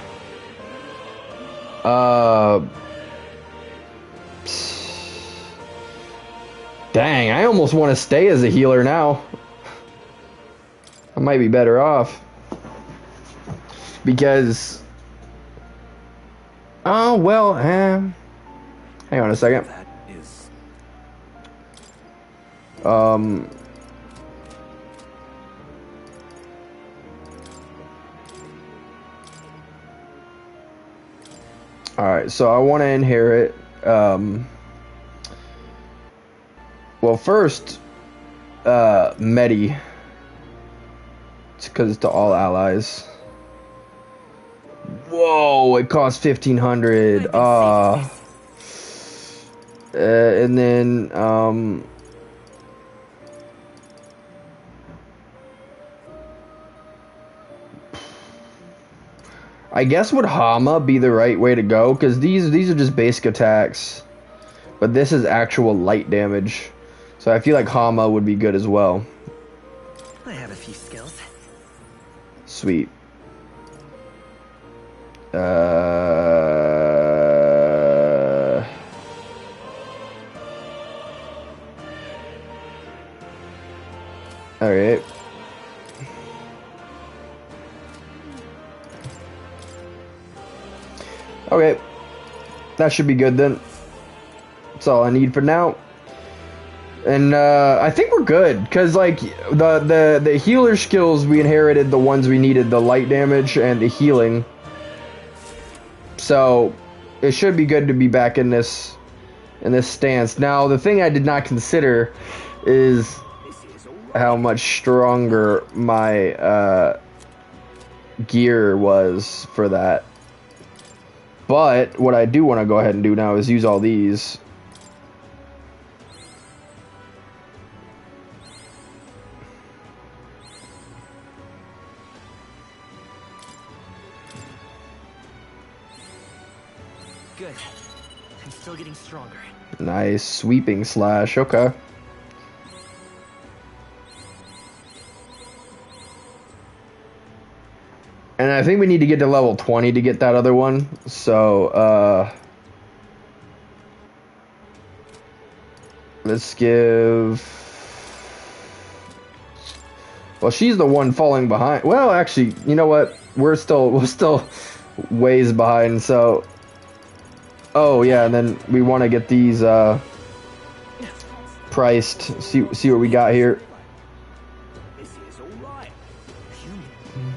Dang, I almost want to stay as a healer now. I might be better off. Because... Oh, well, hang on a second. That is... Alright, so I want to inherit, well, first, Medi. It's because it's to all allies. Whoa, it costs 1,500. And then, I guess would Hama be the right way to go? Because these are just basic attacks. But this is actual light damage. So I feel like Hama would be good as well. I have a few skills. Sweet. Alright. Okay. That should be good then. That's all I need for now. And I think we're good, because like the healer skills we inherited, the ones we needed, the light damage and the healing. So it should be good to be back in this stance. Now the thing I did not consider is how much stronger my gear was for that. But what I do want to go ahead and do now is use all these. Good. I'm still getting stronger. Nice sweeping slash. Okay. And I think we need to get to level 20 to get that other one. So, let's give... Well, she's the one falling behind. Well, actually, you know what? We're still ways behind, so... Oh, yeah, and then we want to get these, priced. See what we got here. This is alright. Human.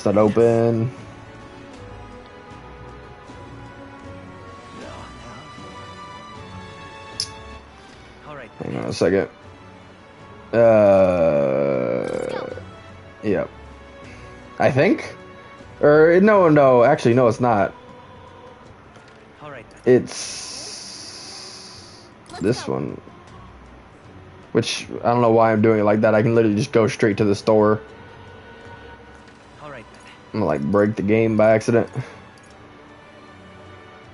bust that open. Hang on a second. Yep. I think? Or, no, actually, no, it's not. It's this one. Which, I don't know why I'm doing it like that. I can literally just go straight to the store. I'm gonna, like, break the game by accident.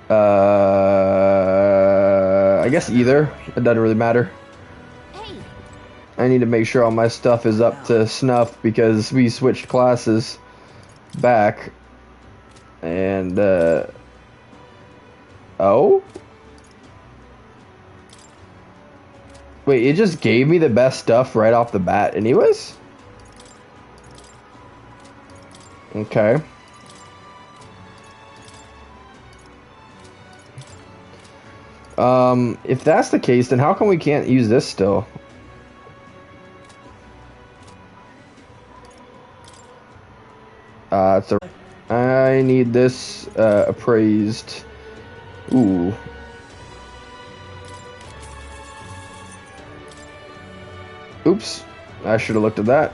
I guess either. It doesn't really matter. I need to make sure all my stuff is up to snuff because we switched classes back. And, oh? Wait, it just gave me the best stuff right off the bat anyways? Okay. If that's the case, then how come we can't use this still? I need this, appraised. Ooh. Oops. I should have looked at that.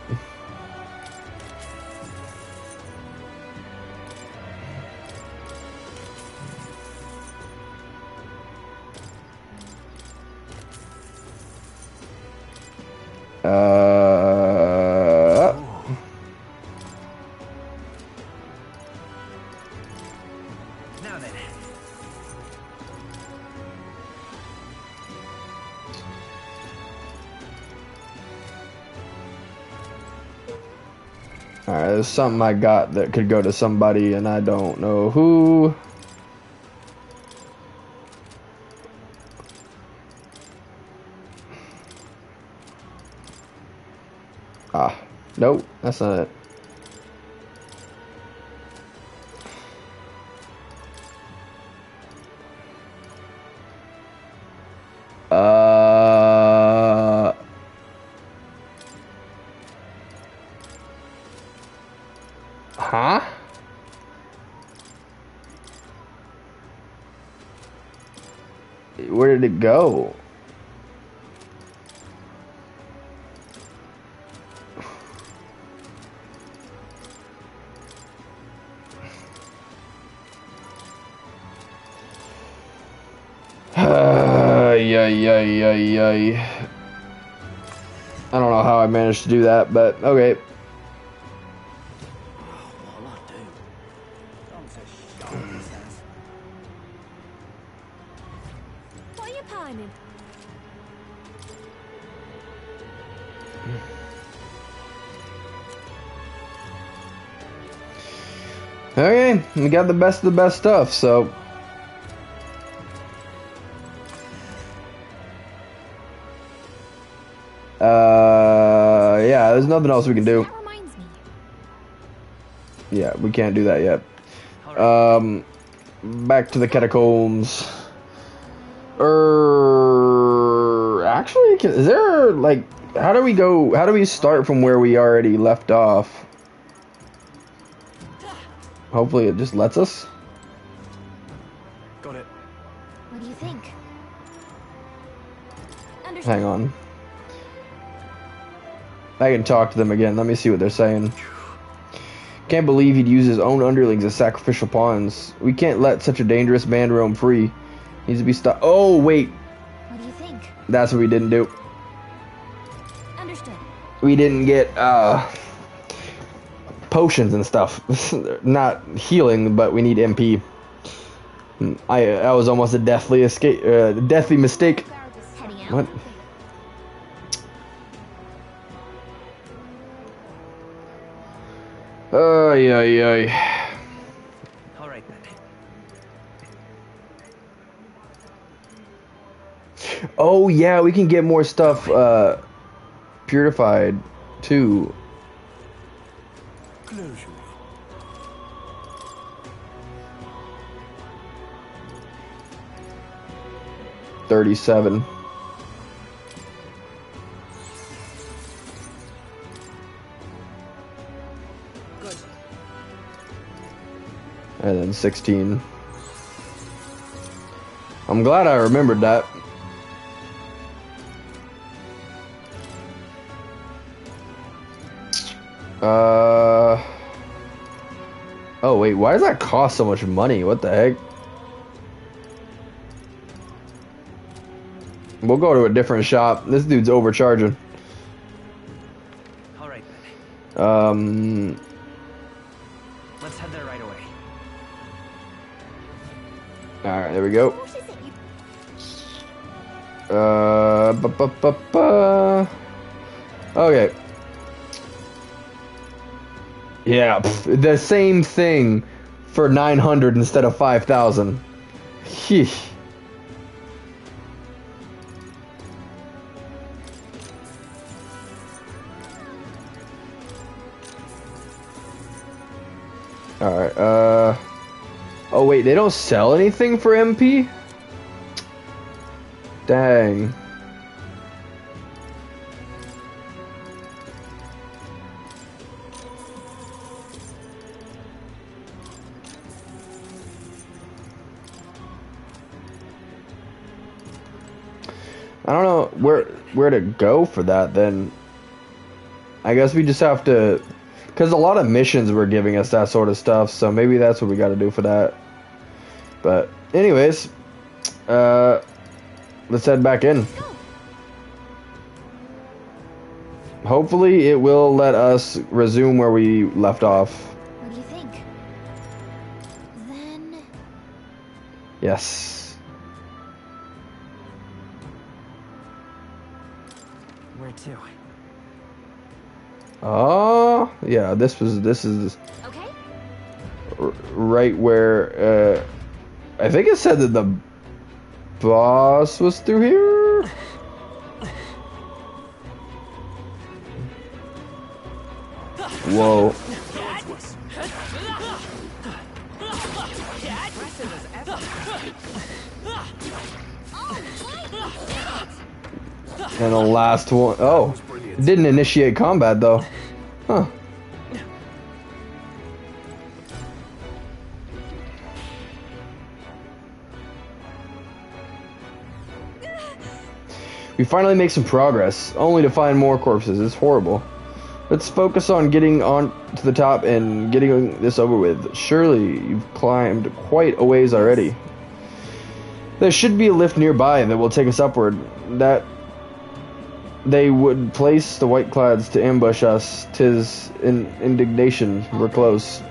Now then. Alright, there's something I got that could go to somebody and I don't know who. Ah, nope, that's not it. Huh? Where did it go? Yay. I don't know how I managed to do that, but okay. What are you pining? Okay, we got the best of the best stuff, so. Yeah, there's nothing else we can do. Yeah, we can't do that yet. Back to the catacombs. Actually, is there, like, how do we start from where we already left off? Hopefully it just lets us. Got it. What do you think? Hang on. I can talk to them again. Let me see what they're saying. Can't believe he'd use his own underlings as sacrificial pawns. We can't let such a dangerous man roam free. Needs to be stopped. Oh, wait. What do you think? That's what we didn't do. Understood. We didn't get, potions and stuff. Not healing, but we need MP. I was almost a deathly mistake. What? Ay. All right then. Oh yeah, we can get more stuff purified too. Closure. 37. Good. 916. I'm glad I remembered that. Oh wait, why does that cost so much money? What the heck? We'll go to a different shop. This dude's overcharging. All right, then. Let's head there right away. Alright, there we go. Okay. Yeah, the same thing for 900 instead of 5,000. Sheesh. Alright, oh wait, they don't sell anything for MP? Dang. I don't know where to go for that then. I guess we just have to, because a lot of missions were giving us that sort of stuff, so maybe that's what we got to do for that. But anyways, let's head back in. Hopefully it will let us resume where we left off. What do you think? Then... Yes. Where to? Oh, yeah, this is Okay. right where, I think it said that the boss was through here? Whoa. And the last one, oh, it didn't initiate combat though. Huh. We finally make some progress, only to find more corpses. It's horrible. Let's focus on getting on to the top and getting this over with. Surely you've climbed quite a ways already. There should be a lift nearby that will take us upward. That they would place the white clads to ambush us. 'Tis in indignation. We're close.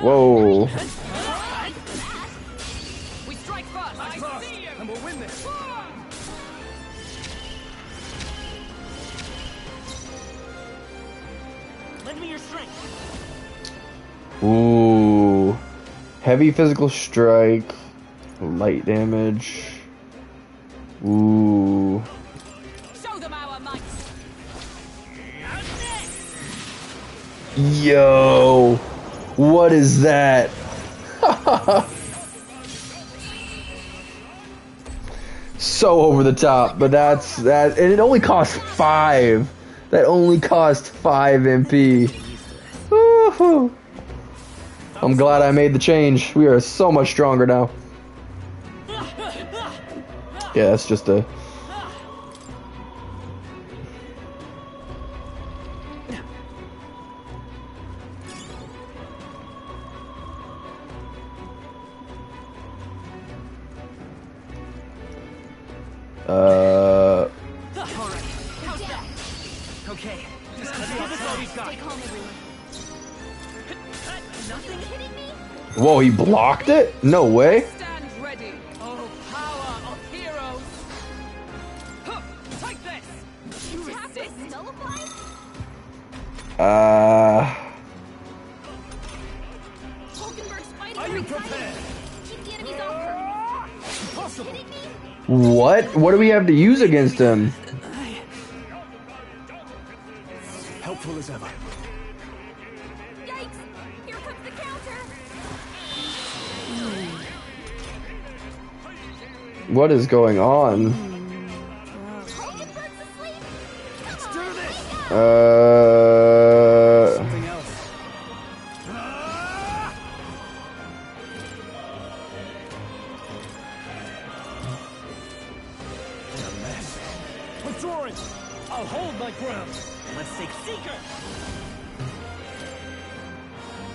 Whoa. We strike first. I see you. And we'll win this. Lend me your strength. Ooh. Heavy physical strike. Light damage. Ooh. Show them our might. Yo. What is that? So over the top, but that's that, and it only costs 5. That only cost 5 MP. Woohoo. I'm glad I made the change. We are so much stronger now. Yeah, that's just a... Okay, just let's give us all we've got. Stay calm, everyone. Nothing? Kidding me? Whoa, he blocked it? No way. Stand ready. Oh, power of heroes. Huh, take this. You have to nullify? Hulkenberg spider. Are you prepared? Keep the enemies off her. Impossible. Kidding me? What? What do we have to use against him? Helpful as ever. Yikes! Here comes the counter. What is going on? Hulkenberg's asleep. Let's do this. Something else. A mess. Withdrawing. I'll hold my ground. Let's take Seeker.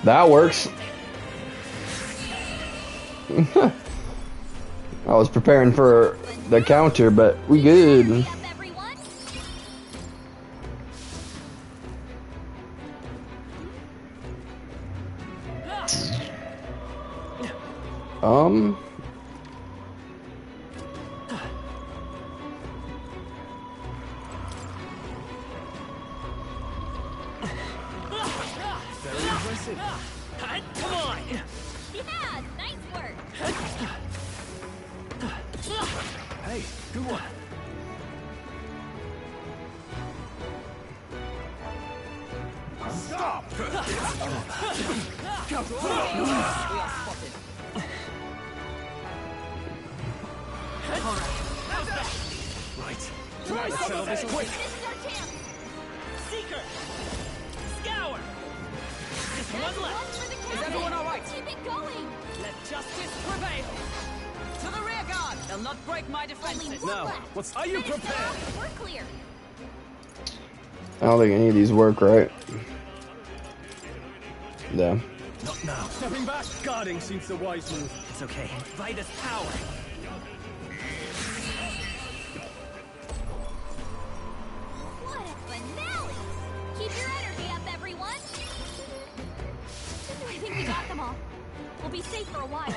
That works. I was preparing for the counter, but we good. Very impressive. Come on. Yeah, nice work. Hey, good one. Stop! We are spotted. Right. Try to settle this quick. This is our chance. Seeker. Scour. Just one left. Is everyone all right? Keep it going. Let justice prevail. To the rear guard. They'll not break my defenses. Now, are you prepared? We're clear. I don't think any of these work right. Yeah. Not now. Stepping back. Guarding seems the wise move. It's okay. Vitus power. What a finale! Keep your energy up, everyone. I think we got them all. We'll be safe for a while.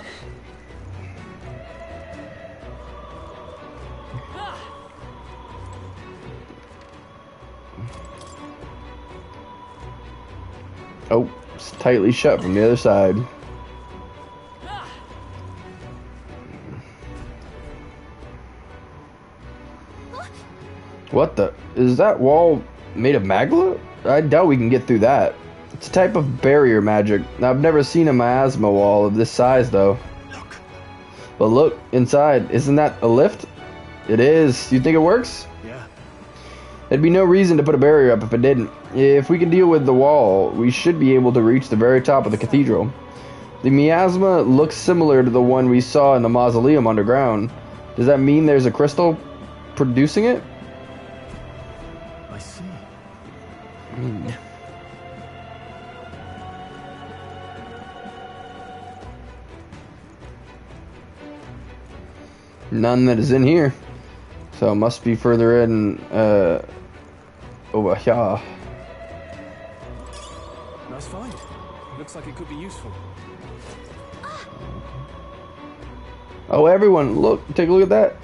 Oh, it's tightly shut from the other side. What the? Is that wall made of magma? I doubt we can get through that. It's a type of barrier magic. I've never seen a miasma wall of this size, though. Look. But look, inside. Isn't that a lift? It is. You think it works? Yeah. There'd be no reason to put a barrier up if it didn't. If we can deal with the wall, we should be able to reach the very top of the cathedral. The miasma looks similar to the one we saw in the mausoleum underground. Does that mean there's a crystal producing it? I see. None that is in here. So it must be further in, over here. Nice find. Looks like it could be useful. Oh, everyone, look, take a look at that.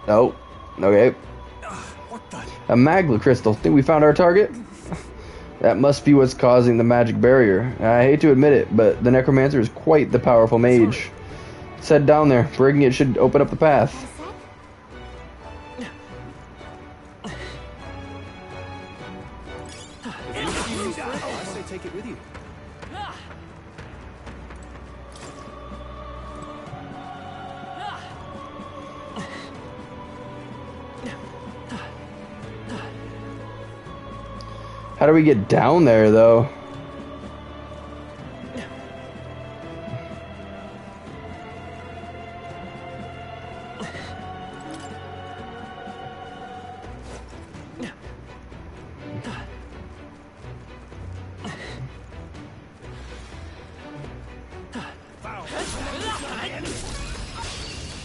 Oh, okay. What the? A magma crystal. Think we found our target? That must be what's causing the magic barrier. I hate to admit it, but the necromancer is quite the powerful mage. Let's head down there. Breaking it should open up the path. I say take it with you. How do we get down there, though?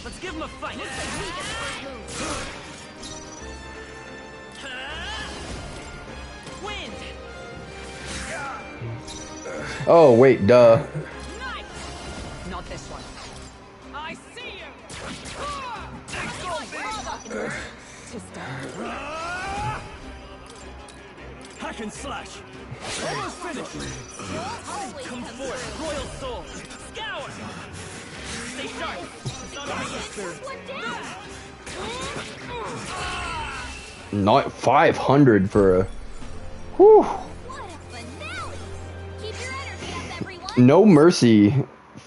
Let's give him a fight. Wind. Oh, wait, duh. Not this one. I see you. Hack and slash. Almost finished. Come forth, royal soul. Scour. Stay sharp. Not 500 for a... Whew. What a finale! Keep your energy up, everyone. No mercy.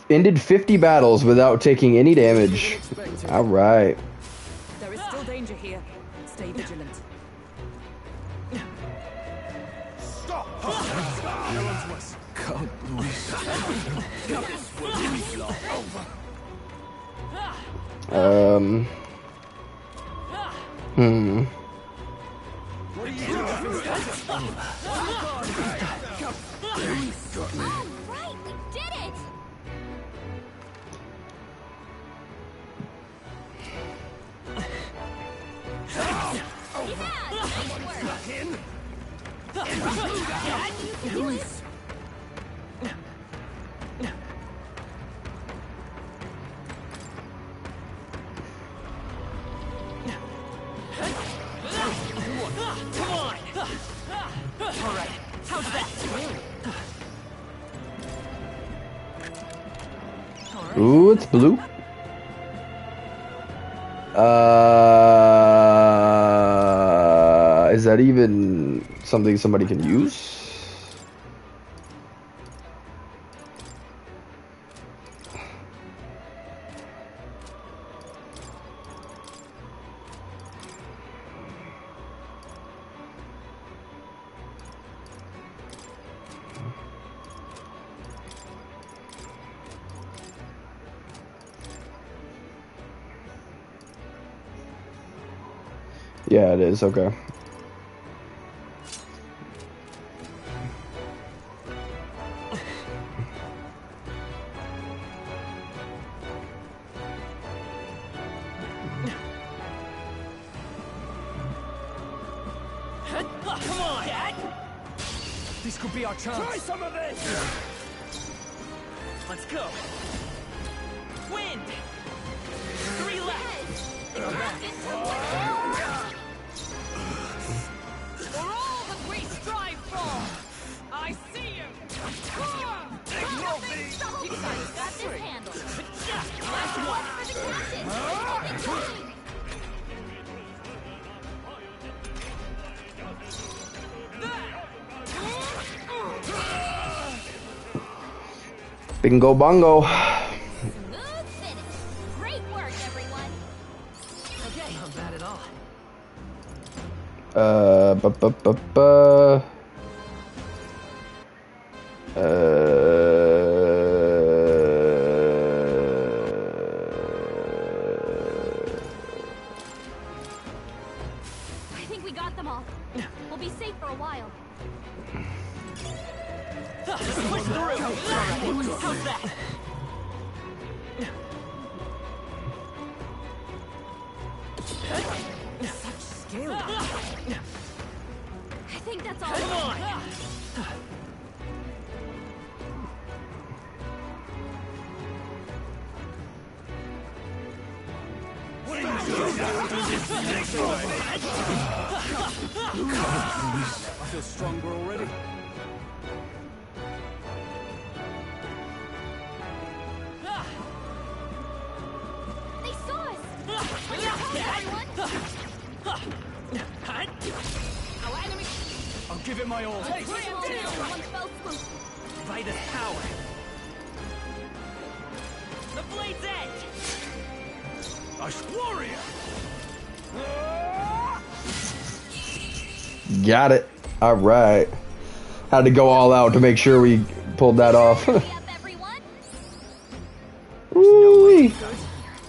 Ended 50 battles without taking any damage. Alright. There is still danger here. Stay vigilant. They're onto us. Come, Luis. This will be long. What are you doing? All right, we did it! Luis. Come on! Alright, how's that? Ooh, it's blue. Is that even something somebody can use? Yeah, it is. Okay. Come on! This could be our chance. Try some of this! Let's go. Wind! 3 left! For all that we strive for, I see you. You guys got this handled. Last one for the captain. Bingo bongo. Smooth finish. Great work, everyone. Okay, not bad at all. I think we got them all. We'll be safe for a while. Push through! How's that? Such scale. I think that's all. Come on! What are you doing? I feel stronger already. They saw us. Bring your help, everyone. Our enemy. I'll give it my all. Hey, one fell swoop. Vitus power. The blade's edge. Ice warrior. Got it. All right. Had to go all out to make sure we pulled that off. Hurry up, everyone. Ooh-wee.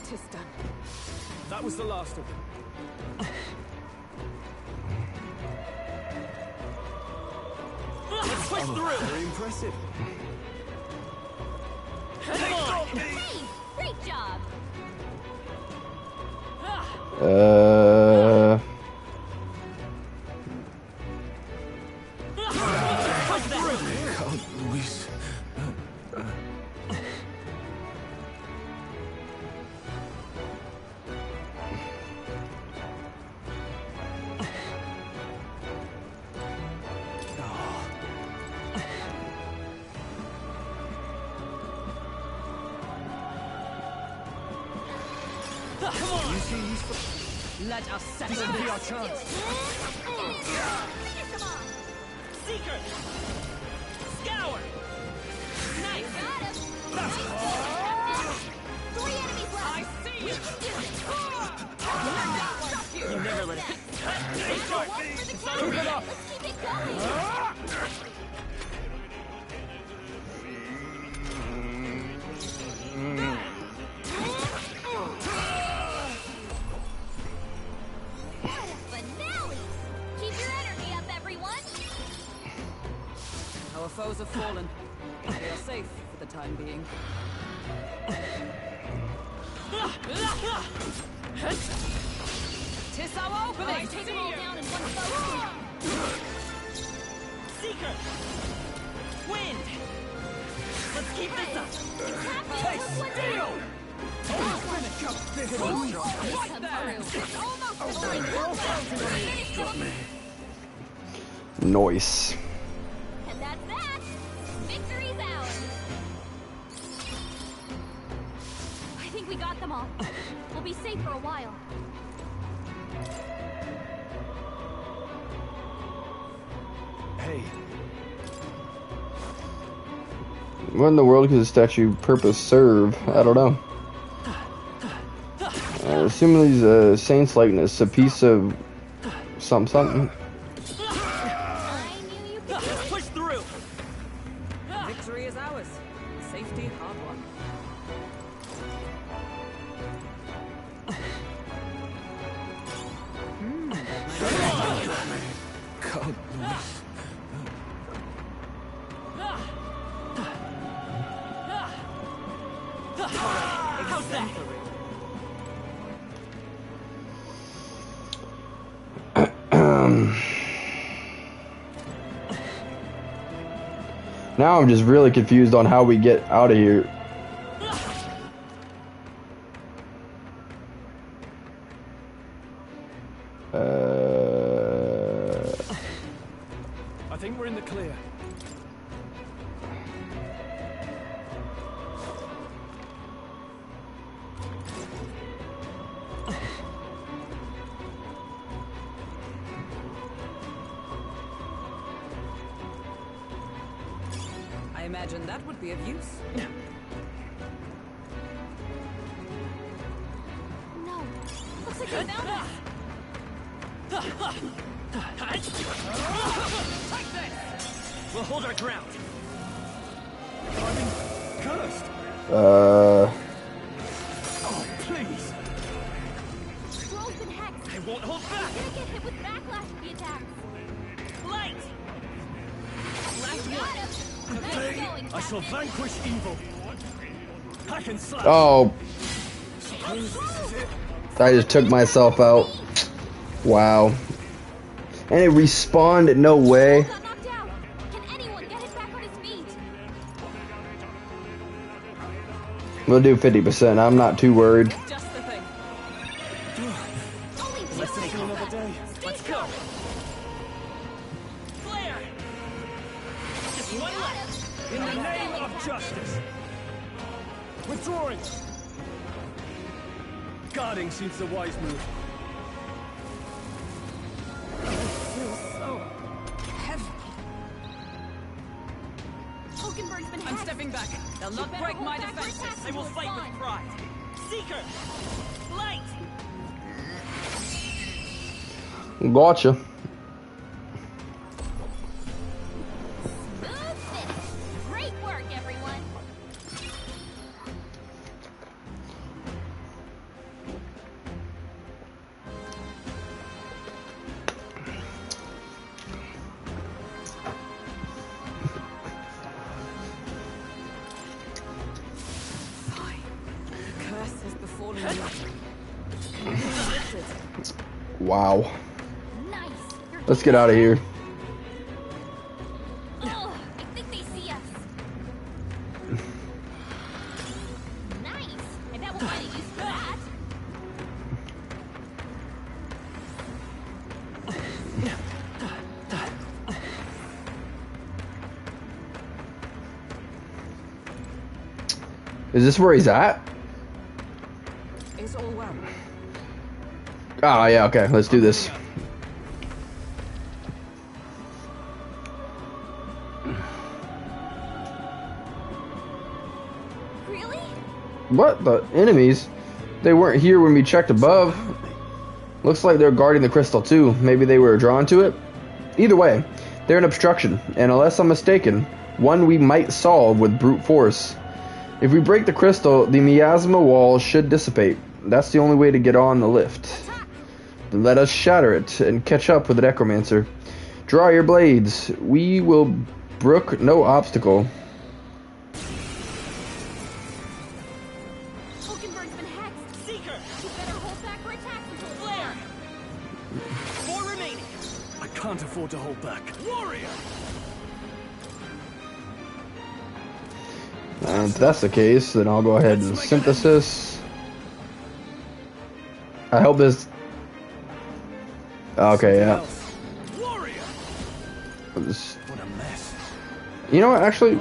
Tis done. That was the last of them. Let's push through. Very impressive. Come on! Hey, great job. Push that! Come, Luis. Come on! Let us settle This could be our this. chance. Seeker! Scour! Knife! Got him. 3 enemies left. I see you. You never let it... One for the captain. Let's keep it going. Our foes have fallen. We are safe for the time being. Tis our opening! Take them all down in one fell Seeker! Wind! Let's keep this up! Taste Steel! Nice. And that's that! Victory's ours! I think we got them all. We'll be safe for a while. Hey, What in the world could the statue purpose serve? I don't know. Assuming these saint's likeness, a piece of something. I knew you could do it. Push through! Victory is ours. Safety hard won. God. How's that? Now I'm just really confused on how we get out of here. I think we're in the clear. I imagine that would be of use. No. Looks like they found us. We'll hold our ground. Cursed! Oh, please! Scroll's been hacked. I won't hold back! We're gonna get hit with backlash to the attacks. Light! Last You got one! him. Nice going, I shall Captain. vanquish evil. I can slash. Oh, I just took myself out. Wow. And it respawned? No way. Got knocked out. Can anyone get him back on his feet? We'll do 50%. I'm not too worried. Just the thing. Only Let's two take left. another day. Let's go. Flare! Just one left. In the name of justice! Withdrawing! Guarding seems the wise move. Hulkenberg's been I'm hacked. stepping back. They'll not better break hold my back your defenses. attacks I will until fight it's with gone. pride. Seeker! Light! Gotcha. Smooth finish. Great work, everyone. The curse has befallen you. Wow. Nice. You're Let's get out of here. Oh, I think they see us. Nice. I bet we'll find a use for that. Is this where he's at? Is all well. Oh, yeah, okay. Let's do this. Really? What? The enemies? They weren't here when we checked above. Looks like they're guarding the crystal too. Maybe they were drawn to it? Either way, they're an obstruction, and unless I'm mistaken, one we might solve with brute force. If we break the crystal, the miasma wall should dissipate. That's the only way to get on the lift. Let us shatter it and catch up with the necromancer. Draw your blades. We will brook no obstacle. Hulkenberg's been hexed. Seeker! You better hold back for attacks until Flare! 4 remaining. I can't afford to hold back. Warrior! And if that's the case, then I'll go ahead and synthesis. I hope this. Okay, yeah. Warrior! What a mess. You know what? Actually,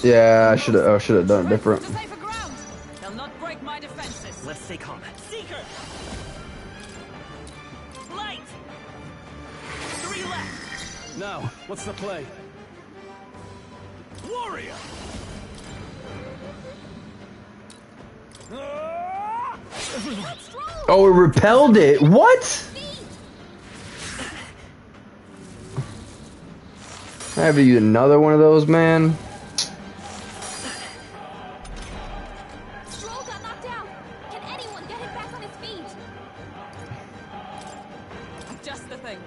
yeah, I should have done it different. To safer ground. They'll not break my defenses. Let's stay calm. Seeker! Light! 3 left. Now, what's the play? Warrior! Oh, it repelled it. What? I have to use another one of those, man. Stroll got knocked out. Can anyone get him back on his feet? Just the thing.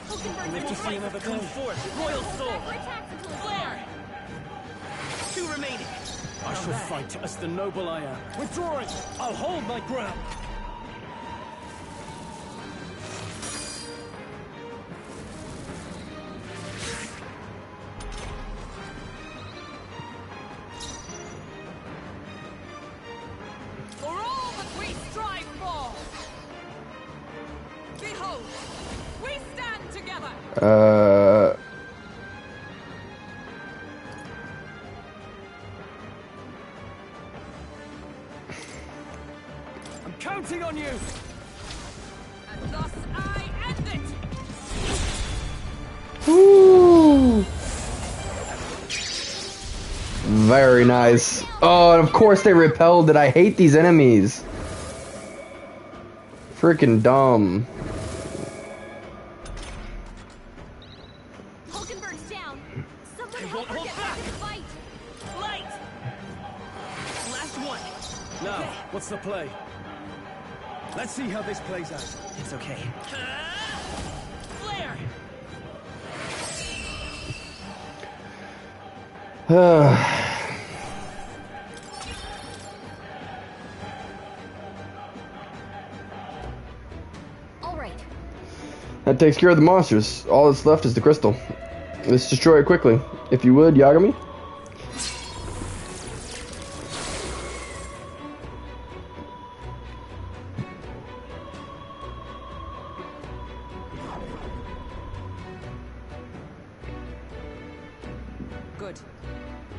Hulkenberg's Live to been see hexed. another come forth. Royal Soul. Back for attacks until Flare! 2 remaining. I shall fight as the noble I am. Withdrawing! I'll hold my ground! For all that we strive for! Behold! We stand together! I'm counting on you! And thus I end it! Woo. Very nice. Oh, and of course they repelled it. I hate these enemies. Freaking dumb. Hulkenberg's down. Someone They help won't her hold get back back. in the fight. Light! Last one. Now, what's the play? Let's see how this plays out. It's okay. Flare! All right. That takes care of the monsters. All that's left is the crystal. Let's destroy it quickly. If you would, Yagami. Good.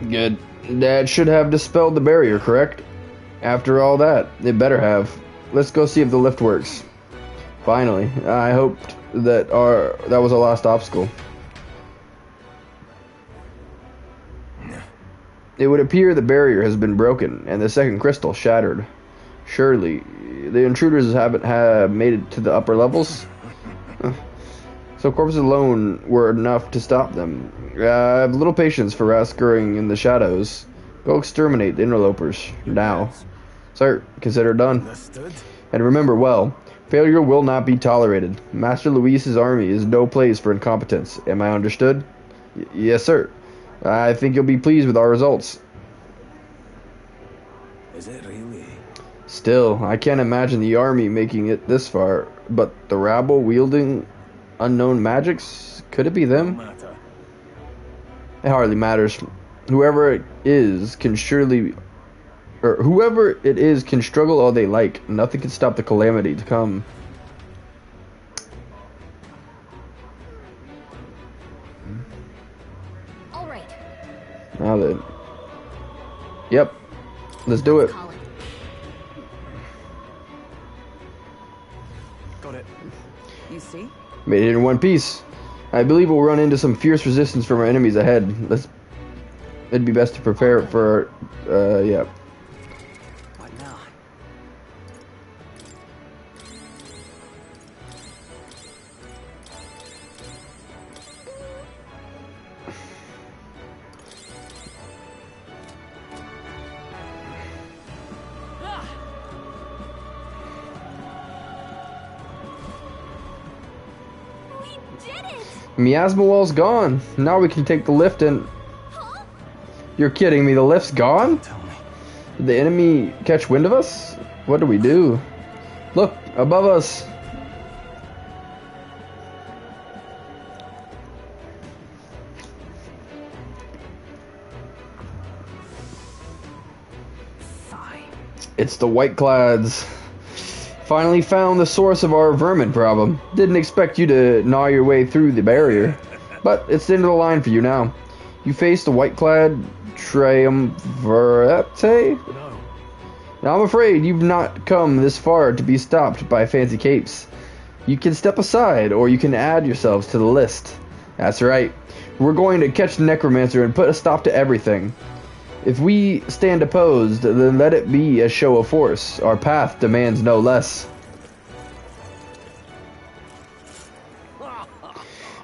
Good. That should have dispelled the barrier, correct? After all that, it better have. Let's go see if the lift works. Finally. I hoped that that was a lost obstacle. It would appear the barrier has been broken and the second crystal shattered. Surely, the intruders haven't made it to the upper levels? So corpses alone were enough to stop them. I have little patience for rascering in the shadows. Go exterminate the interlopers. Now. Sir, consider done. Understood? And remember well, failure will not be tolerated. Master Luis's army is no place for incompetence. Am I understood? Yes, sir. I think you'll be pleased with our results. Is it really? Still, I can't imagine the army making it this far. But the rabble wielding unknown magics? Could it be them? Matter. It hardly matters. Whoever it is can struggle all they like. Nothing can stop the calamity to come. All right. Now then. Yep. Let's do it. Call it. Got it. You see? Made it in one piece. I believe we'll run into some fierce resistance from our enemies ahead. It'd be best to prepare for, yeah. What now? We did it! Miasma wall's gone. Now we can take the lift and... You're kidding me, the lift's gone? Tell me. Did the enemy catch wind of us? What do we do? Look, above us. It's the Whiteclads. Finally found the source of our vermin problem. Didn't expect you to gnaw your way through the barrier. But it's the end of the line for you now. You face the Whiteclad Triumvirate? No. Now I'm afraid you've not come this far to be stopped by fancy capes. You can step aside, or you can add yourselves to the list. That's right. We're going to catch the Necromancer and put a stop to everything. If we stand opposed, then let it be a show of force. Our path demands no less.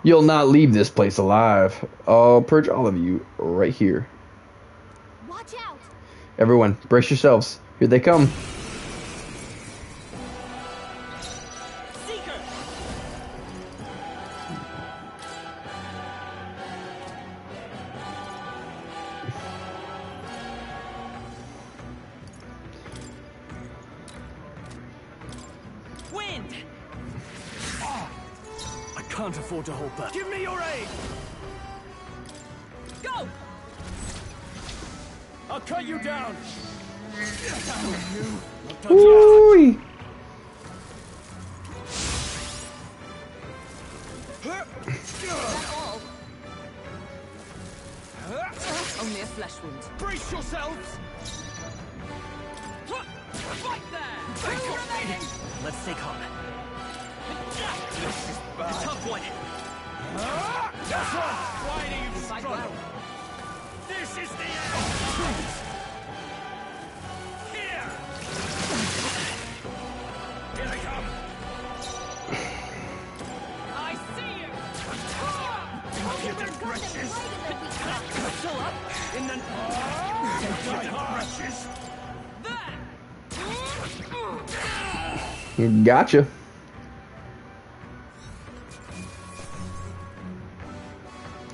You'll not leave this place alive. I'll purge all of you right here. Watch out! Everyone, brace yourselves. Here they come. Seeker! Wind! I can't afford to hold back. Give me your aid! Go! I'll cut you down! Ooh. Only a flesh wound. Brace yourselves! Right there! Remaining! Let's stay calm. This is bad. The tough one. That's all! Why do you Fight struggle? well. This is the end! Here! Here they come! I see you! Impudent wretches! Still up? In the... Impudent wretches! Gotcha.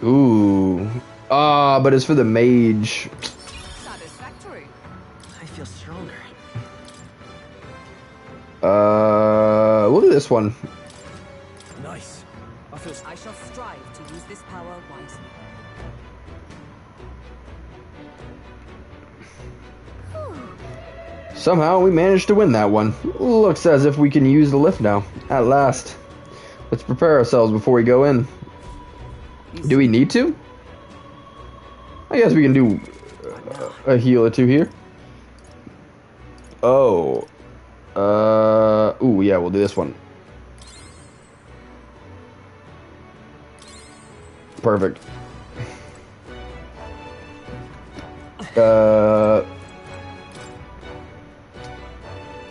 Ooh. Ah, but it's for the mage. Satisfactory. I feel stronger. We'll do this one. Nice. I shall strive to use this power wisely. Somehow we managed to win that one. Looks as if we can use the lift now. At last. Let's prepare ourselves before we go in. Do we need to? I guess we can do a heal or two here. Oh. Ooh, yeah, we'll do this one. Perfect.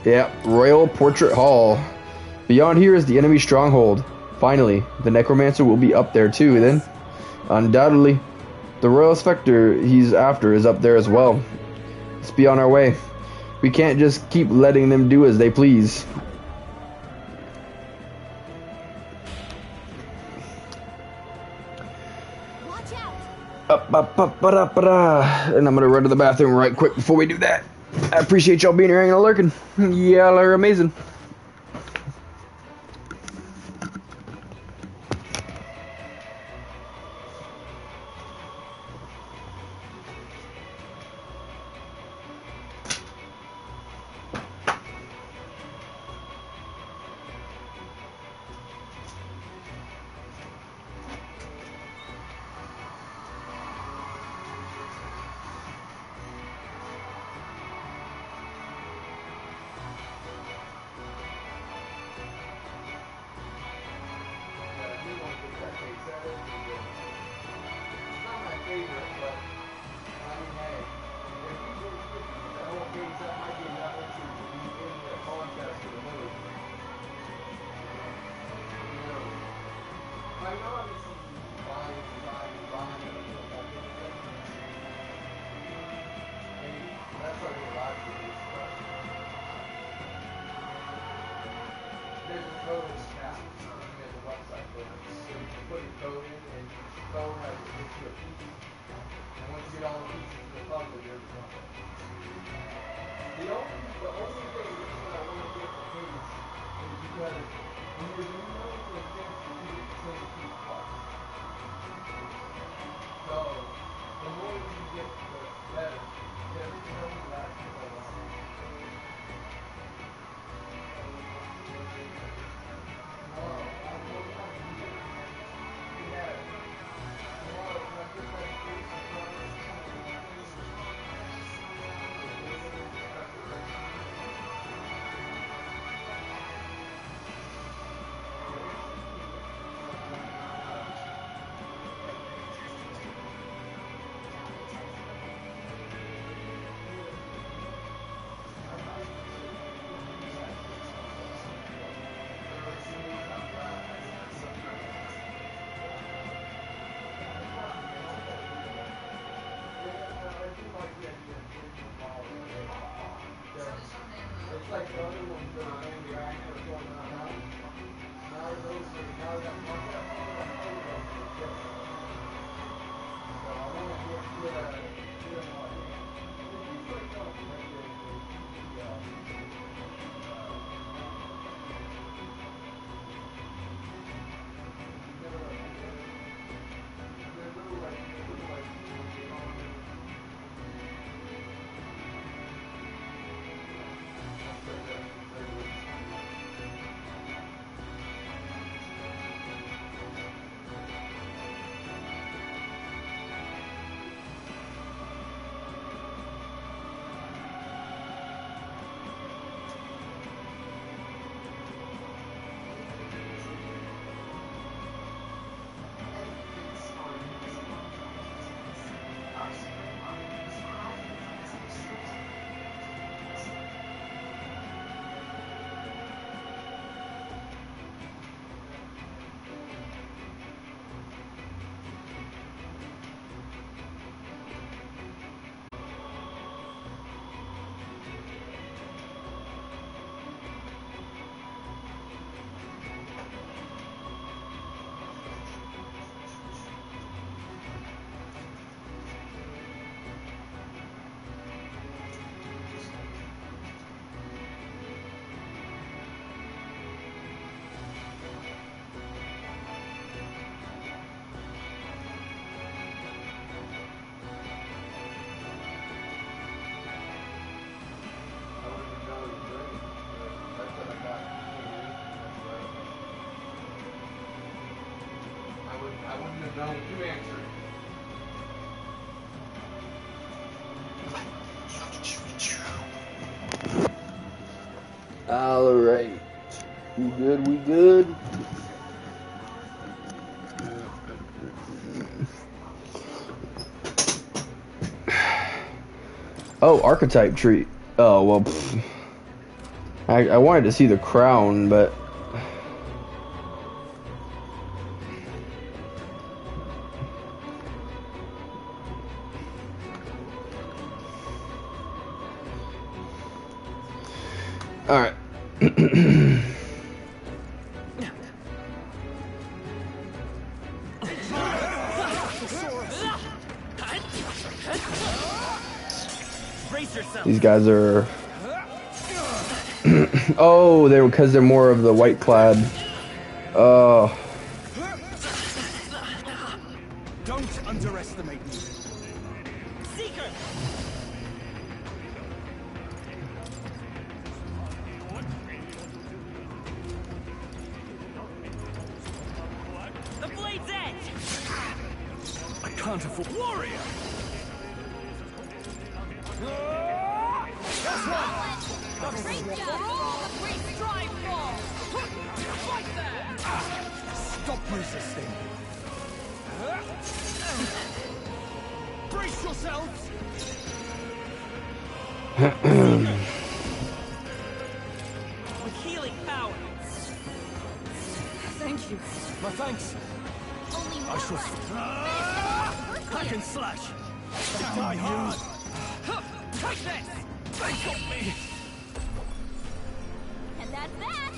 Yeah, Royal Portrait Hall. Beyond here is the enemy stronghold. Finally, the Necromancer will be up there too, then. Undoubtedly. The Royal Spectre he's after is up there as well. Let's be on our way. We can't just keep letting them do as they please. Watch out! And I'm gonna run to the bathroom right quick before we do that. I appreciate y'all being here and lurking. Y'all are amazing. No, you answer. All right. We good? We good? Oh, archetype tree. Oh, well, pfft. I wanted to see the crown, but... Alright. These guys are... oh, they're because they're more of the white clad. Oh. Don't underestimate me. Seeker! The blade's edge! I can't afford warrior. That's one! The creature all the priests strive for! Right there! Stop resisting. Brace yourselves! With healing power. Thank you. My thanks. Only I one shall... left. Hack and slash. Die hard. Take this! They got me. And that's that.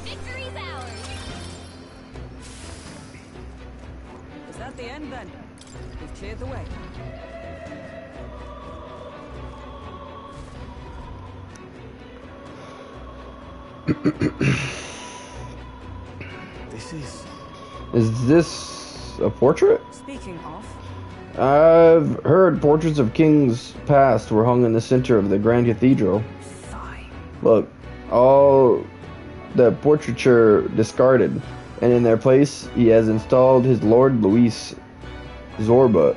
Victory's ours. Is that the end then? We've cleared the way. This is... Is this a portrait? Speaking of, I've heard portraits of kings past were hung in the center of the Grand Cathedral. sigh. Look, all the portraiture discarded, and in their place he has installed his Lord Luis Zorba.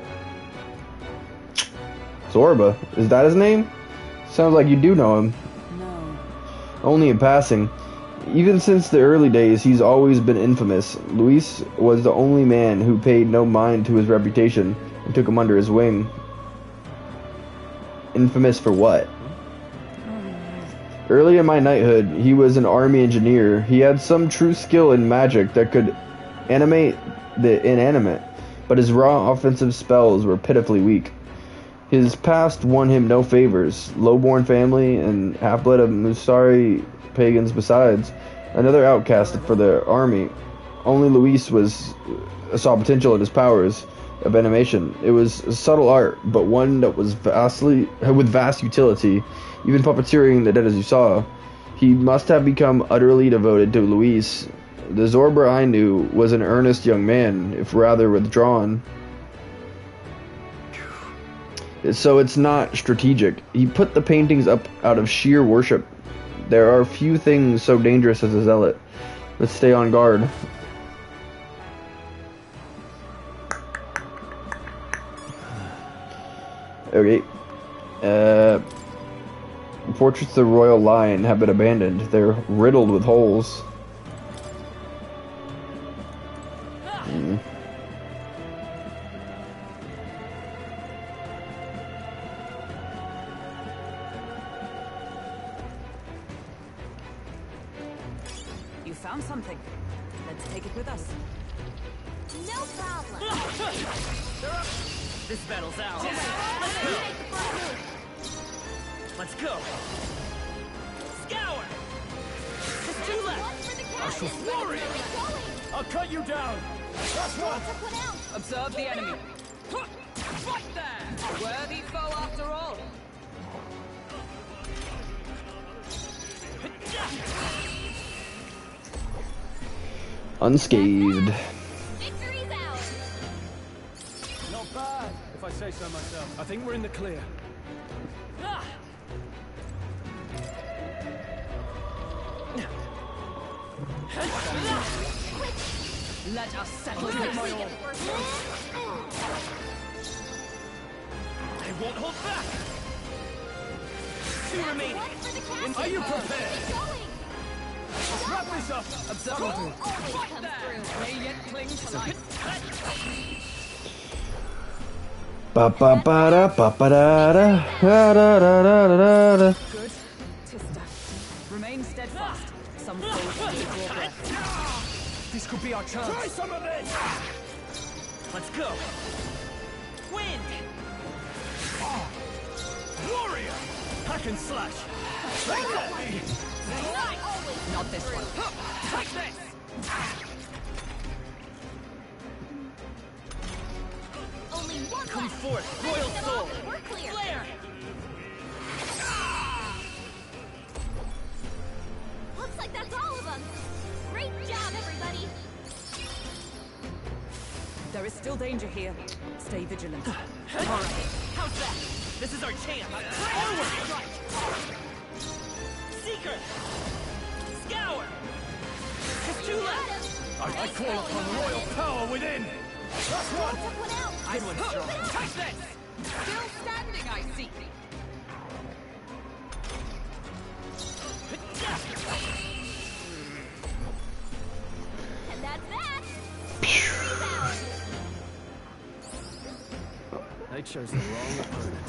Zorba? Is that his name? Sounds like you do know him. No. Only in passing. Even since the early days, he's always been infamous. Luis was the only man who paid no mind to his reputation and took him under his wing. Infamous for what? Early in my knighthood, he was an army engineer. He had some true skill in magic that could animate the inanimate, but his raw offensive spells were pitifully weak. His past won him no favors. Low-born family and half-blood of Musari pagans besides. Another outcast for the army. Only Luis saw potential in his powers of animation. It was a subtle art, but one that was with vast utility. Even puppeteering the dead as you saw. He must have become utterly devoted to Luis. The Zorba I knew was an earnest young man, if rather withdrawn. So it's not strategic. He put the paintings up out of sheer worship. There are few things so dangerous as a zealot. Let's stay on guard. Okay. Portraits of the royal lion have been abandoned. They're riddled with holes. You found something. Let's take it with us. No problem. This battle's ours. Let's go. Scour. Just two left. I shall floor it. I'll cut you down. That's one. Observe the enemy. Right there! A worthy foe after all. Unscathed. Victory's ours. Not bad, if I say so myself. I think we're in the clear. Let us settle this. They won't hold back. Two remaining. Are you prepared? Let's wrap this up. Observe. Right there. May yet cling to life. Ba ba ba da ba ba da da da da da da da da. Good. Tista. Remain steadfast. Some foes will draw breath. This could be our chance. Try some of this! Let's go. Wind. Warrior! Hack and slash! Take that! Not this one. Take this. Only one Come left. forth, royal soul. We're clear. Flare. Looks like that's all of them. Great job, everybody. There is still danger here. Stay vigilant. All right. How's that? This is our chance. Forward. Seeker. Scour. Just two left. I call upon royal power within! That's one! Took one out. Good one, strong. Take this! Still standing, I see. And that's that. They chose the wrong opponent.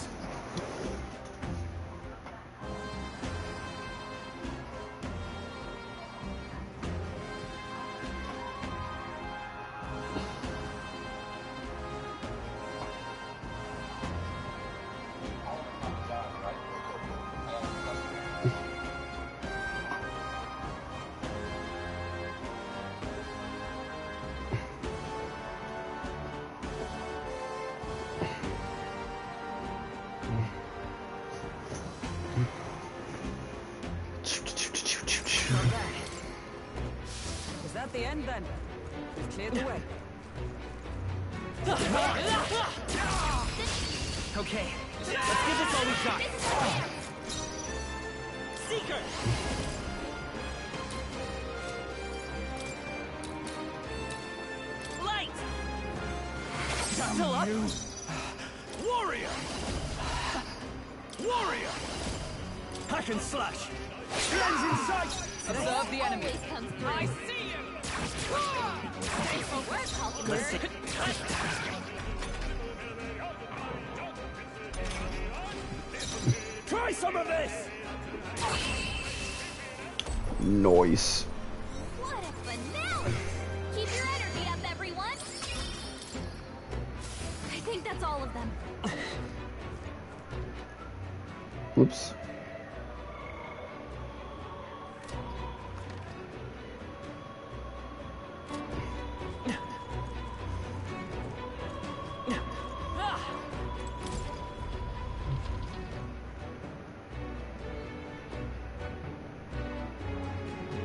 cleared the way. Okay, let's give this all we've got. Seeker! Light! Still up? Warrior! Warrior! Hack and slash! Lens in sight! Observe the enemy. I see you! Listen. Try some of this! Noise. What a finale! Keep your energy up, everyone! I think that's all of them. Whoops.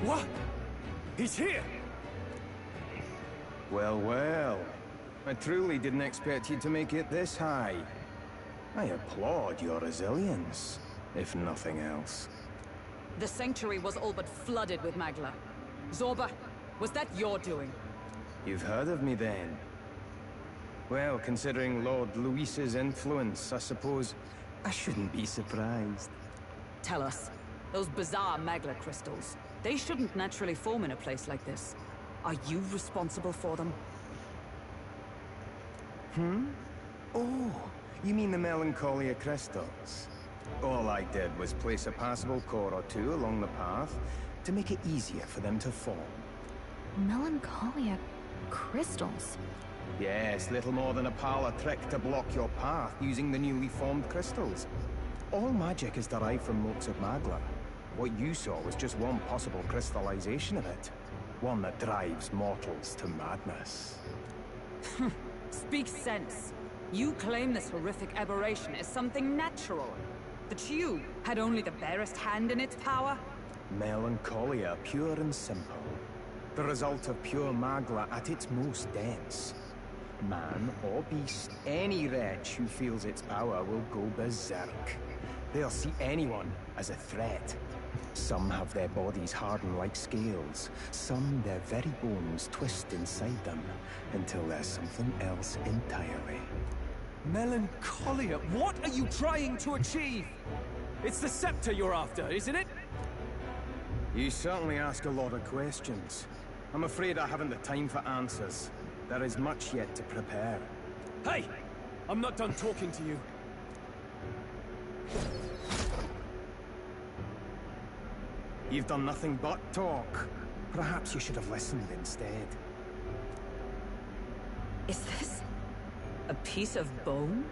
What? He's here! Well, well. I truly didn't expect you to make it this high. I applaud your resilience, if nothing else. The sanctuary was all but flooded with Magla. Zorba, was that your doing? You've heard of me then? Well, considering Lord Luis's influence, I suppose I shouldn't be surprised. Tell us, those bizarre Magla crystals, they shouldn't naturally form in a place like this. Are you responsible for them? Oh, you mean the Melancholia crystals? All I did was place a passable core or two along the path to make it easier for them to form. Melancholia crystals. Yes, little more than a parlor trick to block your path using the newly formed crystals. All magic is derived from motes of Magla. What you saw was just one possible crystallization of it. One that drives mortals to madness. Speak sense. You claim this horrific aberration is something natural. That you had only the barest hand in its power? Melancholia, pure and simple. The result of pure Magla at its most dense. Man or beast, any wretch who feels its power will go berserk. They'll see anyone as a threat. Some have their bodies harden like scales. Some their very bones twist inside them until there's something else entirely. Melancholia, what are you trying to achieve? It's the scepter you're after, isn't it? You certainly ask a lot of questions. I'm afraid I haven't the time for answers. There is much yet to prepare. Hey! I'm not done talking to you. You've done nothing but talk. Perhaps you should have listened instead. Is this a piece of bone?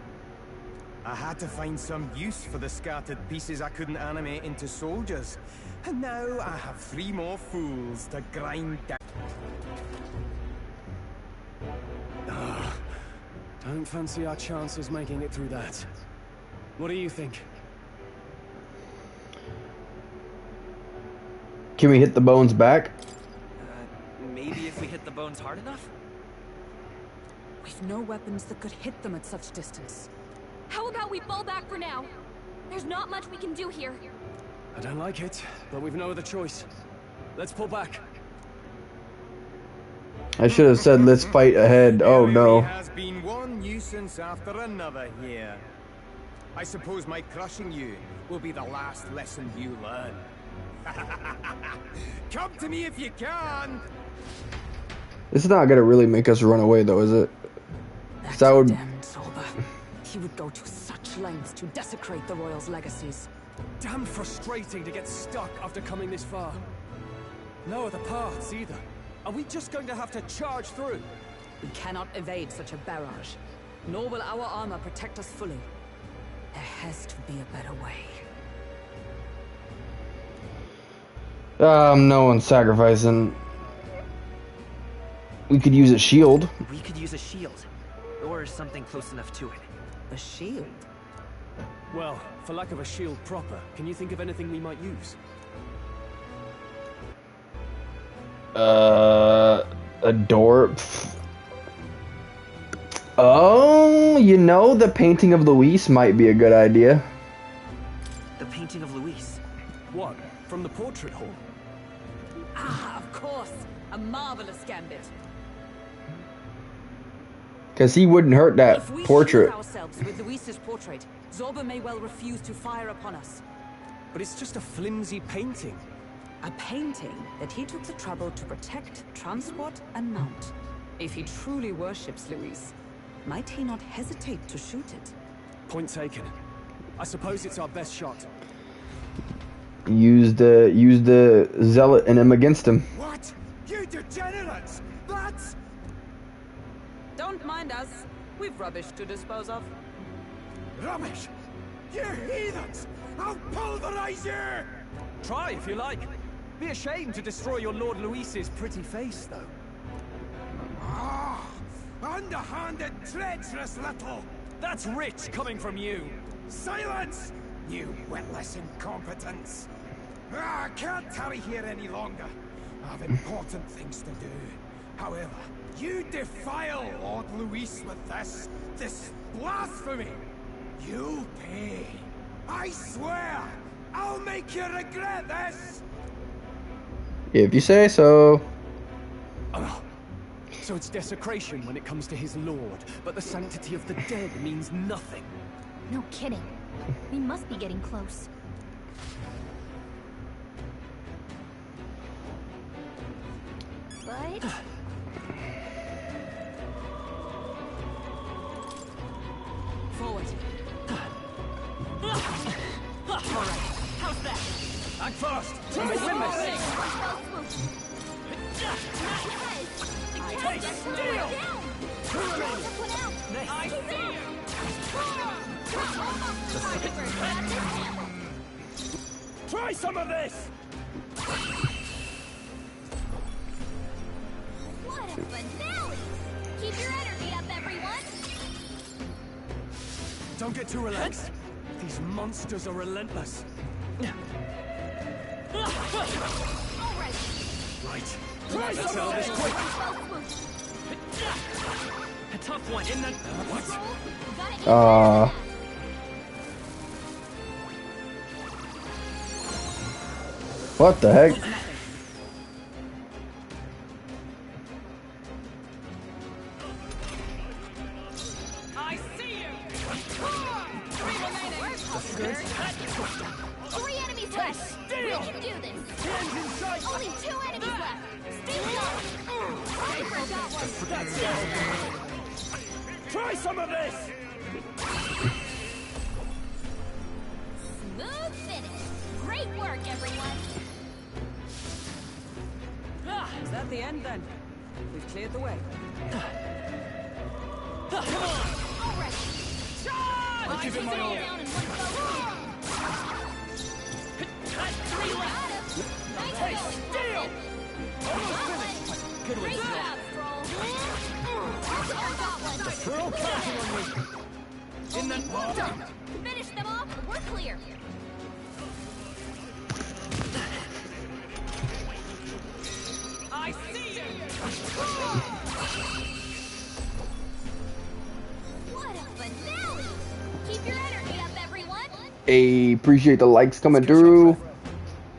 I had to find some use for the scattered pieces I couldn't animate into soldiers. And now I have 3 more fools to grind down. Don't fancy our chances making it through that. What do you think? Can we hit the bones back? Maybe if we hit the bones hard enough? We've no weapons that could hit them at such distance. How about we fall back for now? There's not much we can do here. I don't like it, but we've no other choice. Let's pull back. I should have said let's fight ahead. Oh no. There has been one nuisance after another here. I suppose my crushing you will be the last lesson you learn. Come to me if you can. This is not gonna really make us run away though, is it? That would... Damned Zorba. He would go to such lengths to desecrate the Royals' legacies. Damn frustrating to get stuck after coming this far. No other paths either. Are we just going to have to charge through? We cannot evade such a barrage, nor will our armor protect us fully. There has to be a better way. No one's sacrificing. We could use a shield. We could use a shield. Or something close enough to it. A shield? Well, for lack of a shield proper, can you think of anything we might use? A door. Oh, you know, the painting of Luis might be a good idea. The painting of Luis. What? From the portrait hall? Ah, of course. A marvelous gambit. Because he wouldn't hurt that If we portrait. shield ourselves with Luis's portrait, Zorba may well refuse to fire upon us. But it's just a flimsy painting. A painting that he took the trouble to protect, transport, and mount. If he truly worships Luis, might he not hesitate to shoot it? Point taken. I suppose it's our best shot. Use the zealot in him against him. What? You degenerates! That's... Don't mind us. We've rubbish to dispose of. rubbish! You heathens! I'll pulverize you! Try if you like. Be ashamed to destroy your Lord Luis's pretty face, though. Ah! Underhanded, treacherous little... That's rich coming from you. Silence! You witless incompetence! I can't tarry here any longer. I have important things to do. However, you defile Lord Luis with this blasphemy! You'll pay. I swear! I'll make you regret this! If you say so. Oh, so it's desecration when it comes to his lord, but the sanctity of the dead means nothing. No kidding. We must be getting close. But... Forward. Alright, how's that? Act fast! Try to win this! Hey, steal! Try some of this! What a finale! Keep your energy up, everyone! Don't get too relaxed. These monsters are relentless. Alright. Right. Let's settle this quick. A tough one, isn't it? What? What the heck? I see you! Three enemies left! We can do this! Only 2 enemies left! Stay sharp! I forgot one! Try some of this! Smooth finish! Great work, everyone! Is that the end then? We've cleared the way. All right! I'll give it my all. Down in one fell Three left! Nice Hey, go, steal! Almost finished! Good one, Great Stroll. job, Stroll! We're all counting on you. Only one done! Finish them off, we're clear! I see you! What a finale! Keep your energy up, everyone! Hey, appreciate the likes coming through.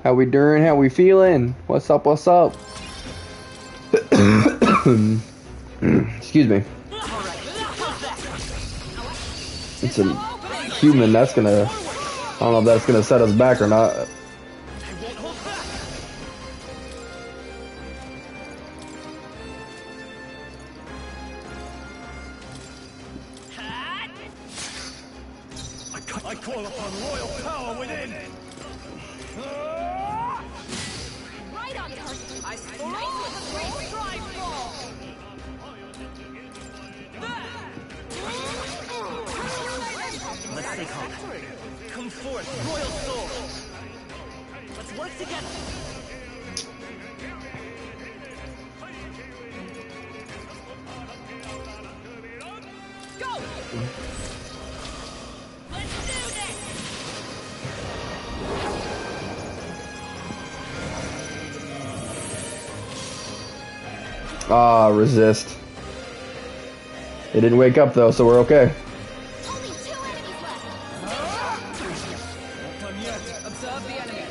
How we doing? How we feeling? What's up? What's up? Excuse me. It's a human. That's gonna. I don't know if that's gonna set us back or not. I call upon royal power within! Right on target! I sprawl with a great stride fall! Let's stay calm. Come forth, royal soul! Let's work together! Go! Let's do this! Ah, resist. It didn't wake up though, so we're okay. Only 2 enemies left. Not done yet. Observe the enemy.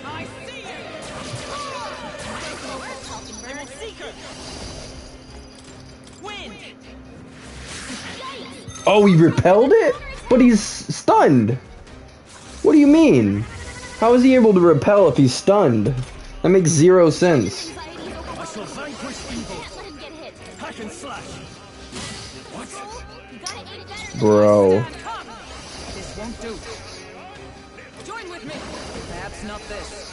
I see you! Emerald Seeker! Wind! Oh, he repelled it? But he's stunned. What do you mean? How is he able to repel if he's stunned? That makes 0 sense. I shall vanquish evil! Can't let him get hit. Hack and slash! You gotta aim better than Bro. This won't do. Join with me. Perhaps not this.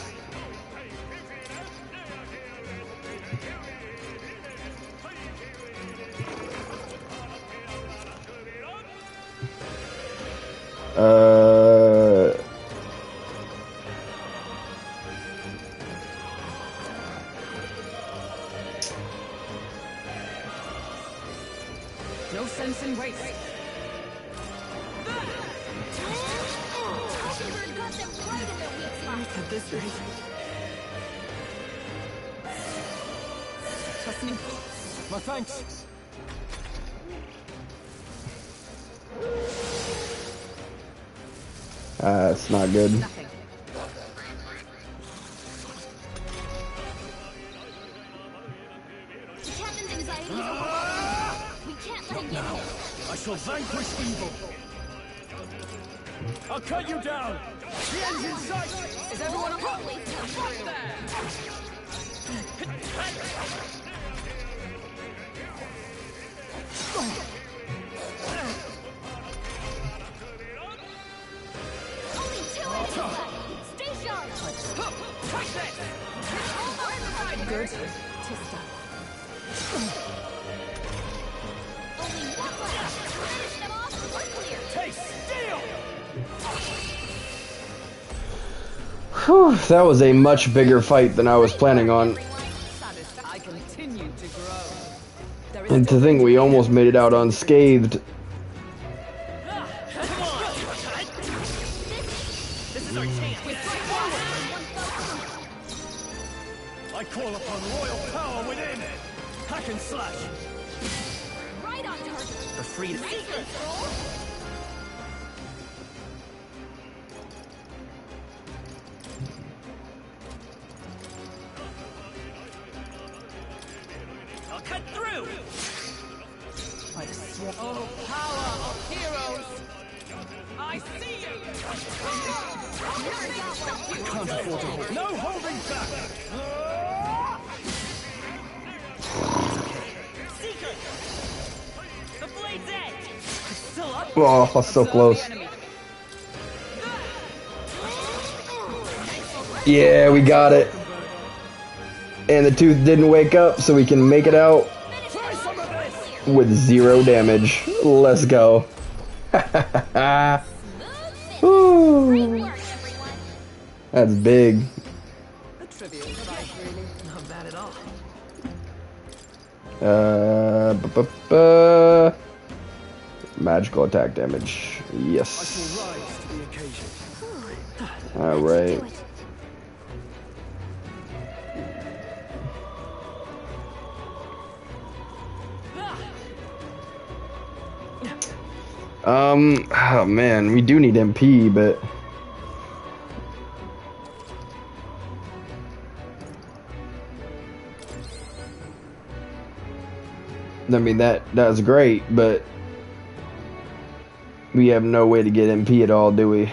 No sense in waste. Mockingbird got them right in their weak spot. At this rate, Trust me. My thanks. It's not good. Nothing. The captain's anxiety is we can't let him get hit. I shall vanquish evil. I'll cut you down. The end's in sight. Is everyone on Always come through. Only 2 enemies left. Stay sharp. Take this! Good. Tista. Only 1 left. Finish them off. We're clear. Taste steel. Whew, that was a much bigger fight than I was planning on. I continue to grow. There is And to think we almost made it out unscathed. This is our chance! I call upon royal power within. Hack and slash. Right on target. The freedom. I'll cut through! oh power of heroes. I see you. Can't afford to hold. No holding back. Seeker! The blade's edge! It's still up! Oh, so close. Yeah, we got it. And the tooth didn't wake up, so we can make it out with 0 damage. Let's go. Woo. That's big. A trivial fight, really. Not bad at all. Magical attack damage. Yes. Rise to the occasion. All right. Oh man, we do need MP, but I mean that's great, but we have no way to get MP at all, do we?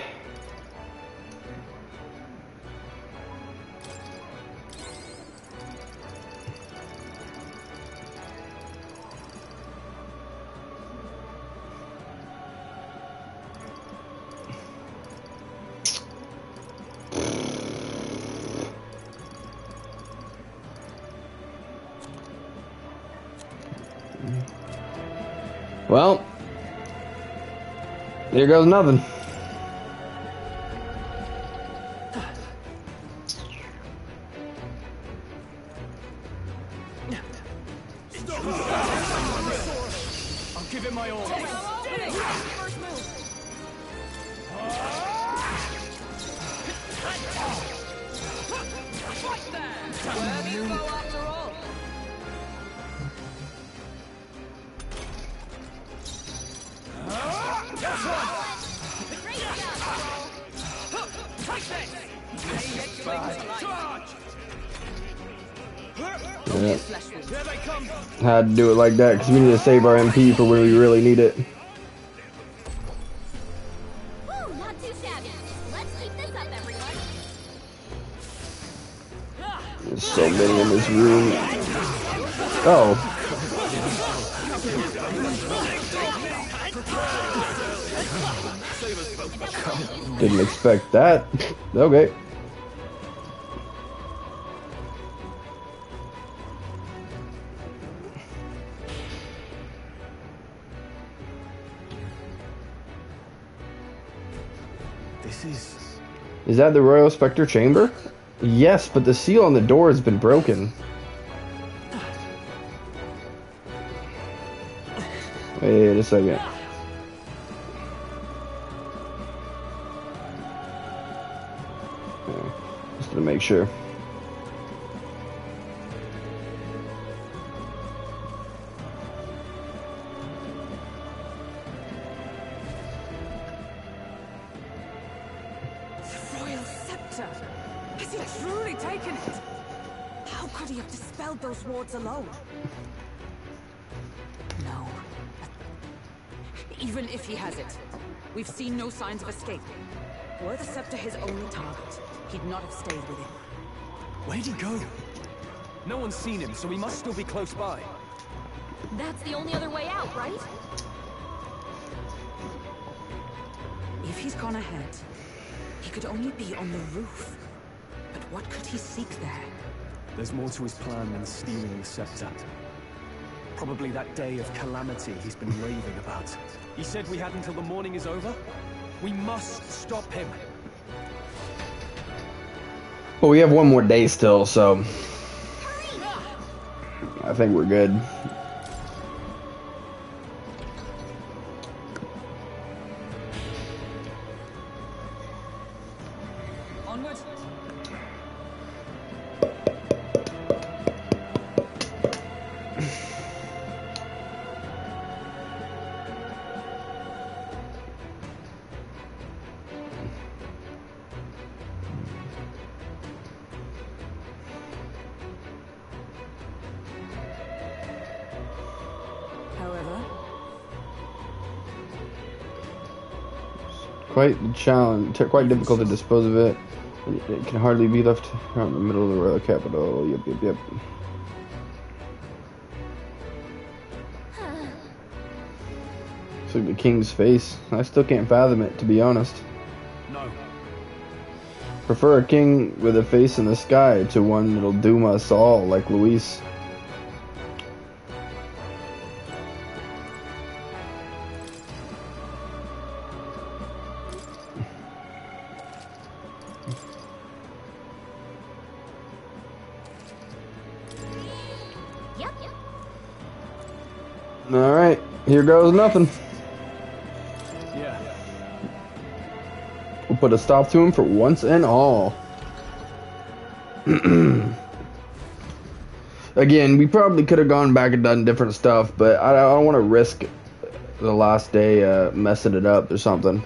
Well, here goes nothing. I'll give it my all. First move. Fight there. Worthy foe after all. Yeah. Had to do it like that because we need to save our MP for when we really need it. Woo, not too shabby. Let's keep this up, everyone. There's so many in this room. Oh. Didn't expect that. Okay. Is that the Royal Spectre chamber? Yes, but the seal on the door has been broken. Wait a second. Okay, just to make sure. Those wards alone. No. Even if he has it, we've seen no signs of escape. Were the scepter his only target, he'd not have stayed with him. Where'd he go? No one's seen him, so he must still be close by. That's the only other way out, right? If he's gone ahead, he could only be on the roof. But what could he seek there? There's more to his plan than stealing the scepter. Probably that day of calamity he's been raving about. He said we had until the morning is over? We must stop him. Well, we have one more day still, so I think we're good. Onward. Quite the challenge, quite difficult to dispose of it. It can hardly be left around the middle of the royal capital. Yep. It's like the king's face. I still can't fathom it, to be honest. No. Prefer a king with a face in the sky to one that'll doom us all, like Luis. Alright, here goes nothing. Yeah. We'll put a stop to him for once and all. Again, we probably could have gone back and done different stuff, but I don't want to risk the last day messing it up or something.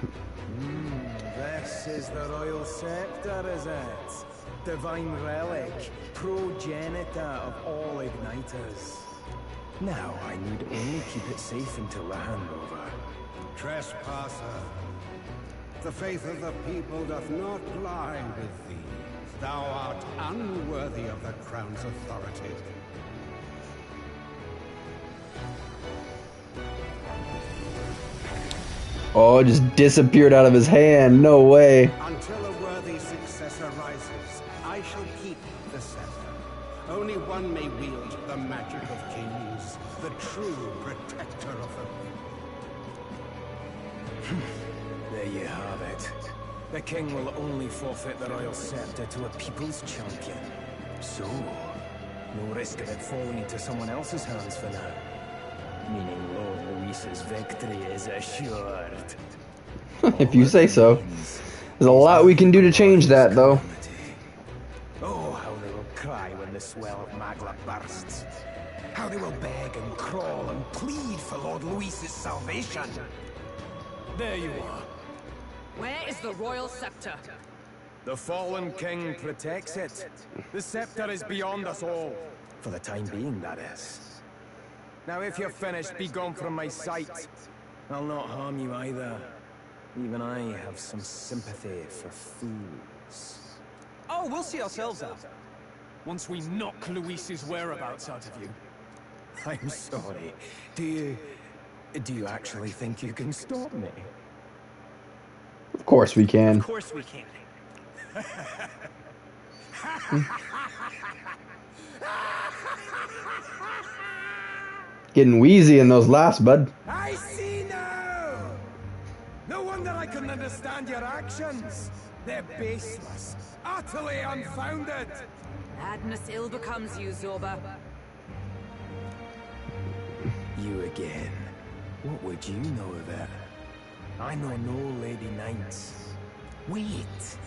This is the royal scepter, is it? Divine relic, progenitor of all igniters. Now I need only keep it safe until the handover. Trespasser, the faith of the people doth not lie with thee. Thou art unworthy of the crown's authority. Oh, it just disappeared out of his hand. No way. Until a worthy successor rises, I shall keep the scepter. Only one may wield the magic of kings, the true protector of the people. There you have it. The king will only forfeit the royal scepter to a people's champion. So, no risk of it falling into someone else's hands for now. Meaning Lord Luis's victory is assured. If you say so. There's a lot we can do to change that, though. Oh, how they will cry when the swell of Magla bursts. How they will beg and crawl and plead for Lord Luis's salvation. There you are. Where is the royal scepter? The fallen king protects it. The scepter is beyond us all. For the time being, that is. Now if you're finished, be gone from my sight. I'll not harm you either. Even I have some sympathy for fools. Oh, we'll see ourselves out. Once we knock Luis's whereabouts out of you. I'm sorry. Do you actually think you can stop me? Of course we can. Of course we can. Getting wheezy in those laughs, bud. I see now! No wonder I couldn't understand your actions. They're baseless, utterly unfounded. Madness ill becomes you, Zorba. You again. What would you know of it? I know no Lady Knights. Wait!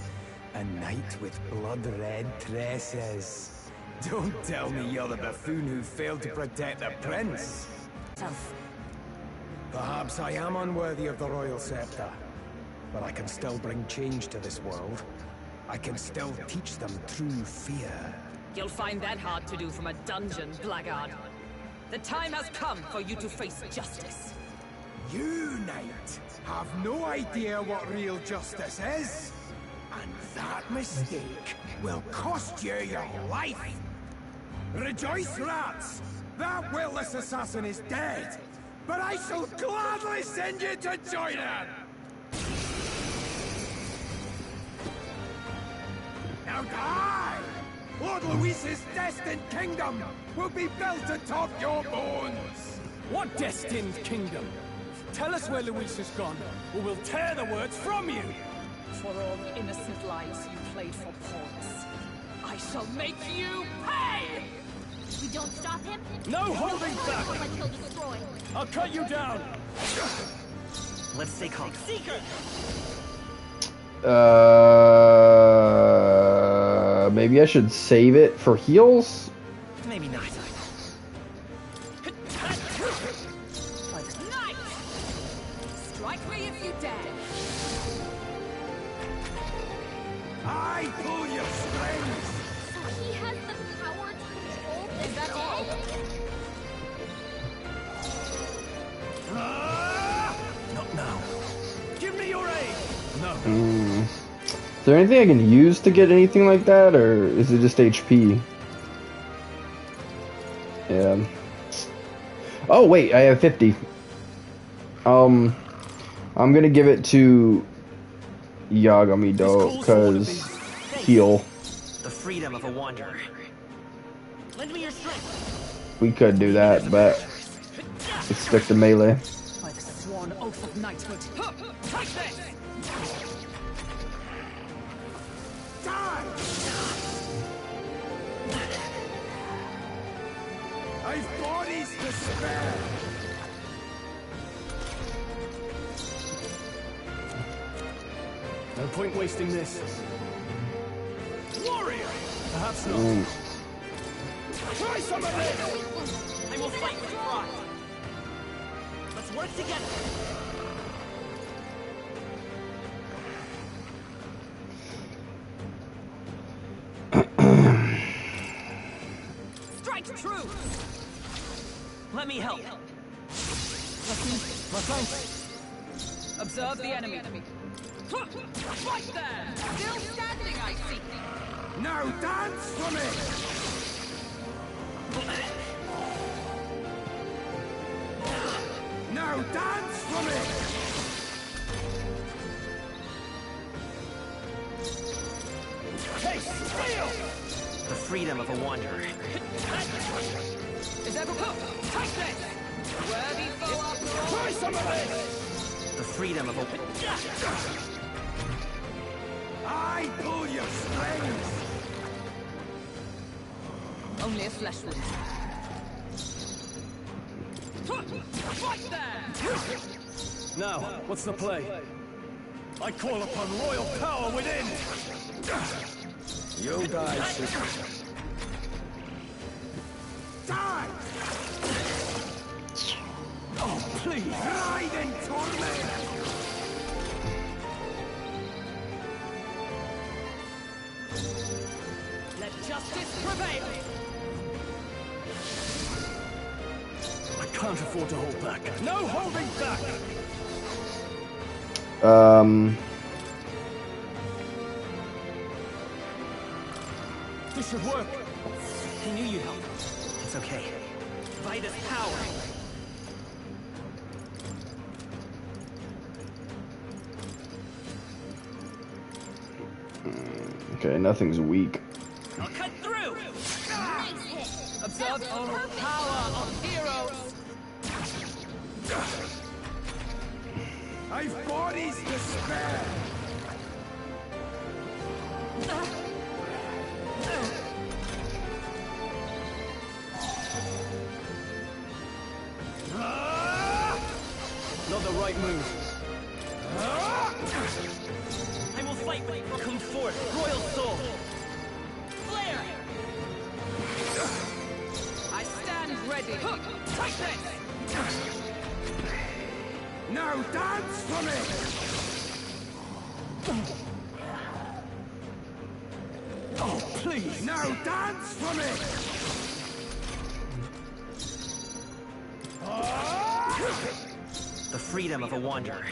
A knight with blood-red tresses. Don't tell me you're the buffoon who failed to protect the prince. Perhaps I am unworthy of the royal scepter, but I can still bring change to this world. I can still teach them true fear. You'll find that hard to do from a dungeon, blackguard. The time has come for you to face justice. You, knight, have no idea what real justice is. And that mistake will cost you your life. Rejoice, rats! That witless assassin is dead, but I shall gladly send you to join him! Now die! Lord Luis's destined kingdom will be built atop your bones! What destined kingdom? Tell us where Luis has gone, or we'll tear the words from you! For all the innocent lives you played for pawns, I shall make you pay! We don't stop him? No holding back! He'll destroy. I'll cut you down! Let's stay calm. Seeker! Maybe I should save it for heals? Maybe not. Knight! Strike me if you dare! I pull your strings! So he has the power to control this. Is that all? Not now. Give me your aid! No. Is there anything I can use to get anything like that, or is it just HP? Yeah. Oh wait, I have 50. I'm gonna give it to Yagami-do, cause heal. The freedom of a wanderer. Lend me your strength. We could do that, but let's stick to melee. By the sworn oath of knighthood. Take this! Die! I've bodies to spare! No point wasting this. Warrior! Perhaps not. Try some of this! I will fight with pride. Let's work together. Strike true! Let me help. Observe the enemy. Right there! Still standing, I see. Now dance for me! Now dance for me! Hey, steal! The freedom of a wanderer. Is that take this! Worthy foe after all. Try some of this! The freedom of a... I pull your strings! Only a flesh wound. Right there! Now, what's the play? I call upon royal power within! You'll die, sister. Die! Oh, please! Ride in torment! Justice prevails. I can't afford to hold back. No holding back! This should work. I knew you'd help. It's okay. Vitus power. Okay, nothing's weak. I'll cut through. Nice hit. Observe the power of heroes. I've bodies to spare. Not the right move. I will fight with you. Come forth, royal soul. Flare! I stand ready. Take this! Now dance for me. Oh, please! Now dance for me. The freedom of a wanderer.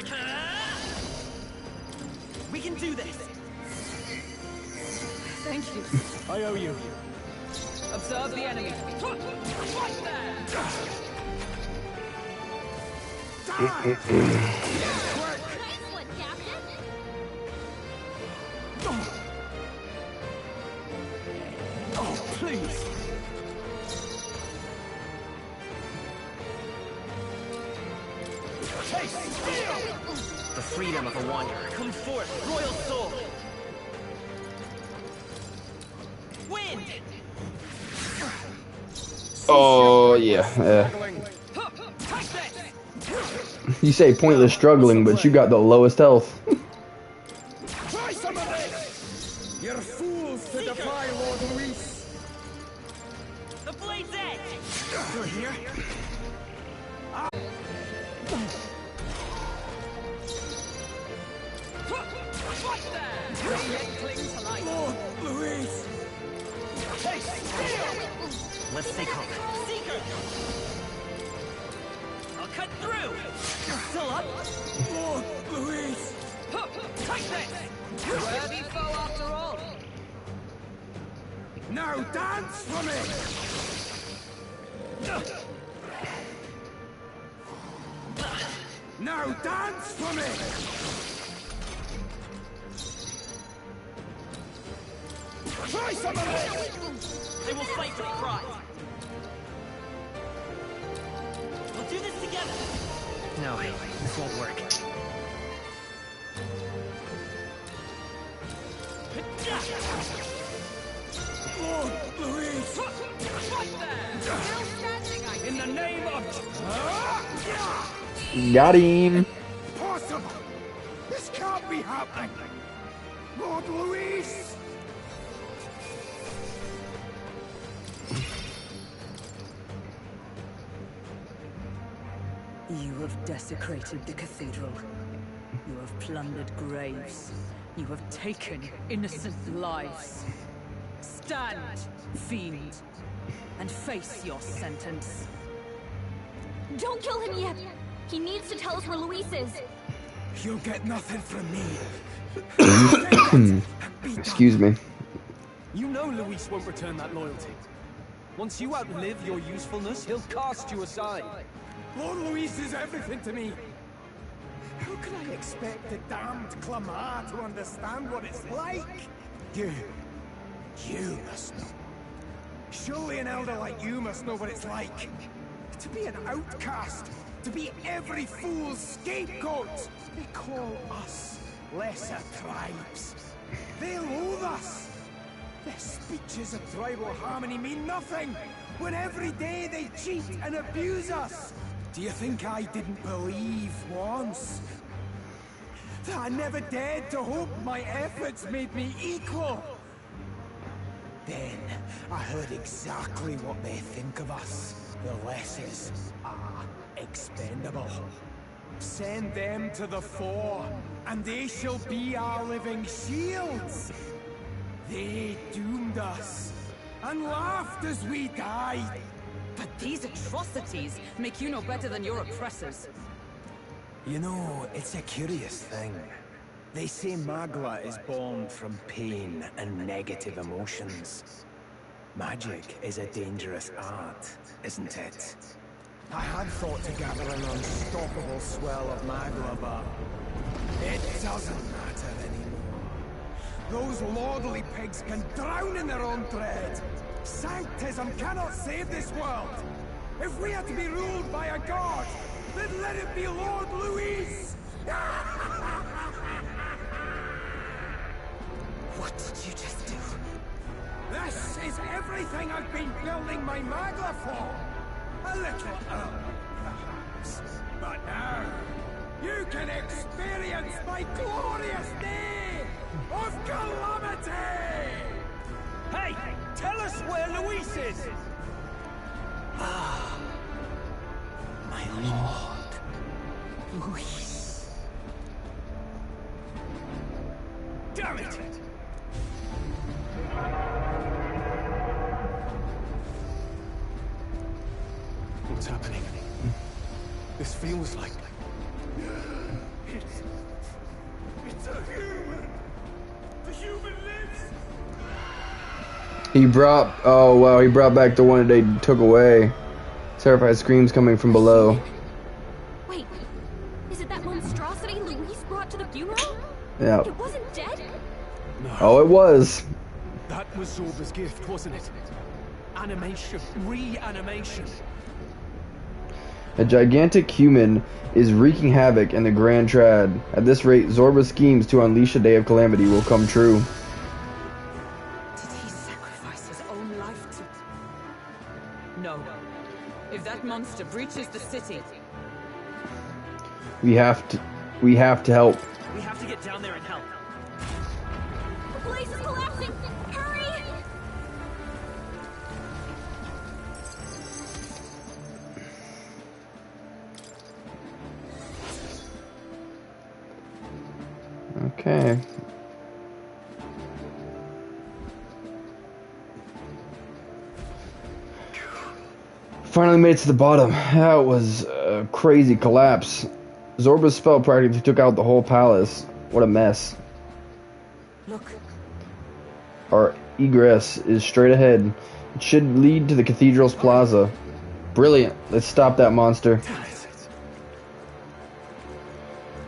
We can do this! Thank you. I owe you. Observe the enemy. Right there! Nice one, Captain. Oh, please! The freedom of a wanderer. Come forth, royal soul! Wind! Oh yeah. You say pointless struggling, but you got the lowest health. Try some of this. You're fools to defy Lord Luis. The blade's edge! Still here? Right there! They yet cling to life. Lord Luis. Let's stay calm. Seeker! I'll cut through! Still up? Lord Luis. Take this! Worthy foe after all. Now dance for me. Now dance for me. Try some of this. I will fight for pride. We'll do this together. No, this won't work. Lord Luis. Right there! Still standing, I In the name of... Got him. Impossible. This can't be happening. Lord Luis. You have desecrated the cathedral. You have plundered graves. You have taken innocent lives. Stand, fiend, and face your sentence. Don't kill him yet. He needs to tell us where Luis is. You'll get nothing from me. Excuse me. You know Luis won't return that loyalty. Once you outlive your usefulness, he'll cast you aside. Lord Luis is everything to me. How can I expect the damned Clamar to understand what it's like? You must know. Surely an elder like you must know what it's like. To be an outcast. To be every fool's scapegoat. They call us lesser tribes. They loathe us. Their speeches of tribal harmony mean nothing, when every day they cheat and abuse us. Do you think I didn't believe once? That I never dared to hope my efforts made me equal? Then I heard exactly what they think of us. The lessers are expendable. Send them to the fore, and they shall be our living shields. They doomed us. and laughed as we died. But these atrocities make you no better than your oppressors. You know, it's a curious thing. They say Magla is born from pain and negative emotions. Magic is a dangerous art, isn't it? I had thought to gather an unstoppable swell of Magla, but it doesn't matter anymore. Those lordly pigs can drown in their own dread. Sanctism cannot save this world. If we are to be ruled by a god, then let it be Lord Louis! What did you just do? This is everything I've been building my Magla for! A little early, perhaps. But now, you can experience my glorious day of calamity! Hey! Tell us where Luis is! Ah, my lord. Luis. Damn it! What's happening? This feels like... It's a human! The human lives! He brought... Oh, wow, he brought back the one that they took away. Terrified screams coming from below. Wait, is it that monstrosity Luis brought to the funeral? Yeah. It wasn't dead? No. Oh, it was. That was Zorba's gift, wasn't it? Animation. Reanimation. A gigantic human is wreaking havoc in the Grand Trad. At this rate, Zorba's schemes to unleash a day of calamity will come true. Did he sacrifice his own life to... No. If that monster breaches the city... We have to help. We have to get down there and help. The place is collapsing! Hurry! Okay. Finally made it to the bottom. That was a crazy collapse. Zorba's spell practically took out the whole palace. What a mess. Look. Our egress is straight ahead. It should lead to the cathedral's plaza. Brilliant. Let's stop that monster.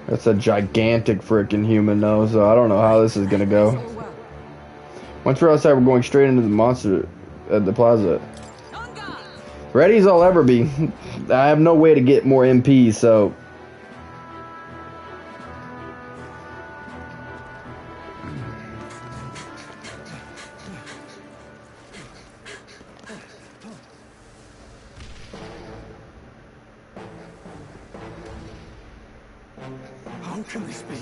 That's a gigantic freaking human though, so I don't know how this is gonna go. Once we're outside, we're going straight into the monster at the plaza. Ready as I'll ever be. I have no way to get more MPs, so... How can this be?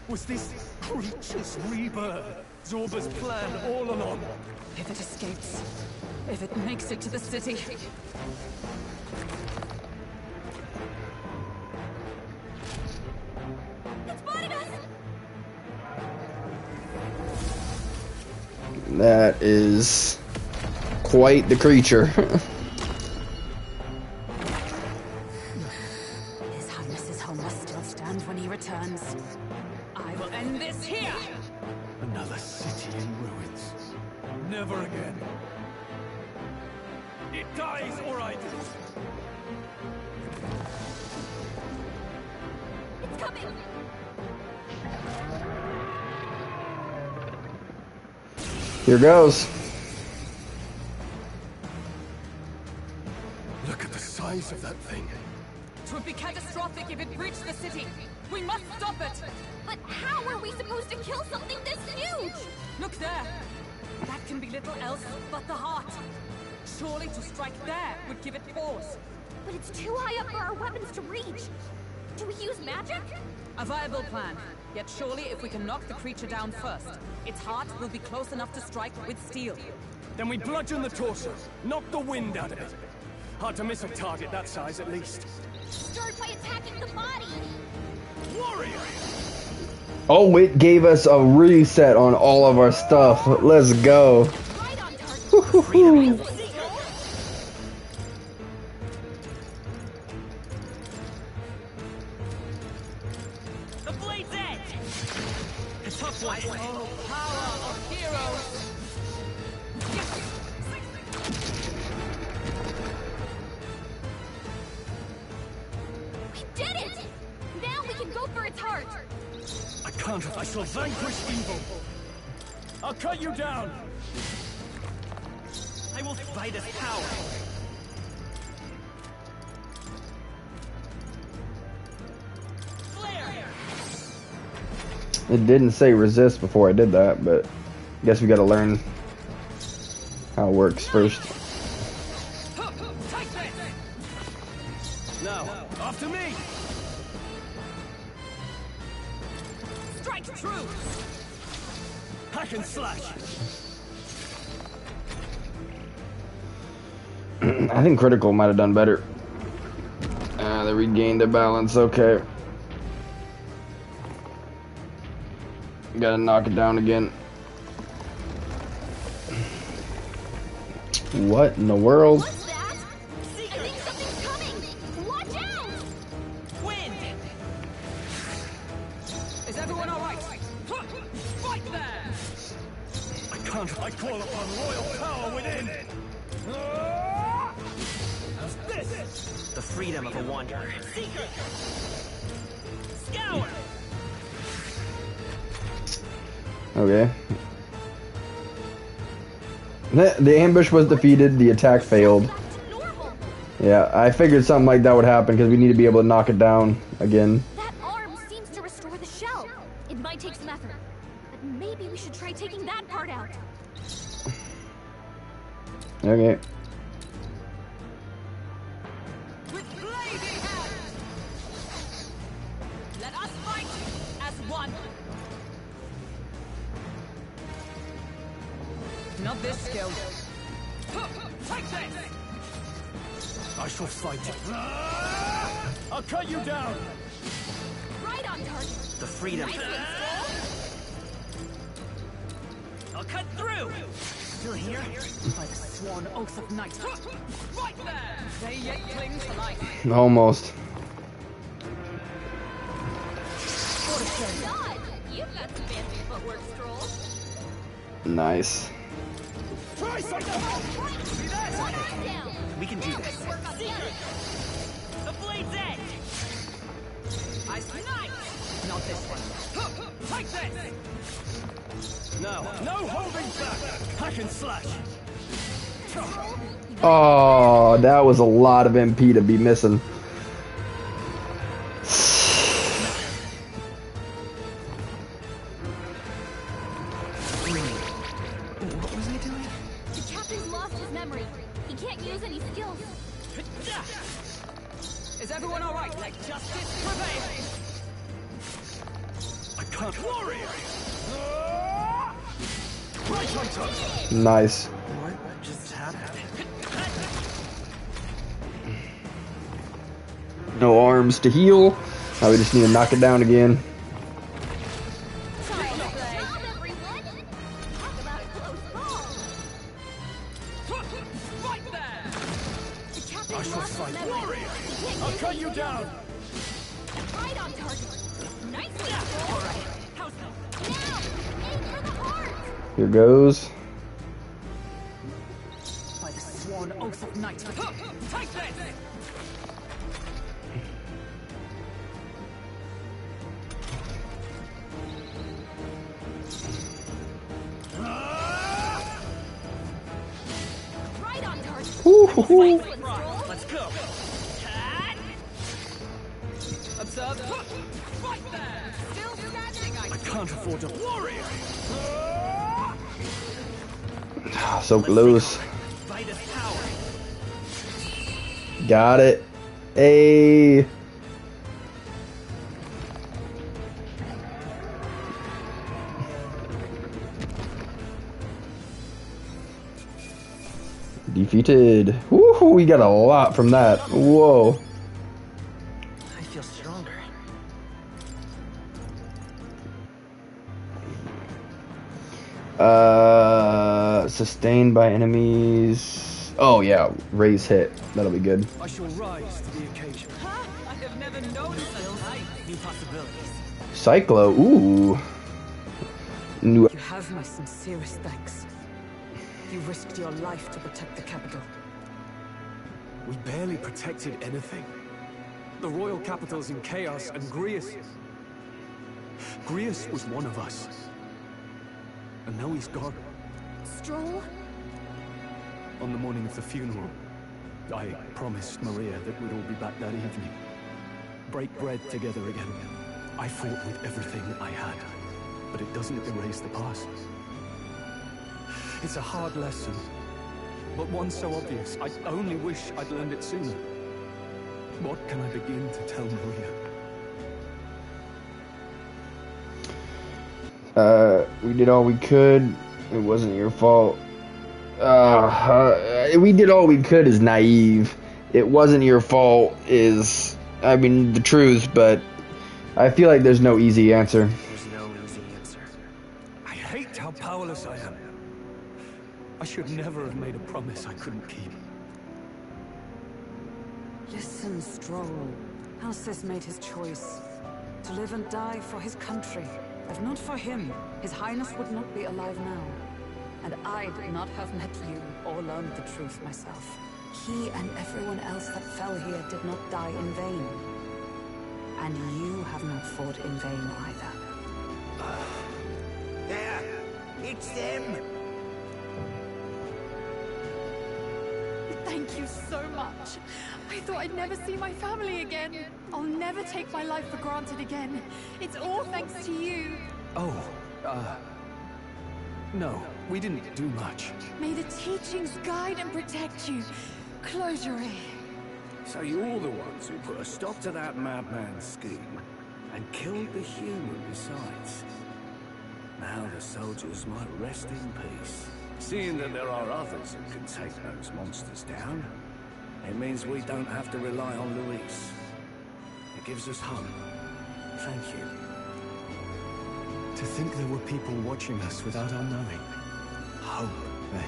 Was this creature's rebirth Zorba's plan all along? If it escapes, if it makes it to the city... That is quite the creature. His Highness's home must still stand when he returns. I will end this here! Another city in ruins. Never again. It dies or I do. It's coming! Here goes. Look at the size of that thing. It would be catastrophic if it breached the city. We must stop it! But how are we supposed to kill something this huge? Look there! That can be little else but the heart. Surely to strike there would give it pause. But it's too high up for our weapons to reach. Do we use magic? A viable plan. Yet surely if we can knock the creature down first, its heart will be close enough to strike with steel. Then we bludgeon the torso, knock the wind out of it. Hard to miss a target that size at least. Start by attacking the body! Warrior! Oh, it gave us a reset on all of our stuff. Let's go. Right on target. freedom. The blade's edge. A tough one. Oh, power of heroes! We did it! Now we can go for its heart! I can't. I shall vanquish evil. I'll cut you down. I will fight his power. Flare! It didn't say resist before I did that, but I guess we gotta learn how it works first. Take this. Now, after me. Strike true! Hack and slash. I think critical might have done better. They regained their balance. Okay. Gotta knock it down again. What in the world? What's that? I think something's coming! Watch out! Wind! Is everyone alright? Fight there! I can't. I call upon royal power within. How's this? The freedom of a wanderer. Seeker! Scour! Okay. The ambush was defeated. The attack failed. Yeah, I figured something like that would happen because we need to be able to knock it down again. That arm seems to restore the shell. It might take some effort, but maybe we should try taking that part out. Okay. With blazing hands! Let us fight as one! Not this skill. Take this! I shall fight it. I'll cut you down. Right on target. The freedom. Nice one, Skull. I'll cut through! Still here? By the sworn oath of night. Right there! They yet cling to life. Almost. God, you've got some fancy footwork, Stroll. Nice. Try something! Down. We can do this. Work on the other. The blade's edge! I snipe! Not this one. Take this! Now, no holding back! Hack and slash! Oh, that was a lot of MP to be missing. What was I doing? The captain's lost his memory. He can't use any skills. Is everyone alright? Let justice prevail! I can't. Warrior! Right on top! Nice. What just happened? No arms to heal. Now we just need to knock it down again. Stop, everyone! Talk about a close call. Right there! The I captain's shall lost his fight. memory. Warrior! He can't I'll use cut any you skills. down! Right on target. Nice one, Stroll. How's that? Now, aim for the heart. Here goes. By the sworn oath of night. Take this! Right on target. Woo-hoo-hoo. Nice one, Stroll. Let's go! Observe. Right there! Still standing, I I can't afford to. Warrior! So close. Fight his power! Got it. Hey. Defeated. Woohoo, we got a lot from that. Whoa. I feel stronger. Sustained by enemies. Oh yeah, raise hit. That'll be good. I shall rise to the occasion. I have never known such light. New possibilities. Cyclo. Ooh. New. You have my sincerest thanks. You risked your life to protect the capital. We barely protected anything. The royal capital's in chaos, and Grius was one of us. And now he's gone. Stroll? On the morning of the funeral, I promised Maria that we'd all be back that evening. Break bread together again. I fought with everything I had, but it doesn't erase the past. It's a hard lesson, but one so obvious. I only wish I'd learned it sooner. What can I begin to tell Maria? We did all we could. It wasn't your fault. We did all we could is naive. It wasn't your fault is, I mean, the truth, but I feel like there's no easy answer. There's no easy answer. I hate how powerless I am. I should never have made a promise I couldn't keep. Listen, Stroll. Alcest made his choice. To live and die for his country. If not for him, His Highness would not be alive now. And I did not have met you or learned the truth myself. He and everyone else that fell here did not die in vain. And you have not fought in vain either. There! It's them! Thank you so much. I thought I'd never see my family again. I'll never take my life for granted again. It's all thanks to you. Oh, no, we didn't do much. May the teachings guide and protect you. Closure. So you're the ones who put a stop to that madman's scheme and killed the human besides. Now the soldiers might rest in peace. Seeing that there are others who can take those monsters down, it means we don't have to rely on Luis. It gives us hope. Thank you. To think there were people watching us without our knowing. Hope, eh?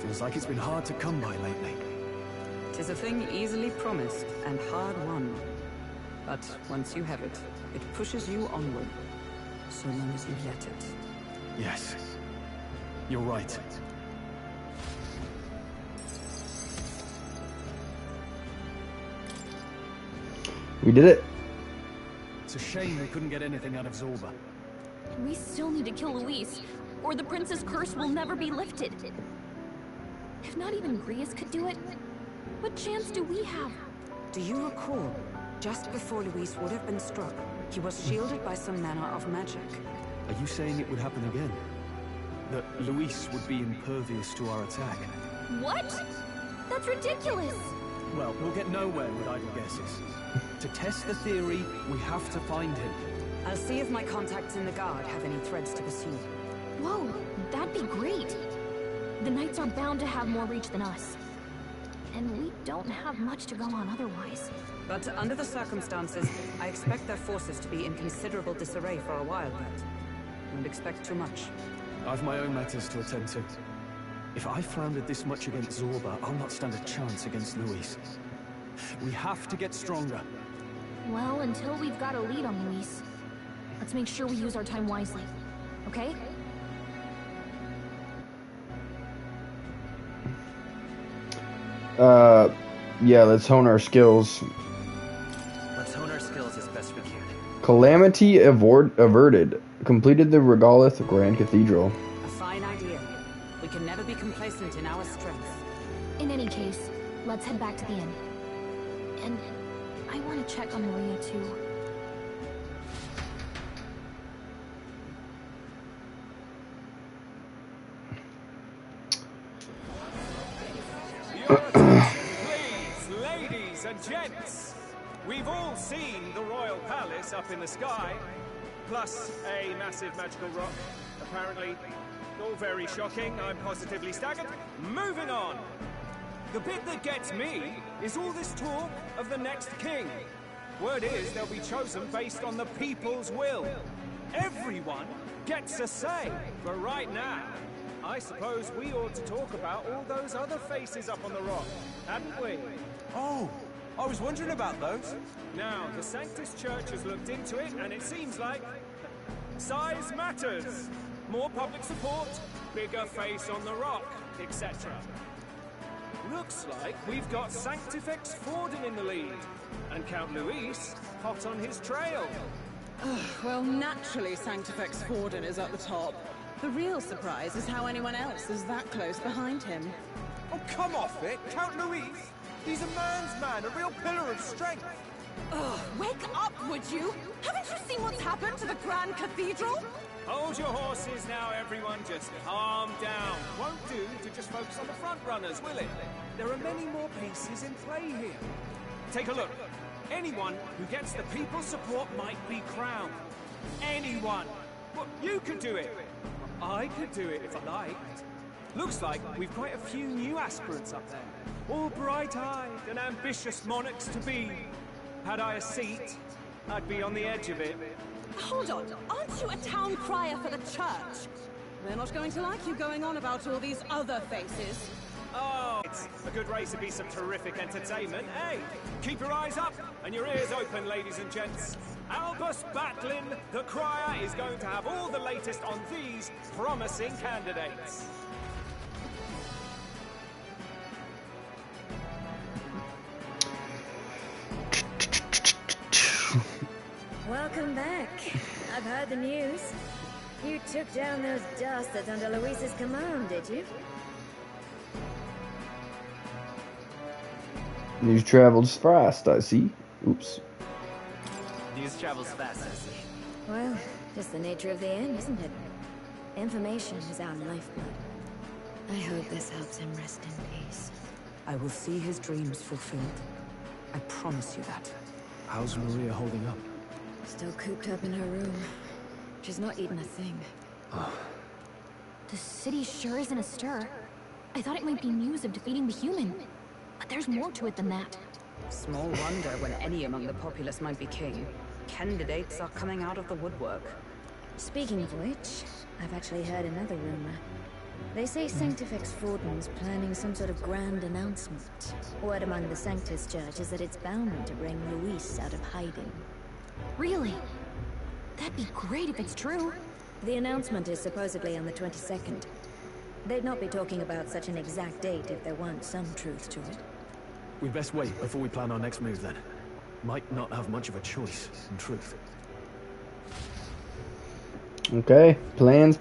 Feels like it's been hard to come by lately. 'Tis a thing easily promised and hard won. But once you have it, it pushes you onward, so long as you let it. Yes, you're right. We did it. It's a shame we couldn't get anything out of Zorba. We still need to kill Luis, or the prince's curse will never be lifted. If not even Grius could do it, what chance do we have? Do you recall, just before Luis would have been struck, he was shielded by some manner of magic? Are you saying it would happen again? That Luis would be impervious to our attack? What? That's ridiculous! Well, we'll get nowhere with idle guesses. To test the theory, we have to find him. I'll see if my contacts in the Guard have any threads to pursue. Whoa, that'd be great! The Knights are bound to have more reach than us. And we don't have much to go on otherwise. But under the circumstances, I expect their forces to be in considerable disarray for a while yet. Don't expect too much. I've my own matters to attend to. If I floundered this much against Zorba, I'll not stand a chance against Luis. We have to get stronger. Well, until we've got a lead on Luis, let's make sure we use our time wisely. Okay? Yeah, let's hone our skills. Let's hone our skills as best we can. Calamity averted. Completed the Regolith Grand Cathedral. A fine idea. We can never be complacent in our strength. In any case, let's head back to the inn. And I want to check on Maria, too. Your attention, please, ladies and gents. We've all seen the royal palace up in the sky, plus a massive magical rock. Apparently, all very shocking. I'm positively staggered. Moving on. The bit that gets me is all this talk of the next king. Word is they'll be chosen based on the people's will. Everyone gets a say, but right now, I suppose we ought to talk about all those other faces up on the rock, hadn't we? Oh, I was wondering about those. Now, the Sanctus Church has looked into it, and it seems like size matters. More public support, bigger face on the rock, etc. Looks like we've got Sanctifex Forden in the lead, and Count Luis hot on his trail. Well, naturally Sanctifex Forden is at the top. The real surprise is how anyone else is that close behind him. Oh, come off it, Count Luis. He's a man's man, a real pillar of strength. Ugh, wake up, would you? Haven't you seen what's happened to the Grand Cathedral? Hold your horses now, everyone. Just calm down. Won't do to just focus on the front runners, will it? There are many more pieces in play here. Take a look. Anyone who gets the people's support might be crowned. Anyone. Well, you could do it. I could do it if I liked. Looks like we've quite a few new aspirants up there. All bright-eyed and ambitious monarchs to be. Had I a seat, I'd be on the edge of it. Hold on, aren't you a town crier for the church? They're not going to like you going on about all these other faces. Oh, it's a good race to be some terrific entertainment, eh? Keep your eyes up and your ears open, ladies and gents. Albus Batlin, the crier, is going to have all the latest on these promising candidates. Welcome back. I've heard the news. You took down those dastards under Luis's command, did you? News travels fast, I see. Oops. News travels fast, I see. Well, just the nature of the end, isn't it? Information is our lifeblood. I hope this helps him rest in peace. I will see his dreams fulfilled. I promise you that. How's Maria holding up? Still cooped up in her room. She's not eaten a thing. The city sure isn't astir. I thought it might be news of defeating the human. But there's more to it than that. Small wonder when any among the populace might be king. Candidates are coming out of the woodwork. Speaking of which, I've actually heard another rumor. They say Sanctifex Forden's planning some sort of grand announcement. Word among the Sanctus Church is that it's bound to bring Luis out of hiding. Really? That'd be great if it's true. The announcement is supposedly on the 22nd. They'd not be talking about such an exact date if there weren't some truth to it. We'd best wait before we plan our next move then. Might not have much of a choice, in truth. Okay, plans.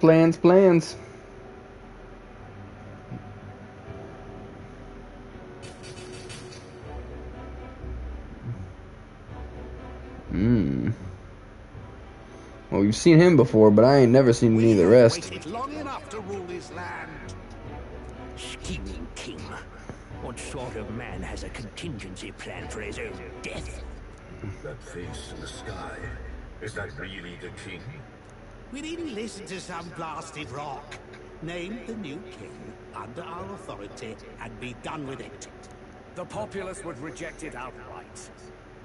Well, we've seen him before, but I ain't never seen any of the rest. Waited long enough to rule this land. Scheming king. What sort of man has a contingency plan for his own death? That face in the sky, is that really the king? We didn't listen to some blasted rock. Name the new king under our authority and be done with it. The populace would reject it outright.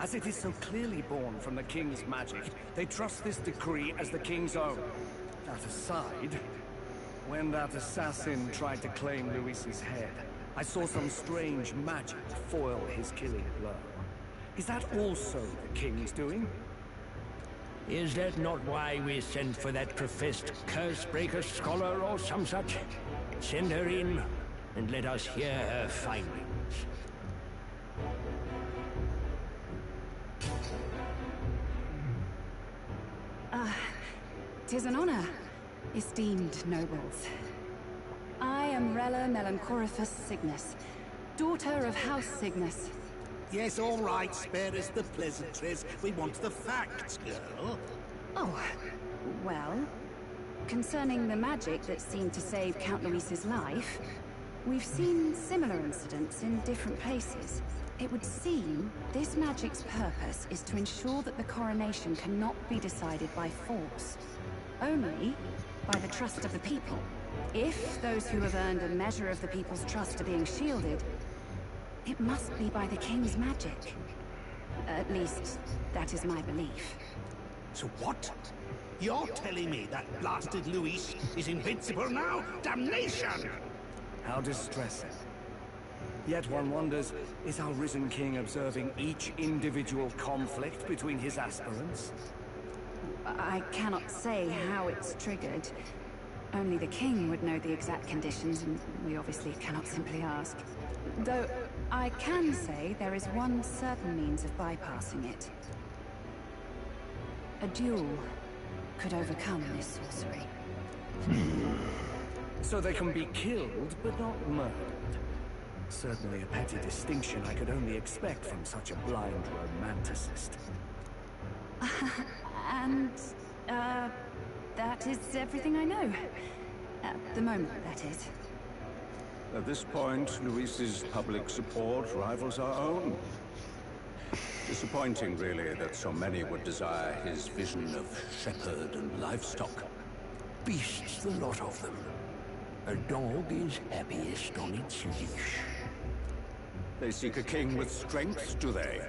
As it is so clearly born from the king's magic, they trust this decree as the king's own. That aside, when that assassin tried to claim Luis's head, I saw some strange magic foil his killing blow. Is that also the king's doing? Is that not why we sent for that professed curse-breaker scholar or some such? Send her in, and let us hear her findings. 'Tis an honor, esteemed nobles. I am Rella Melanchorophus Cygnus, daughter of House Cygnus. Yes, all right, spare us the pleasantries. We want the facts, girl. Oh, well, concerning the magic that seemed to save Count Luis's life, we've seen similar incidents in different places. It would seem this magic's purpose is to ensure that the coronation cannot be decided by force, only by the trust of the people. If those who have earned a measure of the people's trust are being shielded, it must be by the king's magic. At least, that is my belief. So what? You're telling me that blasted Luis is invincible now? Damnation! How distressing. Yet one wonders, is our risen king observing each individual conflict between his aspirants? I cannot say how it's triggered. Only the king would know the exact conditions, and we obviously cannot simply ask. Though, I can say there is one certain means of bypassing it. A duel could overcome this sorcery. So they can be killed, but not murdered. Certainly a petty distinction I could only expect from such a blind romanticist. And, that is everything I know. At the moment, that is. At this point, Luis's public support rivals our own. Disappointing, really, that so many would desire his vision of shepherd and livestock. Beasts, the lot of them. A dog is happiest on its leash. They seek a king with strength, do they?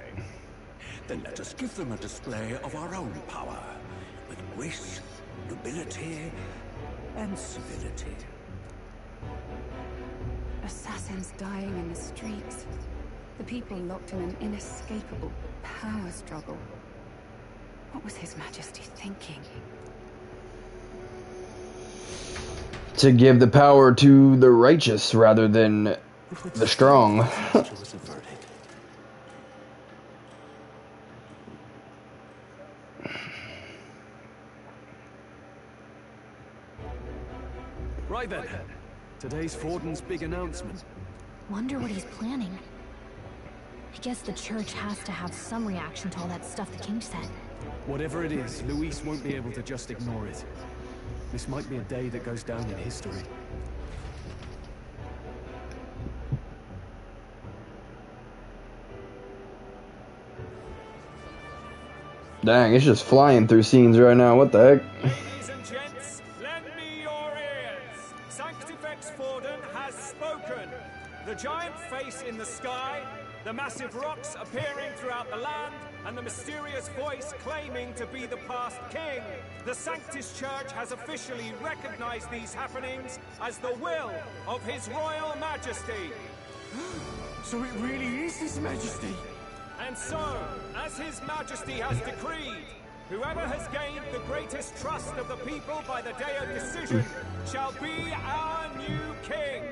Then let us give them a display of our own power, with grace, nobility, and civility. Assassins dying in the streets. The people locked in an inescapable power struggle. What was His Majesty thinking? To give the power to the righteous rather than the strong. Right then. Today's Forden's big announcement. Wonder what he's planning. I guess the church has to have some reaction to all that stuff the king said. Whatever it is, Luis won't be able to just ignore it. This might be a day that goes down in history. Dang, it's just flying through scenes right now. What the heck? Ladies and gents, lend me your ears. Sanctifex Forden has spoken. The giant face in the sky, the massive rocks appearing throughout the land, and the mysterious voice claiming to be the past king. The Sanctus Church has officially recognized these happenings as the will of His Royal Majesty. So it really is His Majesty? And so, as His Majesty has decreed, whoever has gained the greatest trust of the people by the day of decision shall be our new king.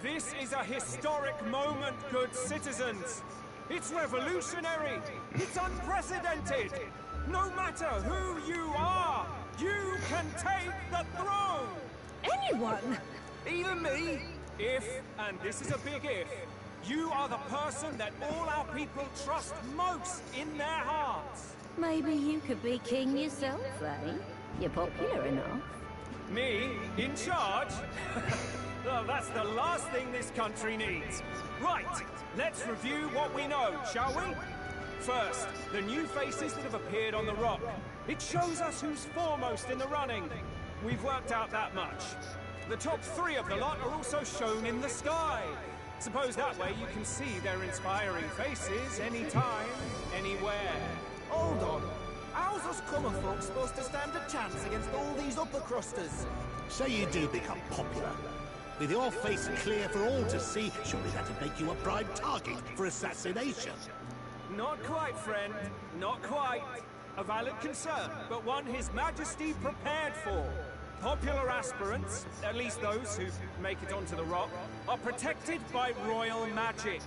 This is a historic moment, good citizens. It's revolutionary. It's unprecedented. No matter who you are, you can take the throne. Anyone? Even me. If, and this is a big if, you are the person that all our people trust most in their hearts. Maybe you could be king yourself, eh? You're popular enough. Me? In charge? Well, that's the last thing this country needs. Right, let's review what we know, shall we? First, the new faces that have appeared on the rock. It shows us who's foremost in the running. We've worked out that much. The top 3 of the lot are also shown in the sky. Suppose that way you can see their inspiring faces anytime, anywhere. Hold on. How's us common folk supposed to stand a chance against all these upper crusters? Say you do become popular. With your face clear for all to see, surely that'd make you a prime target for assassination. Not quite, friend. Not quite. A valid concern, but one His Majesty prepared for. Popular aspirants, at least those who make it onto the rock, are protected by royal magic.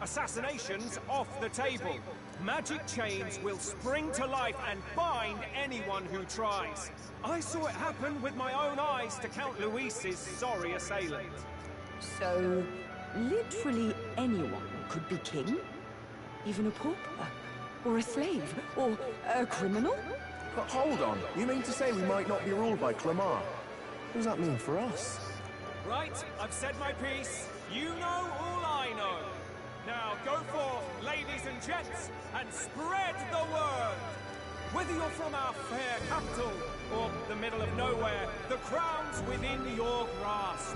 Assassinations off the table. Magic chains will spring to life and bind anyone who tries. I saw it happen with my own eyes to Count Luis's sorry assailant. So, literally anyone could be king? Even a pauper? Or a slave? Or a criminal? But hold on, you mean to say we might not be ruled by Clamar? What does that mean for us? Right, I've said my piece. You know all I know. Now go forth, ladies and gents, and spread the word. Whether you're from our fair capital or the middle of nowhere, the crown's within your grasp.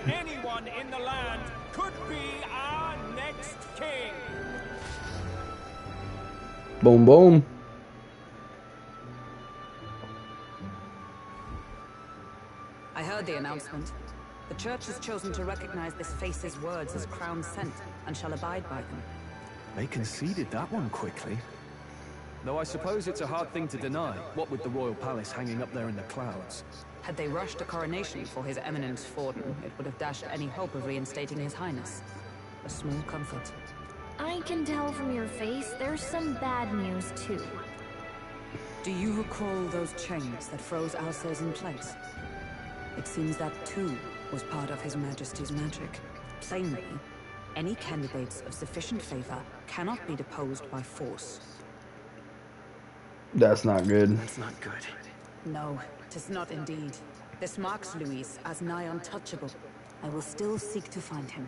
Anyone in the land could be our next king. Boom, boom. I heard the announcement. The Church has chosen to recognize this face's words as crown sent, and shall abide by them. They conceded that one quickly. Though I suppose it's a hard thing to deny, what with the royal palace hanging up there in the clouds. Had they rushed a coronation for His Eminence Forden, it would have dashed any hope of reinstating His Highness. A small comfort. I can tell from your face there's some bad news, too. Do you recall those chains that froze Alsace in place? It seems that, too, was part of His Majesty's magic. Plainly, any candidates of sufficient favor cannot be deposed by force. That's not good. That's not good. No, 'tis not indeed. This marks Luis as nigh untouchable. I will still seek to find him.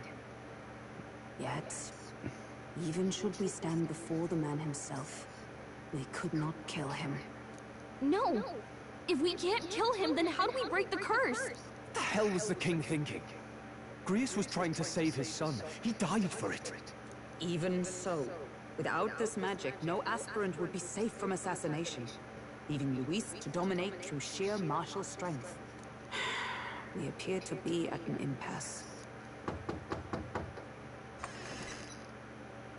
Yet, even should we stand before the man himself, we could not kill him. No! If we can't kill him, then how do we break the curse? What the hell was the king thinking? Grius was trying to save his son. He died for it. Even so, without this magic, no aspirant would be safe from assassination, leaving Luis to dominate through sheer martial strength. We appear to be at an impasse.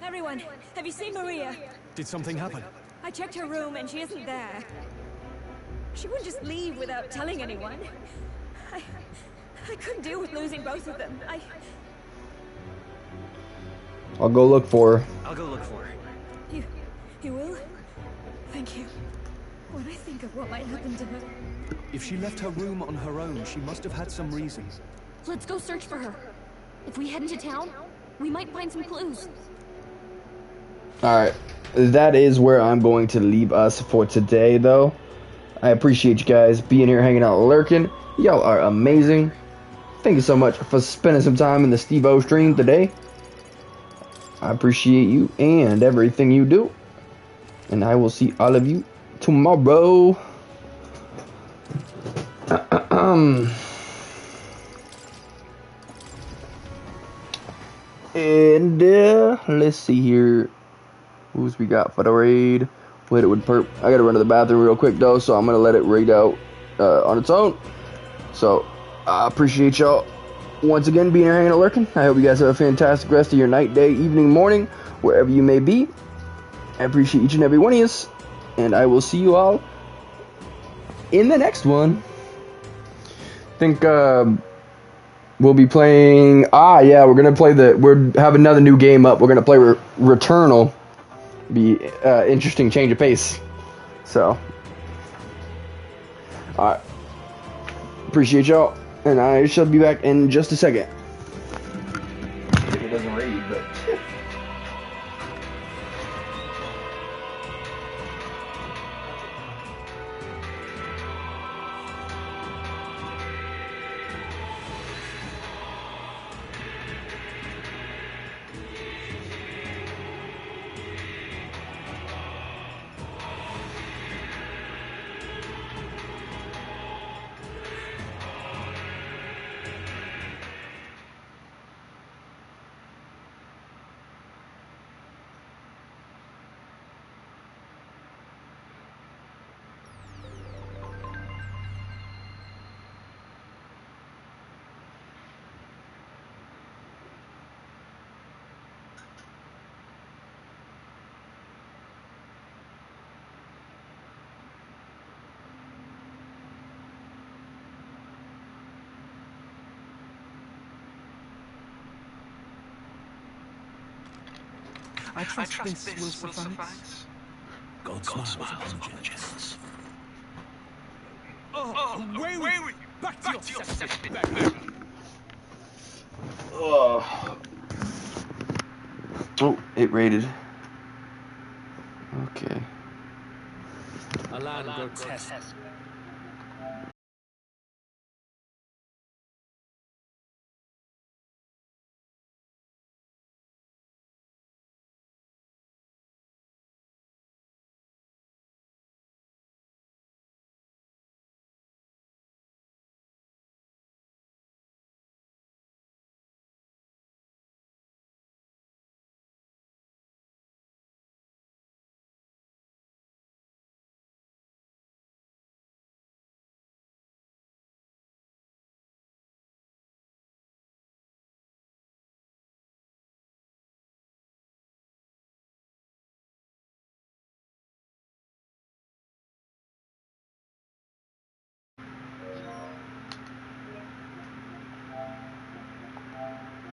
Everyone, have you seen Maria? Did something happen? I checked her room and she isn't there. She wouldn't just leave without telling anyone. I couldn't deal with losing both of them. I'll go look for her. I'll go look for her. You will? Thank you. When I think of what might happen to her... If she left her room on her own, she must have had some reason. Let's go search for her. If we head into town, we might find some clues. Alright, that is where I'm going to leave us for today, though. I appreciate you guys being here, hanging out, lurking. Y'all are amazing. Thank you so much for spending some time in the Steve-O stream today. I appreciate you and everything you do. And I will see all of you tomorrow. And let's see here. Who's we got for the raid? Wait, it would perp. I gotta run to the bathroom real quick though, so I'm gonna let it raid out on its own. So I appreciate y'all once again being here, hanging out, lurking. I hope you guys have a fantastic rest of your night, day, evening, morning, wherever you may be. I appreciate each and every one of you, and I will see you all in the next one. I think we'll be playing. Yeah, we're gonna play we're have another new game up. We're gonna play Returnal. Be interesting change of pace. So, alright. Appreciate y'all, and I shall be back in just a second. If it doesn't raid, but. I trust this will suffice. God smiles upon jests. Away with you! Back to your septic bed! Oh, it raided. Okay. A land grotesque.